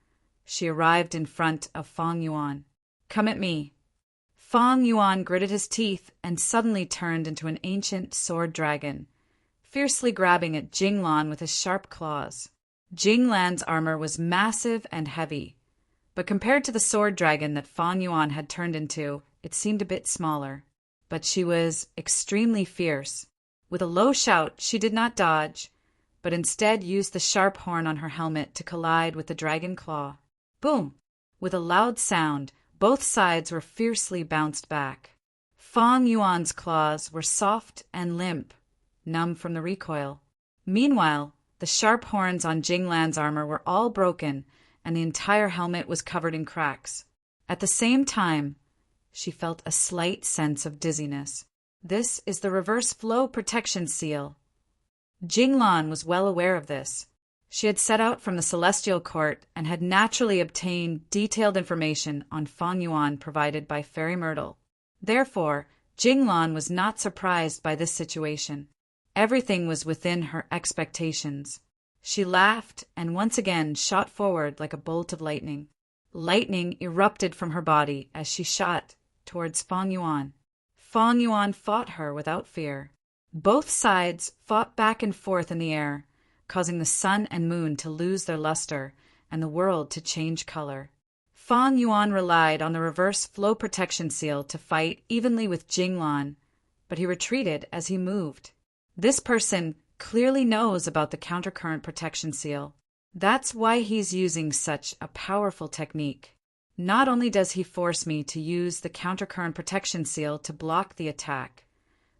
she arrived in front of Fong Yuan. Come at me. Fong Yuan gritted his teeth and suddenly turned into an ancient sword dragon, fiercely grabbing at Jinglan with his sharp claws. Jinglan's armor was massive and heavy, But compared to the sword dragon that Fang Yuan had turned into, it seemed a bit smaller. But she was extremely fierce. With a low shout, she did not dodge, but instead used the sharp horn on her helmet to collide with the dragon claw. Boom! With a loud sound, both sides were fiercely bounced back. Fang Yuan's claws were soft and limp, numb from the recoil. Meanwhile, the sharp horns on Jinglan's armor were all broken, and the entire helmet was covered in cracks. At the same time, she felt a slight sense of dizziness. This is the reverse flow protection seal. Jinglan was well aware of this. She had set out from the Celestial Court and had naturally obtained detailed information on Fang Yuan provided by Fairy Myrtle. Therefore, Jinglan was not surprised by this situation. Everything was within her expectations. She laughed and once again shot forward like a bolt of lightning. Lightning erupted from her body as she shot towards Fang Yuan. Fang Yuan fought her without fear. Both sides fought back and forth in the air, causing the sun and moon to lose their luster and the world to change color. Fang Yuan relied on the reverse flow protection seal to fight evenly with Jinglan, but he retreated as he moved. This person clearly knows about the countercurrent protection seal. That's why he's using such a powerful technique. Not only does he force me to use the countercurrent protection seal to block the attack,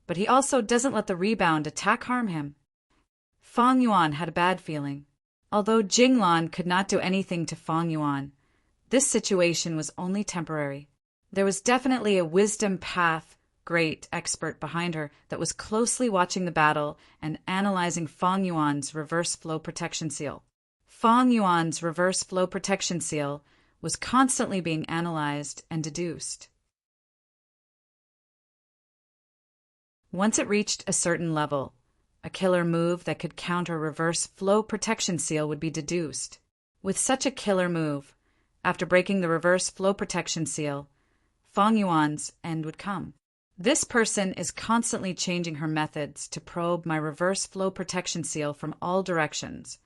but he also doesn't let the rebound attack harm him. Fang Yuan had a bad feeling. Although Jinglan could not do anything to Fang Yuan, this situation was only temporary. There was definitely a wisdom path great expert behind her that was closely watching the battle and analyzing Fang Yuan's reverse flow protection seal. Fang Yuan's reverse flow protection seal was constantly being analyzed and deduced. Once it reached a certain level, a killer move that could counter reverse flow protection seal would be deduced. With such a killer move, after breaking the reverse flow protection seal, Fang Yuan's end would come. This person is constantly changing her methods to probe my reverse flow protection seal from all directions.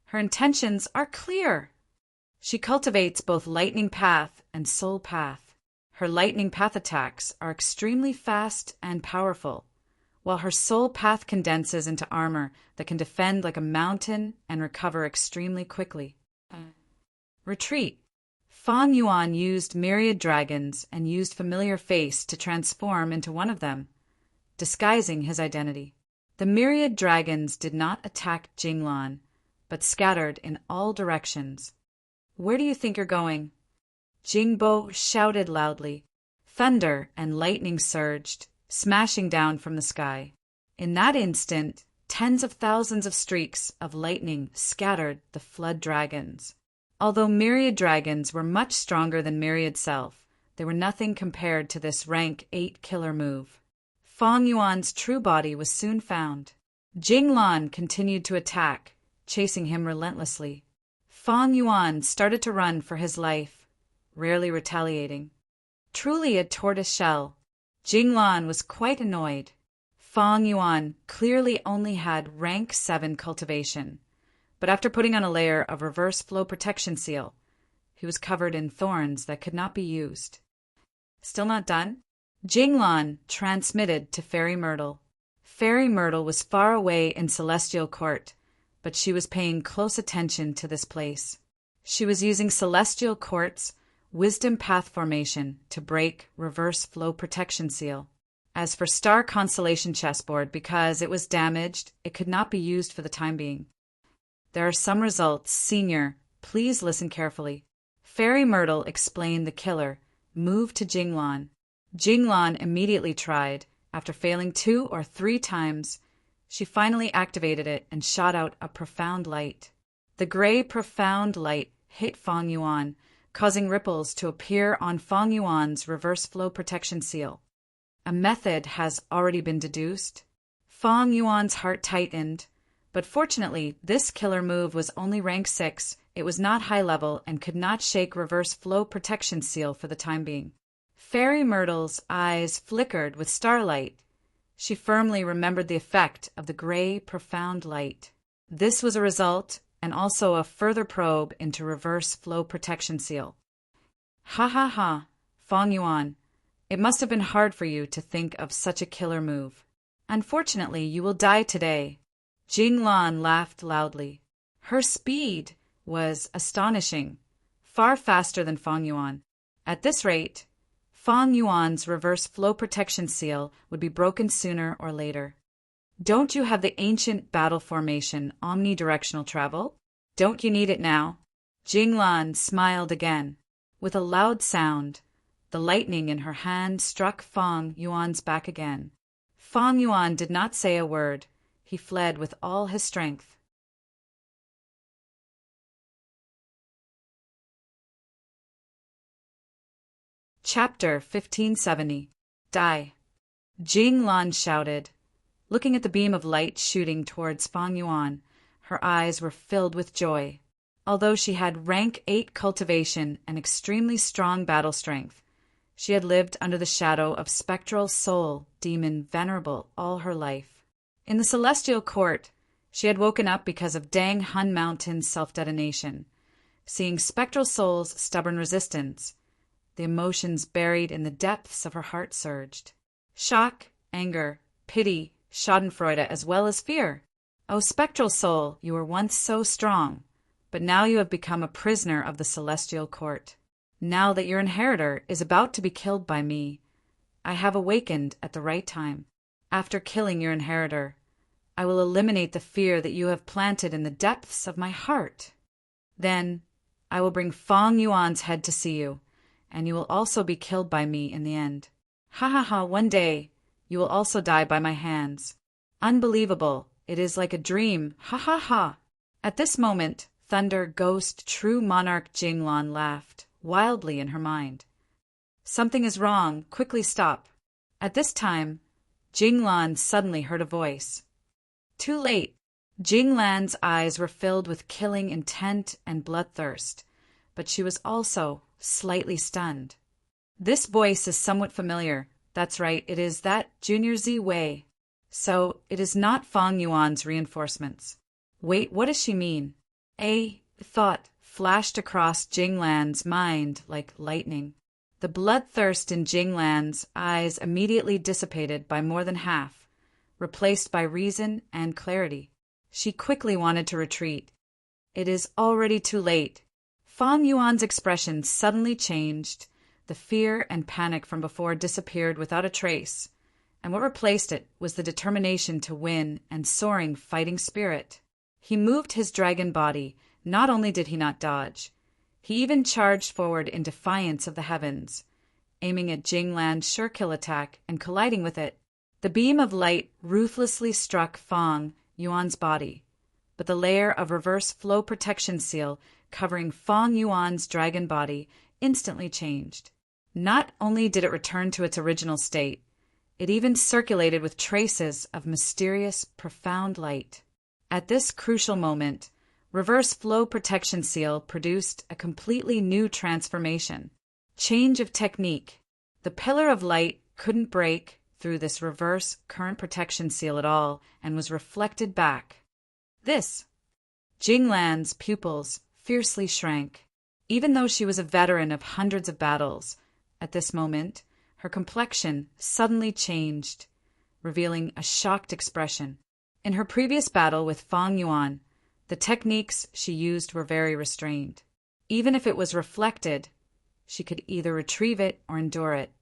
Her intentions are clear. She cultivates both lightning path and soul path. Her lightning path attacks are extremely fast and powerful, while her soul path condenses into armor that can defend like a mountain and recover extremely quickly. Retreat. Fang Yuan used myriad dragons and used familiar face to transform into one of them, disguising his identity. The myriad dragons did not attack Jinglan, but scattered in all directions. Where do you think you're going? Jingbo shouted loudly. Thunder and lightning surged, smashing down from the sky. In that instant, tens of thousands of streaks of lightning scattered the flood dragons. Although myriad dragons were much stronger than myriad self, they were nothing compared to this rank 8 killer move. Fang Yuan's true body was soon found. Jinglan continued to attack, chasing him relentlessly. Fang Yuan started to run for his life, rarely retaliating. Truly a tortoise shell, Jinglan was quite annoyed. Fang Yuan clearly only had rank 7 cultivation, but after putting on a layer of reverse flow protection seal, he was covered in thorns that could not be used. Still not done? Jinglan transmitted to Fairy Myrtle. Fairy Myrtle was far away in Celestial Court, but she was paying close attention to this place. She was using Celestial Court's Wisdom Path formation to break reverse flow protection seal. As for Star Constellation chessboard, because it was damaged, it could not be used for the time being. There are some results. Senior, please listen carefully. Fairy Myrtle explained the killer move to Jinglan. Jinglan immediately tried. After failing 2 or 3 times, she finally activated it and shot out a profound light. The gray profound light hit Fang Yuan, causing ripples to appear on Fang Yuan's reverse flow protection seal. A method has already been deduced. Fang Yuan's heart tightened, but fortunately this killer move was only rank 6, it was not high level and could not shake reverse flow protection seal for the time being. Fairy Myrtle's eyes flickered with starlight. She firmly remembered the effect of the gray profound light. This was a result and also a further probe into reverse flow protection seal. Ha ha ha, Fong Yuan. It must have been hard for you to think of such a killer move. Unfortunately, you will die today. Jing Lan laughed loudly. Her speed was astonishing, far faster than Fong Yuan. At this rate, Fong Yuan's reverse flow protection seal would be broken sooner or later. Don't you have the ancient battle formation omnidirectional travel? Don't you need it now? Jing Lan smiled again. With a loud sound, the lightning in her hand struck Fong Yuan's back again. Fong Yuan did not say a word. He fled with all his strength. Chapter 1570. Die. Jing Lan shouted. Looking at the beam of light shooting towards Fong Yuan, her eyes were filled with joy. Although she had rank 8 cultivation and extremely strong battle strength, she had lived under the shadow of spectral soul demon Venerable all her life. In the celestial court, she had woken up because of Dang Hun Mountain's self-detonation. Seeing spectral soul's stubborn resistance, the emotions buried in the depths of her heart surged. Shock, anger, pity, schadenfreude, as well as fear. O spectral soul, you were once so strong, but now you have become a prisoner of the celestial court. Now that your inheritor is about to be killed by me, I have awakened at the right time. After killing your inheritor, I will eliminate the fear that you have planted in the depths of my heart. Then I will bring Fong Yuan's head to see you, and you will also be killed by me in the end. Ha ha ha, one day you will also die by my hands. Unbelievable, it is like a dream, ha ha ha. At this moment, Thunder Ghost True Monarch Jing Lan laughed wildly in her mind. Something is wrong, quickly stop. At this time, Jing Lan suddenly heard a voice. Too late. Jing Lan's eyes were filled with killing intent and bloodthirst, but she was also slightly stunned. This voice is somewhat familiar. That's right, it is that Junior Z Wei. So, it is not Fong Yuan's reinforcements. Wait, what does she mean? A thought flashed across Jing Lan's mind like lightning. The bloodthirst in Jing Lan's eyes immediately dissipated by more than half, replaced by reason and clarity. She quickly wanted to retreat. It is already too late. Fong Yuan's expression suddenly changed. The fear and panic from before disappeared without a trace, and what replaced it was the determination to win and soaring fighting spirit. He moved his dragon body. Not only did he not dodge, he even charged forward in defiance of the heavens, aiming at Jing Lan's sure kill attack and colliding with it. The beam of light ruthlessly struck Fong Yuan's body, but the layer of reverse flow protection seal covering Fong Yuan's dragon body instantly changed. Not only did it return to its original state, it even circulated with traces of mysterious, profound light. At this crucial moment, reverse flow protection seal produced a completely new transformation. Change of technique. The pillar of light couldn't break through this reverse current protection seal at all and was reflected back. This. Jing Lan's pupils fiercely shrank. Even though she was a veteran of hundreds of battles, at this moment, her complexion suddenly changed, revealing a shocked expression. In her previous battle with Fong Yuan, the techniques she used were very restrained. Even if it was reflected, she could either retrieve it or endure it.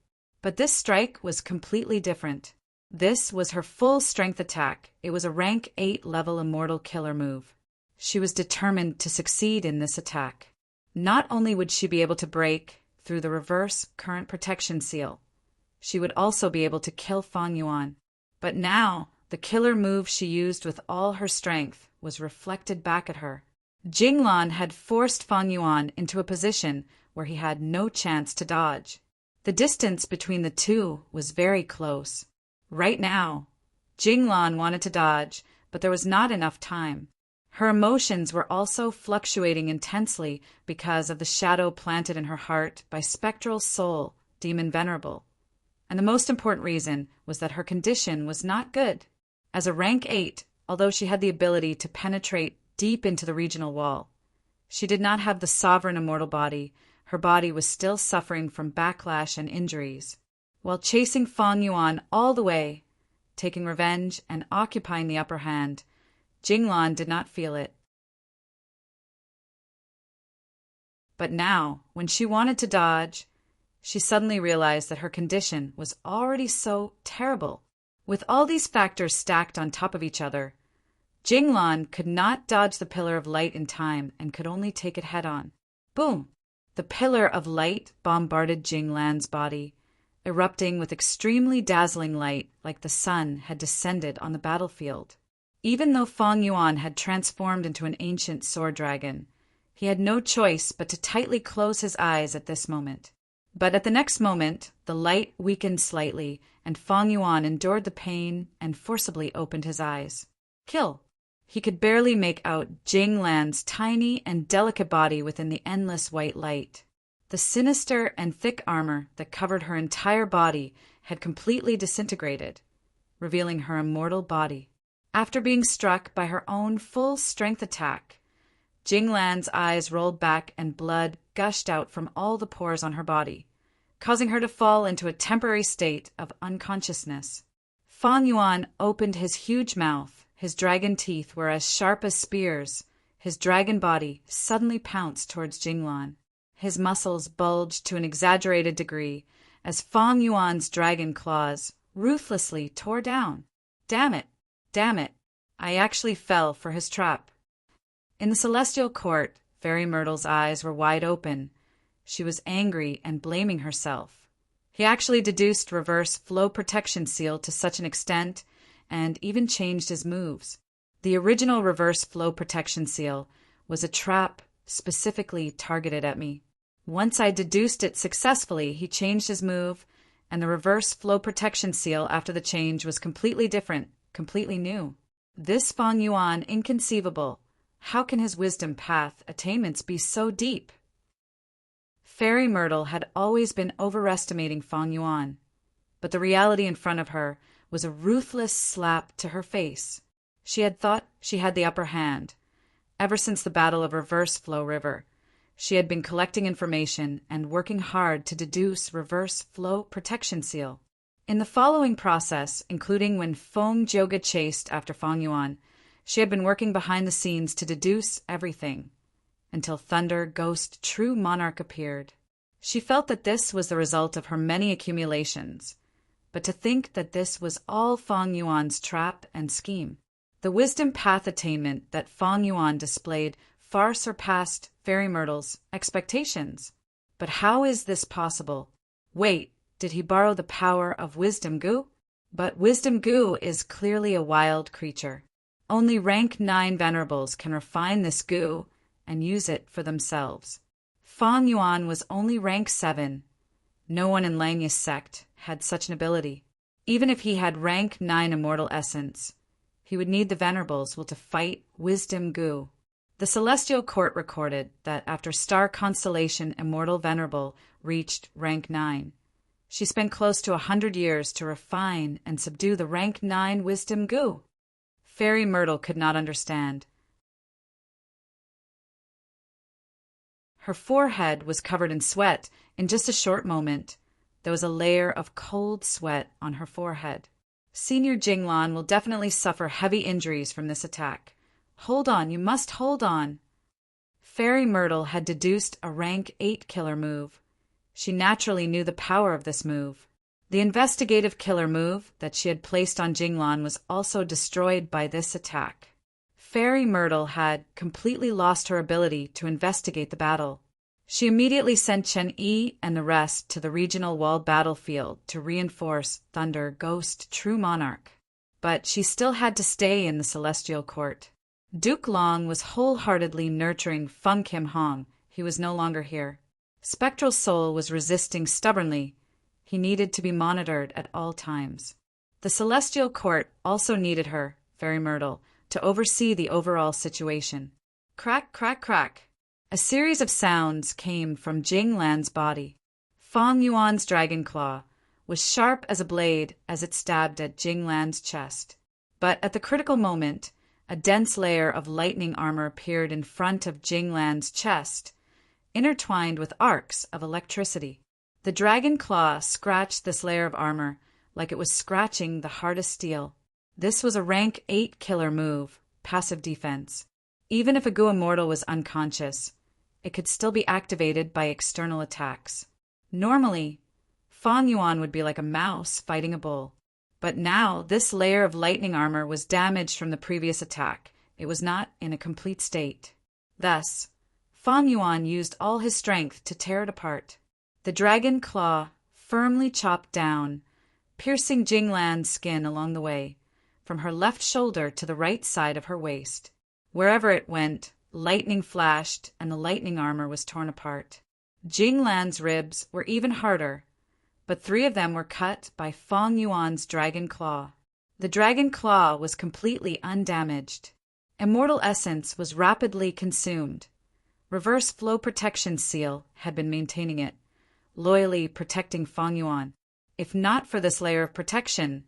But this strike was completely different. This was her full strength attack. It was a rank 8 level immortal killer move. She was determined to succeed in this attack. Not only would she be able to break through the reverse current protection seal, she would also be able to kill Fong Yuan. But now, the killer move she used with all her strength was reflected back at her. Jing Lan had forced Fong Yuan into a position where he had no chance to dodge. The distance between the two was very close. Right now, Jing Lan wanted to dodge, but there was not enough time. Her emotions were also fluctuating intensely because of the shadow planted in her heart by spectral soul, demon Venerable. And the most important reason was that her condition was not good. As a rank 8, although she had the ability to penetrate deep into the regional wall, she did not have the sovereign immortal body. her body was still suffering from backlash and injuries. While chasing Fang Yuan all the way, taking revenge and occupying the upper hand, Jinglan did not feel it. But now, when she wanted to dodge, she suddenly realized that her condition was already so terrible. With all these factors stacked on top of each other, Jinglan could not dodge the pillar of light in time and could only take it head-on. Boom! The pillar of light bombarded Jinglan's body, erupting with extremely dazzling light like the sun had descended on the battlefield. Even though Fang Yuan had transformed into an ancient sword dragon, he had no choice but to tightly close his eyes at this moment. But at the next moment, the light weakened slightly, and Fang Yuan endured the pain and forcibly opened his eyes. Kill! He could barely make out Jinglan's tiny and delicate body within the endless white light. The sinister and thick armor that covered her entire body had completely disintegrated, revealing her immortal body. After being struck by her own full-strength attack, Jinglan's eyes rolled back and blood gushed out from all the pores on her body, causing her to fall into a temporary state of unconsciousness. Fang Yuan opened his huge mouth. His dragon teeth were as sharp as spears. His dragon body suddenly pounced towards Jinglan. His muscles bulged to an exaggerated degree as Fang Yuan's dragon claws ruthlessly tore down. Damn it! Damn it! I actually fell for his trap. In the celestial court, Fairy Myrtle's eyes were wide open. She was angry and blaming herself. He actually deduced reverse flow protection seal to such an extent and even changed his moves. The original reverse flow protection seal was a trap specifically targeted at me. Once I deduced it successfully, he changed his move, and the reverse flow protection seal after the change was completely different, completely new. This Fang Yuan, inconceivable. How can his wisdom path attainments be so deep? Fairy Myrtle had always been overestimating Fang Yuan, but the reality in front of her was a ruthless slap to her face. She had thought she had the upper hand. Ever since the Battle of Reverse Flow River, she had been collecting information and working hard to deduce reverse flow protection seal. In the following process, including when Feng Joga chased after Fang Yuan, she had been working behind the scenes to deduce everything, until Thunder Ghost True Monarch appeared. She felt that this was the result of her many accumulations, but to think that this was all Fang Yuan's trap and scheme. The wisdom path attainment that Fang Yuan displayed far surpassed Fairy Myrtle's expectations. But how is this possible? Wait, did he borrow the power of Wisdom Goo? But Wisdom Goo is clearly a wild creature. Only rank 9 Venerables can refine this goo and use it for themselves. Fang Yuan was only rank 7. No one in Langya's sect had such an ability. Even if he had rank 9 immortal essence, he would need the Venerables to fight Wisdom Goo. The Celestial Court recorded that after Star Constellation Immortal Venerable reached rank 9, she spent close to 100 years to refine and subdue the rank 9 Wisdom Goo. Fairy Myrtle could not understand. Her forehead was covered in sweat. In just a short moment, there was a layer of cold sweat on her forehead. Senior Jinglan will definitely suffer heavy injuries from this attack. Hold on, you must hold on. Fairy Myrtle had deduced a rank 8 killer move. She naturally knew the power of this move. The investigative killer move that she had placed on Jinglan was also destroyed by this attack. Fairy Myrtle had completely lost her ability to investigate the battle. She immediately sent Chen Yi and the rest to the regional walled battlefield to reinforce Thunder Ghost True Monarch. But she still had to stay in the Celestial Court. Duke Long was wholeheartedly nurturing Feng Kim Hong. He was no longer here. Spectral Soul was resisting stubbornly. He needed to be monitored at all times. The Celestial Court also needed her, Fairy Myrtle, to oversee the overall situation. Crack, crack, crack. A series of sounds came from Jinglan's body. Fang Yuan's dragon claw was sharp as a blade as it stabbed at Jinglan's chest. But at the critical moment, a dense layer of lightning armor appeared in front of Jinglan's chest, intertwined with arcs of electricity. The dragon claw scratched this layer of armor like it was scratching the hardest steel. This was a rank 8 killer move, passive defense. Even if a Gua mortal was unconscious, it could still be activated by external attacks. Normally, Fang Yuan would be like a mouse fighting a bull. But now this layer of lightning armor was damaged from the previous attack. It was not in a complete state. Thus, Fang Yuan used all his strength to tear it apart. The dragon claw firmly chopped down, piercing Jinglan's skin along the way, from her left shoulder to the right side of her waist. Wherever it went, lightning flashed and the lightning armor was torn apart. Jinglan's ribs were even harder, but 3 of them were cut by Fang Yuan's dragon claw. The dragon claw was completely undamaged. Immortal essence was rapidly consumed. Reverse flow protection seal had been maintaining it, loyally protecting Fang Yuan. If not for this layer of protection,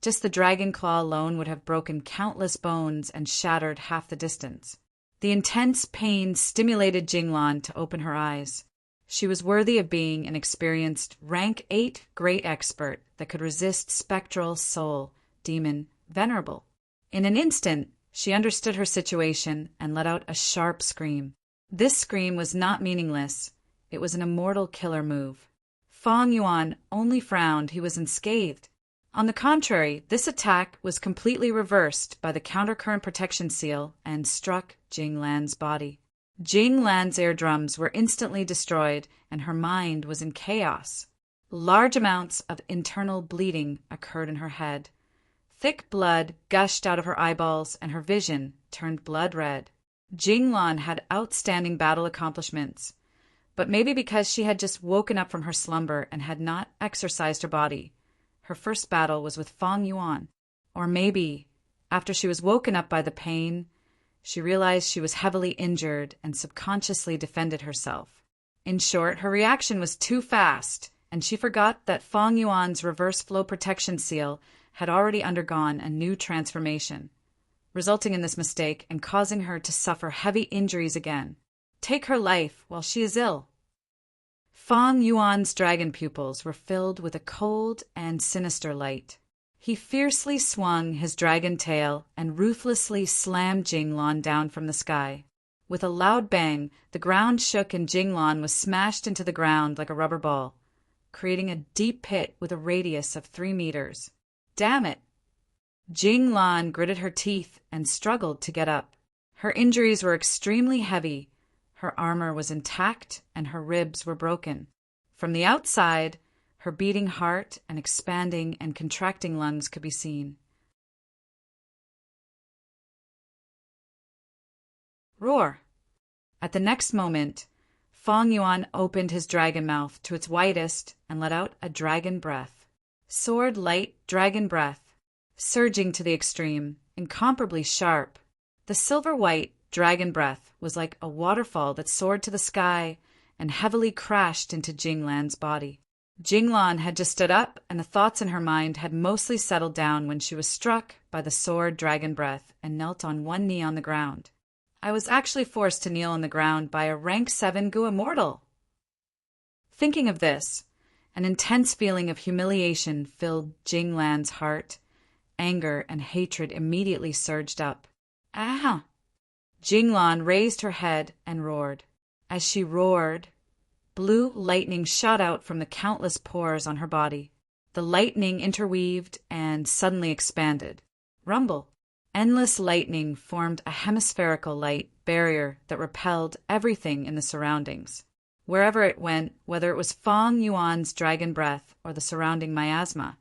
just the dragon claw alone would have broken countless bones and shattered half the distance. The intense pain stimulated Jinglan to open her eyes. She was worthy of being an experienced rank 8 great expert that could resist spectral soul demon Venerable. In an instant, she understood her situation and let out a sharp scream. This scream was not meaningless. It was an immortal killer move. Fang Yuan only frowned. He was unscathed. On the contrary, this attack was completely reversed by the countercurrent protection seal and struck Jinglan's body. Jinglan's eardrums were instantly destroyed, and her mind was in chaos. Large amounts of internal bleeding occurred in her head. Thick blood gushed out of her eyeballs, and her vision turned blood red. Jinglan had outstanding battle accomplishments, but maybe because she had just woken up from her slumber and had not exercised her body, her first battle was with Fang Yuan. Or maybe, after she was woken up by the pain, she realized she was heavily injured and subconsciously defended herself. In short, her reaction was too fast, and she forgot that Fang Yuan's reverse flow protection seal had already undergone a new transformation, resulting in this mistake and causing her to suffer heavy injuries again. Take her life while she is ill. Fang Yuan's dragon pupils were filled with a cold and sinister light. He fiercely swung his dragon tail and ruthlessly slammed Jinglan down from the sky. With a loud bang, the ground shook and Jinglan was smashed into the ground like a rubber ball, creating a deep pit with a radius of 3 meters. Damn it! Jinglan gritted her teeth and struggled to get up. Her injuries were extremely heavy. Her armor was intact and her ribs were broken. From the outside, her beating heart and expanding and contracting lungs could be seen. Roar! At the next moment, Fang Yuan opened his dragon mouth to its widest and let out a dragon breath. Sword light dragon breath, surging to the extreme, incomparably sharp. The silver-white dragon breath was like a waterfall that soared to the sky and heavily crashed into Jinglan's body. Jinglan had just stood up, and the thoughts in her mind had mostly settled down when she was struck by the sword dragon breath and knelt on one knee on the ground. I was actually forced to kneel on the ground by a rank 7 Gua mortal. Thinking of this, an intense feeling of humiliation filled Jinglan's heart. Anger and hatred immediately surged up. Ah! Jinglan raised her head and roared. As she roared, blue lightning shot out from the countless pores on her body. The lightning interweaved and suddenly expanded. Rumble! Endless lightning formed a hemispherical light barrier that repelled everything in the surroundings. Wherever it went, whether it was Fang Yuan's dragon breath or the surrounding miasma,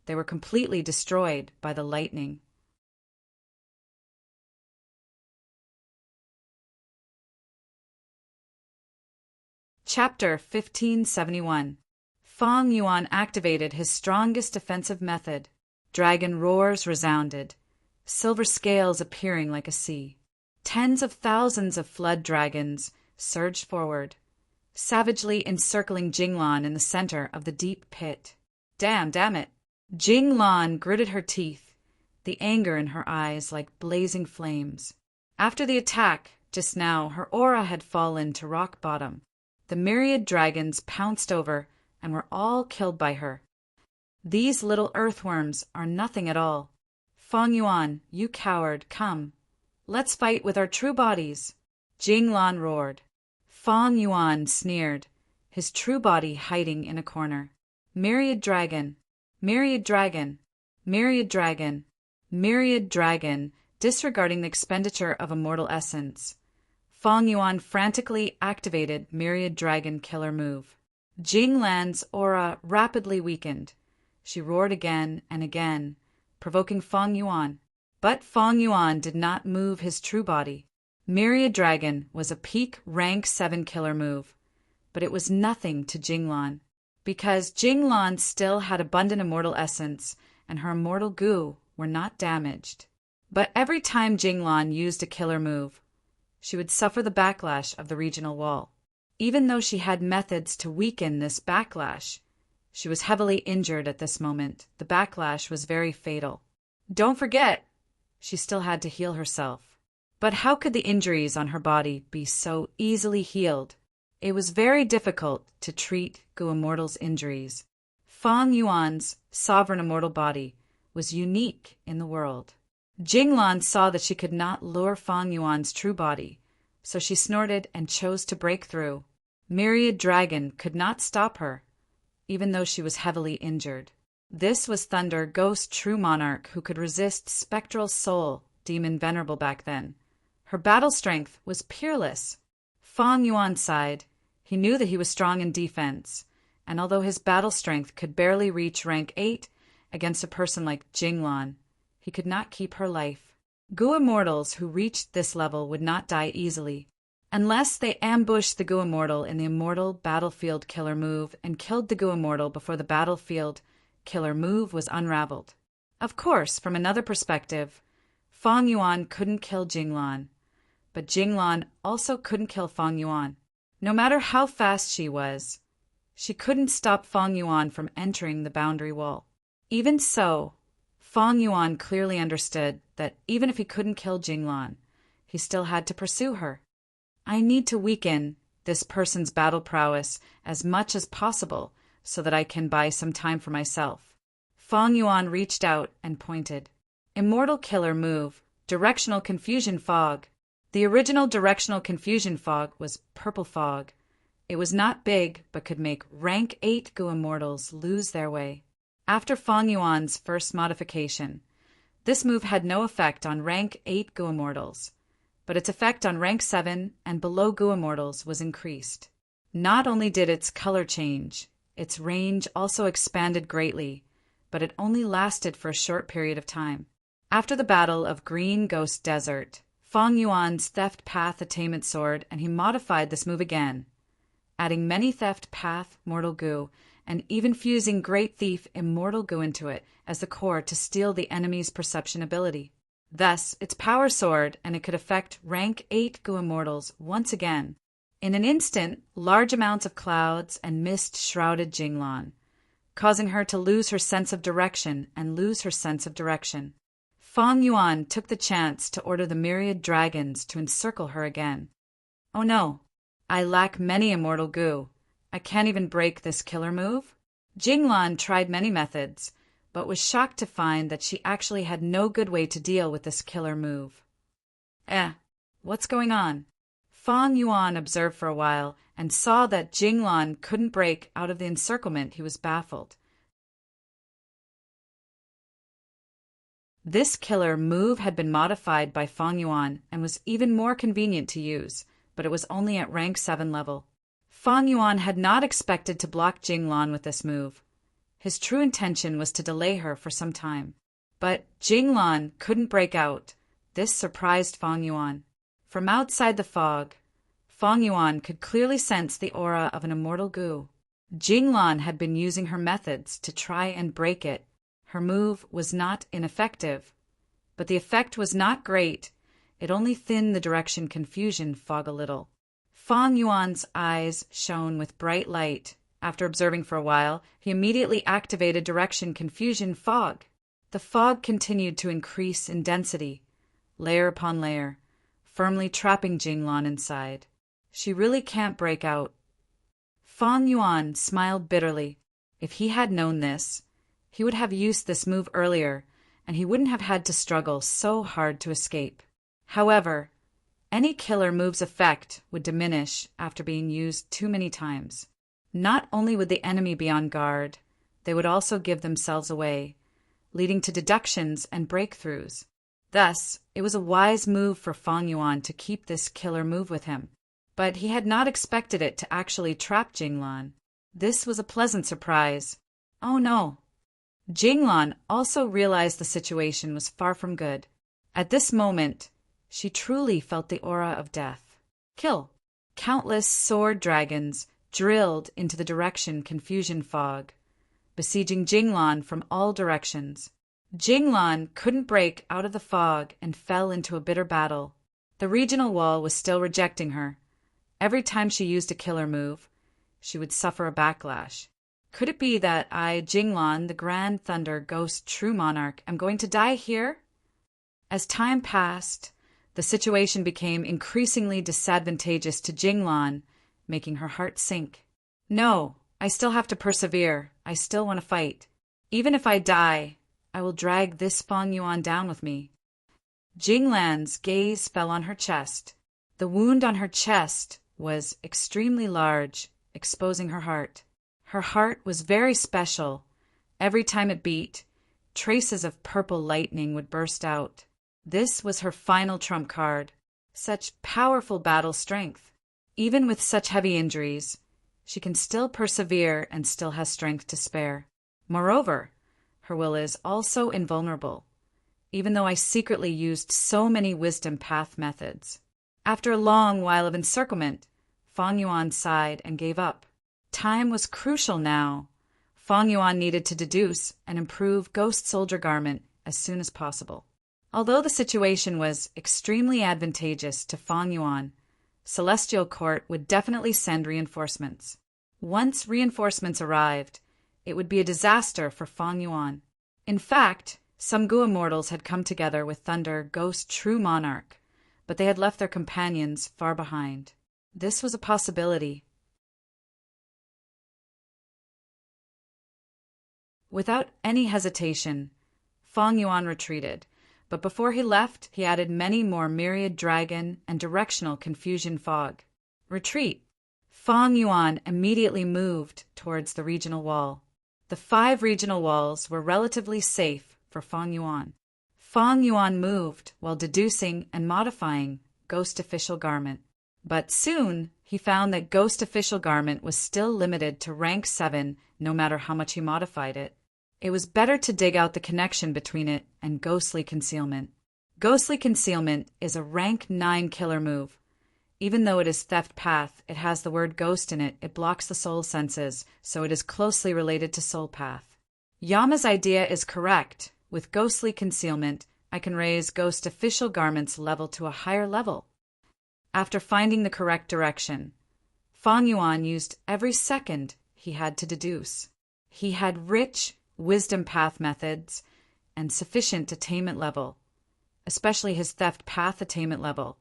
they were completely destroyed by the lightning. Chapter 1571. Fang Yuan activated his strongest defensive method. Dragon roars resounded, silver scales appearing like a sea. Tens of thousands of flood dragons surged forward, savagely encircling Jinglan in the center of the deep pit. Damn it! Jinglan gritted her teeth, the anger in her eyes like blazing flames. After the attack, just now, her aura had fallen to rock bottom. the myriad dragons pounced over and were all killed by her. These little earthworms are nothing at all. Feng Yuan, you coward, come. Let's fight with our true bodies. Jinglan roared. Feng Yuan sneered, his true body hiding in a corner. Myriad dragon, myriad dragon, myriad dragon, myriad dragon, disregarding the expenditure of immortal essence. Feng Yuan frantically activated myriad dragon killer move. Jinglan's aura rapidly weakened. She roared again and again, provoking Feng Yuan. But Feng Yuan did not move his true body. Myriad Dragon was a peak rank 7 killer move, but it was nothing to Jinglan, because Jinglan still had abundant immortal essence and her immortal goo were not damaged. But every time Jinglan used a killer move, she would suffer the backlash of the regional wall. Even though she had methods to weaken this backlash, she was heavily injured at this moment. The backlash was very fatal. Don't forget, she still had to heal herself. But how could the injuries on her body be so easily healed? It was very difficult to treat Gu Immortal's injuries. Feng Yuan's sovereign immortal body was unique in the world. Jinglan saw that she could not lure Feng Yuan's true body, so she snorted and chose to break through. Myriad Dragon could not stop her, even though she was heavily injured. This was Thunder Ghost True Monarch who could resist Spectral Soul Demon Venerable back then. Her battle strength was peerless. Feng Yuan sighed. He knew that he was strong in defense, and although his battle strength could barely reach rank 8 against a person like Jinglan, he could not keep her life. Gu Immortals who reached this level would not die easily, unless they ambushed the Gu Immortal in the Immortal Battlefield Killer move and killed the Gu Immortal before the Battlefield Killer move was unraveled. Of course, from another perspective, Feng Yuan couldn't kill Jinglan, but Jinglan also couldn't kill Feng Yuan. No matter how fast she was, she couldn't stop Feng Yuan from entering the boundary wall. Even so, Feng Yuan clearly understood that even if he couldn't kill Jinglan, he still had to pursue her. I need to weaken this person's battle prowess as much as possible so that I can buy some time for myself. Feng Yuan reached out and pointed. Immortal Killer move, Directional Confusion Fog. The original Directional Confusion Fog was Purple Fog. It was not big, but could make rank 8 Gu Immortals lose their way. After Feng Yuan's first modification, this move had no effect on rank 8 Gu Immortals, but its effect on rank 7 and below Gu Immortals was increased. Not only did its color change, its range also expanded greatly, but it only lasted for a short period of time. After the Battle of Green Ghost Desert, Feng Yuan's Theft Path Attainment Sword, and he modified this move again, adding many Theft Path Mortal Goo, and even fusing Great Thief Immortal Goo into it as the core to steal the enemy's perception ability. Thus, its power soared, and it could affect rank 8 Gu Immortals once again. In an instant, large amounts of clouds and mist shrouded Jinglan, causing her to lose her sense of direction and lose her sense of direction. Feng Yuan took the chance to order the myriad dragons to encircle her again. Oh no, I lack many immortal goo. I can't even break this killer move. Jinglan tried many methods, but was shocked to find that she actually had no good way to deal with this killer move. What's going on? Feng Yuan observed for a while and saw that Jinglan couldn't break out of the encirclement. He was baffled. This killer move had been modified by Feng Yuan and was even more convenient to use, but it was only at rank 7 level. Feng Yuan had not expected to block Jinglan with this move. His true intention was to delay her for some time. But Jinglan couldn't break out. This surprised Feng Yuan. From outside the fog, Feng Yuan could clearly sense the aura of an immortal goo. Jinglan had been using her methods to try and break it. Her move was not ineffective, but the effect was not great. It only thinned the direction confusion fog a little. Feng Yuan's eyes shone with bright light. After observing for a while, he immediately activated direction confusion fog. The fog continued to increase in density, layer upon layer, firmly trapping Jinglan inside. She really can't break out. Fang Yuan smiled bitterly. If he had known this, he would have used this move earlier, and he wouldn't have had to struggle so hard to escape. However, any killer move's effect would diminish after being used too many times. Not only would the enemy be on guard, they would also give themselves away, leading to deductions and breakthroughs. Thus, it was a wise move for Fang Yuan to keep this killer move with him. But he had not expected it to actually trap Jinglan. This was a pleasant surprise. Oh no! Jinglan also realized the situation was far from good. At this moment, she truly felt the aura of death. Kill! Countless sword dragons drilled into the direction confusion fog, besieging Jinglan from all directions. Jinglan couldn't break out of the fog and fell into a bitter battle. The regional wall was still rejecting her. Every time she used a killer move, she would suffer a backlash. Could it be that I, Jinglan, the Grand Thunder Ghost True Monarch, am going to die here? As time passed, the situation became increasingly disadvantageous to Jinglan, making her heart sink. No, I still have to persevere. I still want to fight. Even if I die, I will drag this Fang Yuan down with me. Jinglan's gaze fell on her chest. The wound on her chest was extremely large, exposing her heart. Her heart was very special. Every time it beat, traces of purple lightning would burst out. This was her final trump card. Such powerful battle strength. Even with such heavy injuries, she can still persevere and still has strength to spare. Moreover, her will is also invulnerable, even though I secretly used so many wisdom path methods. After a long while of encirclement, Fang Yuan sighed and gave up. Time was crucial now. Fang Yuan needed to deduce and improve Ghost Soldier Garment as soon as possible. Although the situation was extremely advantageous to Fang Yuan, Celestial Court would definitely send reinforcements. Once reinforcements arrived, it would be a disaster for Fang Yuan. In fact, some Gua mortals had come together with Thunder Ghost True Monarch, but they had left their companions far behind. This was a possibility. Without any hesitation, Fang Yuan retreated, but before he left, he added many more myriad dragon and directional confusion fog. Retreat! Fang Yuan immediately moved towards the regional wall. The 5 regional walls were relatively safe for Fang Yuan. Fang Yuan moved while deducing and modifying Ghost Official Garment. But soon, he found that Ghost Official Garment was still limited to rank 7 no matter how much he modified it. It was better to dig out the connection between it and Ghostly Concealment. Ghostly Concealment is a rank 9 killer move. Even though it is Theft Path, it has the word ghost in it. It blocks the soul senses, so it is closely related to Soul Path. Yama's idea is correct. With Ghostly Concealment, I can raise Ghost Official Garment's level to a higher level. After finding the correct direction, Fang Yuan used every second he had to deduce. He had rich wisdom path methods and sufficient attainment level, especially his Theft Path attainment level.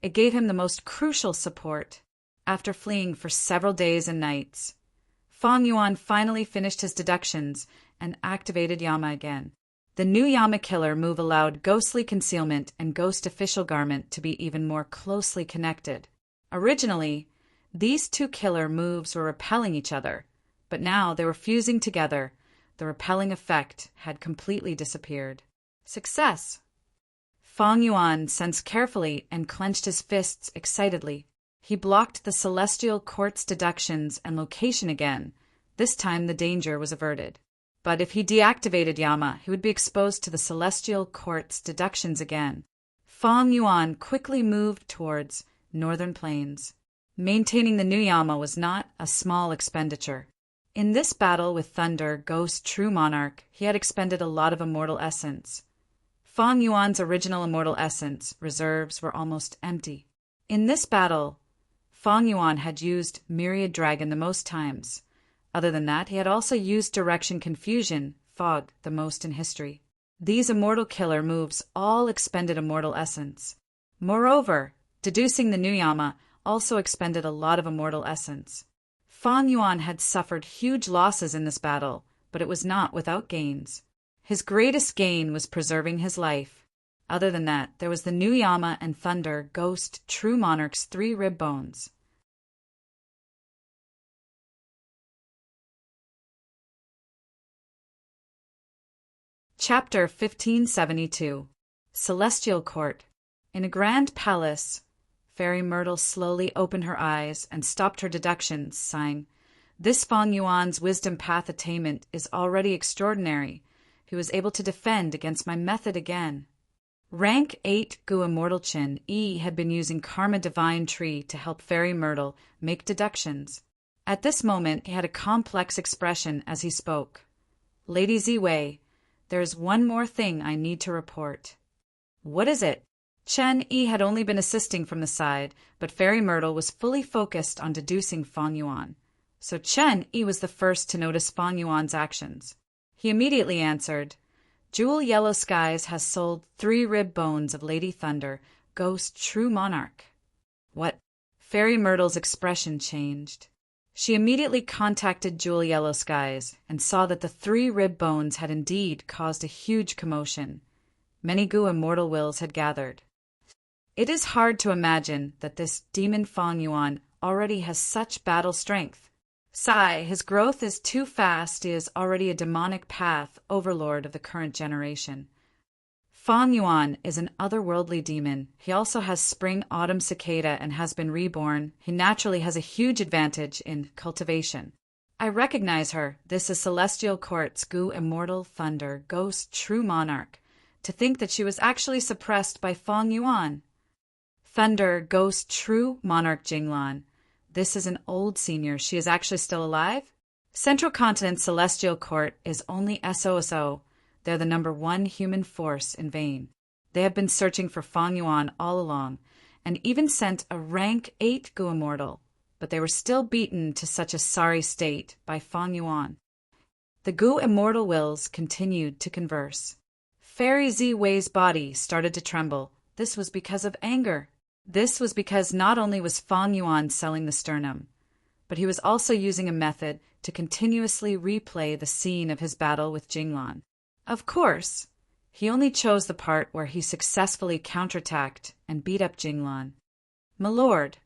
It gave him the most crucial support. After fleeing for several days and nights, Fang Yuan finally finished his deductions and activated Yama again. The new Yama killer move allowed Ghostly Concealment and Ghost Official Garment to be even more closely connected. Originally, these 2 killer moves were repelling each other, but now they were fusing together. The repelling effect had completely disappeared. Success! Fang Yuan sensed carefully and clenched his fists excitedly. He blocked the Celestial Court's deductions and location again. This time the danger was averted. But if he deactivated Yama, he would be exposed to the Celestial Court's deductions again. Fang Yuan quickly moved towards Northern Plains. Maintaining the new Yama was not a small expenditure. In this battle with Thunder Ghost True Monarch, he had expended a lot of immortal essence. Fang Yuan's original immortal essence reserves were almost empty. In this battle, Fang Yuan had used Myriad Dragon the most times. Other than that, he had also used Direction Confusion, Fog, the most in history. These immortal killer moves all expended immortal essence. Moreover, deducing the new Yama also expended a lot of immortal essence. Fan Yuan had suffered huge losses in this battle, but it was not without gains. His greatest gain was preserving his life. Other than that, there was the new Yama and Thunder Ghost True Monarch's 3 rib bones. Chapter 1572. Celestial Court. In a grand palace, Fairy Myrtle slowly opened her eyes and stopped her deductions, sighing, "This Fan Yuan's wisdom path attainment is already extraordinary. He was able to defend against my method again." Rank 8 Gu Immortal Chin E had been using Karma Divine Tree to help Fairy Myrtle make deductions. At this moment, he had a complex expression as he spoke. "Lady Ziwei, there is one more thing I need to report." "What is it?" Chen Yi had only been assisting from the side, but Fairy Myrtle was fully focused on deducing Fan Yuan. So Chen Yi was the first to notice Fan Yuan's actions. He immediately answered, "Jewel Yellow Skies has sold 3 rib bones of Lady Thunder, Ghost True Monarch." "What?" Fairy Myrtle's expression changed. She immediately contacted Jewel Yellow Skies and saw that the 3 rib bones had indeed caused a huge commotion. Many Gu Immortal Wills had gathered. It is hard to imagine that this demon Fan Yuan already has such battle strength. Sigh, his growth is too fast. He is already a demonic path overlord of the current generation. Fan Yuan is an otherworldly demon. He also has spring autumn cicada and has been reborn. He naturally has a huge advantage in cultivation. I recognize her. This is Celestial Court's Gu Immortal Thunder Ghost True Monarch. To think that she was actually suppressed by Fan Yuan. Thunder Ghost True Monarch Jinglan. This is an old senior. She is actually still alive? Central Continent Celestial Court is only SOSO. They're the #1 human force in vain. They have been searching for Fan Yuan all along, and even sent a rank 8 Gu Immortal, but they were still beaten to such a sorry state by Fan Yuan. The Gu Immortal Wills continued to converse. Fairy Ziwei's body started to tremble. This was because of anger. This was because not only was Fan Yuan selling the sternum, but he was also using a method to continuously replay the scene of his battle with Jinglan. Of course, he only chose the part where he successfully counterattacked and beat up Jinglan. "My lord,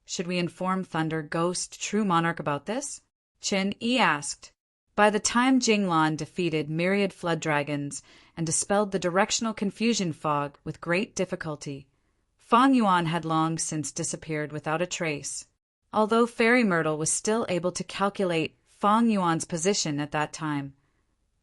should we inform Thunder Ghost True Monarch about this?" Chen Yi asked. By the time Jinglan defeated myriad flood dragons and dispelled the directional confusion fog with great difficulty, Fan Yuan had long since disappeared without a trace. Although Fairy Myrtle was still able to calculate Fan Yuan's position at that time,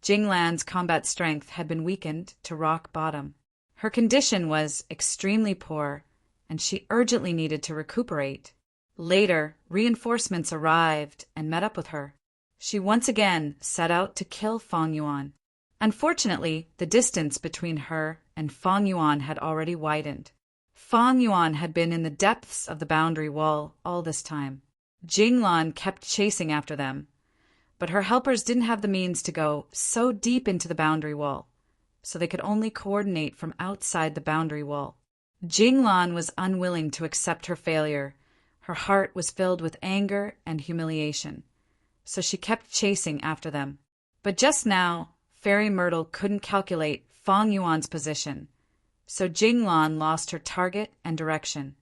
Jinglan's combat strength had been weakened to rock bottom. Her condition was extremely poor, and she urgently needed to recuperate. Later, reinforcements arrived and met up with her. She once again set out to kill Fan Yuan. Unfortunately, the distance between her and Fan Yuan had already widened. Fan Yuan had been in the depths of the boundary wall all this time. Jinglan kept chasing after them, but her helpers didn't have the means to go so deep into the boundary wall, so they could only coordinate from outside the boundary wall. Jinglan was unwilling to accept her failure. Her heart was filled with anger and humiliation, so she kept chasing after them. But just now, Fairy Myrtle couldn't calculate Fan Yuan's position, so Jinglan lost her target and direction.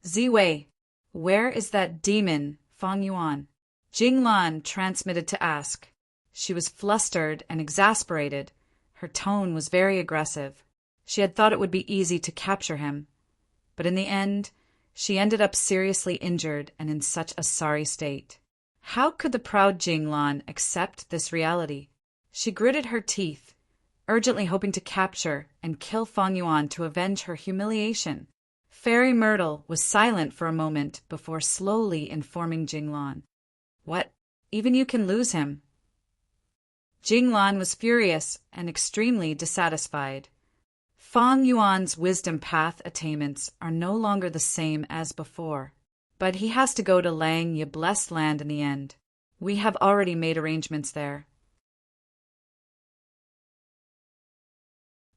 "Ziwei, where is that demon, Fan Yuan?" Jinglan transmitted to ask. She was flustered and exasperated. Her tone was very aggressive. She had thought it would be easy to capture him, but in the end, she ended up seriously injured and in such a sorry state. How could the proud Jinglan accept this reality? She gritted her teeth, urgently hoping to capture and kill Fan Yuan to avenge her humiliation. Fairy Myrtle was silent for a moment before slowly informing Jinglan. "What? Even you can lose him?" Jinglan was furious and extremely dissatisfied. Fan Yuan's wisdom path attainments are no longer the same as before, but he has to go to Lang Ye Blessed Land in the end. We have already made arrangements there.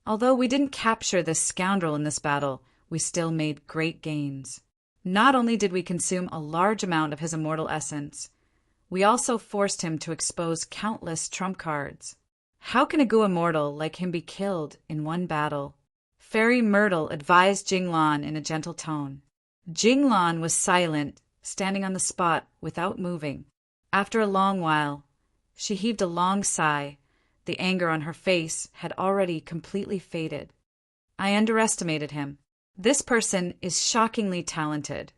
Although we didn't capture this scoundrel in this battle, we still made great gains. Not only did we consume a large amount of his immortal essence, We also forced him to expose countless trump cards. How can a Gu immortal like him be killed in one battle? Fairy Myrtle advised Jinglan in a gentle tone. Jinglan was silent, standing on the spot without moving. After a long while, she heaved a long sigh. The anger on her face had already completely faded. I underestimated him. This person is shockingly talented,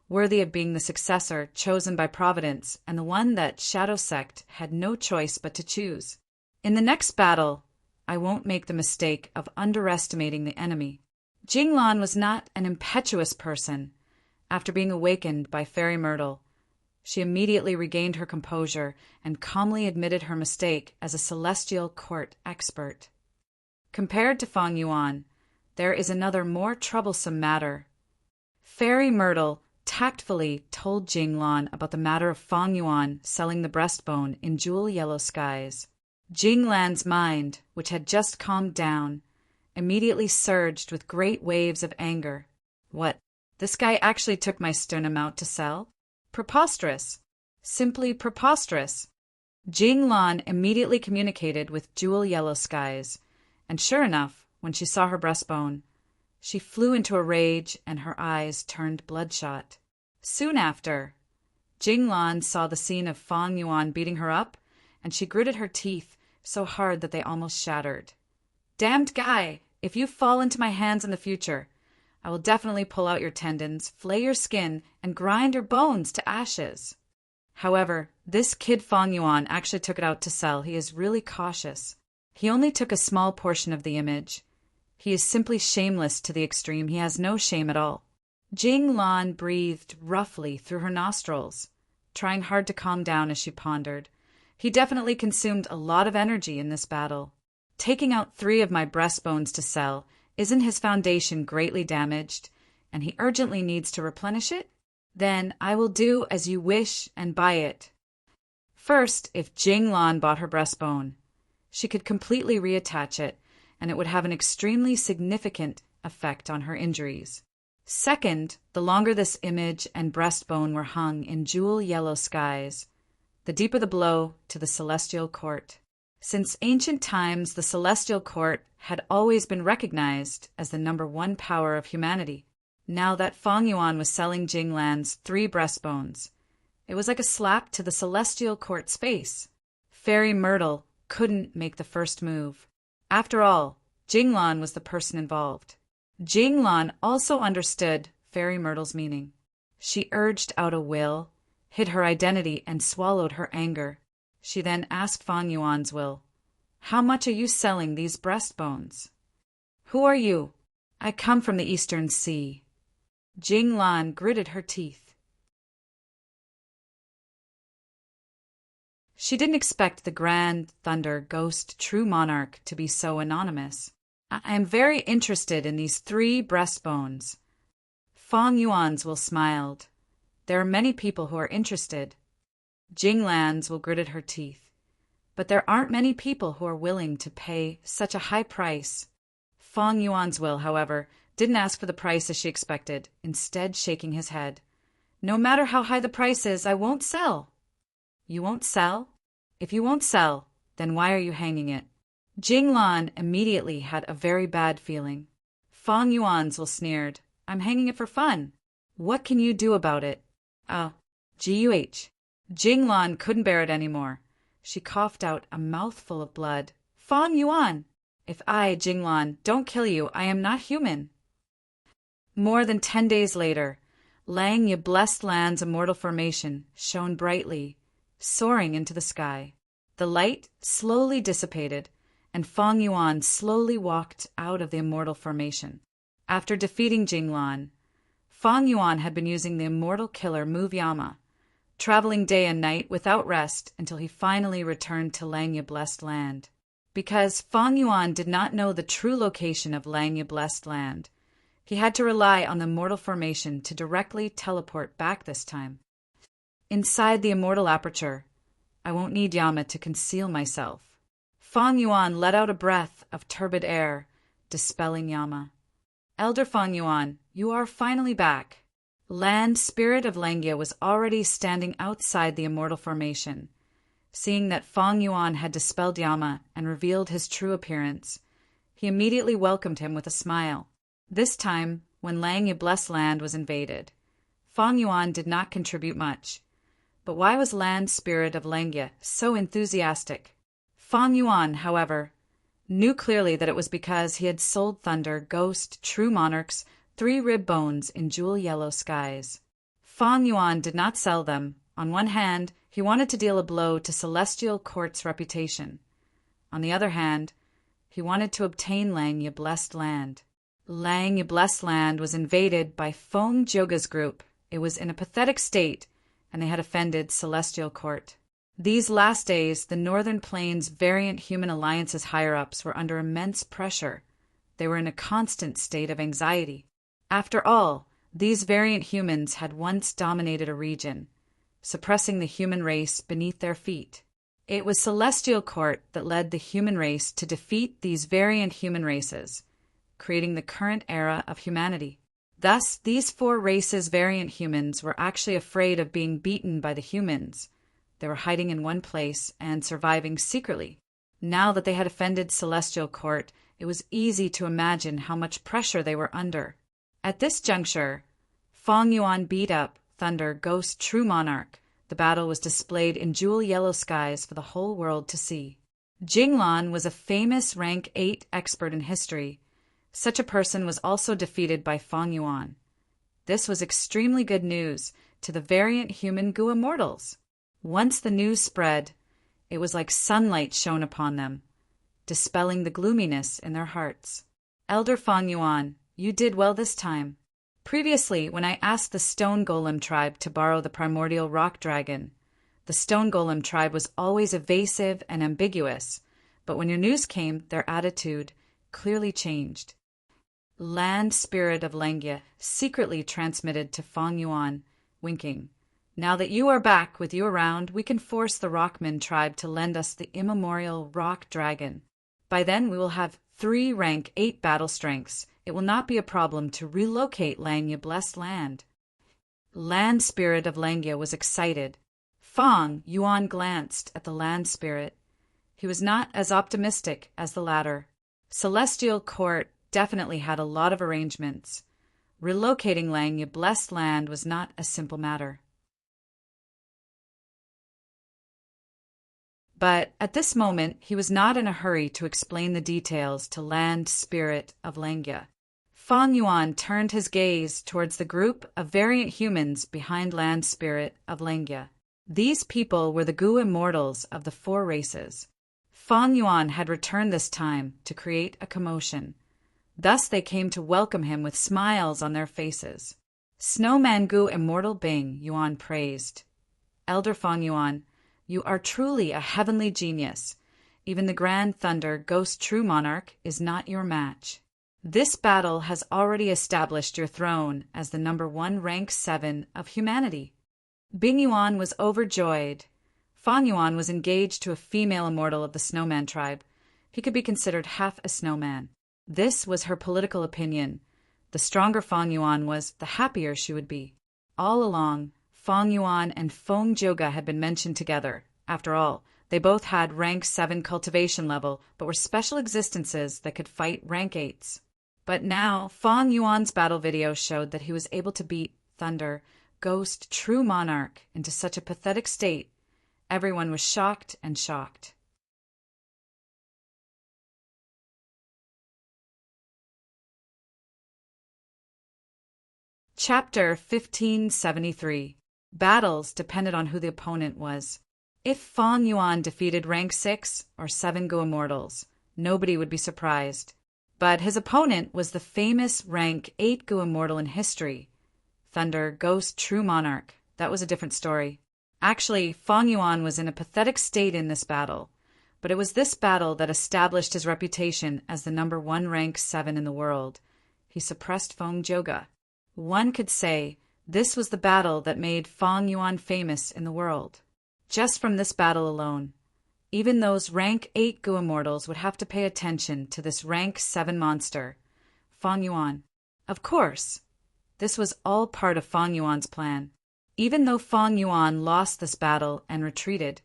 worthy of being the successor chosen by Providence and the one that Shadow Sect had no choice but to choose. In the next battle, I won't make the mistake of underestimating the enemy. Jinglan was not an impetuous person. After being awakened by Fairy Myrtle, she immediately regained her composure and calmly admitted her mistake as a celestial court expert. Compared to Feng Yuan, there is another more troublesome matter. Fairy Myrtle tactfully told Jinglan about the matter of Feng Yuan selling the breastbone in jewel yellow skies. Jinglan's mind, which had just calmed down, immediately surged with great waves of anger. What? This guy actually took my sternum out to sell? Preposterous. Simply preposterous. Jinglan immediately communicated with Jewel Yellow Skies, and sure enough, when she saw her breastbone, she flew into a rage and her eyes turned bloodshot. Soon after, Jinglan saw the scene of Feng Yuan beating her up, and she gritted her teeth so hard that they almost shattered. Damned guy! If you fall into my hands in the future, I will definitely pull out your tendons, flay your skin, and grind your bones to ashes. However, this kid Feng Yuan actually took it out to sell. He is really cautious. He only took a small portion of the image. He is simply shameless to the extreme. He has no shame at all. Jinglan breathed roughly through her nostrils, trying hard to calm down as she pondered. He definitely consumed a lot of energy in this battle. Taking out 3 of my breastbones to sell, isn't his foundation greatly damaged, and he urgently needs to replenish it? Then I will do as you wish and buy it. First, if Jinglan bought her breastbone, she could completely reattach it, and it would have an extremely significant effect on her injuries. Second, the longer this image and breastbone were hung in jewel yellow skies, the deeper the blow to the celestial court. Since ancient times, the celestial court had always been recognized as the #1 power of humanity. Now that Feng Yuan was selling Jinglan's 3 breastbones, it was like a slap to the celestial court's face. Fairy Myrtle couldn't make the first move. After all, Jinglan was the person involved. Jinglan also understood Fairy Myrtle's meaning. She urged out a will, hid her identity, and swallowed her anger. She then asked Feng Yuan's will, "How much are you selling these breastbones?" "Who are you?" "I come from the Eastern Sea." Jinglan gritted her teeth. She didn't expect the Grand Thunder Ghost True Monarch to be so anonymous. "I am very interested in these 3 breastbones." Feng Yuan's will smiled. "There are many people who are interested." Jinglan's will gritted her teeth. "But there aren't many people who are willing to pay such a high price." Feng Yuan's will, however, didn't ask for the price as she expected, instead shaking his head. "No matter how high the price is, I won't sell." "You won't sell? If you won't sell, then why are you hanging it?" Jinglan immediately had a very bad feeling. Feng Yuan's will sneered. "I'm hanging it for fun. What can you do about it?" "Oh, GUH. Jinglan couldn't bear it anymore. She coughed out a mouthful of blood. "Feng Yuan! If I, Jinglan, don't kill you, I am not human." More than 10 days later, Lang Ye Blessed Land's immortal formation shone brightly, soaring into the sky. The light slowly dissipated, and Feng Yuan slowly walked out of the immortal formation. After defeating Jinglan, Feng Yuan had been using the immortal killer Move Yama, traveling day and night without rest until he finally returned to Lang Ye Blessed Land. Because Feng Yuan did not know the true location of Lang Ye Blessed Land, he had to rely on the immortal formation to directly teleport back this time. Inside the immortal aperture, I won't need Yama to conceal myself. Feng Yuan let out a breath of turbid air, dispelling Yama. "Elder Feng Yuan, you are finally back." Land Spirit of Langya was already standing outside the immortal formation. Seeing that Feng Yuan had dispelled Yama and revealed his true appearance, he immediately welcomed him with a smile. This time, when Langya Blessed Land was invaded, Feng Yuan did not contribute much. But why was Land Spirit of Langya so enthusiastic? Feng Yuan, however, knew clearly that it was because he had sold Thunder, Ghost, True Monarch's 3 rib bones in jewel yellow skies. Feng Yuan did not sell them. On one hand, he wanted to deal a blow to Celestial Court's reputation. On the other hand, he wanted to obtain Langya Blessed Land. Langya Blessed Land was invaded by Feng Joga's group. It was in a pathetic state, and they had offended Celestial Court. These last days, the Northern Plains Variant Human Alliance's higher-ups were under immense pressure. They were in a constant state of anxiety. After all, these variant humans had once dominated a region, suppressing the human race beneath their feet. It was Celestial Court that led the human race to defeat these variant human races, creating the current era of humanity. Thus, these 4 races' variant humans were actually afraid of being beaten by the humans. They were hiding in one place and surviving secretly. Now that they had offended Celestial Court, it was easy to imagine how much pressure they were under. At this juncture, Feng Yuan beat up Thunder, Ghost, True Monarch. The battle was displayed in jewel yellow skies for the whole world to see. Jinglan was a famous rank 8 expert in history. Such a person was also defeated by Feng Yuan. This was extremely good news to the variant human Gu immortals. Once the news spread, it was like sunlight shone upon them, dispelling the gloominess in their hearts. Elder Feng Yuan, you did well this time. Previously, when I asked the Stone Golem tribe to borrow the primordial rock dragon, the Stone Golem tribe was always evasive and ambiguous, but when your news came, their attitude clearly changed. Land Spirit of Langya secretly transmitted to Feng Yuan, winking, "Now that you are back with you around, we can force the Rockman tribe to lend us the immemorial rock dragon. By then we will have 3 rank 8 battle strengths. It will not be a problem to relocate Langya Blessed Land." Land Spirit of Langya was excited. Feng Yuan glanced at the Land Spirit. He was not as optimistic as the latter. Celestial Court definitely had a lot of arrangements. Relocating Langya Blessed Land was not a simple matter. But at this moment, he was not in a hurry to explain the details to Land Spirit of Langya. Feng Yuan turned his gaze towards the group of variant humans behind Land Spirit of Langya. These people were the Gu immortals of the 4 races. Feng Yuan had returned this time to create a commotion. Thus they came to welcome him with smiles on their faces. "Snowman Gu Immortal Bing," Yuan praised. "Elder Feng Yuan, you are truly a heavenly genius. Even the Grand Thunder Ghost True Monarch is not your match. This battle has already established your throne as the number 1 rank 7 of humanity." Bing Yuan was overjoyed. Feng Yuan was engaged to a female immortal of the Snowman tribe. He could be considered half a snowman. This was her political opinion. The stronger Feng Yuan was, the happier she would be. All along, Feng Yuan and Feng Joga had been mentioned together. After all, they both had rank 7 cultivation level, but were special existences that could fight rank 8s. But now, Feng Yuan's battle video showed that he was able to beat Thunder, Ghost, True Monarch into such a pathetic state. Everyone was shocked and shocked. Chapter 1573. Battles depended on who the opponent was. If Feng Yuan defeated rank 6 or 7 Gu immortals, nobody would be surprised. But his opponent was the famous rank 8 Gu immortal in history, Thunder, Ghost, True Monarch. That was a different story. Actually, Feng Yuan was in a pathetic state in this battle, but it was this battle that established his reputation as the number 1 rank 7 in the world. He suppressed Feng Joga. One could say this was the battle that made Feng Yuan famous in the world. Just from this battle alone, even those rank 8 Gu immortals would have to pay attention to this rank 7 monster, Feng Yuan. Of course, This was all part of Fang Yuan's plan. Even though Fang Yuan lost this battle and retreated,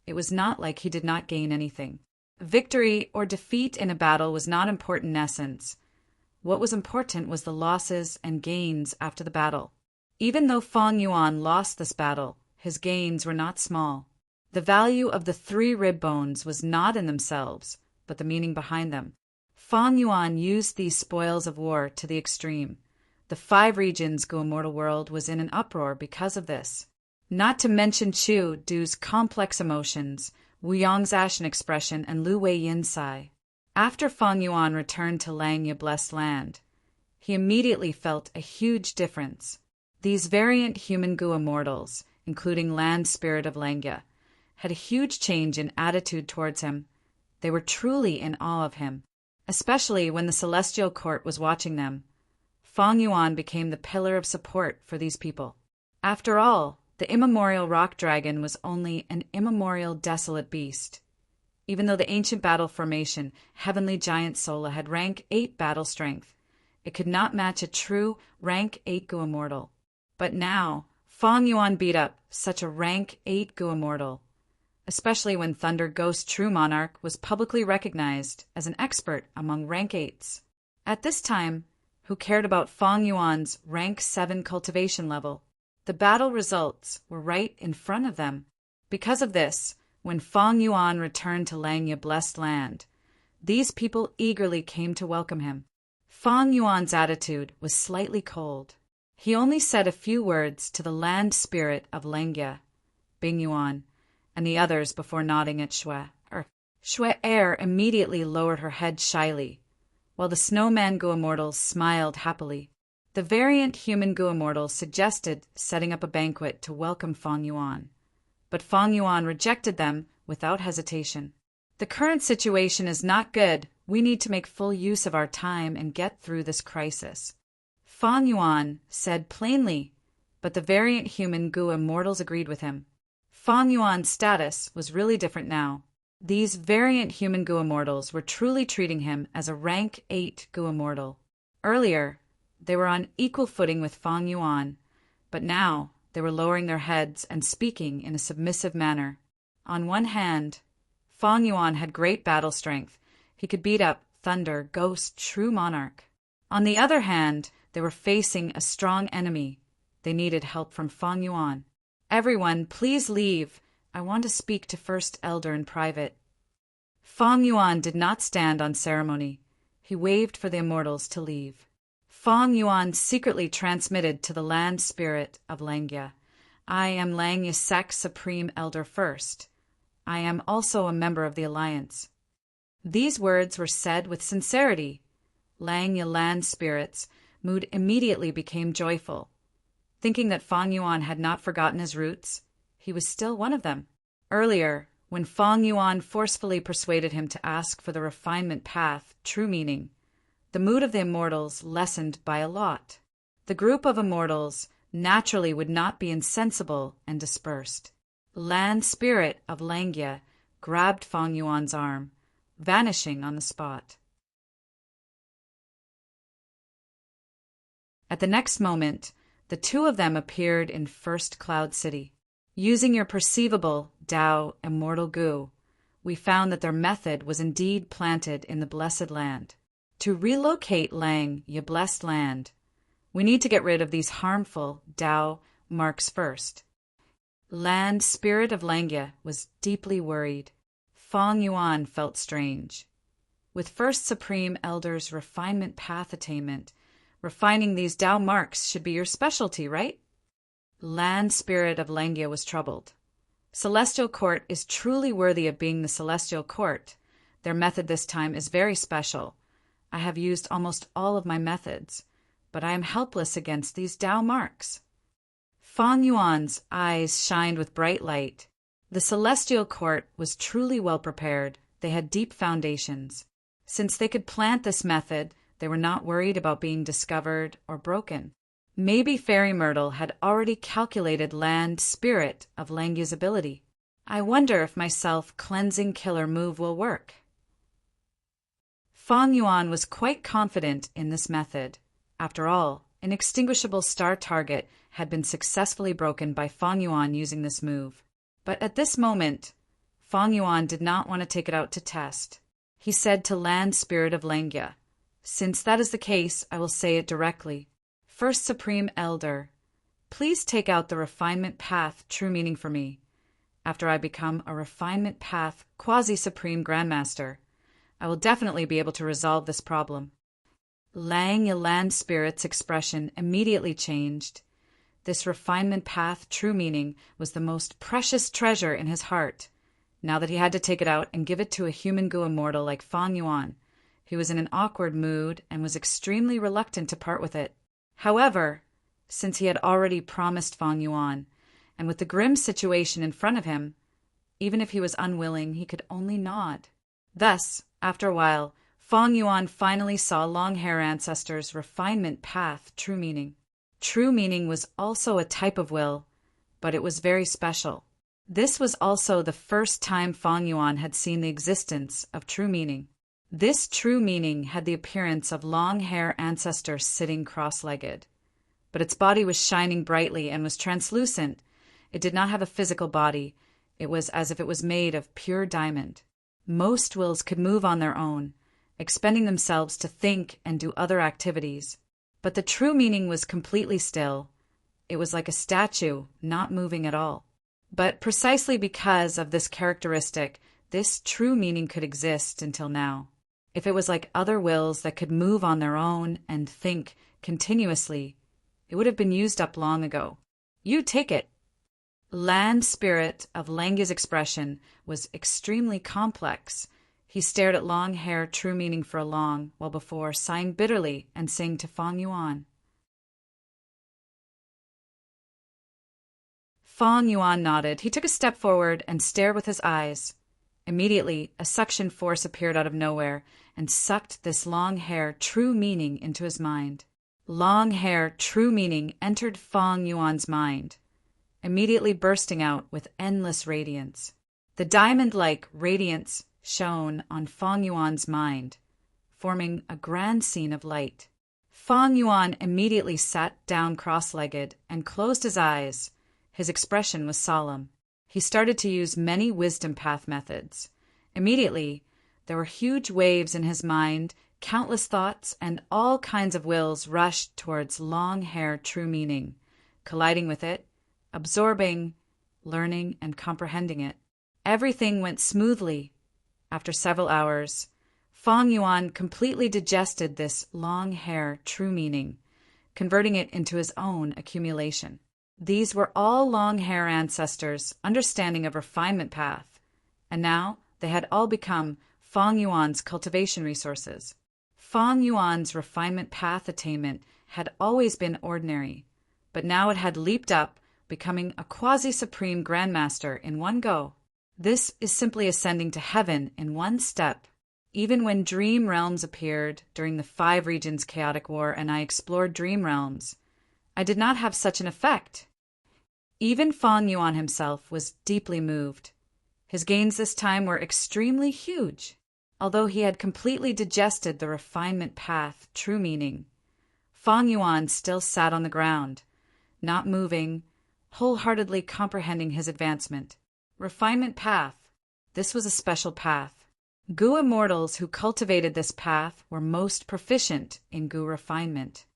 it was not like he did not gain anything. Victory or defeat in a battle was not important in essence. What was important was the losses and gains after the battle. Even though Fang Yuan lost this battle, his gains were not small. The value of the 3 rib bones was not in themselves, but the meaning behind them. Fang Yuan used these spoils of war to the extreme. The 5 regions Gu Immortal World was in an uproar because of this. Not to mention Chu Du's complex emotions, Wu Yong's ashen expression, and Lu Wei Yin's sigh. After Fang Yuan returned to Langya Blessed Land, he immediately felt a huge difference. These variant human Gu Immortals, including Land Spirit of Langya, had a huge change in attitude towards him. They were truly in awe of him, especially when the Celestial Court was watching them. Fang Yuan became the pillar of support for these people. After all, the immemorial rock dragon was only an immemorial desolate beast. Even though the ancient battle formation, Heavenly Giant Sola, had rank 8 battle strength, it could not match a true rank 8 Gu Immortal. But now, Fang Yuan beat up such a rank 8 Gu Immortal, especially when Thunder Ghost True Monarch was publicly recognized as an expert among rank 8s. At this time, who cared about Fang Yuan's rank 7 cultivation level? The battle results were right in front of them. Because of this, when Fang Yuan returned to Langya Blessed Land, these people eagerly came to welcome him. Fang Yuan's attitude was slightly cold. He only said a few words to the Land Spirit of Langya, Bing Yuan, and the others before nodding at Shui. Shui Air immediately lowered her head shyly, while the Snowman Gu Immortals smiled happily. The variant human Gu Immortals suggested setting up a banquet to welcome Fang Yuan, but Fang Yuan rejected them without hesitation. The current situation is not good. We need to make full use of our time and get through this crisis. Fang Yuan said plainly, but the variant human Gu Immortals agreed with him. Fang Yuan's status was really different now. These variant human Gu Immortals were truly treating him as a rank 8 Gu Immortal. Earlier, they were on equal footing with Fang Yuan, but now they were lowering their heads and speaking in a submissive manner. On one hand, Fang Yuan had great battle strength. He could beat up Thunder Ghost True Monarch. On the other hand, they were facing a strong enemy. They needed help from Fang Yuan. Everyone, please leave. I want to speak to First Elder in private. Fang Yuan did not stand on ceremony. He waved for the immortals to leave. Fang Yuan secretly transmitted to the Land Spirit of Langya, I am Langya Sec Supreme Elder First. I am also a member of the Alliance. These words were said with sincerity. Langya Land Spirit's mood immediately became joyful. Thinking that Fang Yuan had not forgotten his roots, he was still one of them. Earlier, when Fang Yuan forcefully persuaded him to ask for the refinement path, true meaning, the mood of the immortals lessened by a lot. The group of immortals naturally would not be insensible and dispersed. Land Spirit of Langya grabbed Fang Yuan's arm, vanishing on the spot. At the next moment, the two of them appeared in First Cloud City. Using your perceivable Tao Immortal Gu, we found that their method was indeed planted in the Blessed Land. To relocate Langya Blessed Land, we need to get rid of these harmful Tao marks first. Land Spirit of Langya was deeply worried. Fang Yuan felt strange. With First Supreme Elder's refinement path attainment, refining these Tao marks should be your specialty, right? Land Spirit of Langya was troubled. Celestial Court is truly worthy of being the Celestial Court. Their method this time is very special. I have used almost all of my methods, but I am helpless against these Tao marks. Fang Yuan's eyes shined with bright light. The Celestial Court was truly well prepared. They had deep foundations. Since they could plant this method, they were not worried about being discovered or broken. Maybe Fairy Myrtle had already calculated Land Spirit of Langya's ability. I wonder if my self-cleansing killer move will work. Fang Yuan was quite confident in this method. After all, An extinguishable star target had been successfully broken by Fang Yuan using this move. But at this moment, Fang Yuan did not want to take it out to test. He said to Land Spirit of Langya, "Since that is the case, I will say it directly. First Supreme Elder, please take out the Refinement Path true meaning for me. After I become a Refinement Path Quasi-Supreme Grandmaster, I will definitely be able to resolve this problem." Lang Land Spirit's expression immediately changed. This Refinement Path true meaning was the most precious treasure in his heart. Now that he had to take it out and give it to a human Gu immortal like Fang Yuan, he was in an awkward mood and was extremely reluctant to part with it. However, since he had already promised Fang Yuan, and with the grim situation in front of him, even if he was unwilling, he could only nod. Thus, after a while, Fang Yuan finally saw Long-Hair Ancestor's Refinement Path true meaning. True meaning was also a type of will, but it was very special. This was also the first time Fang Yuan had seen the existence of true meaning. This true meaning had the appearance of Long-Hair Ancestor sitting cross-legged. But its body was shining brightly and was translucent. It did not have a physical body. It was as if it was made of pure diamond. Most wills could move on their own, expending themselves to think and do other activities. But the true meaning was completely still. It was like a statue, not moving at all. But precisely because of this characteristic, this true meaning could exist until now. If it was like other wills that could move on their own and think continuously, it would have been used up long ago. You take it. Land Spirit of Langya's expression was extremely complex. He stared at Long-Hair true meaning for a long while before sighing bitterly and saying to Fang Yuan. Fang Yuan nodded. He took a step forward and stared with his eyes. Immediately, a suction force appeared out of nowhere and sucked this Long-Hair true meaning into his mind. Long-Hair true meaning entered Fang Yuan's mind, immediately bursting out with endless radiance. The diamond-like radiance shone on Fang Yuan's mind, forming a grand scene of light. Fang Yuan immediately sat down cross-legged and closed his eyes. His expression was solemn. He started to use many wisdom path methods. Immediately, there were huge waves in his mind, countless thoughts, and all kinds of wills rushed towards Long-Hair true meaning, colliding with it, absorbing, learning, and comprehending it. Everything went smoothly. After several hours, Fang Yuan completely digested this Long-Hair true meaning, converting it into his own accumulation. These were all Long-Hair Ancestors' understanding of refinement path, and now they had all become Fang Yuan's cultivation resources. Fang Yuan's refinement path attainment had always been ordinary, but now it had leaped up, becoming a quasi-supreme grandmaster in one go. This is simply ascending to heaven in one step. Even when dream realms appeared during the 5 regions chaotic war and I explored dream realms, I did not have such an effect. Even Fang Yuan himself was deeply moved. His gains this time were extremely huge. Although he had completely digested the refinement path true meaning, Fang Yuan still sat on the ground, not moving, wholeheartedly comprehending his advancement. Refinement path. This was a special path. Gu immortals who cultivated this path were most proficient in Gu refinement.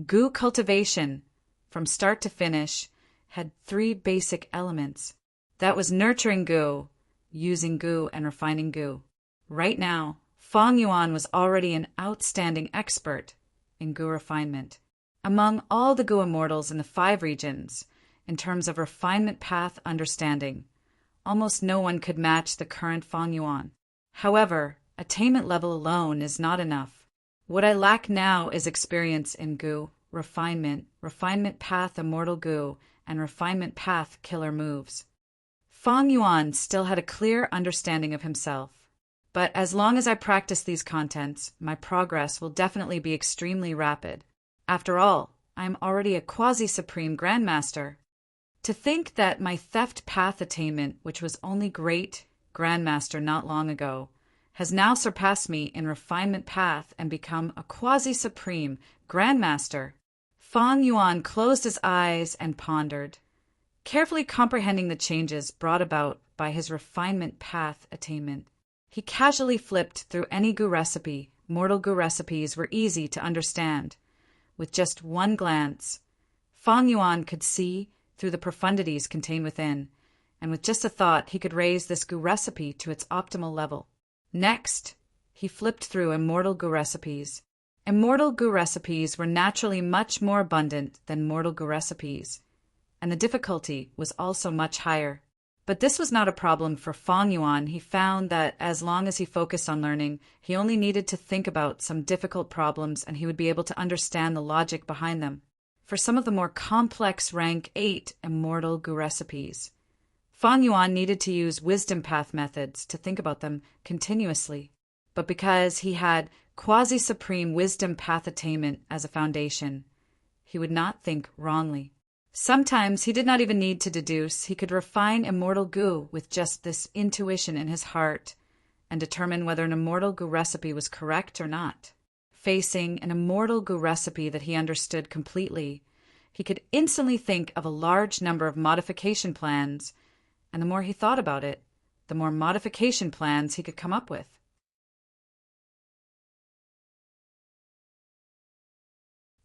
Gu cultivation, from start to finish, had 3 basic elements. That was nurturing Gu, using Gu, and refining Gu. Right now, Fang Yuan was already an outstanding expert in Gu refinement. Among all the Gu immortals in the 5 regions, in terms of refinement path understanding, almost no one could match the current Fang Yuan. However, attainment level alone is not enough. What I lack now is experience in Gu, refinement path immortal Gu, and refinement path killer moves. Fang Yuan still had a clear understanding of himself. But as long as I practice these contents, my progress will definitely be extremely rapid. After all, I am already a quasi-supreme grandmaster. To think that my theft path attainment, which was only great grandmaster not long ago, has now surpassed me in refinement path and become a quasi-supreme grandmaster. Fang Yuan closed his eyes and pondered, carefully comprehending the changes brought about by his refinement path attainment. He casually flipped through any Gu recipe. Mortal Gu recipes were easy to understand. With just one glance, Fang Yuan could see through the profundities contained within, and with just a thought he could raise this Gu recipe to its optimal level. Next, he flipped through Immortal Gu recipes. Immortal Gu recipes were naturally much more abundant than Mortal Gu recipes, and the difficulty was also much higher. But this was not a problem for Fang Yuan. He found that as long as he focused on learning, he only needed to think about some difficult problems and he would be able to understand the logic behind them. For some of the more complex rank 8 Immortal Gu recipes, Fang Yuan needed to use wisdom path methods to think about them continuously. But because he had quasi-supreme wisdom path attainment as a foundation, he would not think wrongly. Sometimes he did not even need to deduce. He could refine Immortal Gu with just this intuition in his heart and determine whether an Immortal Gu recipe was correct or not. Facing an Immortal Gu recipe that he understood completely, he could instantly think of a large number of modification plans, and the more he thought about it, the more modification plans he could come up with.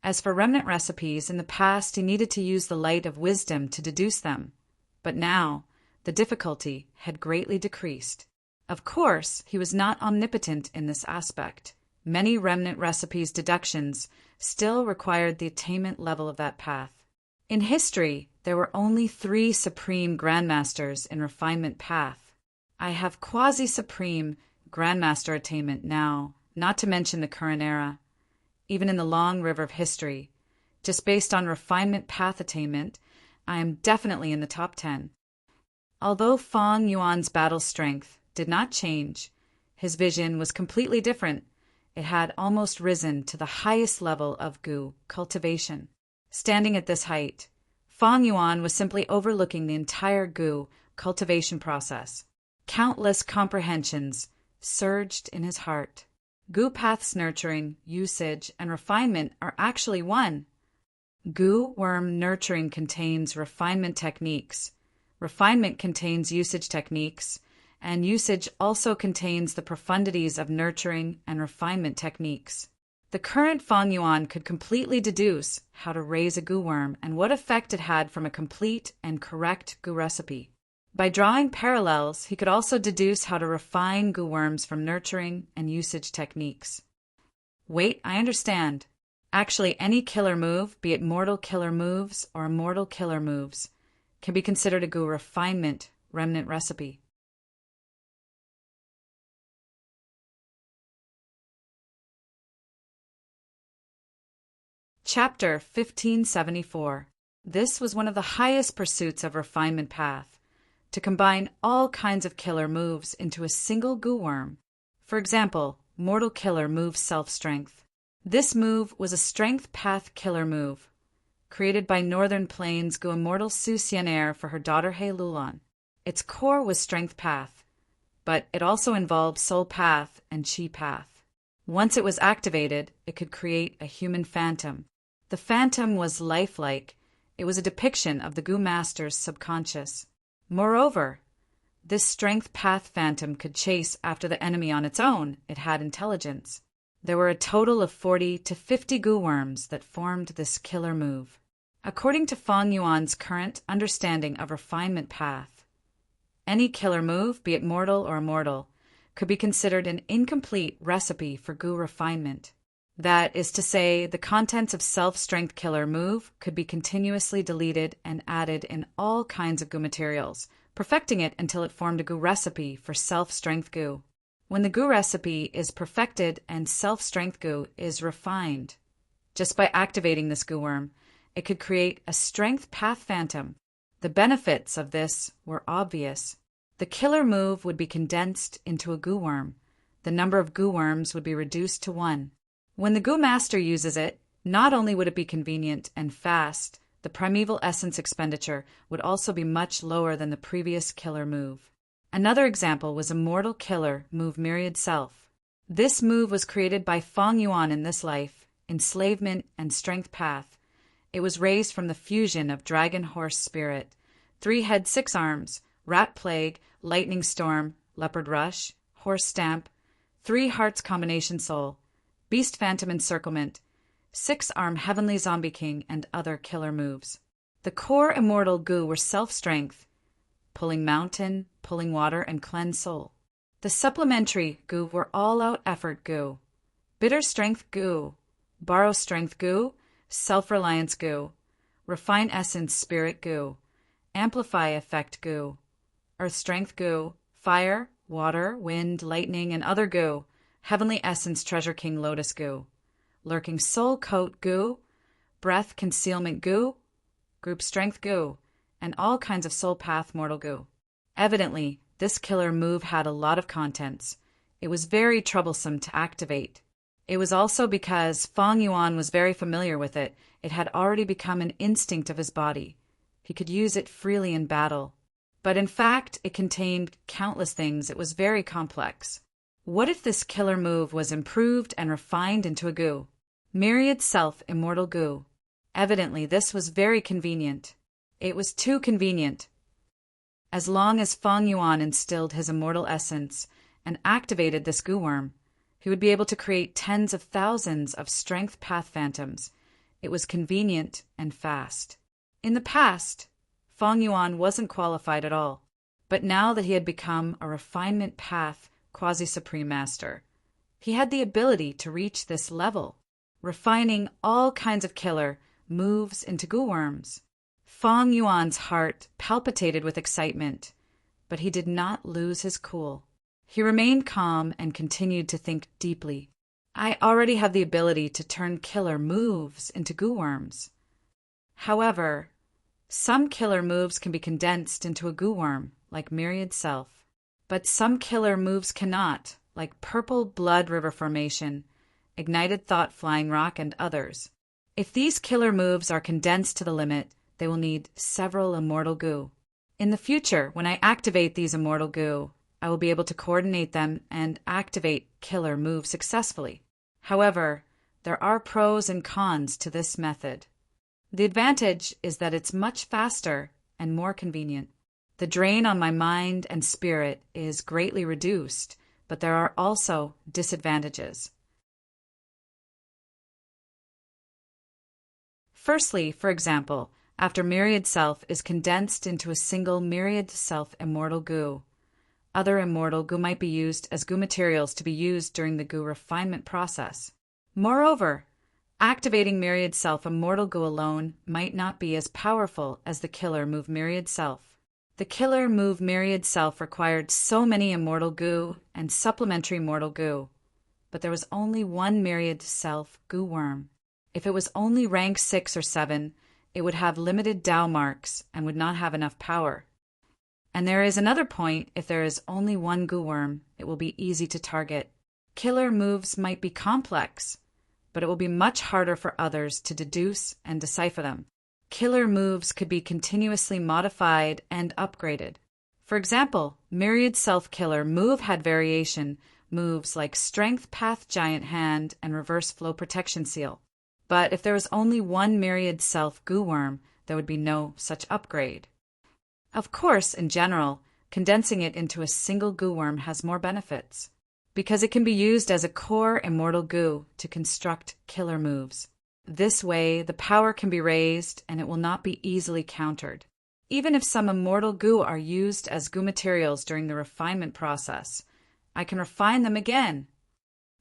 As for remnant recipes, in the past he needed to use the light of wisdom to deduce them, but now the difficulty had greatly decreased. Of course, he was not omnipotent in this aspect. Many remnant recipes' deductions still required the attainment level of that path. In history, there were only 3 supreme grandmasters in refinement path. I have quasi-supreme grandmaster attainment now, not to mention the current era. Even in the long river of history, just based on refinement path attainment, I am definitely in the top 10. Although Fang Yuan's battle strength did not change, his vision was completely different. It had almost risen to the highest level of Gu cultivation. Standing at this height, Fang Yuan was simply overlooking the entire Gu cultivation process. Countless comprehensions surged in his heart. Gu path's nurturing, usage, and refinement are actually one. Gu worm nurturing contains refinement techniques. Refinement contains usage techniques, and usage also contains the profundities of nurturing and refinement techniques. The current Fang Yuan could completely deduce how to raise a Gu worm and what effect it had from a complete and correct Gu recipe. By drawing parallels, he could also deduce how to refine Gu worms from nurturing and usage techniques. Wait, I understand. Actually, any killer move, be it mortal killer moves or immortal killer moves, can be considered a Gu refinement remnant recipe. Chapter 1574. This was one of the highest pursuits of refinement path, to combine all kinds of killer moves into a single Gu worm. For example, Mortal Killer moves self-strength. This move was a strength path killer move, created by Northern Plains Gu Immortal Su Xian'er for her daughter He Lulan. Its core was strength path, but it also involved soul path and chi path. Once it was activated, it could create a human phantom. The phantom was lifelike. It was a depiction of the Gu master's subconscious. Moreover, this strength path phantom could chase after the enemy on its own. It had intelligence. There were a total of 40 to 50 Gu worms that formed this killer move. According to Fang Yuan's current understanding of refinement path, any killer move, be it mortal or immortal, could be considered an incomplete recipe for Gu refinement. That is to say, the contents of self-strength killer move could be continuously deleted and added in all kinds of Gu materials, perfecting it until it formed a Gu recipe for self-strength Gu. When the Gu recipe is perfected and self-strength Gu is refined, just by activating this Gu worm, it could create a strength path phantom. The benefits of this were obvious. The killer move would be condensed into a Gu worm. The number of Gu worms would be reduced to 1. When the Gu master uses it, not only would it be convenient and fast, the primeval essence expenditure would also be much lower than the previous killer move. Another example was Immortal Killer move Myriad Self. This move was created by Fang Yuan in this life, enslavement and strength path, It was raised from the fusion of Dragon Horse Spirit, 3 Head 6 Arms, Rat Plague, Lightning Storm, Leopard Rush, Horse Stamp, 3 Hearts Combination Soul, Beast Phantom Encirclement, 6 Arm Heavenly Zombie King, and other killer moves. The core immortal goo were Self-Strength, Pulling Mountain, Pulling Water, and Cleanse Soul. The supplementary goo were All-Out Effort goo, Bitter Strength goo, Borrow Strength goo, Self-Reliance goo, Refine Essence Spirit goo, Amplify Effect goo, Earth Strength goo, Fire, Water, Wind, Lightning, and other goo, Heavenly Essence Treasure King Lotus goo, Lurking Soul Coat goo, Breath Concealment goo, Group Strength goo, and all kinds of Soul Path Mortal goo. Evidently, this killer move had a lot of contents. It was very troublesome to activate. It was also because Fang Yuan was very familiar with it. It had already become an instinct of his body. He could use it freely in battle. But in fact, it contained countless things. It was very complex. What if this killer move was improved and refined into a goo? Myriad Self Immortal Goo. Evidently, this was very convenient. It was too convenient. As long as Fang Yuan instilled his immortal essence and activated this goo worm, he would be able to create tens of thousands of strength path phantoms. It was convenient and fast. In the past, Fang Yuan wasn't qualified at all, but now that he had become a refinement path quasi-supreme master, he had the ability to reach this level, refining all kinds of killer moves into goo worms. Fang Yuan's heart palpitated with excitement, but he did not lose his cool. He remained calm and continued to think deeply. I already have the ability to turn killer moves into goo worms. However, some killer moves can be condensed into a goo worm, like Myriad Self. But some killer moves cannot, like Purple Blood River Formation, Ignited Thought Flying Rock, and others. If these killer moves are condensed to the limit, they will need several immortal goo. In the future, when I activate these immortal goo, I will be able to coordinate them and activate killer moves successfully. However, there are pros and cons to this method. The advantage is that it's much faster and more convenient. The drain on my mind and spirit is greatly reduced, but there are also disadvantages. Firstly, for example, after Myriad Self is condensed into a single Myriad Self Immortal Goo, other immortal goo might be used as goo materials to be used during the goo refinement process. Moreover, activating Myriad Self Immortal Goo alone might not be as powerful as the killer move Myriad Self. The killer move Myriad Self required so many immortal goo and supplementary mortal goo, but there was only one Myriad Self goo worm. If it was only rank 6 or 7, it would have limited Dao marks and would not have enough power. And there is another point: if there is only one goo worm, it will be easy to target. Killer moves might be complex, but it will be much harder for others to deduce and decipher them. Killer moves could be continuously modified and upgraded. For example, Myriad Self Killer move had variation moves like Strength Path Giant Hand and Reverse Flow Protection Seal. But if there was only one Myriad Self goo worm, there would be no such upgrade. Of course, in general, condensing it into a single goo worm has more benefits, because it can be used as a core immortal goo to construct killer moves. This way, the power can be raised and it will not be easily countered. Even if some immortal goo are used as goo materials during the refinement process, I can refine them again.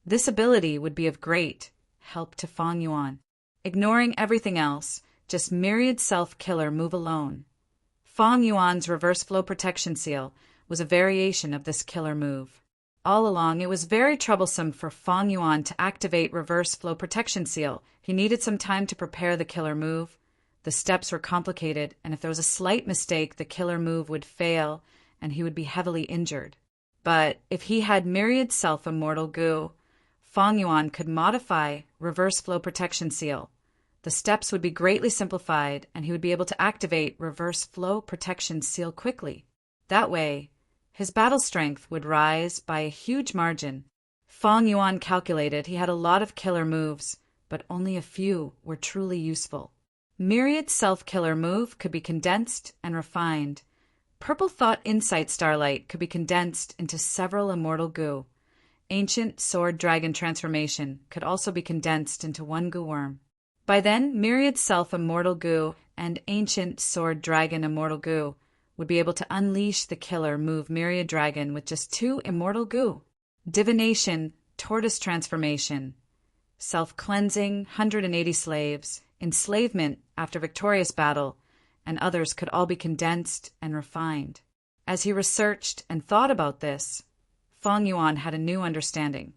This ability would be of great help to Fang Yuan. Ignoring everything else, just Myriad Self Killer move alone. Fang Yuan's Reverse Flow Protection Seal was a variation of this killer move. All along, it was very troublesome for Fang Yuan to activate Reverse Flow Protection Seal. He needed some time to prepare the killer move. The steps were complicated, and if there was a slight mistake, the killer move would fail, and he would be heavily injured. But if he had Myriad Self Immortal Goo, Fang Yuan could modify Reverse Flow Protection Seal. The steps would be greatly simplified, and he would be able to activate Reverse Flow Protection Seal quickly. That way, his battle strength would rise by a huge margin. Fang Yuan calculated he had a lot of killer moves, but only a few were truly useful. Myriad self-killer move could be condensed and refined. Purple thought insight starlight could be condensed into several immortal goo. Ancient sword dragon transformation could also be condensed into one goo worm. By then, myriad self immortal goo and ancient sword dragon immortal goo would be able to unleash the killer move myriad dragon with just 2 immortal goo. Divination, tortoise transformation, self-cleansing, 180 slaves, enslavement after victorious battle, and others could all be condensed and refined. As he researched and thought about this, Feng Yuan had a new understanding.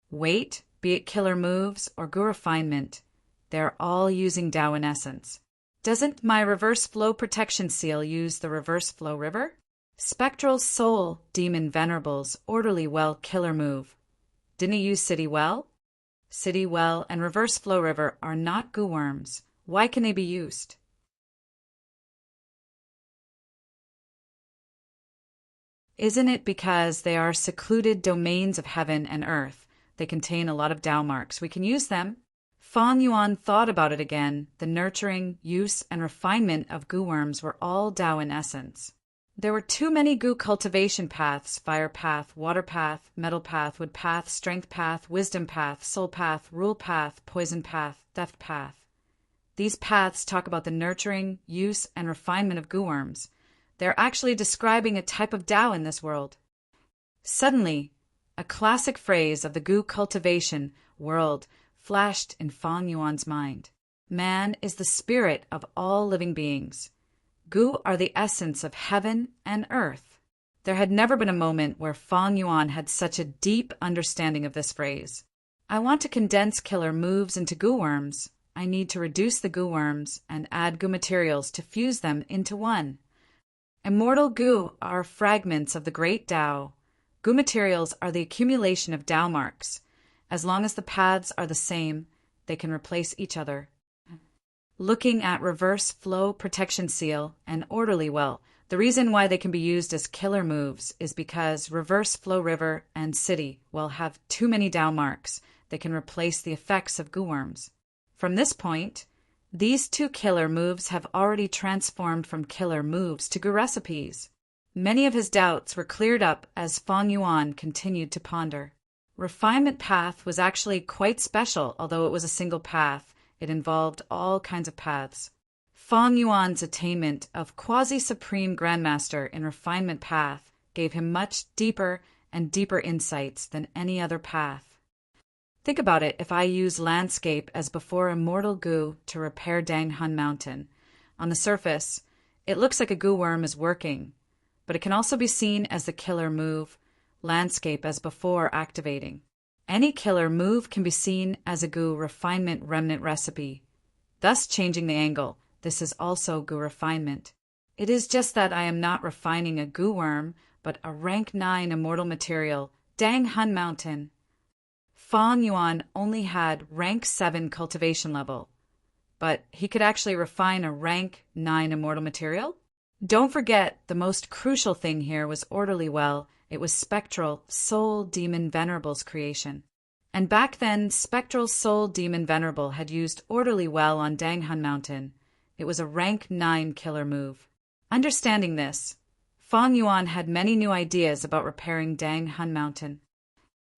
Weight, be it killer moves or goo refinement, they're all using Tao in essence. Doesn't my reverse flow protection seal use the reverse flow river? Spectral soul demon Venerable's orderly well killer move. Didn't he use City Well? City Well and reverse flow river are not goo worms. Why can they be used? Isn't it because they are secluded domains of heaven and earth? They contain a lot of Tao marks. We can use them. Feng Yuan thought about it again. The nurturing, use, and refinement of goo worms were all Tao in essence. There were too many goo cultivation paths: fire path, water path, metal path, wood path, strength path, wisdom path, soul path, rule path, poison path, theft path. These paths talk about the nurturing, use, and refinement of goo worms. They're actually describing a type of Tao in this world. Suddenly, a classic phrase of the goo cultivation world flashed in Feng Yuan's mind. Man is the spirit of all living beings. Goo are the essence of heaven and earth. There had never been a moment where Feng Yuan had such a deep understanding of this phrase. I want to condense killer moves into goo worms. I need to reduce the goo worms and add goo materials to fuse them into one. Immortal goo are fragments of the great Tao. Goo materials are the accumulation of Tao marks. As long as the paths are the same, they can replace each other. Looking at reverse flow protection seal and orderly well, the reason why they can be used as killer moves is because reverse flow river and city will have too many Tao marks. They can replace the effects of goo worms. From this point, these 2 killer moves have already transformed from killer moves to goo recipes. Many of his doubts were cleared up as Feng Yuan continued to ponder. Refinement path was actually quite special, although it was a single path. It involved all kinds of paths. Feng Yuan's attainment of quasi-supreme grandmaster in refinement path gave him much deeper and deeper insights than any other path. Think about it if I use landscape as before immortal goo to repair Dang Hun Mountain. On the surface, it looks like a goo worm is working, but it can also be seen as the killer move, landscape as before activating. Any killer move can be seen as a goo refinement remnant recipe, thus changing the angle. This is also goo refinement. It is just that I am not refining a goo worm, but a rank 9 immortal material, Dang Hun Mountain. Feng Yuan only had rank 7 cultivation level, but he could actually refine a rank 9 immortal material? Don't forget, the most crucial thing here was orderly well. It was spectral soul demon Venerable's creation. And back then, spectral soul demon Venerable had used orderly well on Dang Hun Mountain. It was a rank 9 killer move. Understanding this, Feng Yuan had many new ideas about repairing Dang Hun Mountain.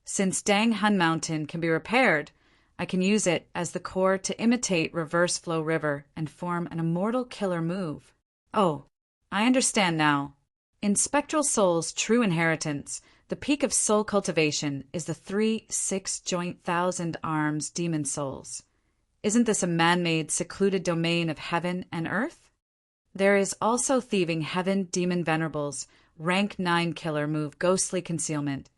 Since Dang Hun Mountain can be repaired, I can use it as the core to imitate reverse flow river and form an immortal killer move. Oh, I understand now. In spectral soul's true inheritance, the peak of soul cultivation is the 3 6-joint 1,000 arms demon souls. Isn't this a man-made secluded domain of heaven and earth? There is also thieving heaven demon Venerable's rank 9 killer move ghostly concealment.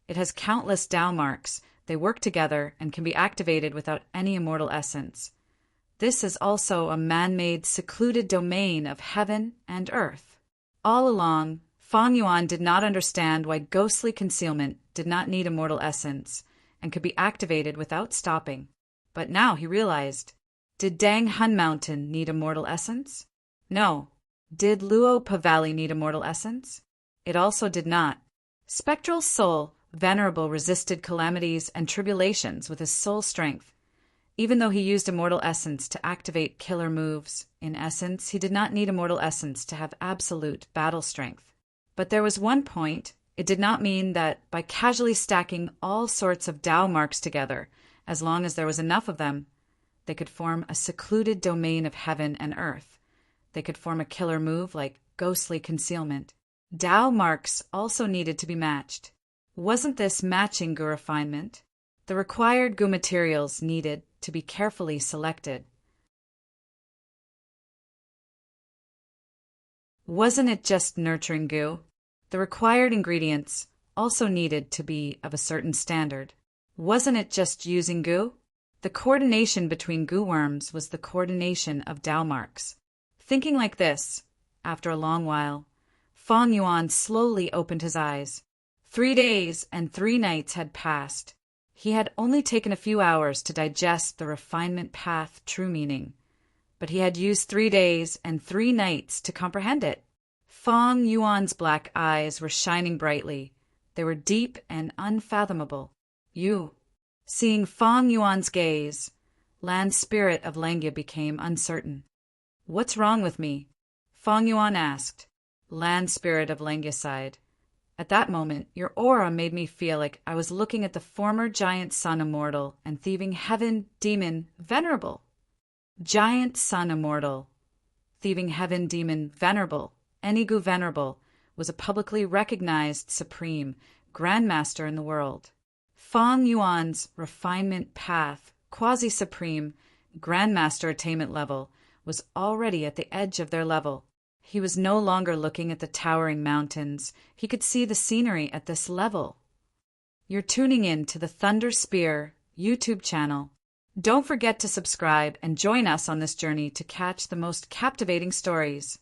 It has countless Tao marks. They work together and can be activated without any immortal essence. This is also a man-made secluded domain of heaven and earth. All along, Feng Yuan did not understand why ghostly concealment did not need immortal essence and could be activated without stopping. But now he realized. Did Dang Hun Mountain need immortal essence? No. Did Luopa Valley need immortal essence? It also did not. Spectral soul, Venerable resisted calamities and tribulations with his soul strength. Even though he used immortal essence to activate killer moves, in essence, he did not need immortal essence to have absolute battle strength. But there was one point. It did not mean that by casually stacking all sorts of Tao marks together, as long as there was enough of them, they could form a secluded domain of heaven and earth. They could form a killer move like ghostly concealment. Tao marks also needed to be matched. Wasn't this matching Gu refinement? The required Gu materials needed to be carefully selected. Wasn't it just nurturing Gu? The required ingredients also needed to be of a certain standard. Wasn't it just using Gu? The coordination between Gu worms was the coordination of Tao marks. Thinking like this, after a long while, Feng Yuan slowly opened his eyes. 3 days and 3 nights had passed. He had only taken a few hours to digest the refinement path true meaning, but he had used 3 days and 3 nights to comprehend it. Feng Yuan's black eyes were shining brightly. They were deep and unfathomable. Seeing Feng Yuan's gaze, Lan's spirit of Lengya became uncertain. "What's wrong with me?" Feng Yuan asked. Lan's spirit of Lengya sighed. "At that moment, your aura made me feel like I was looking at the former giant sun immortal and thieving heaven demon Venerable." Giant sun immortal, thieving heaven demon Venerable, Enigu Venerable, was a publicly recognized supreme grandmaster in the world. Feng Yuan's refinement path, quasi-supreme, grandmaster attainment level, was already at the edge of their level. He was no longer looking at the towering mountains. He could see the scenery at this level. You're tuning in to the Thunder Spear YouTube channel. Don't forget to subscribe and join us on this journey to catch the most captivating stories.